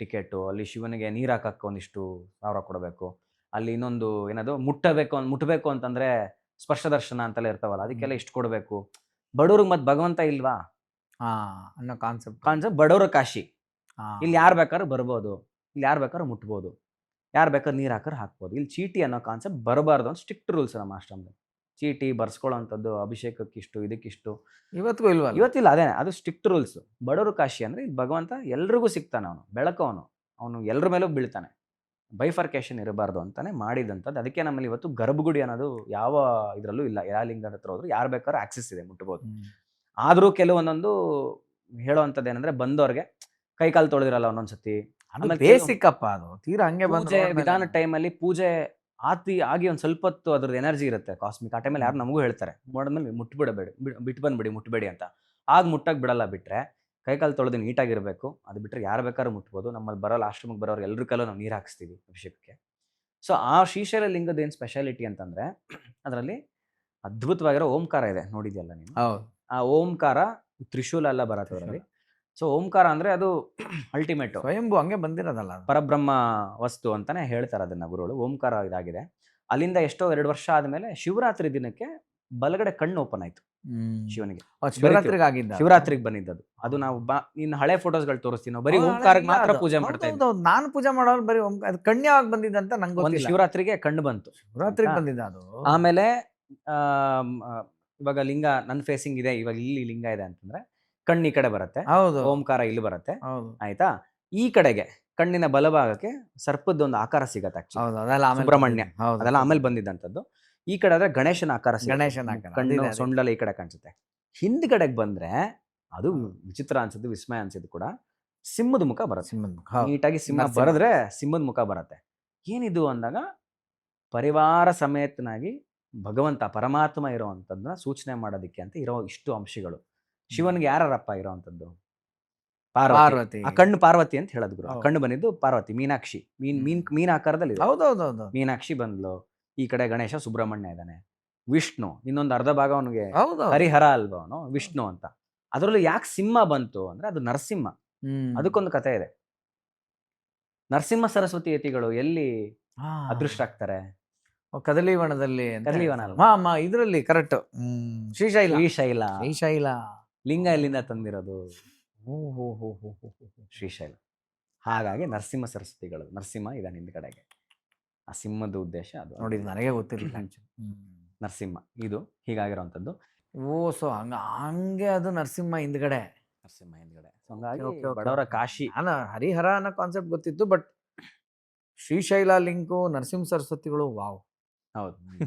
ಟಿಕೆಟು, ಅಲ್ಲಿ ಶಿವನಿಗೆ ನೀರು ಹಾಕಕ್ಕೆ ಒಂದಿಷ್ಟು ಸಾವಿರ ಕೊಡಬೇಕು, ಅಲ್ಲಿ ಇನ್ನೊಂದು ಏನದು ಮುಟ್ಟಬೇಕು ಅಂತಂದ್ರೆ ಸ್ಪರ್ಶ ದರ್ಶನ ಅಂತೆಲ್ಲ ಇರ್ತಾವಲ್ಲ, ಅದಕ್ಕೆಲ್ಲ ಇಷ್ಟು ಕೊಡಬೇಕು. ಬಡವ್ರಿಗೆ ಮತ್ತೆ ಭಗವಂತ ಇಲ್ವಾ ಅನ್ನೋ ಕಾನ್ಸೆಪ್ಟ್ ಬಡವರ ಕಾಶಿ. ಇಲ್ಲಿ ಯಾರು ಬೇಕಾದ್ರೂ ಬರ್ಬೋದು, ಇಲ್ಲಿ ಯಾರು ಬೇಕಾದ್ರೂ ಮುಟ್ಬೋದು, ಯಾರು ಬೇಕಾದ್ರೂ ನೀರು ಹಾಕರ್ ಹಾಕ್ಬೋದು. ಇಲ್ಲಿ ಚೀಟಿ ಅನ್ನೋ ಕಾನ್ಸೆಪ್ಟ್ ಬರಬಾರ್ದು ಅಂತ ಸ್ಟ್ರಿಕ್ಟ್ ರೂಲ್ಸ್ ನಮ್ಮ ಆಶ್ರಮದಲ್ಲಿ. ಚೀಟಿ ಬರ್ಸ್ಕೊಳ್ಳೋವಂಥದ್ದು, ಅಭಿಷೇಕಕ್ಕಿಷ್ಟು, ಇದಕ್ಕಿಷ್ಟು ಇವತ್ತಿಗೂ ಇಲ್ವಾ? ಇವತ್ತಿಲ್ಲ, ಅದೇನೆ, ಅದು ಸ್ಟ್ರಿಕ್ಟ್ ರೂಲ್ಸ್. ಬಡವರು ಕಾಶಿ ಅಂದ್ರೆ ಇಲ್ಲಿ ಭಗವಂತ ಎಲ್ರಿಗೂ ಸಿಗ್ತಾನೆ, ಅವನು ಬೆಳಕು, ಅವನು ಎಲ್ಲರ ಮೇಲೂ ಬೀಳ್ತಾನೆ. ಬೈಫರ್ಕೇಶನ್ ಇರಬಾರ್ದು ಅಂತಾನೆ ಮಾಡಿದಂಥದ್ದು. ಅದಕ್ಕೆ ನಮ್ಮಲ್ಲಿ ಇವತ್ತು ಗರ್ಭಗುಡಿ ಅನ್ನೋದು ಯಾವ ಇದರಲ್ಲೂ ಇಲ್ಲ. ಯಾವ ಲಿಂಗದ ಹತ್ರ ಹೋದ್ರು ಯಾರು ಬೇಕಾದ್ರೂ ಆಕ್ಸೆಸ್ ಇದೆ, ಮುಟ್ಬೋದು. ಆದ್ರೂ ಕೆಲವೊಂದೊಂದು ಹೇಳೋವಂಥದ್ದು ಏನಂದ್ರೆ, ಬಂದವ್ರಿಗೆ ಕೈಕಾಲು ತೊಳೆದಿರಲ್ಲ ಒಂದೊಂದ್ಸತಿ. ಬೇಸಿಕ್ ಅಪ್ಪ, ಅದು ತೀರಾ ಹಂಗೆ ಪೂಜೆ ವಿಧಾನ ಟೈಮಲ್ಲಿ ಪೂಜೆ ಆಗಿ ಒಂದು ಸ್ವಲ್ಪ ಹೊತ್ತು ಅದ್ರದ್ದು ಎನರ್ಜಿ ಇರುತ್ತೆ ಕಾಸ್ಮಿಕ್. ಆ ಟೈಮಲ್ಲಿ ಯಾರು ನಮಗೂ ಹೇಳ್ತಾರೆ, ಮಾಡಿದ್ಮೇಲೆ ಮುಟ್ಬಿಡಬೇಡಿ, ಬಿಟ್ಟು ಬಂದ್ಬಿಡಿ, ಮುಟ್ಬೇಡಿ ಅಂತ. ಆಗ ಮುಟ್ಟಕ್ಕೆ ಬಿಡಲ್ಲ. ಬಿಟ್ರೆ ಕೈಕಾಲು ತೊಳೆದು ನೀಟಾಗಿರಬೇಕು. ಅದು ಬಿಟ್ಟರೆ ಯಾರು ಬೇಕಾದ್ರೂ ಮುಟ್ಬೋದು. ನಮ್ಮಲ್ಲಿ ಬರೋಲ್ಲ, ಆಶ್ರಮಕ್ಕೆ ಬರೋರು ಎಲ್ಲರ ಕೈಲೂ ನಾವು ನೀರು ಹಾಕಿಸ್ತೀವಿ ಅಭಿಷೇಕಕ್ಕೆ. ಸೊ ಆ ಶ್ರೀಶೈಲ ಲಿಂಗದ ಏನು ಸ್ಪೆಷಾಲಿಟಿ ಅಂತಂದ್ರೆ, ಅದರಲ್ಲಿ ಅದ್ಭುತವಾಗಿರೋ ಓಂಕಾರ ಇದೆ, ನೋಡಿದ್ಯಲ್ಲ ನೀನು? ಆ ಓಂಕಾರ ತ್ರಿಶೂಲ ಎಲ್ಲ ಬರತ್ತೆ ಅದರಲ್ಲಿ. ಸೊ ಓಂಕಾರ ಅಂದ್ರೆ ಅದು ಅಲ್ಟಿಮೇಟ್, ಸ್ವಯಂಭೂ ಹಂಗೆ ಬಂದಿರೋದಲ್ಲ, ಪರಬ್ರಹ್ಮ ವಸ್ತು ಅಂತಾನೆ ಹೇಳ್ತಾರೆ ಅದನ್ನ ಗುರುಗಳು. ಓಂಕಾರ ಇದಾಗಿದೆ. ಅಲ್ಲಿಂದ ಎಷ್ಟೋ 2 ವರ್ಷ ಆದ್ಮೇಲೆ ಶಿವರಾತ್ರಿ ದಿನಕ್ಕೆ ಬಲಗಡೆ ಕಣ್ಣು ಓಪನ್ ಆಯ್ತು ಶಿವನಿಗೆ. ಶಿವರಾತ್ರಿಗೆ ಬಂದಿದ್ದದು. ಅದು ನಾವು ಇನ್ನು ಹಳೆ ಫೋಟೋಸ್ಗಳು ತೋರಿಸ್ತೀವಿ, ನಾವು ಬರೀ ಓಂಕಾರಕ್ಕೆ ಮಾತ್ರ ಪೂಜೆ ಮಾಡ್ತಾ ಇದ್ವಿ. ನಾನು ಪೂಜೆ ಮಾಡೋರು ಬರೀ ಓಂಕಾರ. ಕಣ್ಣು ಯಾವಾಗ ಬಂದಿದ್ದಂತ ನಂಗೆ ಗೊತ್ತಿಲ್ಲ. ಶಿವರಾತ್ರಿಗೆ ಕಣ್ಣು ಬಂತು, ಶಿವರಾತ್ರಿಗೆ ಬಂದಿದ್ದ ಅದು. ಆಮೇಲೆ ಇವಾಗ ಲಿಂಗ ನನ್ನ ಫೇಸಿಂಗ್ ಇದೆ, ಇವಾಗ ಇಲ್ಲಿ ಲಿಂಗ ಇದೆ ಅಂತಂದ್ರೆ ಕಣ್ಣು ಈ ಕಡೆ ಬರುತ್ತೆ, ಓಂಕಾರ ಇಲ್ಲಿ ಬರುತ್ತೆ. ಆಯ್ತಾ, ಈ ಕಡೆಗೆ ಕಣ್ಣಿನ ಬಲಭಾಗಕ್ಕೆ ಸರ್ಪದ ಒಂದು ಆಕಾರ ಸಿಗತ್ತೆ. ಸುಬ್ರಹ್ಮಣ್ಯ ಅದೆಲ್ಲ ಆಮೇಲೆ ಬಂದಿದ್ದಂಥದ್ದು. ಈ ಕಡೆ ಆದ್ರೆ ಗಣೇಶನ ಆಕಾರ, ಕಣ್ಣು ಸೊಂಡಲ ಈ ಕಡೆ ಕಾಣಿಸುತ್ತೆ. ಹಿಂದ್ಗಡೆಗೆ ಬಂದ್ರೆ ಅದು ವಿಚಿತ್ರ ಅನ್ಸುತ್ತೆ, ವಿಸ್ಮಯ ಅನ್ಸಿದ್ದು ಕೂಡ, ಸಿಂಹದ ಮುಖ ಬರುತ್ತೆ. ನೀಟಾಗಿ ಸಿಂಹ ಬರೆದ್ರೆ ಸಿಂಹದ ಮುಖ ಬರುತ್ತೆ. ಏನಿದು ಅಂದಾಗ, ಪರಿವಾರ ಸಮೇತನಾಗಿ ಭಗವಂತ ಪರಮಾತ್ಮ ಇರೋವಂಥದ್ದನ್ನ ಸೂಚನೆ ಮಾಡೋದಕ್ಕೆ ಅಂತ ಇರೋ ಇಷ್ಟು ಅಂಶಗಳು. ಶಿವನಿಗೆ ಯಾರಪ್ಪ ಇರೋವಂಥದ್ದು? ಪಾರ್ವತಿ. ಆ ಕಣ್ಣು ಪಾರ್ವತಿ ಅಂತ ಹೇಳೋದು ಗುರು. ಕಣ್ಣು ಬಂದಿದ್ದು ಪಾರ್ವತಿ, ಮೀನಾಕ್ಷಿ, ಮೀನ್ ಆಕಾರದಲ್ಲಿ. ಮೀನಾಕ್ಷಿ ಬಂದ್ಲು. ಈ ಕಡೆ ಗಣೇಶ ಸುಬ್ರಹ್ಮಣ್ಯ ಇದ್ದಾನೆ. ವಿಷ್ಣು ಇನ್ನೊಂದು ಅರ್ಧ ಭಾಗ ಅವನಿಗೆ ಹರಿಹರ ಅಲ್ವಾ ಅವನು, ವಿಷ್ಣು ಅಂತ. ಅದರಲ್ಲೂ ಯಾಕೆ ಸಿಂಹ ಬಂತು ಅಂದ್ರೆ, ಅದು ನರಸಿಂಹ. ಅದಕ್ಕೊಂದು ಕಥೆ ಇದೆ. ನರಸಿಂಹ ಸರಸ್ವತಿ ಯತಿಗಳು ಎಲ್ಲಿ ಅದೃಷ್ಟ ಆಗ್ತಾರೆ? ಕದಲಿವನದಲ್ಲಿ. ಇದರಲ್ಲಿ ಕರೆಕ್ಟ್. ಶ್ರೀಶೈಲ ಲಿಂಗ ಎಲ್ಲಿಂದ ತಂದಿರೋದು? ಶ್ರೀಶೈಲ. ಹಾಗಾಗಿ ನರಸಿಂಹ ಸರಸ್ವತಿಗಳು, ನರಸಿಂಹ ಇದಾನೆ ಹಿಂದ್ಗಡೆಗೆ, ಆ ಸಿಂಹದ ಉದ್ದೇಶ ಅದು. ನೋಡಿ ನನಗೆ ಗೊತ್ತಿರಲಿಲ್ಲ ನರಸಿಂಹ ಇದು ಹೀಗಾಗಿರೋವಂಥದ್ದು. ಓ ಸೊ ಹಂಗೆ ಅದು ನರಸಿಂಹ ಹಿಂದ್ಗಡೆ. ನರಸಿಂಹ ಹಿಂದ್ಗಡೆ. ಸೊ ಹಂಗಾಗಿ Okay, okay, ಬಡವರ okay. ಕಾಶಿ. ನಾನು ಹರಿಹರ ಅನ್ನೋ ಕಾನ್ಸೆಪ್ಟ್ ಗೊತ್ತಿತ್ತು, ಬಟ್ ಶ್ರೀಶೈಲ ಲಿಂಕು ನರಸಿಂಹ ಸರಸ್ವತಿಗಳು ವಾವ್ ಹೌದು.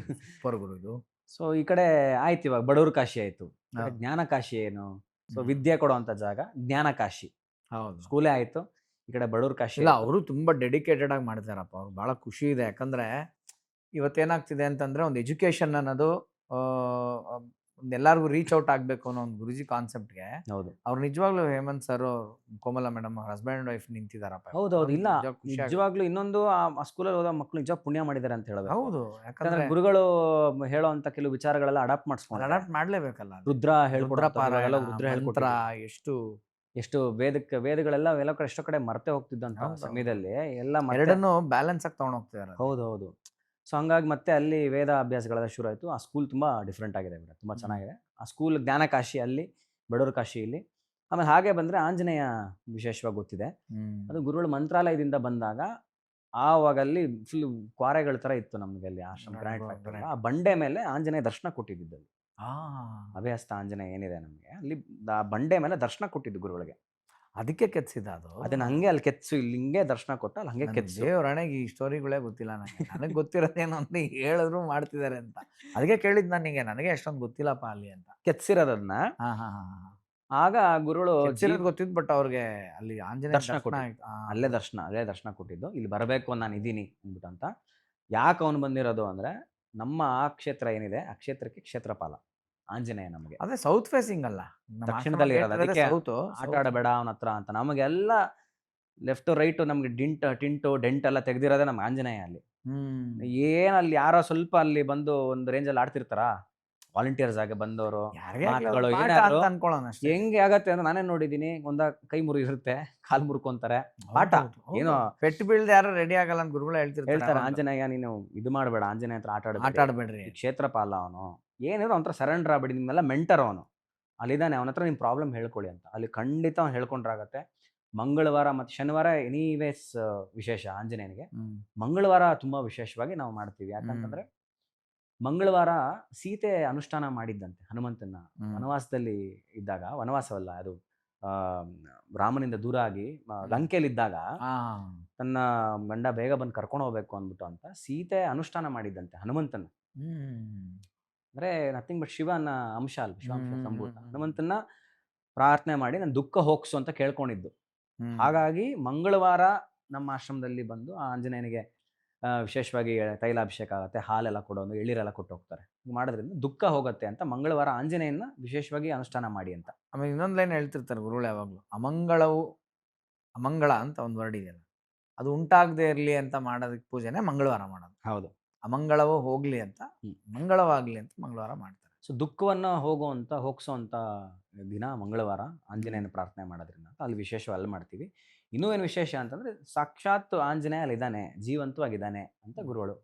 ಸೂಪರ್ ಗುರು ಇದು. ಸೊ ಈ ಕಡೆ ಆಯ್ತು, ಇವಾಗ ಬಡವರ ಕಾಶಿ ಆಯ್ತು. ಈ ಕಡೆ ಹೌದು. ಜ್ಞಾನ ಕಾಶಿ ಏನು, ಸೊ ವಿದ್ಯೆ ಕೊಡುವಂತ ಜಾಗ ಜ್ಞಾನ ಕಾಶಿ. ಹೌದು. ಸ್ಕೂಲೇ ಆಯ್ತು, ಈ ಕಡೆ ಬಡವರ ಕಾಶಿ ಇಲ್ಲ, ಆಯ್ತು. ಅವರು ತುಂಬಾ ಡೆಡಿಕೇಟೆಡ್ ಆಗಿ ಮಾಡ್ತಾರಪ್ಪ. ಅವ್ರು ಬಹಳ ಖುಷಿ ಇದೆ, ಯಾಕಂದ್ರೆ ಇವತ್ತೇನಾಗ್ತಿದೆ ಅಂತಂದ್ರೆ ಒಂದು ಎಜುಕೇಶನ್ ಅನ್ನೋದು ಒಂದು ಎಲ್ಲರಿಗೂ ರೀಚ್ ಔಟ್ ಆಗಬೇಕು ಅನ್ನೋ ಒಂದು ಗುರುಜಿ ಕಾನ್ಸೆಪ್ಟ್ಗೆ ಹೌದು ಅವ್ರು ನಿಜವಾಗ್ಲೂ Hemanth sir, Komala madam, husband and wife ನಿಂತಿದಾರಪ್ಪ. ಹೌದೌದು. ಇಲ್ಲ ಖುಷಿ ನಿಜವಾಗ್ಲೂ ಇನ್ನೊಂದು ಆ ಸ್ಕೂಲಲ್ಲಿ ಓದೋ ಮಕ್ಕಳು ನಿಜ ಪುಣ್ಯ ಮಾಡಿದ್ದಾರೆ ಅಂತ ಹೇಳಬೇಕು. ಹೌದು, ಯಾಕಂದ್ರೆ ಯಾಕಂದ್ರೆ ಗುರುಗಳು ಹೇಳೋಂತ ಕೆಲವು ವಿಚಾರಗಳೆಲ್ಲ ಅಡಾಪ್ಟ್ ಮಾಡ್ಸ್ಕೊಂಡು ಅಡಾಪ್ಟ್ ಮಾಡ್ಲೇಬೇಕಲ್ಲ. ರುದ್ರ ರುದ್ರಪಾರಾಯಣ, ರುದ್ರ ಮಂತ್ರ ಹೇಳ್ಕೊಟ್ಟಿದ್ರು. ಎಷ್ಟು ವೇದಗಳೆಲ್ಲ ಎಲ್ಲ ಕಡೆ ಎಷ್ಟೋ ಕಡೆ ಮರ್ತೆ ಹೋಗ್ತಿದ್ದಂತ ಹೌದು, ಸಮಯದಲ್ಲಿ ಎಲ್ಲ ಎರಡನ್ನೂ ಬ್ಯಾಲೆನ್ಸ್ ಆಗಿ ತಗೊಂಡ್ ಹೋಗ್ತಿದಾರೆ. ಹೌದು. ಸೊ ಹಂಗಾಗಿ ಮತ್ತೆ ಅಲ್ಲಿ ವೇದ ಅಭ್ಯಾಸಗಳೆಲ್ಲ ಶುರು ಆಯ್ತು. ಆ ಸ್ಕೂಲ್ ತುಂಬಾ ಡಿಫ್ರೆಂಟ್ ಆಗಿದೆ, ತುಂಬಾ ಚೆನ್ನಾಗಿದೆ ಆ ಸ್ಕೂಲ್. ಜ್ಞಾನ ಕಾಶಿ ಅಲ್ಲಿ, ಬಡವರ ಕಾಶಿ ಇಲ್ಲಿ. ಆಮೇಲೆ ಹಾಗೆ ಬಂದ್ರೆ ಆಂಜನೇಯ ವಿಶೇಷವಾಗಿ ಗೊತ್ತಿದೆ. ಅದು ಗುರುಗಳು ಮಂತ್ರಾಲಯದಿಂದ ಬಂದಾಗ ಆವಾಗ ಅಲ್ಲಿ ಫುಲ್ ಕ್ವಾರೆಗಳ ತರ ಇತ್ತು ನಮ್ಗೆ ಅಲ್ಲಿ ಆಶ್ರಮ ಗ್ರಾನೈಟ್ ಫ್ಯಾಕ್ಟರಿ. ಆ ಬಂಡೆ ಮೇಲೆ ಆಂಜನೇಯ ದರ್ಶನ ಕೊಟ್ಟಿದ್ದು ಅಲ್ಲಿ. ಅಭಯಸ್ಥ ಆಂಜನೇಯ ಏನಿದೆ ನಮ್ಗೆ ಅಲ್ಲಿ, ಆ ಬಂಡೆ ಮೇಲೆ ದರ್ಶನ ಕೊಟ್ಟಿದ್ದು ಗುರುಗಳಿಗೆ. ಅದಕ್ಕೆ ಕೆತ್ಸಿದ ಅದು. ಅದನ್ನ ಹಂಗೆ ಅಲ್ಲಿ ಕೆತ್ಸು, ಇಲ್ಲಿ ಹಿಂಗೆ ದರ್ಶನ ಕೊಟ್ಟ ಅಲ್ಲಿ ಹಂಗೆ ಕೆತ್ಸು. ದೇವರಣೆಗೆ ಈ ಸ್ಟೋರಿಗಳೇ ಗೊತ್ತಿಲ್ಲ ನನಗೆ. ನನಗೆ ಗೊತ್ತಿರೋದೇನು ಅಂದ್ರೆ ಹೇಳಿದ್ರು ಮಾಡ್ತಿದ್ದಾರೆ ಅಂತ. ಅದಕ್ಕೆ ಕೇಳಿದ್ ನನಗೆ ಅಷ್ಟೊಂದು ಗೊತ್ತಿಲ್ಲಪ್ಪ ಅಲ್ಲಿ ಅಂತ. ಕೆತ್ಸಿರೋದನ್ನ ಆಗ ಗುರುಗಳು ಗೊತ್ತಿದ್ದು, ಬಟ್ ಅವ್ರಿಗೆ ಅಲ್ಲಿ ಆಂಜನೇಯ ದರ್ಶನ ಕೊಟ್ಟಿದ್ದು. ಅಲ್ಲೇ ದರ್ಶನ ಕೊಟ್ಟಿದ್ದು. ಇಲ್ಲಿ ಬರಬೇಕು ನಾನು ಇದೀನಿ ಅಂದ್ಬಿಟ್ಟು ಅಂತ. ಯಾಕೆ ಅವನು ಬಂದಿರೋದು ಅಂದ್ರೆ, ನಮ್ಮ ಆ ಕ್ಷೇತ್ರ ಏನಿದೆ ಆ ಕ್ಷೇತ್ರಕ್ಕೆ ಕ್ಷೇತ್ರಪಾಲ ಆಂಜನೇಯ ನಮಗೆ. ಅದೇ ಸೌತ್ ಫೇಸಿಂಗ್ ಅಲ್ಲ, ದಕ್ಷಿಣದಲ್ಲಿ ಇರೋದು. ಅದಕ್ಕೆ ಆಟ ಆಡಬೇಡ ಅವನ ಹತ್ರ ಅಂತ. ನಮಗೆಲ್ಲ ಲೆಫ್ಟ್ ರೈಟ್ ನಮ್ಗೆ ಡೆಂಟ್ ಎಲ್ಲ ತೆಗ್ದಿರೋದೇ ನಮ್ಗೆ ಆಂಜನೇಯ ಅಲ್ಲಿ. ಅಲ್ಲಿ ಯಾರೋ ಸ್ವಲ್ಪ ಅಲ್ಲಿ ಬಂದು ಒಂದು ರೇಂಜಲ್ಲಿ ಆಡ್ತಿರ್ತಾರ ವಾಲಂಟಿಯರ್ಸ್ ಆಗಿ ಬಂದವರು, ಹೆಂಗೆ ಆಗತ್ತೆ ಅಂದ್ರೆ ನಾನೇ ನೋಡಿದೀನಿ. ಒಂದ ಕೈ ಮುರಿದಿರುತ್ತೆ, ಕಾಲ್ ಮುರ್ಕೊಂತಾರೆ, ಪಾಠ ಏನೋ ಪೆಟ್ಟು ಬೀಳ್ದೆ ಯಾರು ರೆಡಿ ಆಗಲ್ಲ ಅಂತ ಗುರುಗಳು ಹೇಳ್ತಾರೆ. ಆಂಜನೇಯ ನೀನು ಇದು ಮಾಡ್ಬೇಡ, ಆಂಜನೇಯ ಹತ್ರ ಆಟ ಆಡ್ಬೇಡ್ರಿ, ಕ್ಷೇತ್ರಪಾಲ ಅವನು. ಏನಿದ್ರು ಅವನ ಹತ್ರ ಸರೆಂಡರ್ ಆಗ್ಬೇಡಿ, ನಿಮ್ಮೆಲ್ಲ ಮೆಂಟರ್ ಅವನು. ಅಲ್ಲಿದ್ದಾನೆ, ಅವನ ಹತ್ರ ನಿಮ್ ಪ್ರಾಬ್ಲಮ್ ಹೇಳ್ಕೊಳ್ಳಿ ಅಂತ. ಅಲ್ಲಿ ಖಂಡಿತ ಅವ್ನು ಹೇಳ್ಕೊಂಡ್ರಾಗತ್ತೆ. ಮಂಗಳವಾರ ಮತ್ತು ಶನಿವಾರ ಎನಿವೇಸ್ ವಿಶೇಷ ಆಂಜನೇಯನಿಗೆ. ಮಂಗಳವಾರ ತುಂಬಾ ವಿಶೇಷವಾಗಿ ನಾವು ಮಾಡ್ತೀವಿ. ಯಾಕಂತಂದ್ರೆ ಮಂಗಳವಾರ ಸೀತೆ ಅನುಷ್ಠಾನ ಮಾಡಿದ್ದಂತೆ ಹನುಮಂತನ ವನವಾಸದಲ್ಲಿ ಇದ್ದಾಗ. ವನವಾಸವಲ್ಲ ಅದು, ರಾಮನಿಂದ ದೂರ ಆಗಿ ಲಂಕೆಯಲ್ಲಿದ್ದಾಗ ತನ್ನ ಗಂಡ ಬೇಗ ಬಂದು ಕರ್ಕೊಂಡು ಹೋಗ್ಬೇಕು ಅಂದ್ಬಿಟ್ಟು ಅಂತ ಸೀತೆ ಅನುಷ್ಠಾನ ಮಾಡಿದ್ದಂತೆ ಹನುಮಂತನ. ಅಂದ್ರೆ ನಥಿಂಗ್ ಬಟ್ ಶಿವನ ಅಂಶ ಅಲ್ಲ, ಶಿವಾಂಶ ಸಂಭೂತ. ಹನುಮಂತನ ಪ್ರಾರ್ಥನೆ ಮಾಡಿ ನನ್ನ ದುಃಖ ಹೋಗ್ಸು ಅಂತ ಕೇಳ್ಕೊಂಡಿದ್ದು. ಹಾಗಾಗಿ ಮಂಗಳವಾರ ನಮ್ಮ ಆಶ್ರಮದಲ್ಲಿ ಬಂದು ಆ ಆಂಜನೇಯನಿಗೆ ವಿಶೇಷವಾಗಿ ತೈಲಾಭಿಷೇಕ ಆಗುತ್ತೆ, ಹಾಲೆಲ್ಲ ಕೊಡೋದು, ಎಳ್ಳಿರೆಲ್ಲ ಕೊಟ್ಟು ಹೋಗ್ತಾರೆ. ಮಾಡೋದ್ರಿಂದ ದುಃಖ ಹೋಗುತ್ತೆ ಅಂತ ಮಂಗಳವಾರ ಆಂಜನೇಯನ ವಿಶೇಷವಾಗಿ ಅನುಷ್ಠಾನ ಮಾಡಿ ಅಂತ. ಆಮೇಲೆ ಇನ್ನೊಂದು ಲೈನ್ ಹೇಳ್ತಿರ್ತಾರೆ ಗುರುಗಳು ಯಾವಾಗಲೂ, ಅಮಂಗಳ ಅಂತ ಒಂದು ವರ್ಡ್ ಇದೆಯಲ್ಲ, ಅದು ಉಂಟಾಗದೆ ಇರಲಿ ಅಂತ ಮಾಡೋದಕ್ಕೆ ಪೂಜೆನೆ ಮಂಗಳವಾರ ಮಾಡೋದು. ಹೌದು, ಅಮಂಗಳವೂ ಹೋಗ್ಲಿ ಅಂತ, ಮಂಗಳವಾಗ್ಲಿ ಅಂತ ಮಂಗಳವಾರ ಮಾಡ್ತಾರೆ. ಸೊ ದುಃಖವನ್ನ ಹೋಗ್ಸೋಂಥ ದಿನ ಮಂಗಳವಾರ ಆಂಜನೇಯನ ಪ್ರಾರ್ಥನೆ ಮಾಡೋದ್ರಿಂದ ಅಲ್ಲಿ ವಿಶೇಷವಾಗಿ ಅಲ್ಲಿ ಮಾಡ್ತೀವಿ. ಇನ್ನೂ ಏನು ವಿಶೇಷ ಅಂತಂದ್ರೆ, ಸಾಕ್ಷಾತ್ ಆಂಜನೇಯ ಅಲ್ಲಿ ಇದ್ದಾನೆ, ಜೀವಂತವಾಗಿದ್ದಾನೆ ಅಂತ ಗುರುಗಳು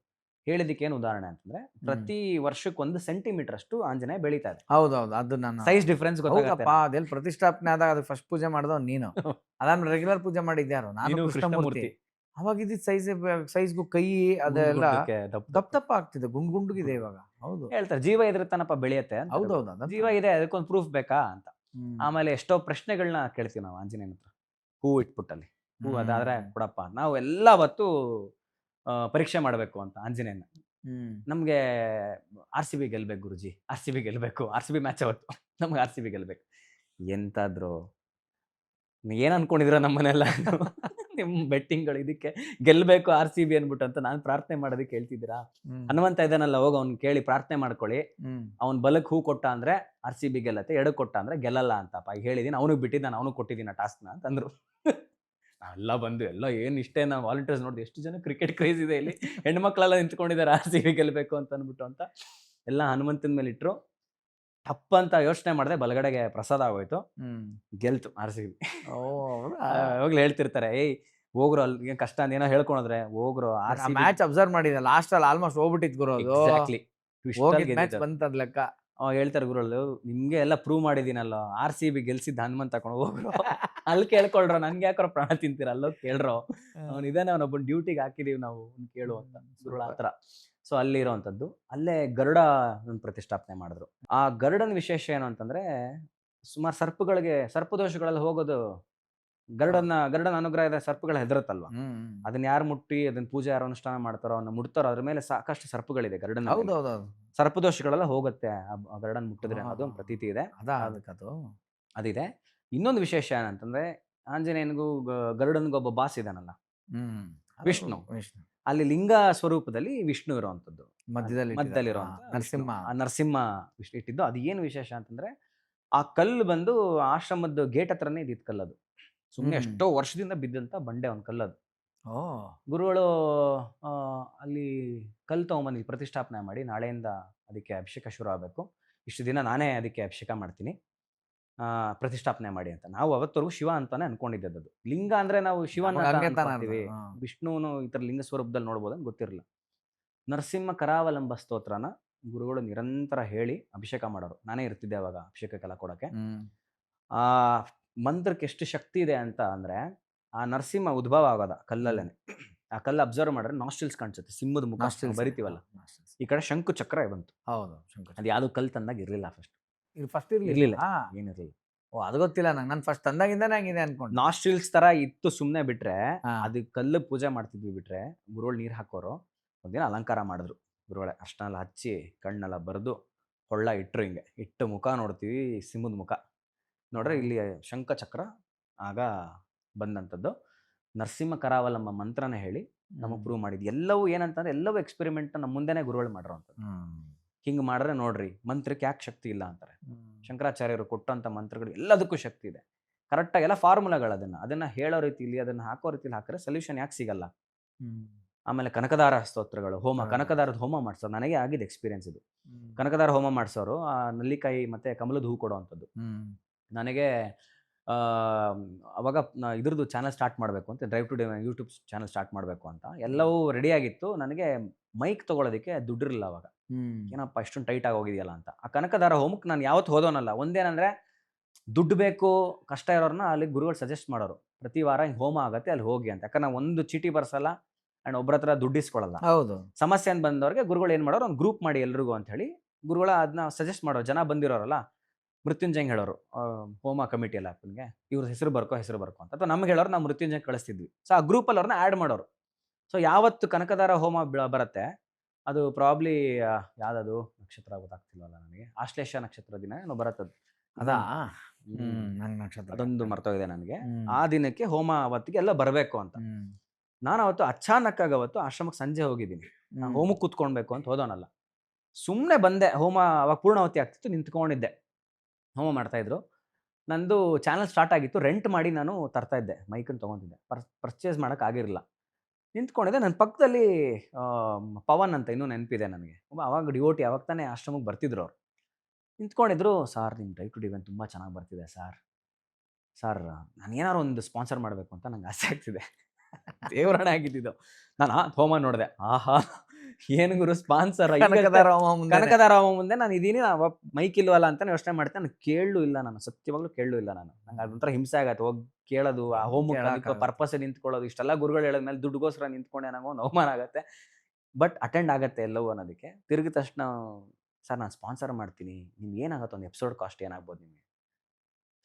ಹೇಳಿದಕ್ಕೆ ಏನು ಉದಾಹರಣೆ ಅಂತಂದ್ರೆ, ಪ್ರತಿ ವರ್ಷಕ್ಕೆ 1 ಸೆಂಟಿಮೀಟರ್ ಅಷ್ಟು ಆಂಜನೇಯ ಬೆಳೀತಾ ಇದೆ. ಹೌದೌದು, ಅದು ನನ್ನ ಸೈಜ್ ಡಿಫ್ರೆನ್ಸ್ ಗೊತ್ತಾಗಪ್ಪ. ಅದೆಲ್ಲಿ ಪ್ರತಿಷ್ಠಾಪನೆ ಆದಾಗ ಅದು ಫಸ್ಟ್ ಪೂಜೆ ಮಾಡಿದವ್ ನೀನು, ಅದಾದ್ಮೇಲೆ ರೆಗ್ಯುಲರ್ ಪೂಜೆ ಮಾಡಿದ್ಯಾರು ನಾನು, ಕೃಷ್ಣಮೂರ್ತಿ. ಅವಾಗ ಇದ್ದಿದ್ದ ಸೈಜ್ಗೂ ಕೈ ಅದೆಲ್ಲ ದಪ್ಪ ಆಗ್ತಿದೆ, ಗುಂಡುಗಿದೆ ಇವಾಗ. ಹೌದು, ಹೇಳ್ತಾರೆ ಜೀವ ಇದ್ರತನಪ್ಪ ಬೆಳೆಯುತ್ತೆ. ಹೌದೌದು, ಜೀವ ಇದೆ, ಅದಕ್ಕೊಂದು ಪ್ರೂಫ್ ಬೇಕಾ ಅಂತ. ಆಮೇಲೆ ಎಷ್ಟೋ ಪ್ರಶ್ನೆಗಳನ್ನ ಕೇಳ್ತೀವಿ ನಾವು ಆಂಜನೇಯನ ಹತ್ರ. ಹೂ ಇಟ್ಬಿಟ್ಟಲ್ಲಿ, ಹೂ ಅದಾದ್ರೆ ಕೊಡಪ್ಪ, ನಾವು ಎಲ್ಲ ಹೊತ್ತು ಪರೀಕ್ಷೆ ಮಾಡಬೇಕು ಅಂತ ಆಂಜನೇಯನ. ನಮ್ಗೆ RCB ಗೆಲ್ಬೇಕು ಗುರುಜಿ, RCB ಗೆಲ್ಬೇಕು, RCB ಮ್ಯಾಚ್ ಅವತ್ತು ನಮ್ಗೆ RCB ಗೆಲ್ಬೇಕು. ಎಂತಾದ್ರು ಏನ್ ಅನ್ಕೊಂಡಿದ್ರ ನಮ್ಮನೆಲ್ಲ ನಿಮ್ ಬೆಟ್ಟಿಂಗ್ಗಳು ಇದಕ್ಕೆ ಗೆಲ್ಬೇಕು RCB ಅನ್ಬಿಟ್ಟು ಅಂತ ನಾನು ಪ್ರಾರ್ಥನೆ ಮಾಡೋದಕ್ಕೆ ಹೇಳ್ತಿದ್ದೀರಾ? ಹನುಮಂತ ಇದ್ದಾನಲ್ಲ, ಹೋಗ ಅವ್ನ್ ಕೇಳಿ ಪ್ರಾರ್ಥನೆ ಮಾಡ್ಕೊಳ್ಳಿ. ಅವ್ನ್ ಬಲಕ್ ಹೂ ಕೊಟ್ಟ ಅಂದ್ರೆ RCB ಗೆಲ್ಲತ್ತೆ, ಎಡಕ್ ಕೊಟ್ಟ ಅಂದ್ರೆ ಗೆಲ್ಲಲ್ಲ ಅಂತಪ್ಪ ಹೇಳಿದೀನಿ. ಅವನಿಗೆ ಬಿಟ್ಟಿದ್ದಾನೆ, ಅವನು ಕೊಟ್ಟಿದ್ದೀನ ಟಾಸ್ಕ್ನ ಅಂತಂದ್ರು. ನಾವೆಲ್ಲ ಬಂದು ಎಲ್ಲ ಏನ್ ಇಷ್ಟೇ, ನಾವು ವಾಲಂಟಿಯರ್ಸ್ ನೋಡಿದ್ವಿ, ಎಷ್ಟು ಜನ ಕ್ರಿಕೆಟ್ ಕ್ರೇಜ್ ಇದೆ ಇಲ್ಲಿ, ಹೆಣ್ಮಕ್ಳೆಲ್ಲ ನಿಂತ್ಕೊಂಡಿದ್ದಾರೆ RCB ಗೆಲ್ಬೇಕು ಅಂತ ಅನ್ಬಿಟ್ಟು ಅಂತ. ಎಲ್ಲ ಹನುಮಂತನ ಮೇಲೆ ಇಟ್ರು. ತಪ್ಪ ಅಂತ ಯೋಚನೆ ಮಾಡಿದೆ, ಬಲಗಡೆಗೆ ಪ್ರಸಾದ ಆಗೋಯ್ತು, ಗೆಲ್ತು RCB. ಹೋಗ್ಲಿ ಹೇಳ್ತಿರ್ತಾರೆ, ಏಯ್ ಹೋಗ್ರು ಅಲ್ಲಿ ಕಷ್ಟ ಏನೋ ಹೇಳ್ಕೊಂಡ್ರೆ ಹೋಗ್ರು. ಮ್ಯಾಚ್ ಅಬ್ಸರ್ವ್ ಮಾಡಿದೆ, ಲಾಸ್ಟ್ ಅಲ್ಲಿ ಆಲ್ಮೋಸ್ಟ್ ಹೋಗ್ಬಿಟ್ಟಿದ್ ಗುರು, ಅದು ಮ್ಯಾಚ್ ಬಂತದ್ ಲೆಕ್ಕ. ಹೇಳ್ತಾರೆ ಗುರುಗಳು, ನಿಮ್ಗೆ ಎಲ್ಲ ಪ್ರೂವ್ ಮಾಡಿದೀನಲ್ಲ, RCB ಗೆಲ್ಸಿದ್ದು ಹನುಮಂತ್ ತಕೊಂಡು ಹೋಗ್ರು, ಅಲ್ಲಿ ಕೇಳ್ಕೊಳ್ರೋ, ನನ್ಗೆ ಯಾಕ್ರೋ ಪ್ರಾಣ ತಿಂತೀರ, ಅಲ್ಲೋಗಿ ಕೇಳ್ರೋ, ಇದಾನೆ ಅವನೊಬ್ಬನ ಡ್ಯೂಟಿಗೆ ಹಾಕಿದೀವಿ ನಾವು, ಕೇಳು ಅಂತ ಗುರುಗಳು ಆ ಥರ. ಸೊ ಅಲ್ಲಿ ಇರೋವಂಥದ್ದು. ಅಲ್ಲೇ ಗರುಡ ಪ್ರತಿಷ್ಠಾಪನೆ ಮಾಡಿದ್ರು. ಆ ಗರುಡನ ವಿಶೇಷ ಏನು ಅಂತಂದ್ರೆ, ಸುಮಾರು ಸರ್ಪದೋಷಗಳೆಲ್ಲ ಹೋಗೋದು ಗರುಡನ ಅನುಗ್ರಹ ಇದೆ. ಸರ್ಪಗಳು ಹೆದರುತ್ತಲ್ವಾ, ಅದನ್ನ ಯಾರು ಮುಟ್ಟಿ ಅದನ್ನ ಪೂಜೆ ಯಾರು ಅನುಷ್ಠಾನ ಮಾಡ್ತಾರೋ, ಅವನ್ನ ಮುಟ್ತಾರೋ, ಅದ್ರ ಮೇಲೆ ಸಾಕಷ್ಟು ಸರ್ಪಗಳಿದೆ ಗರುಡನ ಮೇಲೆ. ಹೌದೌದೌದು. ಸರ್ಪದೋಷಗಳೆಲ್ಲ ಹೋಗುತ್ತೆ ಆ ಗರುಡನ್ ಮುಟ್ಟಿದ್ರೆ ಅನ್ನೋದು ಒಂದು ಪ್ರತೀತಿ ಇದೆ. ಅದಕ್ಕದು ಅದಿದೆ. ಇನ್ನೊಂದು ವಿಶೇಷ ಏನಂತಂದ್ರೆ, ಆಂಜನೇಯನಿಗೂ ಗರುಡನ್ಗೊಬ್ಬ ಬಾಸ್ ಇದಾನಲ್ಲ, ವಿಷ್ಣು. ಅಲ್ಲಿ ಲಿಂಗ ಸ್ವರೂಪದಲ್ಲಿ ವಿಷ್ಣು ಇರುವಂತದ್ದು, ಮಧ್ಯದಲ್ಲಿರುವಂತ ನರಸಿಂಹ. ಆ ನರಸಿಂಹ ವಿಷ್ಣು ಇಟ್ಟಿದ್ದು. ಅದು ಏನು ವಿಶೇಷ ಅಂತಂದ್ರೆ, ಆ ಕಲ್ಲು ಬಂದು ಆಶ್ರಮದ ಗೇಟ್ ಹತ್ರನೇ ಇದ್ದಿದ್ ಕಲ್ಲದು. ಸುಮ್ಮನೆ ಎಷ್ಟೋ ವರ್ಷದಿಂದ ಬಿದ್ದಂತ ಬಂಡೆ ಒಂದು ಕಲ್ಲದು. ಗುರುಗಳು ಅಲ್ಲಿ ಕಲ್ಲು ತಗೊಂಬಂದು ಇಲ್ಲಿ ಪ್ರತಿಷ್ಠಾಪನೆ ಮಾಡಿ, ನಾಳೆಯಿಂದ ಅದಕ್ಕೆ ಅಭಿಷೇಕ ಶುರು ಆಗಬೇಕು, ಇಷ್ಟು ದಿನ ನಾನೇ ಅದಕ್ಕೆ ಅಭಿಷೇಕ ಮಾಡ್ತೀನಿ, ಪ್ರತಿಷ್ಠಾಪನೆ ಮಾಡಿ ಅಂತ. ನಾವು ಅವತ್ತವರೆಗೂ ಶಿವ ಅಂತಾನೆ ಅನ್ಕೊಂಡಿದ್ದದ್ದು. ಅದು ಲಿಂಗ ಅಂದ್ರೆ ನಾವು ಶಿವನ ಅನ್ಕೊತೀವಿ, ವಿಷ್ಣುನು ಈ ತರ ಲಿಂಗ ಸ್ವರೂಪದಲ್ಲಿ ನೋಡ್ಬೋದು ಅಂತ ಗೊತ್ತಿರಲಿಲ್ಲ. ನರಸಿಂಹ ಕರಾವಲಂಬ ಸ್ತೋತ್ರನ ಗುರುಗಳು ನಿರಂತರ ಹೇಳಿ ಅಭಿಷೇಕ ಮಾಡೋರು. ನಾನೇ ಇರ್ತಿದ್ದೆ ಅವಾಗ ಅಭಿಷೇಕಕ್ಕೆಲ್ಲ ಕೊಡಕ್ಕೆ. ಆ ಮಂತ್ರಕ್ಕೆ ಎಷ್ಟು ಶಕ್ತಿ ಇದೆ ಅಂತ ಅಂದ್ರೆ, ಆ ನರಸಿಂಹ ಉದ್ಭವ ಆಗೋದ ಕಲ್ಲಲ್ಲೇನೆ. ಆ ಕಲ್ಲು ಅಬ್ಸರ್ವ್ ಮಾಡಿದ್ರೆ ನಾಸ್ಟ್ರಿಲ್ಸ್ ಕಾಣಿಸುತ್ತೆ, ಸಿಂಹದ ಮುಖ ಬರಿತೀವಲ್ಲ, ಈ ಕಡೆ ಶಂಕು ಚಕ್ರ ಬಂತು. ಹೌದು, ಅದು ಯಾವ್ದು ಕಲ್ ತಂದಾಗ ಇರ್ಲಿಲ್ಲ. ಫಸ್ಟ್ ಇರ್ಲಿಲ್ಲ, ಏನಿರ್ಲಿಲ್ಲ. ಅದು ಗೊತ್ತಿಲ್ಲ ನಂಗೆ. ನಾನು ಫಸ್ಟ್ ತಂದಾಗಿಂದಾನೆ ಹಂಗಿದೆ ಅನ್ಕೊಂಡು. ನಾಸ್ಟ್ರಿಲ್ಸ್ ತರ ಇತ್ತು ಸುಮ್ನೆ ಬಿಟ್ರೆ, ಅದು ಕಲ್ಲು ಪೂಜೆ ಮಾಡ್ತಿದ್ವಿ ಬಿಟ್ರೆ. ಗುರುಗಳು ನೀರ್ ಹಾಕೋರು, ಒಂದಿನ ಅಲಂಕಾರ ಮಾಡಿದ್ರು ಗುರುಗಳೇ. ಅಷ್ಟನ್ನೆಲ್ಲ ಹಚ್ಚಿ ಕಣ್ಣೆಲ್ಲ ಬರೆದು ಹೊಳ್ಳ ಇಟ್ರು. ಹಿಂಗೆ ಇಟ್ಟು ಮುಖ ನೋಡ್ತೀವಿ, ಸಿಂಹದ ಮುಖ ನೋಡ್ರೆ ಇಲ್ಲಿ ಶಂಖ ಚಕ್ರ ಆಗ ಬಂದಂಥದ್ದು. ನರಸಿಂಹ ಕರಾವಲಂಬ ಮಂತ್ರನ ಹೇಳಿ ನಮಗೆ ಪ್ರೂವ್ ಮಾಡಿದ್ವಿ. ಎಲ್ಲವೂ ಏನಂತಂದ್ರೆ, ಎಲ್ಲವೂ ಎಕ್ಸ್ಪೆರಿಮೆಂಟ್ ನಮ್ಮ ಮುಂದೆನೆ ಗುರುಗಳು ಮಾಡಿರೋಂಥದ್ದು. ಹಿಂಗೆ ಮಾಡಿದ್ರೆ ನೋಡ್ರಿ, ಮಂತ್ರಕ್ಕೆ ಯಾಕೆ ಶಕ್ತಿ ಇಲ್ಲ ಅಂತಾರೆ. ಶಂಕರಾಚಾರ್ಯರು ಕೊಟ್ಟಂತ ಮಂತ್ರಗಳು ಎಲ್ಲದಕ್ಕೂ ಶಕ್ತಿ ಇದೆ. ಕರೆಕ್ಟಾಗಿ ಎಲ್ಲ ಫಾರ್ಮುಲಾಗಳು, ಅದನ್ನ ಹೇಳೋ ರೀತಿಲಿ, ಅದನ್ನ ಹಾಕೋ ರೀತಿಲಿ ಹಾಕಿದ್ರೆ ಸೊಲ್ಯೂಷನ್ ಯಾಕೆ ಸಿಗಲ್ಲ. ಆಮೇಲೆ ಕನಕದಾರ ಸ್ತೋತ್ರಗಳು, ಹೋಮ, ಕನಕದಾರದ ಹೋಮ ಮಾಡ್ಸೋರು. ನನಗೆ ಆಗಿದೆ ಎಕ್ಸ್ಪೀರಿಯನ್ಸ್ ಇದು. ಕನಕದಾರ ಹೋಮ ಮಾಡ್ಸೋರು, ಆ ನಲ್ಲಿಕಾಯಿ ಮತ್ತೆ ಕಮಲದ ಹೂ ಕೊಡುವಂಥದ್ದು. ನನಗೆ ಅವಾಗ ಇದ್ರದ್ದು ಚಾನಲ್ ಸ್ಟಾರ್ಟ್ ಮಾಡಬೇಕು ಅಂತ, drive to YouTube channel start ಮಾಡಬೇಕು ಅಂತ ಎಲ್ಲವೂ ರೆಡಿ ಆಗಿತ್ತು. ನನಗೆ ಮೈಕ್ ತಗೊಳ್ಳೋದಕ್ಕೆ ದುಡ್ಡಿರಲಿಲ್ಲ ಅವಾಗ. ಏನಪ್ಪ ಇಷ್ಟೊಂದು ಟೈಟ್ ಆಗಿ ಹೋಗಿದೆಯಲ್ಲ ಅಂತ. ಆ ಕನಕದಾರ ಹೋಮಕ್ಕೆ ನಾನು ಯಾವತ್ತು ಹೋದೋನಲ್ಲ. ಒಂದೇನಂದ್ರೆ, ದುಡ್ಡು ಬೇಕು, ಕಷ್ಟ ಇರೋರನ್ನ ಅಲ್ಲಿ ಗುರುಗಳು ಸಜೆಸ್ಟ್ ಮಾಡೋರು, ಪ್ರತಿ ವಾರ ಹಿಂಗೆ ಹೋಮ ಆಗುತ್ತೆ ಅಲ್ಲಿ ಹೋಗಿ ಅಂತ. ಯಾಕಂದ್ರೆ ನಾವು ಒಂದು ಚೀಟಿ ಬರ್ಸಲ್ಲ ಅಂಡ್ ಒಬ್ಬರ ಹತ್ರ ದುಡ್ಡು ಇಸ್ಕೊಳ್ಳಲ್ಲ. ಹೌದು. ಸಮಸ್ಯೆ ಅಂತ ಬಂದವ್ರಿಗೆ ಗುರುಗಳು ಏನು ಮಾಡೋರು, ಒಂದು ಗ್ರೂಪ್ ಮಾಡಿ ಎಲ್ರಿಗೂ ಅಂತ ಹೇಳಿ ಗುರುಗಳ ಅದನ್ನ ಸಜೆಸ್ಟ್ ಮಾಡೋರು. ಜನ ಬಂದಿರೋರಲ್ಲ, ಮೃತ್ಯುಂಜಯಂಗೆ ಹೇಳೋರು, ಹೋಮ ಕಮಿಟಿ ಎಲ್ಲ ಅಪ್ಪನಿಗೆ ಇವ್ರ ಹೆಸರು ಬರ್ಕೋ ಅಂತ. ಅಥವಾ ನಮ್ಗೆ ಹೇಳೋರು, ನಾವು ಮೃತ್ಯುಂಜಯ ಕಳಿಸ್ತಿದ್ವಿ. ಸೊ ಆ ಗ್ರೂಪಲ್ಲಿ ಅವ್ರನ್ನ ಆ್ಯಡ್ ಮಾಡೋರು. ಸೊ ಯಾವತ್ತು ಕನಕದಾರ ಹೋಮ ಬರುತ್ತೆ, ಅದು ಪ್ರಾಬ್ಲಿ ಯಾವ್ದದು ನಕ್ಷತ್ರ ಗೊತ್ತಾಗ್ತಿಲ್ವಲ್ಲ ನನಗೆ, ಆಶ್ಲೇಷ ನಕ್ಷತ್ರ ದಿನ ಏನೋ ಬರುತ್ತದು. ಅದಾ ನಕ್ಷತ್ರ, ಅದೊಂದು ಮರ್ತೋಗಿದೆ ನನಗೆ. ಆ ದಿನಕ್ಕೆ ಹೋಮ ಅವತ್ತಿಗೆ ಎಲ್ಲ ಬರಬೇಕು ಅಂತ. ನಾನು ಅವತ್ತು ಅಚಾನಕ್ ಆಗಿ ಅವತ್ತು ಆಶ್ರಮಕ್ಕೆ ಸಂಜೆ ಹೋಗಿದ್ದೀನಿ. ಹೋಮಕ್ಕೆ ಕೂತ್ಕೊಳ್ಬೇಕು ಅಂತ ಹೋದೋನಲ್ಲ, ಸುಮ್ಮನೆ ಬಂದೆ. ಹೋಮ ಅವಾಗ ಪೂರ್ಣಾವತಿ ಆಗ್ತಿತ್ತು, ನಿಂತ್ಕೊಂಡಿದ್ದೆ, ಹೋಮ ಮಾಡ್ತಾ ಇದ್ರು. ನಂದು ಚಾನಲ್ ಸ್ಟಾರ್ಟ್ ಆಗಿತ್ತು, ರೆಂಟ್ ಮಾಡಿ ನಾನು ತರ್ತಾ ಇದ್ದೆ, ಮೈಕನ್ನು ತೊಗೊತಿದ್ದೆ, ಪರ್ಚೇಸ್ ಮಾಡೋಕೆ ಆಗಿರಲಿಲ್ಲ. ನಿಂತ್ಕೊಂಡಿದ್ದೆ. ನನ್ನ ಪಕ್ಕದಲ್ಲಿ ಪವನ್ ಅಂತ ಇನ್ನೂ ನೆನಪಿದೆ ನನಗೆ, ಅವಾಗ ಡಿವೋಟಿ, ಅವಾಗ ತಾನೇ ಆಶ್ರಮಕ್ಕೆ ಬರ್ತಿದ್ರು ಅವ್ರು. ನಿಂತ್ಕೊಂಡಿದ್ರು, ಸಾರ್ ನಿಮ್ಮ ಡ್ರೈವ್ ಟು ಡಿವೈನ್ ತುಂಬ ಚೆನ್ನಾಗಿ ಬರ್ತಿದೆ ಸರ್, ನಾನು ಏನಾರು ಒಂದು ಸ್ಪಾನ್ಸರ್ ಮಾಡಬೇಕು ಅಂತ ನಂಗೆ ಆಸೆ ಆಗ್ತಿದೆ. ದೇವರಣ ಆಗಿದ್ದು. ನಾನು ಹೋಮ ನೋಡಿದೆ, ಆಹಾ ಏನು ಗುರು ಸ್ಪಾನ್ಸರ್, ಕನಕದಾರ ಹೋಮ ಮುಂದೆ ನಾನು ಇದೀನಿ, ಮೈಕ್ ಇಲ್ವಲ್ಲ ಅಂತ ಯೋಚನೆ ಮಾಡ್ತೇನೆ. ನಾನು ಕೇಳಲು ಇಲ್ಲ, ನಾನು ಸತ್ಯವಾಗ್ಲೂ ಕೇಳಲು ಇಲ್ಲ. ನಂಗೆ ಅದೊಂಥರ ಹಿಂಸೆ ಆಗತ್ತೆ ಹೋಗಿ ಕೇಳೋದು, ಆ ಹೋಮಕ್ಕೆ ಪರ್ಪಸ್ ನಿಂತ್ಕೊಳ್ಳೋದು. ಇಷ್ಟೆಲ್ಲ ಗುರುಗಳು ಹೇಳಿದ್ಮೇಲೆ ದುಡ್ಡುಗೋಸ್ಕರ ನಿಂತ್ಕೊಂಡೆ ನನಗೆ ಒಂದು ಅವಮಾನ ಆಗುತ್ತೆ. ಬಟ್ ಅಟೆಂಡ್ ಆಗತ್ತೆ ಎಲ್ಲವೂ ಅನ್ನೋದಕ್ಕೆ. ತಿರುಗಿದ ತಕ್ಷಣ, ಸರ್ ನಾನು ಸ್ಪಾನ್ಸರ್ ಮಾಡ್ತೀನಿ, ನಿಮ್ಗೆ ಏನಾಗುತ್ತೆ, ಒಂದು ಎಪಿಸೋಡ್ ಕಾಸ್ಟ್ ಏನಾಗ್ಬೋದು ನಿಮಗೆ?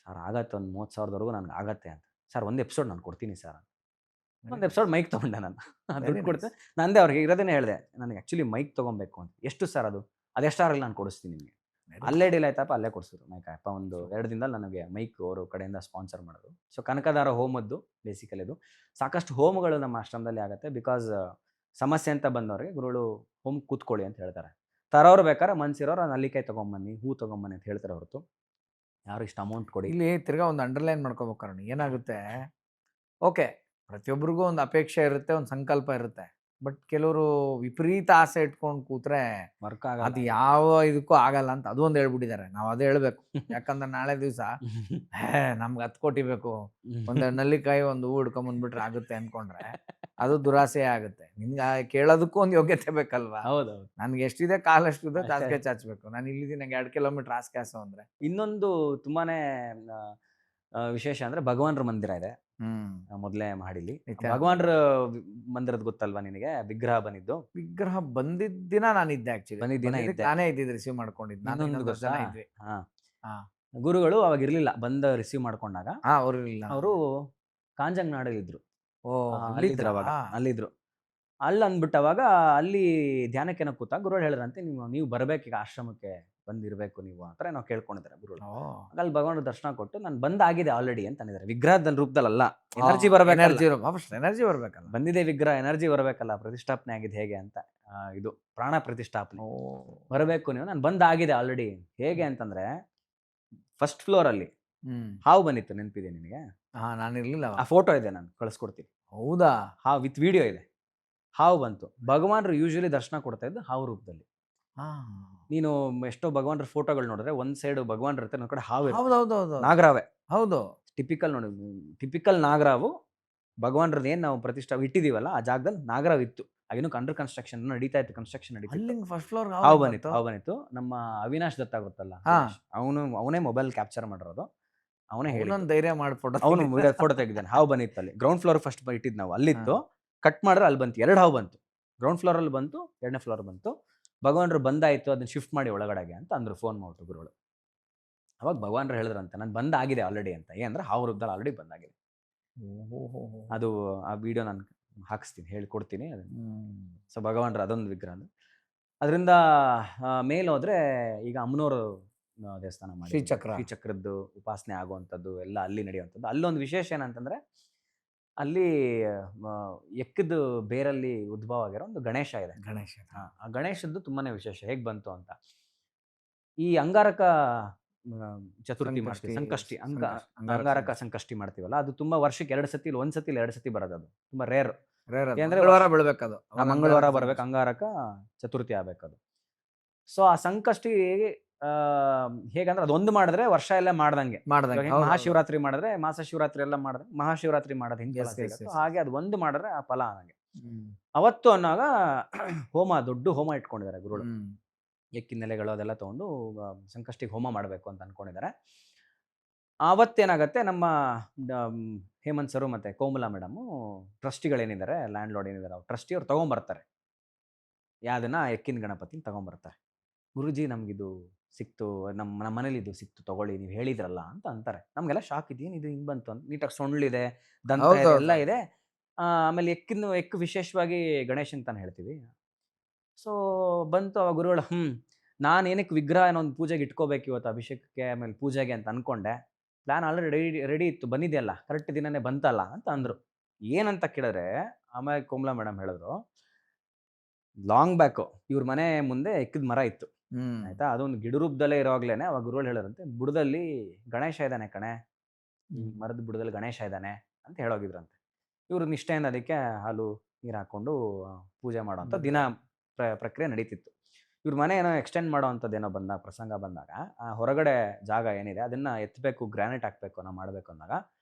ಸರ್ ಆಗತ್ತೆ, ಒಂದು 30,000ವರೆಗೂ ನನಗೆ ಆಗತ್ತೆ ಅಂತ. ಸರ್ ಒಂದು ಎಪಿಸೋಡ್ ನಾನು ಕೊಡ್ತೀನಿ ಸರ್. ಒಂದು ಎಪಿಸೋಡ್ ಮೈಕ್ ತೊಗೊಂಡೆ ನಾನು, ದುಡ್ಡು ಕೊಡ್ತೇನೆ. ನಂದೇ ಅವ್ರಿಗೆ ಇರೋದನ್ನೇ ಹೇಳಿದೆ, ನನಗೆ ಆ್ಯಕ್ಚುಲಿ ಮೈಕ್ ತೊಗೊಬೇಕು ಅಂತ. ಎಷ್ಟು ಸರ್ ಅದು ಎಷ್ಟಾಗಲಿ ನಾನು ಕೊಡಿಸ್ತೀನಿ ನಿಮಗೆ. ಅಲ್ಲೇ ಡೀಲ್ ಆಯ್ತಪ್ಪ, ಅಲ್ಲೇ ಕೊಡಿಸಿದ್ರು ಮೈಕ್ ಅಪ್ಪ. ಒಂದು 2 ದಿನದಲ್ಲಿ ನನಗೆ ಮೈಕ್ ಅವರು ಕಡೆಯಿಂದ ಸ್ಪಾನ್ಸರ್ ಮಾಡೋದು. ಸೊ ಕನಕದಾರ ಹೋಮದ್ದು ಬೇಸಿಕಲಿ ಇದು. ಸಾಕಷ್ಟು ಹೋಮಗಳು ನಮ್ಮ ಆಶ್ರಮದಲ್ಲಿ ಆಗುತ್ತೆ. ಬಿಕಾಸ್ ಸಮಸ್ಯೆ ಅಂತ ಬಂದವ್ರಿಗೆ ಗುರುಗಳು ಹೋಮ್ ಕೂತ್ಕೊಳ್ಳಿ ಅಂತ ಹೇಳ್ತಾರೆ. ತರೋರು ಬೇಕಾದ್ರೆ ಮನ್ಸಿರೋರು ನಲ್ಲಿಕಾಯಿ ತೊಗೊಂಬನ್ನಿ, ಹೂ ತೊಗೊಂಬನ್ನಿ ಅಂತ ಹೇಳ್ತಾರೆ ಹೊರತು ಯಾರು ಇಷ್ಟು ಅಮೌಂಟ್ ಕೊಡಿ. ಇಲ್ಲಿ ತಿರ್ಗಾ ಒಂದು ಅಂಡರ್ಲೈನ್ ಮಾಡ್ಕೋಬೇಕು. ಏನಾಗುತ್ತೆ, ಓಕೆ, ಪ್ರತಿಯೊಬ್ಬರಿಗೂ ಒಂದು ಅಪೇಕ್ಷೆ ಇರುತ್ತೆ, ಒಂದು ಸಂಕಲ್ಪ ಇರುತ್ತೆ. ಬಟ್ ಕೆಲವರು ವಿಪರೀತ ಆಸೆ ಇಟ್ಕೊಂಡು ಕೂತ್ರೆ ವರ್ಕ್ ಆಗಲ್ಲ, ಅದು ಯಾವ ಇದಕ್ಕೂ ಆಗಲ್ಲ ಅಂತ ಅದು ಒಂದು ಹೇಳ್ಬಿಟ್ಟಿದ್ದಾರೆ. ನಾವು ಅದೇ ಹೇಳ್ಬೇಕು. ಯಾಕಂದ್ರೆ ನಾಳೆ ದಿವಸ ನಮ್ಗೆ 10 ಕೋಟಿ ಬೇಕು, ಒಂದು ನಲ್ಲಿಕಾಯಿ ಒಂದು ಹೂ ಹಿಡ್ಕೊಂಬಂದ್ಬಿಟ್ರೆ ಆಗುತ್ತೆ ಅನ್ಕೊಂಡ್ರೆ ಅದು ದುರಾಸೆ ಆಗುತ್ತೆ. ನಿಮ್ಗೆ ಕೇಳೋದಕ್ಕೂ ಒಂದು ಯೋಗ್ಯತೆ ಬೇಕಲ್ವಾ? ಹೌದೌದು. ನನ್ಗೆ ಎಷ್ಟಿದೆ ಕಾಲಷ್ಟಿದೆ ಅಷ್ಟೇ. ಹಾಸಿಗೆ ಚಾಚಬೇಕು. ನಾನು ಇಲ್ಲಿದ್ದೀನಿ, ನಂಗೆ 2 ಕಿಲೋಮೀಟರ್ ಹಾಸಿಗೆ ಹಾಸು ಅಂದ್ರೆ. ಇನ್ನೊಂದು ತುಂಬಾನೇ ಆ, ವಿಶೇಷ ಅಂದ್ರೆ ಭಗವಾನ್ರ ಮಂದಿರ ಇದೆ ಮೊದಲೇ ಮಹಡಿಲಿ. ನಿತ್ಯ. ಭಗವಾನ್ರ ಮಂದಿರದ ಗೊತ್ತಲ್ವಾ ನಿನಗೆ, ವಿಗ್ರಹ ಬಂದಿದ್ದು? ವಿಗ್ರಹ ಬಂದಿದ್ದ ದಿನ ನಾನಿದ್ದೆ ಆಕ್ಚುಲಿ. ಬಂದಿದ್ದ ದಿನ ಇದ್ದೆ. ನಾನೇ ಇದ್ದಿದ್ದು, ರಿಸೀವ್ ಮಾಡ್ಕೊಂಡಿದ್ದು. ನಾನು ಇನ್ನೊಂದು ಇನ್ನೊಂದು ಗೊತ್ತಾ? ಜನ ಇದ್ವಿ. ಹಾ. ಹಾ. ಗುರುಗಳು ಅವಾಗ ಇರ್ಲಿಲ್ಲ, ಬಂದ ರಿಸೀವ್ ಮಾಡ್ಕೊಂಡಾಗ ಅವ್ರು ಇಲ್ಲ. ಅವರು ಕಾಂಜಂಗ್ ನಾಡಲ್ಲಿದ್ರು. ಓ, ಅಲ್ಲಿದ್ರು ಅವಾಗ, ಅಲ್ಲಿದ್ರು. ಅಲ್ಲಿ ಅಂದ್ಬಿಟ್ಟು ಅವಾಗ ಅಲ್ಲಿ ಧ್ಯಾನಕ್ಕೇನೋ ಕೂತಾಗ ಗುರುಗಳು ಹೇಳಿದ್ರಂತೆ, ನೀವು ಬರ್ಬೇಕೀಗ ಆಶ್ರಮಕ್ಕೆ, ಬಂದಿರ್ಬೇಕು ನೀವು ಅಂತ ನಾವು ಕೇಳ್ಕೊಂಡಿದ್ದಾರೆ ಗುರುಗಳು. ಅಲ್ಲಿ ಭಗವಾನ್ ದರ್ಶನ ಕೊಟ್ಟು ನಾನು ಬಂದಾಗಿದೆ ಆಲ್ರೆಡಿ ಅಂತ ಅಂದಿದ್ದಾರೆ. ವಿಗ್ರಹದ ರೂಪದಲ್ಲ, ಎನರ್ಜಿ ಬರ್ಬೇಕಲ್ಲ. ಎನರ್ಜಿ ಬರ್ಬೇಕಲ್ಲ. ಬಂದಿದೆ ವಿಗ್ರಹ, ಎನರ್ಜಿ ಬರ್ಬೇಕಲ್ಲ, ಪ್ರತಿಷ್ಠಾಪನೆ ಆಗಿದೆ ಹೇಗೆ ಅಂತ. ಇದು ಪ್ರಾಣ ಪ್ರತಿಷ್ಠಾಪನೆ ಬರಬೇಕು ನೀವು, ನಾನು ಬಂದಾಗಿದೆ ಆಲ್ರೆಡಿ. ಹೇಗೆ ಅಂತಂದ್ರೆ ಫಸ್ಟ್ ಫ್ಲೋರ್ ಅಲ್ಲಿ ಹಾವು ಬಂದಿತ್ತು, ನೆನಪಿದೆ ನಿನಗೆ? ನಾನು ಇರ್ಲಿಲ್ಲ. ಆ ಫೋಟೋ ಇದೆ, ನಾನು ಕಳಿಸ್ಕೊಡ್ತೀನಿ. ಹೌದಾ? ಹಾವು ವಿತ್ ವಿಡಿಯೋ ಇದೆ. ಹಾವು ಬಂತು. ಭಗವಾನ್ರು ಯೂಶಲಿ ದರ್ಶನ ಕೊಡ್ತಾ ಇದ್ದು ಹಾವು ರೂಪದಲ್ಲಿ. ನೀನು ಎಷ್ಟೋ ಭಗವಾನ್ರ ಫೋಟೋಗಳು ನೋಡಿದ್ರೆ ಒಂದ್ ಸೈಡ್ ಭಗವಾನ್ ಇರುತ್ತೆ, ಒಂದ್ ಕಡೆ ಹಾವು ಇರುತ್ತೆ. ಹೌದೌದು. ನಾಗರಾವೆ. ಹೌದು. ಟಿಪಿಕಲ್ ನೋಡಿ, ಟಿಪಿಕಲ್ ನಾಗರಾವು. ಭಗವಾನ್ರದ್ದು ಏನ್ ನಾವು ಪ್ರತಿಷ್ಠಾ ಇಟ್ಟಿದೀವಲ್ಲ ಆ ಜಾಗದಲ್ಲಿ ನಾಗರಾವ್ ಇತ್ತು. ಆಗಿನೂ ಅಂಡರ್ ಕನ್ಸ್ಟ್ರಕ್ಷನ್ ನಡೀತಾ ಇತ್ತು, ಕನ್ಸ್ಟ್ರಕ್ಷನ್ ನಡೀತಾ ಇತ್ತು. ಅಲ್ಲಿ ಫಸ್ಟ್ ಫ್ಲೋರ್ ಹಾವು ಬಂದಿತ್ತು. ನಮ್ಮ ಅವಿನಾಶ್ ದತ್ತ ಗೊತ್ತಲ್ಲ, ಅವನೇ ಮೊಬೈಲ್ ಕ್ಯಾಪ್ಚರ್ ಮಾಡಿರೋದು. ಅವನೇ ಹೇಳಿ ಧೈರ್ಯ ಮಾಡ್ಫೋಟೋ, ಅವನು ಫೋಟೋ ತೆಗಿದ್ದಾನೆ. ಹಾವು ಬಂದಿತ್ತು ಅಲ್ಲಿ. ಗ್ರೌಂಡ್ ಫ್ಲೋರ್ ಫಸ್ಟ್ ಇಟ್ಟಿದ್ ನಾವು, ಅಲ್ಲಿತ್ತು. ಕಟ್ ಮಾಡಿದ್ರೆ ಅಲ್ಲಿ ಬಂತು, 2 ಹಾವು ಬಂತು. ಗ್ರೌಂಡ್ ಫ್ಲೋರ್ ಅಲ್ಲಿ ಬಂತು, 2ನೇ ಫ್ಲೋರ್ ಬಂತು. ಭಗವಾನ್ರು ಬಂದಾಯ್ತು, ಅದನ್ನ ಶಿಫ್ಟ್ ಮಾಡಿ ಒಳಗಡೆಗೆ ಅಂತ ಅಂದ್ರು, ಫೋನ್ ಮಾಡ್ರು ಗುರುಗಳು. ಅವಾಗ ಭಗವಾನ್ರು ಹೇಳಿದ್ರಂತೆ, ನಾನು ಬಂದಾಗಿದೆ ಆಲ್ರೆಡಿ ಅಂತ. ಏನಂದ್ರೆ ಹಾವು ರೂಪದಲ್ಲಿ ಆಲ್ರೆಡಿ ಬಂದಾಗಿದೆ. ಅದು ಆ ವಿಡಿಯೋ ನಾನು ಹಾಕಿಸ್ತೀನಿ, ಹೇಳ್ಕೊಡ್ತೀನಿ. ಸೊ ಭಗವಾನ್ರ ಅದೊಂದು ವಿಗ್ರಹ. ಅದರಿಂದ ಮೇಲೆ ಹೋದ್ರೆ ಈಗ ಅಮ್ಮನವರು ದೇವಸ್ಥಾನ ಮಾಡಿ ಶ್ರೀಚಕ್ರದ್ದು ಉಪಾಸನೆ ಆಗುವಂಥದ್ದು ಎಲ್ಲ ಅಲ್ಲಿ ನಡೆಯುವಂಥದ್ದು. ಅಲ್ಲೊಂದು ವಿಶೇಷ ಏನಂತಂದ್ರೆ, ಅಲ್ಲಿ ಎಕ್ಕದ ಬೇರಲ್ಲಿ ಉದ್ಭವ ಆಗಿರೋ ಒಂದು ಗಣೇಶ ಇದೆ. ಆ ಗಣೇಶದ್ದು ತುಂಬಾನೇ ವಿಶೇಷ. ಹೇಗ್ ಬಂತು ಅಂತ, ಈ ಅಂಗಾರಕ ಚತುರ್ಥಿ ಮಾಡ್ತೀವಿ, ಸಂಕಷ್ಟಿ, ಅಂಗಾರಕ ಸಂಕಷ್ಟಿ ಮಾಡ್ತೀವಲ್ಲ, ಅದು ತುಂಬಾ ವರ್ಷಕ್ಕೆ 2 ಸತಿ, 1 ಸತಿ 2 ಸತಿ ಬರೋದು. ಅದು ತುಂಬಾ ರೇರ್. ಮಂಗಳವಾರ ಬೀಳ್ಬೇಕದು. ಮಂಗಳವಾರ ಬರ್ಬೇಕು, ಅಂಗಾರಕ ಚತುರ್ಥಿ ಆಗ್ಬೇಕದು. ಸೊ ಆ ಸಂಕಷ್ಟಿ ಹೇಗಂದ್ರೆ ಅದೊಂದು ಮಾಡಿದ್ರೆ ವರ್ಷ ಎಲ್ಲ ಮಾಡ್ದಂಗೆ. ಮಹಾಶಿವರಾತ್ರಿ ಮಾಡಿದ್ರೆ, ಮಾಸ ಶಿವರಾತ್ರಿ ಎಲ್ಲ ಮಾಡಿದ್ರೆ ಮಹಾಶಿವರಾತ್ರಿ ಮಾಡೋದು ಹಿಂಗೆ ಹಾಗೆ ಅದು ಒಂದು ಮಾಡಿದ್ರೆ ಆ ಫಲ ನನಗೆ. ಅವತ್ತು ಅನ್ನೋವಾಗ ಹೋಮ, ದೊಡ್ಡ ಹೋಮ ಇಟ್ಕೊಂಡಿದ್ದಾರೆ ಗುರುಗಳು. ಎಕ್ಕಿನೆಲೆಗಳು ಅದೆಲ್ಲ ತಗೊಂಡು ಸಂಕಷ್ಟಿಗೆ ಹೋಮ ಮಾಡಬೇಕು ಅಂತ ಅನ್ಕೊಂಡಿದ್ದಾರೆ. ಆವತ್ತೇನಾಗತ್ತೆ, ನಮ್ಮ ಹೇಮಂತ್ ಸರು ಮತ್ತೆ ಕೋಮಲಾ ಮೇಡಮು ಟ್ರಸ್ಟಿಗಳೇನಿದ್ದಾರೆ, ಲ್ಯಾಂಡ್ ಲಾರ್ಡ್ ಏನಿದ್ದಾರೆ, ಅವ್ರು ಟ್ರಸ್ಟಿ ಅವ್ರು ತಗೊಂಬರ್ತಾರೆ. ಯಾವ್ದನ್ನ ಎಕ್ಕಿನ ಗಣಪತಿನ ತಗೊಂಬರ್ತಾರೆ. ಗುರುಜಿ ನಮ್ಗಿದು ಸಿಕ್ತು, ನಮ್ಮ ಮನೇಲಿ ಇದು ಸಿಕ್ತು, ತಗೊಳ್ಳಿ, ನೀವು ಹೇಳಿದ್ರಲ್ಲ ಅಂತ ಅಂತಾರೆ. ನಮ್ಗೆಲ್ಲ ಶಾಕ್ ಇದೆಯೇನು ಇದು ಹಿಂಗ್ ಬಂತು ಅಂತ. ನೀಟಾಗಿ ಸೊಳ್ಳಿದೆ, ದಂತ ಎಲ್ಲ ಇದೆ. ಆಮೇಲೆ ಎಕ್ಕು ವಿಶೇಷವಾಗಿ ಗಣೇಶನ್ ತಾನು ಹೇಳ್ತೀವಿ. ಸೊ ಬಂತು ಅವಾಗ ಗುರುಗಳು, ನಾನು ಏನಕ್ಕೆ ವಿಗ್ರಹ ಒಂದು ಪೂಜೆಗೆ ಇಟ್ಕೋಬೇಕು ಇವತ್ತು, ಅಭಿಷೇಕಕ್ಕೆ ಆಮೇಲೆ ಪೂಜೆಗೆ ಅಂತ ಅನ್ಕೊಂಡೆ. ಪ್ಲಾನ್ ಆಲ್ರೆಡಿ ರೆಡಿ ಇತ್ತು, ಬಂದಿದೆಯಲ್ಲ, ಕರೆಕ್ಟ್ ದಿನನೇ ಬಂತಲ್ಲ ಅಂತ ಅಂದ್ರು. ಏನಂತ ಕೇಳಿದ್ರೆ ಆಮೇಲೆ ಕೋಮಲಾ ಮೇಡಮ್ ಹೇಳಿದ್ರು, ಲಾಂಗ್ ಬ್ಯಾಕ್ ಇವ್ರ ಮನೆ ಮುಂದೆ ಎಕ್ಕದ ಮರ ಇತ್ತು, ಆಯ್ತಾ. ಅದೊಂದು ಗಿಡ ರೂಪದಲ್ಲೇ ಇರೋಗ್ಲೇನೆ ಅವಾಗ ಗುರುಗಳು ಹೇಳಿದ್ರಂತೆ, ಬುಡದಲ್ಲಿ ಗಣೇಶ ಇದ್ದಾನೆ ಕಣೆ, ಈ ಮರದ ಬುಡದಲ್ಲಿ ಗಣೇಶ ಇದ್ದಾನೆ ಅಂತ ಹೇಳೋಗಿದ್ರಂತೆ. ಇವ್ರು ನಿಷ್ಠೆಯಿಂದ ಅದಕ್ಕೆ ಹಾಲು ನೀರು ಹಾಕೊಂಡು ಪೂಜೆ ಮಾಡೋಂಥ ದಿನ ಪ್ರಕ್ರಿಯೆ ನಡೀತಿತ್ತು. ಇವ್ರ ಮನೆ ಏನೋ ಎಕ್ಸ್ಟೆಂಡ್ ಮಾಡೋ ಅಂಥದ್ದು ಏನೋ ಪ್ರಸಂಗ ಬಂದಾಗ, ಆ ಹೊರಗಡೆ ಜಾಗ ಏನಿದೆ ಅದನ್ನ ಎತ್ತಬೇಕು, ಗ್ರಾನೈಟ್ ಹಾಕ್ಬೇಕು, ನಾವು ಮಾಡಬೇಕು ಅಂದಾಗ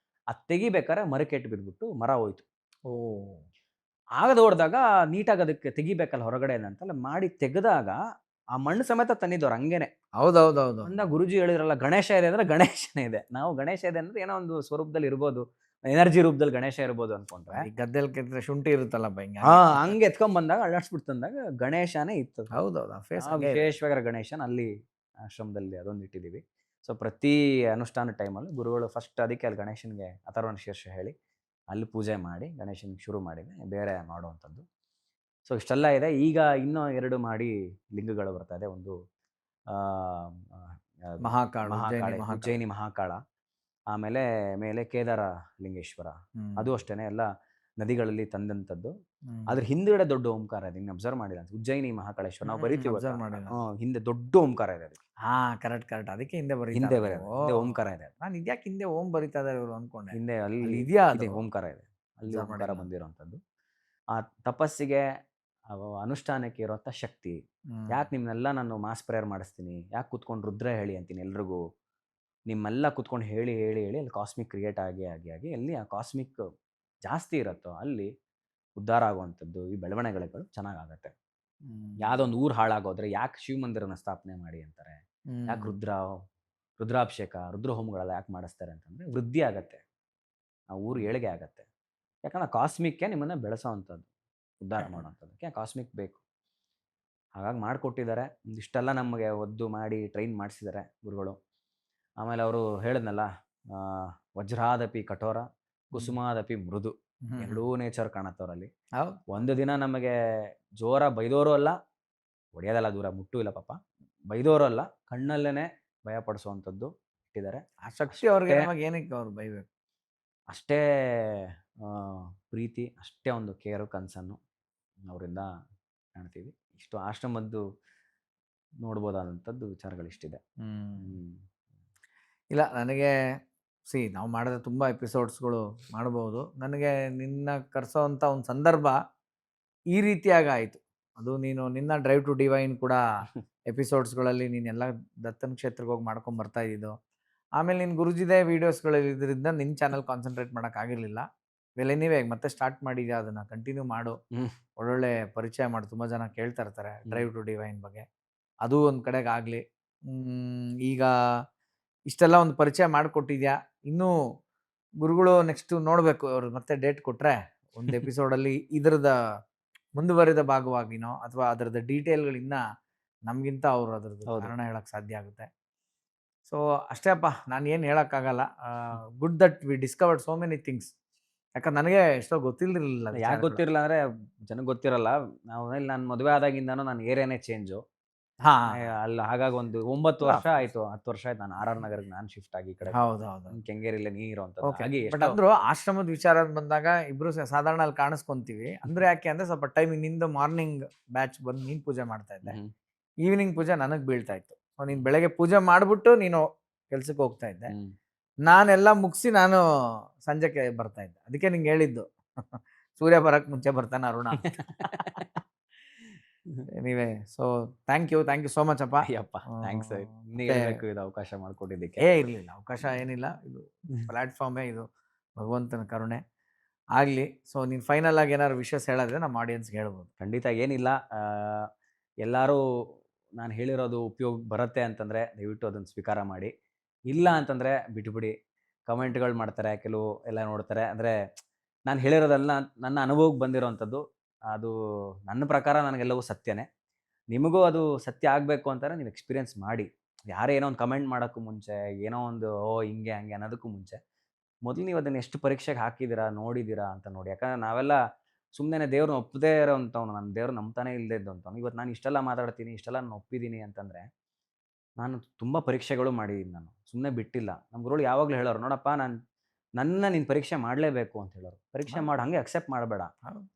ಅದು ತೆಗಿಬೇಕಾದ್ರೆ ಮರಕ್ಕೆ ಎಟ್ಟು ಬಿದ್ಬಿಟ್ಟು ಮರ ಹೋಯ್ತು. ಆಗ ನೋಡಿದಾಗ ನೀಟಾಗಿ ಅದಕ್ಕೆ ತೆಗಿಬೇಕಲ್ಲ ಹೊರಗಡೆ ಅಂತೆಲ್ಲ ಮಾಡಿ ತೆಗೆದಾಗ ಆ ಮಣ್ಣು ಸಮೇತ ತಂದಿದ್ದವ್ರು ಹಂಗೇನೆ. ಹೌದೌದೌದು. ಅಂದ ಗುರುಜಿ ಹೇಳಿದ್ರಲ್ಲ, ಗಣೇಶ ಇದೆ ಅಂದ್ರೆ ಗಣೇಶನೇ ಇದೆ. ನಾವು ಗಣೇಶ ಇದೆ ಅಂದ್ರೆ ಏನೋ ಒಂದು ಸ್ವರೂಪದಲ್ಲಿ ಇರ್ಬೋದು, ಎನರ್ಜಿ ರೂಪದಲ್ಲಿ ಗಣೇಶ ಇರ್ಬೋದು ಅನ್ಕೊಂಡ್ರೆ, ಗದ್ದೆಲ್ ಕೆತ್ತಿದ್ರೆ ಶುಂಠಿ ಇರುತ್ತಲ್ಲ ಹಂಗೆ ಎತ್ಕೊಂಡ್ ಬಂದಾಗ ಅಳ್ಳಾಡ್ಸ್ಬಿಟ್ಟು ತಂದಾಗ ಗಣೇಶನೇ ಇತ್ತು. ಹೌದೌದು. ವಿಶೇಷವಾಗಿ ಗಣೇಶನ ಅಲ್ಲಿ ಆಶ್ರಮದಲ್ಲಿ ಅದೊಂದು ಇಟ್ಟಿದ್ದೀವಿ. ಸೊ ಪ್ರತಿ ಅನುಷ್ಠಾನ ಟೈಮಲ್ಲಿ ಗುರುಗಳು ಫಸ್ಟ್ ಅದಕ್ಕೆ ಅಲ್ಲಿ ಗಣೇಶನ್ಗೆ ಅಥರ್ವಣ ಶೀರ್ಷ ಹೇಳಿ ಅಲ್ಲಿ ಪೂಜೆ ಮಾಡಿ ಗಣೇಶನ್ಗೆ ಶುರು ಮಾಡಿದೆ, ಬೇರೆ ಮಾಡುವಂಥದ್ದು. ಸೊ ಇಷ್ಟೆಲ್ಲ ಇದೆ. ಈಗ ಇನ್ನೂ 2 ಮಾಡಿ ಲಿಂಗಗಳು ಬರ್ತಾ ಇದೆ. ಒಂದು ಉಜ್ಜಯಿನಿ ಮಹಾಕಾಳ, ಆಮೇಲೆ ಮೇಲೆ ಕೇದಾರ ಲಿಂಗೇಶ್ವರ. ಅದು ಅಷ್ಟೇನೆ, ಎಲ್ಲ ನದಿಗಳಲ್ಲಿ ತಂದಂಥದ್ದು. ಅದ್ರ ಹಿಂದ್ಗಡೆ ದೊಡ್ಡ ಓಂಕಾರ ಇದೆ, ಇನ್ನು ಅಬ್ಸರ್ವ್ ಮಾಡಿಲ್ಲ. ಉಜ್ಜಯಿನಿ ಮಹಾಕಾಳೇಶ್ವರ ನಾವು ಬರೀತೀವಿ, ಹಿಂದೆ ದೊಡ್ಡ ಓಂಕಾರ ಇದೆ. ಕರೆಕ್ಟ್. ಅದಕ್ಕೆ ಹಿಂದೆ ಓಂಕಾರ ಇದೆ. ನಾನು ಇದ್ಯಾಕೆ ಹಿಂದೆ ಓಂ ಬರೀತಾ ಇದ್ದಾರೆ ಇವರು ಅನ್ಕೊಂಡೆ. ಹಿಂದೆ ಅಲ್ಲಿ ಇದೆಯಾ, ಓಂಕಾರ ಇದೆ, ಅಲ್ಲಿ ಓಂಕಾರ ಬಂದಿರೋಂಥದ್ದು. ಆ ತಪಸ್ಸಿಗೆ, ಅನುಷ್ಠಾನಕ್ಕೆ ಇರೋಂಥ ಶಕ್ತಿ. ಯಾಕೆ ನಿಮ್ನೆಲ್ಲ ನಾನು ಮಾಸ್ ಪ್ರೇಯರ್ ಮಾಡಿಸ್ತೀನಿ, ಯಾಕೆ ಕೂತ್ಕೊಂಡು ರುದ್ರ ಹೇಳಿ ಅಂತೀನಿ ಎಲ್ರಿಗೂ, ನಿಮ್ಮೆಲ್ಲ ಕೂತ್ಕೊಂಡು ಹೇಳಿ ಹೇಳಿ ಹೇಳಿ ಅಲ್ಲಿ ಕಾಸ್ಮಿಕ್ ಕ್ರಿಯೇಟ್ ಆಗಿ ಅಲ್ಲಿ ಆ ಕಾಸ್ಮಿಕ್ ಜಾಸ್ತಿ ಇರುತ್ತೋ ಅಲ್ಲಿ ಉದ್ಧಾರ ಆಗುವಂಥದ್ದು ಈ ಬೆಳವಣಿಗೆಗಳು ಚೆನ್ನಾಗಾಗತ್ತೆ. ಹ್ಮ್. ಯಾವುದೋ ಒಂದು ಊರು ಹಾಳಾಗೋದ್ರೆ ಯಾಕೆ ಶಿವ ಮಂದಿರನ ಸ್ಥಾಪನೆ ಮಾಡಿ ಅಂತಾರೆ, ಹ್ಮ್. ಯಾಕೆ ರುದ್ರಾಭಿಷೇಕ ರುದ್ರ ಹೋಮಗಳೆಲ್ಲ ಯಾಕೆ ಮಾಡಿಸ್ತಾರೆ ಅಂತಂದರೆ ವೃದ್ಧಿ ಆಗತ್ತೆ, ಆ ಊರು ಏಳಿಗೆ ಆಗತ್ತೆ. ಯಾಕಂದ್ರೆ ಕಾಸ್ಮಿಕ್ಕೆ ನಿಮ್ಮನ್ನು ಬೆಳೆಸೋವಂಥದ್ದು, ಉದ್ಧಾರ ಮಾಡೋವಂಥದ್ದಕ್ಕೆ ಕಾಸ್ಮಿಕ್ ಬೇಕು. ಹಾಗಾಗಿ ಮಾಡಿಕೊಟ್ಟಿದ್ದಾರೆ. ಇಷ್ಟೆಲ್ಲ ನಮಗೆ ಒದ್ದು ಮಾಡಿ ಟ್ರೈನ್ ಮಾಡಿಸಿದ್ದಾರೆ ಗುರುಗಳು. ಆಮೇಲೆ ಅವರು ಹೇಳಿದ್ನಲ್ಲ, ವಜ್ರಾದಪಿ ಕಠೋರ ಕುಸುಮಾದಪಿ ಮೃದು, ಹ್ಮ್. ಎರಡೂ ನೇಚರ್ ಕಾಣತ್ತವರಲ್ಲಿ. ಹೌದು. ಒಂದು ದಿನ ನಮಗೆ ಜೋರ ಬೈದೋರು ಅಲ್ಲ, ಹೊಡೆಯೋದಲ್ಲ, ದೂರ ಮುಟ್ಟೂ ಇಲ್ಲ ಪಾಪ, ಬೈದೋರು ಅಲ್ಲ, ಕಣ್ಣಲ್ಲೇ ಭಯ ಪಡಿಸುವಂಥದ್ದು ಇಟ್ಟಿದ್ದಾರೆ. ಆ ಶಕ್ತಿ ಅವ್ರಿಗೆ ನವಾಗ ಏನಕ್ಕೆ ಅವ್ರು ಬೈಬೇಕು? ಅಷ್ಟೇ ಪ್ರೀತಿ, ಅಷ್ಟೇ ಒಂದು ಕೇರು ಕನಸನ್ನು ಅವರಿಂದ ಕಾಣ್ತೀವಿ. ಇಷ್ಟು ಆಶ್ರಮದ್ದು ನೋಡ್ಬೋದಾದಂಥದ್ದು ವಿಚಾರಗಳಿಷ್ಟಿದೆ. ಹ್ಮ್. ಇಲ್ಲ, ನನಗೆ ನಾವು ಮಾಡಿದ ತುಂಬ ಎಪಿಸೋಡ್ಸ್ಗಳು ಮಾಡ್ಬೋದು. ನನಗೆ ನಿನ್ನ ಕರೆಸೋವಂಥ ಒಂದು ಸಂದರ್ಭ ಈ ರೀತಿಯಾಗಿ ಆಯಿತು. ಅದು ನೀನು ನಿನ್ನ ಡ್ರೈವ್ ಟು ಡಿವೈನ್ ಕೂಡ ಎಪಿಸೋಡ್ಸ್ಗಳಲ್ಲಿ ನೀನೆಲ್ಲ ದತ್ತನ ಕ್ಷೇತ್ರಕ್ಕೆ ಹೋಗಿ ಮಾಡ್ಕೊಂಡು ಬರ್ತಾ ಇದ್ದಿದ್ದು. ಆಮೇಲೆ ನಿನ್ನ ಗುರುಜಿದೆ ವೀಡಿಯೋಸ್ಗಳಲ್ಲಿ ಇದರಿಂದ ನಿನ್ನ ಚಾನಲ್ ಕಾನ್ಸಂಟ್ರೇಟ್ ಮಾಡೋಕ್ಕಾಗಿರಲಿಲ್ಲ. ವೆಲ್ ಎನಿವೇ ಮತ್ತೆ ಸ್ಟಾರ್ಟ್ ಮಾಡಿದ್ಯಾ, ಅದನ್ನು ಕಂಟಿನ್ಯೂ ಮಾಡು. ಒಳ್ಳೊಳ್ಳೆ ಪರಿಚಯ ಮಾಡು, ತುಂಬ ಜನ ಕೇಳ್ತಾ ಇರ್ತಾರೆ ಡ್ರೈವ್ ಟು ಡಿವೈನ್ ಬಗ್ಗೆ. ಅದು ಒಂದು ಕಡೆಗೆ ಆಗಲಿ. ಈಗ ಇಷ್ಟೆಲ್ಲ ಒಂದು ಪರಿಚಯ ಮಾಡಿಕೊಟ್ಟಿದ್ಯಾ. ಇನ್ನೂ ಗುರುಗಳು ನೆಕ್ಸ್ಟು ನೋಡಬೇಕು, ಅವರು ಮತ್ತೆ ಡೇಟ್ ಕೊಟ್ಟರೆ ಒಂದು ಎಪಿಸೋಡಲ್ಲಿ ಇದರದ ಮುಂದುವರಿದ ಭಾಗವಾಗಿನೋ ಅಥವಾ ಅದರದ ಡೀಟೇಲ್ಗಳಿನ್ನ ನಮಗಿಂತ ಅವರು ಅದರದ್ದು ಕಾರಣ ಹೇಳಕ್ಕೆ ಸಾಧ್ಯ ಆಗುತ್ತೆ. ಸೊ ಅಷ್ಟೇ ಅಪ್ಪ, ನಾನು ಏನು ಹೇಳೋಕ್ಕಾಗಲ್ಲ. Good that we discovered so many things. ಯಾಕಂದ್ರೆ ನನಗೆ ಎಷ್ಟೋ ಗೊತ್ತಿರಲಿಲ್ಲ. ಯಾಕೆ ಗೊತ್ತಿರಲ್ಲ ಅಂದರೆ ಜನಕ್ಕೆ ಗೊತ್ತಿರಲ್ಲ. ನಾನು ಮದುವೆ ಆದಾಗಿಂದನೂ ನನ್ನ ಏರಿಯಾನೇ ಚೇಂಜು. ಹಾಂ, ಅಲ್ಲಿ ಹಾಗಾಗಿ ಒಂದು 9 ವರ್ಷ ಆಯಿತು, 10 ವರ್ಷ ಆಯ್ತು ನಾನು RR ನಗರಕ್ಕೆ ನಾನು ಶಿಫ್ಟ್ ಆಗಿ ಈ ಕಡೆ. ಹೌದು. ಕೆಂಗೇರಿಲ್ಲ ನೀರು ಅಂತ. ಬಟ್ ಅಂದ್ರು ಆಶ್ರಮದ ವಿಚಾರ ಬಂದಾಗ ಇಬ್ರು ಸಾಧಾರಣ ಅಲ್ಲಿ ಕಾಣಿಸ್ಕೊಂತೀವಿ. ಅಂದ್ರೆ ಯಾಕೆ ಅಂದ್ರೆ ಸ್ವಲ್ಪ ಟೈಮ್ ನಿಂದು ಮಾರ್ನಿಂಗ್ ಬ್ಯಾಚ್ ಬಂದು ನೀನ್ ಪೂಜೆ ಮಾಡ್ತಾ ಇದ್ದೆ, ಈವ್ನಿಂಗ್ ಪೂಜೆ ನನಗೆ ಬೀಳ್ತಾ ಇತ್ತು. ಸೊ ನೀನು ಬೆಳಗ್ಗೆ ಪೂಜೆ ಮಾಡಿಬಿಟ್ಟು ನೀನು ಕೆಲ್ಸಕ್ಕೆ ಹೋಗ್ತಾ ಇದ್ದೆ. ನಾನೆಲ್ಲ ಮುಗಿಸಿ ನಾನು ಸಂಜೆಗೆ ಬರ್ತಾ ಇದ್ದೆ. ಅದಕ್ಕೆ ನಿಂಗೆ ಹೇಳಿದ್ದು ಸೂರ್ಯ ಬರಕ್ಕೆ ಮುಂಚೆ ಬರ್ತಾನೆ ಅರುಣ. ನೀವೇ. So thank you so much ಅಪ್ಪ. ಅಯ್ಯಪ್ಪ, ಥ್ಯಾಂಕ್ಸ್. ಇದು ಅವಕಾಶ ಮಾಡಿಕೊಟ್ಟಿದ್ದಕ್ಕೆ. ಇರಲಿಲ್ಲ, ಅವಕಾಶ ಏನಿಲ್ಲ, ಇದು ಪ್ಲಾಟ್ಫಾರ್ಮೇ, ಇದು ಭಗವಂತನ ಕರುಣೆ ಆಗಲಿ. ಸೊ ನೀನು ಫೈನಲ್ ಆಗಿ ಏನಾದ್ರು ವಿಷಯಸ್ ಹೇಳಿದ್ರೆ ನಮ್ಮ ಆಡಿಯನ್ಸ್ಗೆ ಹೇಳ್ಬೋದು. ಖಂಡಿತ ಏನಿಲ್ಲ, ಎಲ್ಲರೂ ನಾನು ಹೇಳಿರೋದು ಉಪಯೋಗ ಬರುತ್ತೆ ಅಂತಂದರೆ ದಯವಿಟ್ಟು ಅದನ್ನು ಸ್ವೀಕಾರ ಮಾಡಿ. ಇಲ್ಲ ಅಂತಂದರೆ ಬಿಟ್ಬಿಡಿ. ಕಮೆಂಟ್ಗಳು ಮಾಡ್ತಾರೆ, ಕೆಲವು ಎಲ್ಲ ನೋಡ್ತಾರೆ. ಅಂದರೆ ನಾನು ಹೇಳಿರೋದೆಲ್ಲ ನನ್ನ ಅನುಭವಕ್ಕೆ ಬಂದಿರೋವಂಥದ್ದು. ಅದು ನನ್ನ ಪ್ರಕಾರ ನನಗೆಲ್ಲವೂ ಸತ್ಯನೇ. ನಿಮಗೂ ಅದು ಸತ್ಯ ಆಗಬೇಕು ಅಂತಾರೆ ನೀವು ಎಕ್ಸ್ಪೀರಿಯೆನ್ಸ್ ಮಾಡಿ. ಯಾರೇ ಏನೋ ಒಂದು ಕಮೆಂಟ್ ಮಾಡೋಕ್ಕೂ ಮುಂಚೆ, ಏನೋ ಒಂದು ಹಿಂಗೆ ಹಂಗೆ ಅನ್ನೋದಕ್ಕೂ ಮುಂಚೆ ಮೊದಲು ನೀವು ಅದನ್ನು ಎಷ್ಟು ಪರೀಕ್ಷೆಗೆ ಹಾಕಿದ್ದೀರಾ, ನೋಡಿದ್ದೀರಾ ಅಂತ ನೋಡಿ. ಯಾಕಂದರೆ ನಾವೆಲ್ಲ ಸುಮ್ಮನೆ ದೇವ್ರನ್ನ ಒಪ್ಪದೇ ಇರೋವಂಥವ್ನು, ನನ್ನ ದೇವ್ರು ನಂಬ್ತಾನೆ ಇಲ್ಲದೆ ಇದ್ದಂಥವ್ನು. ಇವತ್ತು ನಾನು ಇಷ್ಟೆಲ್ಲ ಮಾತಾಡ್ತೀನಿ, ಇಷ್ಟೆಲ್ಲ ನಾನು ಒಪ್ಪಿದ್ದೀನಿ ಅಂತಂದರೆ ನಾನು ತುಂಬ ಪರೀಕ್ಷೆಗಳು ಮಾಡಿದ್ದೀನಿ. ನಾನು ಸುಮ್ಮನೆ ಬಿಟ್ಟಿಲ್ಲ. ನಮ್ಮ ಗುರುಗಳು ಯಾವಾಗಲೂ ಹೇಳೋರು, ನೋಡಪ್ಪ ನನ್ನ ನೀನು ಪರೀಕ್ಷೆ ಮಾಡಲೇಬೇಕು ಅಂತ ಹೇಳೋರು. ಪರೀಕ್ಷೆ ಮಾಡಿ ಹಂಗೆ ಅಕ್ಸೆಪ್ಟ್ ಮಾಡಬೇಡ.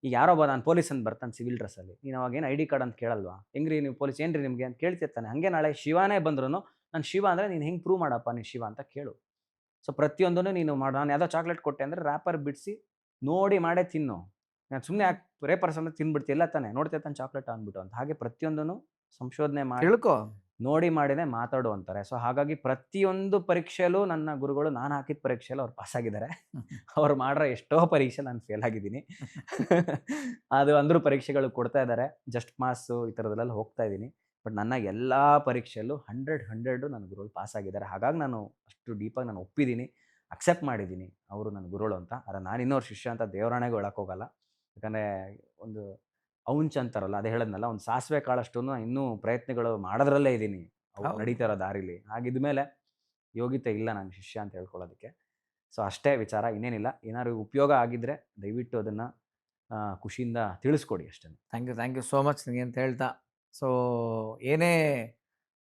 ಈಗ ಯಾರೊಬ್ಬ ನಾನು ಪೊಲೀಸ್ ಅಂತ ಬರ್ತಾನೆ ಸಿವಿಲ್ ಡ್ರೆಸ್ಸಲ್ಲಿ, ನೀನು ಅವಾಗೇನು ID ಕಾರ್ಡ್ ಅಂತ ಕೇಳಲ್ವಾ? ಹೆಂಗ್ರಿ ನೀವು ಪೊಲೀಸ್, ಏನ್ರಿ ನಿಮಗೆ ಅಂತ ಕೇಳ್ತಿರ್ತಾನೆ. ಹಾಗೆ ನಾಳೆ ಶಿವನೇ ಬಂದ್ರು ನಾನು ಶಿವ ಅಂದರೆ ನೀನು ಹೆಂಗೆ ಪ್ರೂವ್ ಮಾಡಪ್ಪ ನೀನು ಶಿವ ಅಂತ ಕೇಳು. ಸೊ ಪ್ರತಿಯೊಂದನ್ನು ನೀನು ಮಾಡು. ನಾನು ಯಾವುದೋ ಚಾಕ್ಲೇಟ್ ಕೊಟ್ಟೆ ಅಂದರೆ ರ್ಯಾಪರ್ ಬಿಡಿಸಿ ನೋಡಿ ಮಾಡೇ ತಿನ್ನು. ನಾನು ಸುಮ್ಮನೆ ಯಾಕೆ ರೇಪರ್ ಸಮೇತ ತಿಂದ್ಬಿಡ್ತಿಲ್ಲ ತಾನೆ, ನೋಡ್ತಿರ್ತಾನೆ ಚಾಕ್ಲೇಟ್ ಅಂದ್ಬಿಟ್ಟು ಅಂತ. ಹಾಗೆ ಪ್ರತಿಯೊಂದನ್ನು ಸಂಶೋಧನೆ ಮಾಡಿ ತಿಳ್ಕೊ, ನೋಡಿ ಮಾಡಿನೇ ಮಾತಾಡು ಅಂತಾರೆ. ಸೊ ಹಾಗಾಗಿ ಪ್ರತಿಯೊಂದು ಪರೀಕ್ಷೆಯಲ್ಲೂ ನನ್ನ ಗುರುಗಳು ನಾನು ಹಾಕಿದ ಪರೀಕ್ಷೆಯಲ್ಲಿ ಅವ್ರು ಪಾಸಾಗಿದ್ದಾರೆ. ಅವ್ರು ಮಾಡಿರೋ ಎಷ್ಟೋ ಪರೀಕ್ಷೆ ನಾನು ಫೇಲ್ ಆಗಿದ್ದೀನಿ. ಅದು ಅಂದರೂ ಪರೀಕ್ಷೆಗಳು ಕೊಡ್ತಾ ಇದ್ದಾರೆ, ಜಸ್ಟ್ ಮಾಸು ಈ ಥರದಲ್ಲೆಲ್ಲ ಹೋಗ್ತಾ ಇದ್ದೀನಿ. ಬಟ್ ನನ್ನ ಎಲ್ಲ ಪರೀಕ್ಷೆಯಲ್ಲೂ 100 ನನ್ನ ಗುರುಗಳು ಪಾಸಾಗಿದ್ದಾರೆ. ಹಾಗಾಗಿ ನಾನು ಅಷ್ಟು ಡೀಪಾಗಿ ನಾನು ಒಪ್ಪಿದ್ದೀನಿ, ಅಕ್ಸೆಪ್ಟ್ ಮಾಡಿದ್ದೀನಿ ಅವರು ನನ್ನ ಗುರುಗಳು ಅಂತ. ಆದರೆ ನಾನು ಇನ್ನೋರು ಶಿಷ್ಯ ಅಂತ ದೇವರಾಣೆಗೂ ಹೇಳೋಕ್ಕೋಗಲ್ಲ. ಯಾಕಂದರೆ ಒಂದು ಔಂಚ್ ಅಂತಾರಲ್ಲ, ಅದೇ ಹೇಳದ್ನಲ್ಲ, ಒಂದು ಸಾಸಿವೆ ಕಾಳಷ್ಟು ಇನ್ನೂ ಪ್ರಯತ್ನಗಳು ಮಾಡೋದ್ರಲ್ಲೇ ಇದ್ದೀನಿ ಅವು ನಡೀತಾ ಇರೋ ದಾರಿಲಿ. ಹಾಗಿದ್ಮೇಲೆ ಯೋಗ್ಯತೆ ಇಲ್ಲ ನಾನು ಶಿಷ್ಯ ಅಂತ ಹೇಳ್ಕೊಳ್ಳೋದಕ್ಕೆ. ಸೊ ಅಷ್ಟೇ ವಿಚಾರ, ಇನ್ನೇನಿಲ್ಲ. ಏನಾದ್ರು ಉಪಯೋಗ ಆಗಿದ್ದರೆ ದಯವಿಟ್ಟು ಅದನ್ನು ಖುಷಿಯಿಂದ ತಿಳಿಸ್ಕೊಡಿ ಅಷ್ಟೇ. ಥ್ಯಾಂಕ್ ಯು ಸೋ ಮಚ್ ನಿಮಗೆ ಅಂತ ಹೇಳ್ತಾ. ಸೊ ಏನೇ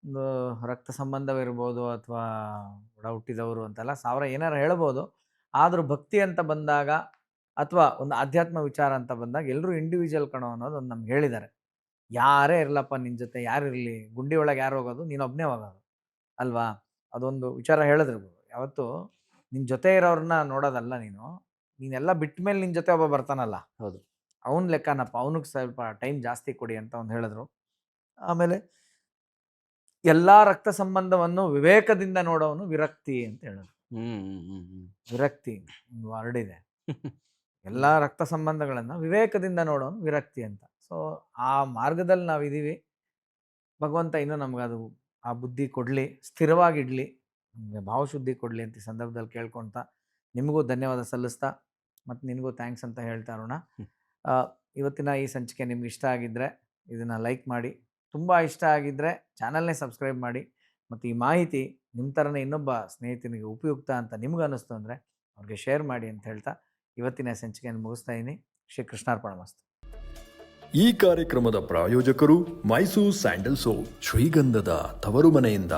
ಒಂದು ರಕ್ತ ಸಂಬಂಧವಿರ್ಬೋದು ಅಥವಾ ಒಡ ಹುಟ್ಟಿದವರು ಅಂತೆಲ್ಲ ಸಾವಿರ ಏನಾರು ಹೇಳ್ಬೋದು. ಆದರೂ ಭಕ್ತಿ ಅಂತ ಬಂದಾಗ ಅಥವಾ ಒಂದು ಆಧ್ಯಾತ್ಮ ವಿಚಾರ ಅಂತ ಬಂದಾಗ ಎಲ್ಲರೂ ಇಂಡಿವಿಜುವಲ್ ಕಣೋ ಅನ್ನೋದು ಒಂದು ನಮ್ಗೆ ಹೇಳಿದ್ದಾರೆ. ಯಾರೇ ಇರಲಪ್ಪ ನಿನ್ನ ಜೊತೆ, ಯಾರಿರಲಿ, ಗುಂಡಿ ಒಳಗೆ ಯಾರು ಹೋಗೋದು, ನೀನೊಬ್ಬನೇ ಹೋಗೋದು ಅಲ್ವಾ? ಅದೊಂದು ವಿಚಾರ ಹೇಳಿದ್ರು. ಯಾವತ್ತು ನಿನ್ನ ಜೊತೆ ಇರೋರನ್ನ ನೋಡೋದಲ್ಲ, ನೀನೆಲ್ಲ ಬಿಟ್ಟ ಮೇಲೆ ನಿನ್ನ ಜೊತೆ ಒಬ್ಬ ಬರ್ತಾನಲ್ಲ, ಹೌದು, ಅವನ ಲೆಕ್ಕನಪ್ಪ, ಅವನಿಗೆ ಸ್ವಲ್ಪ ಟೈಮ್ ಜಾಸ್ತಿ ಕೊಡಿ ಅಂತ ಒಂದು ಹೇಳಿದ್ರು. ಆಮೇಲೆ ಎಲ್ಲ ರಕ್ತ ಸಂಬಂಧವನ್ನು ವಿವೇಕದಿಂದ ನೋಡೋನು ವಿರಕ್ತಿ ಅಂತ ಹೇಳಿದ್ರು. ವಿರಕ್ತಿ ಒಂದು ವರ್ಡ್ ಇದೆ. ಎಲ್ಲ ರಕ್ತ ಸಂಬಂಧಗಳನ್ನು ವಿವೇಕದಿಂದ ನೋಡೋನು ವಿರಕ್ತಿ ಅಂತ. ಸೊ ಆ ಮಾರ್ಗದಲ್ಲಿ ನಾವಿದ್ದೀವಿ. ಭಗವಂತ ಇನ್ನೂ ನಮಗದು ಆ ಬುದ್ಧಿ ಕೊಡಲಿ, ಸ್ಥಿರವಾಗಿಡಲಿ, ನಮಗೆ ಭಾವಶುದ್ಧಿ ಕೊಡಲಿ ಅಂತ ಈ ಸಂದರ್ಭದಲ್ಲಿ ಕೇಳ್ಕೊಳ್ತಾ ನಿಮಗೂ ಧನ್ಯವಾದ ಸಲ್ಲಿಸ್ತಾ ಮತ್ತು ನಿನಗೂ ಥ್ಯಾಂಕ್ಸ್ ಅಂತ ಹೇಳ್ತಾ ಅರುಣ. ಇವತ್ತಿನ ಈ ಸಂಚಿಕೆ ನಿಮ್ಗೆ ಇಷ್ಟ ಆಗಿದ್ದರೆ ಇದನ್ನು ಲೈಕ್ ಮಾಡಿ, ತುಂಬ ಇಷ್ಟ ಆಗಿದ್ದರೆ ಚಾನಲ್ನೇ ಸಬ್ಸ್ಕ್ರೈಬ್ ಮಾಡಿ, ಮತ್ತು ಈ ಮಾಹಿತಿ ನಿಮ್ಮ ಥರನೇ ಇನ್ನೊಬ್ಬ ಸ್ನೇಹಿತನಿಗೆ ಉಪಯುಕ್ತ ಅಂತ ನಿಮ್ಗೆ ಅನ್ನಿಸ್ತು ಅಂದರೆ ಅವ್ರಿಗೆ ಶೇರ್ ಮಾಡಿ ಅಂತ ಹೇಳ್ತಾ ಇವತ್ತಿನ ಸಂಚಿಕೆಯನ್ನು ಮುಗಿಸ್ತಾ ಇದ್ದೀನಿ. ಶ್ರೀ ಕೃಷ್ಣಾರ್ಪಣಮಸ್ತು. ಈ ಕಾರ್ಯಕ್ರಮದ ಪ್ರಾಯೋಜಕರು ಮೈಸೂರು ಸ್ಯಾಂಡಲ್ ಸೋಪ್, ಶ್ರೀಗಂಧದ ತವರು ಮನೆಯಿಂದ.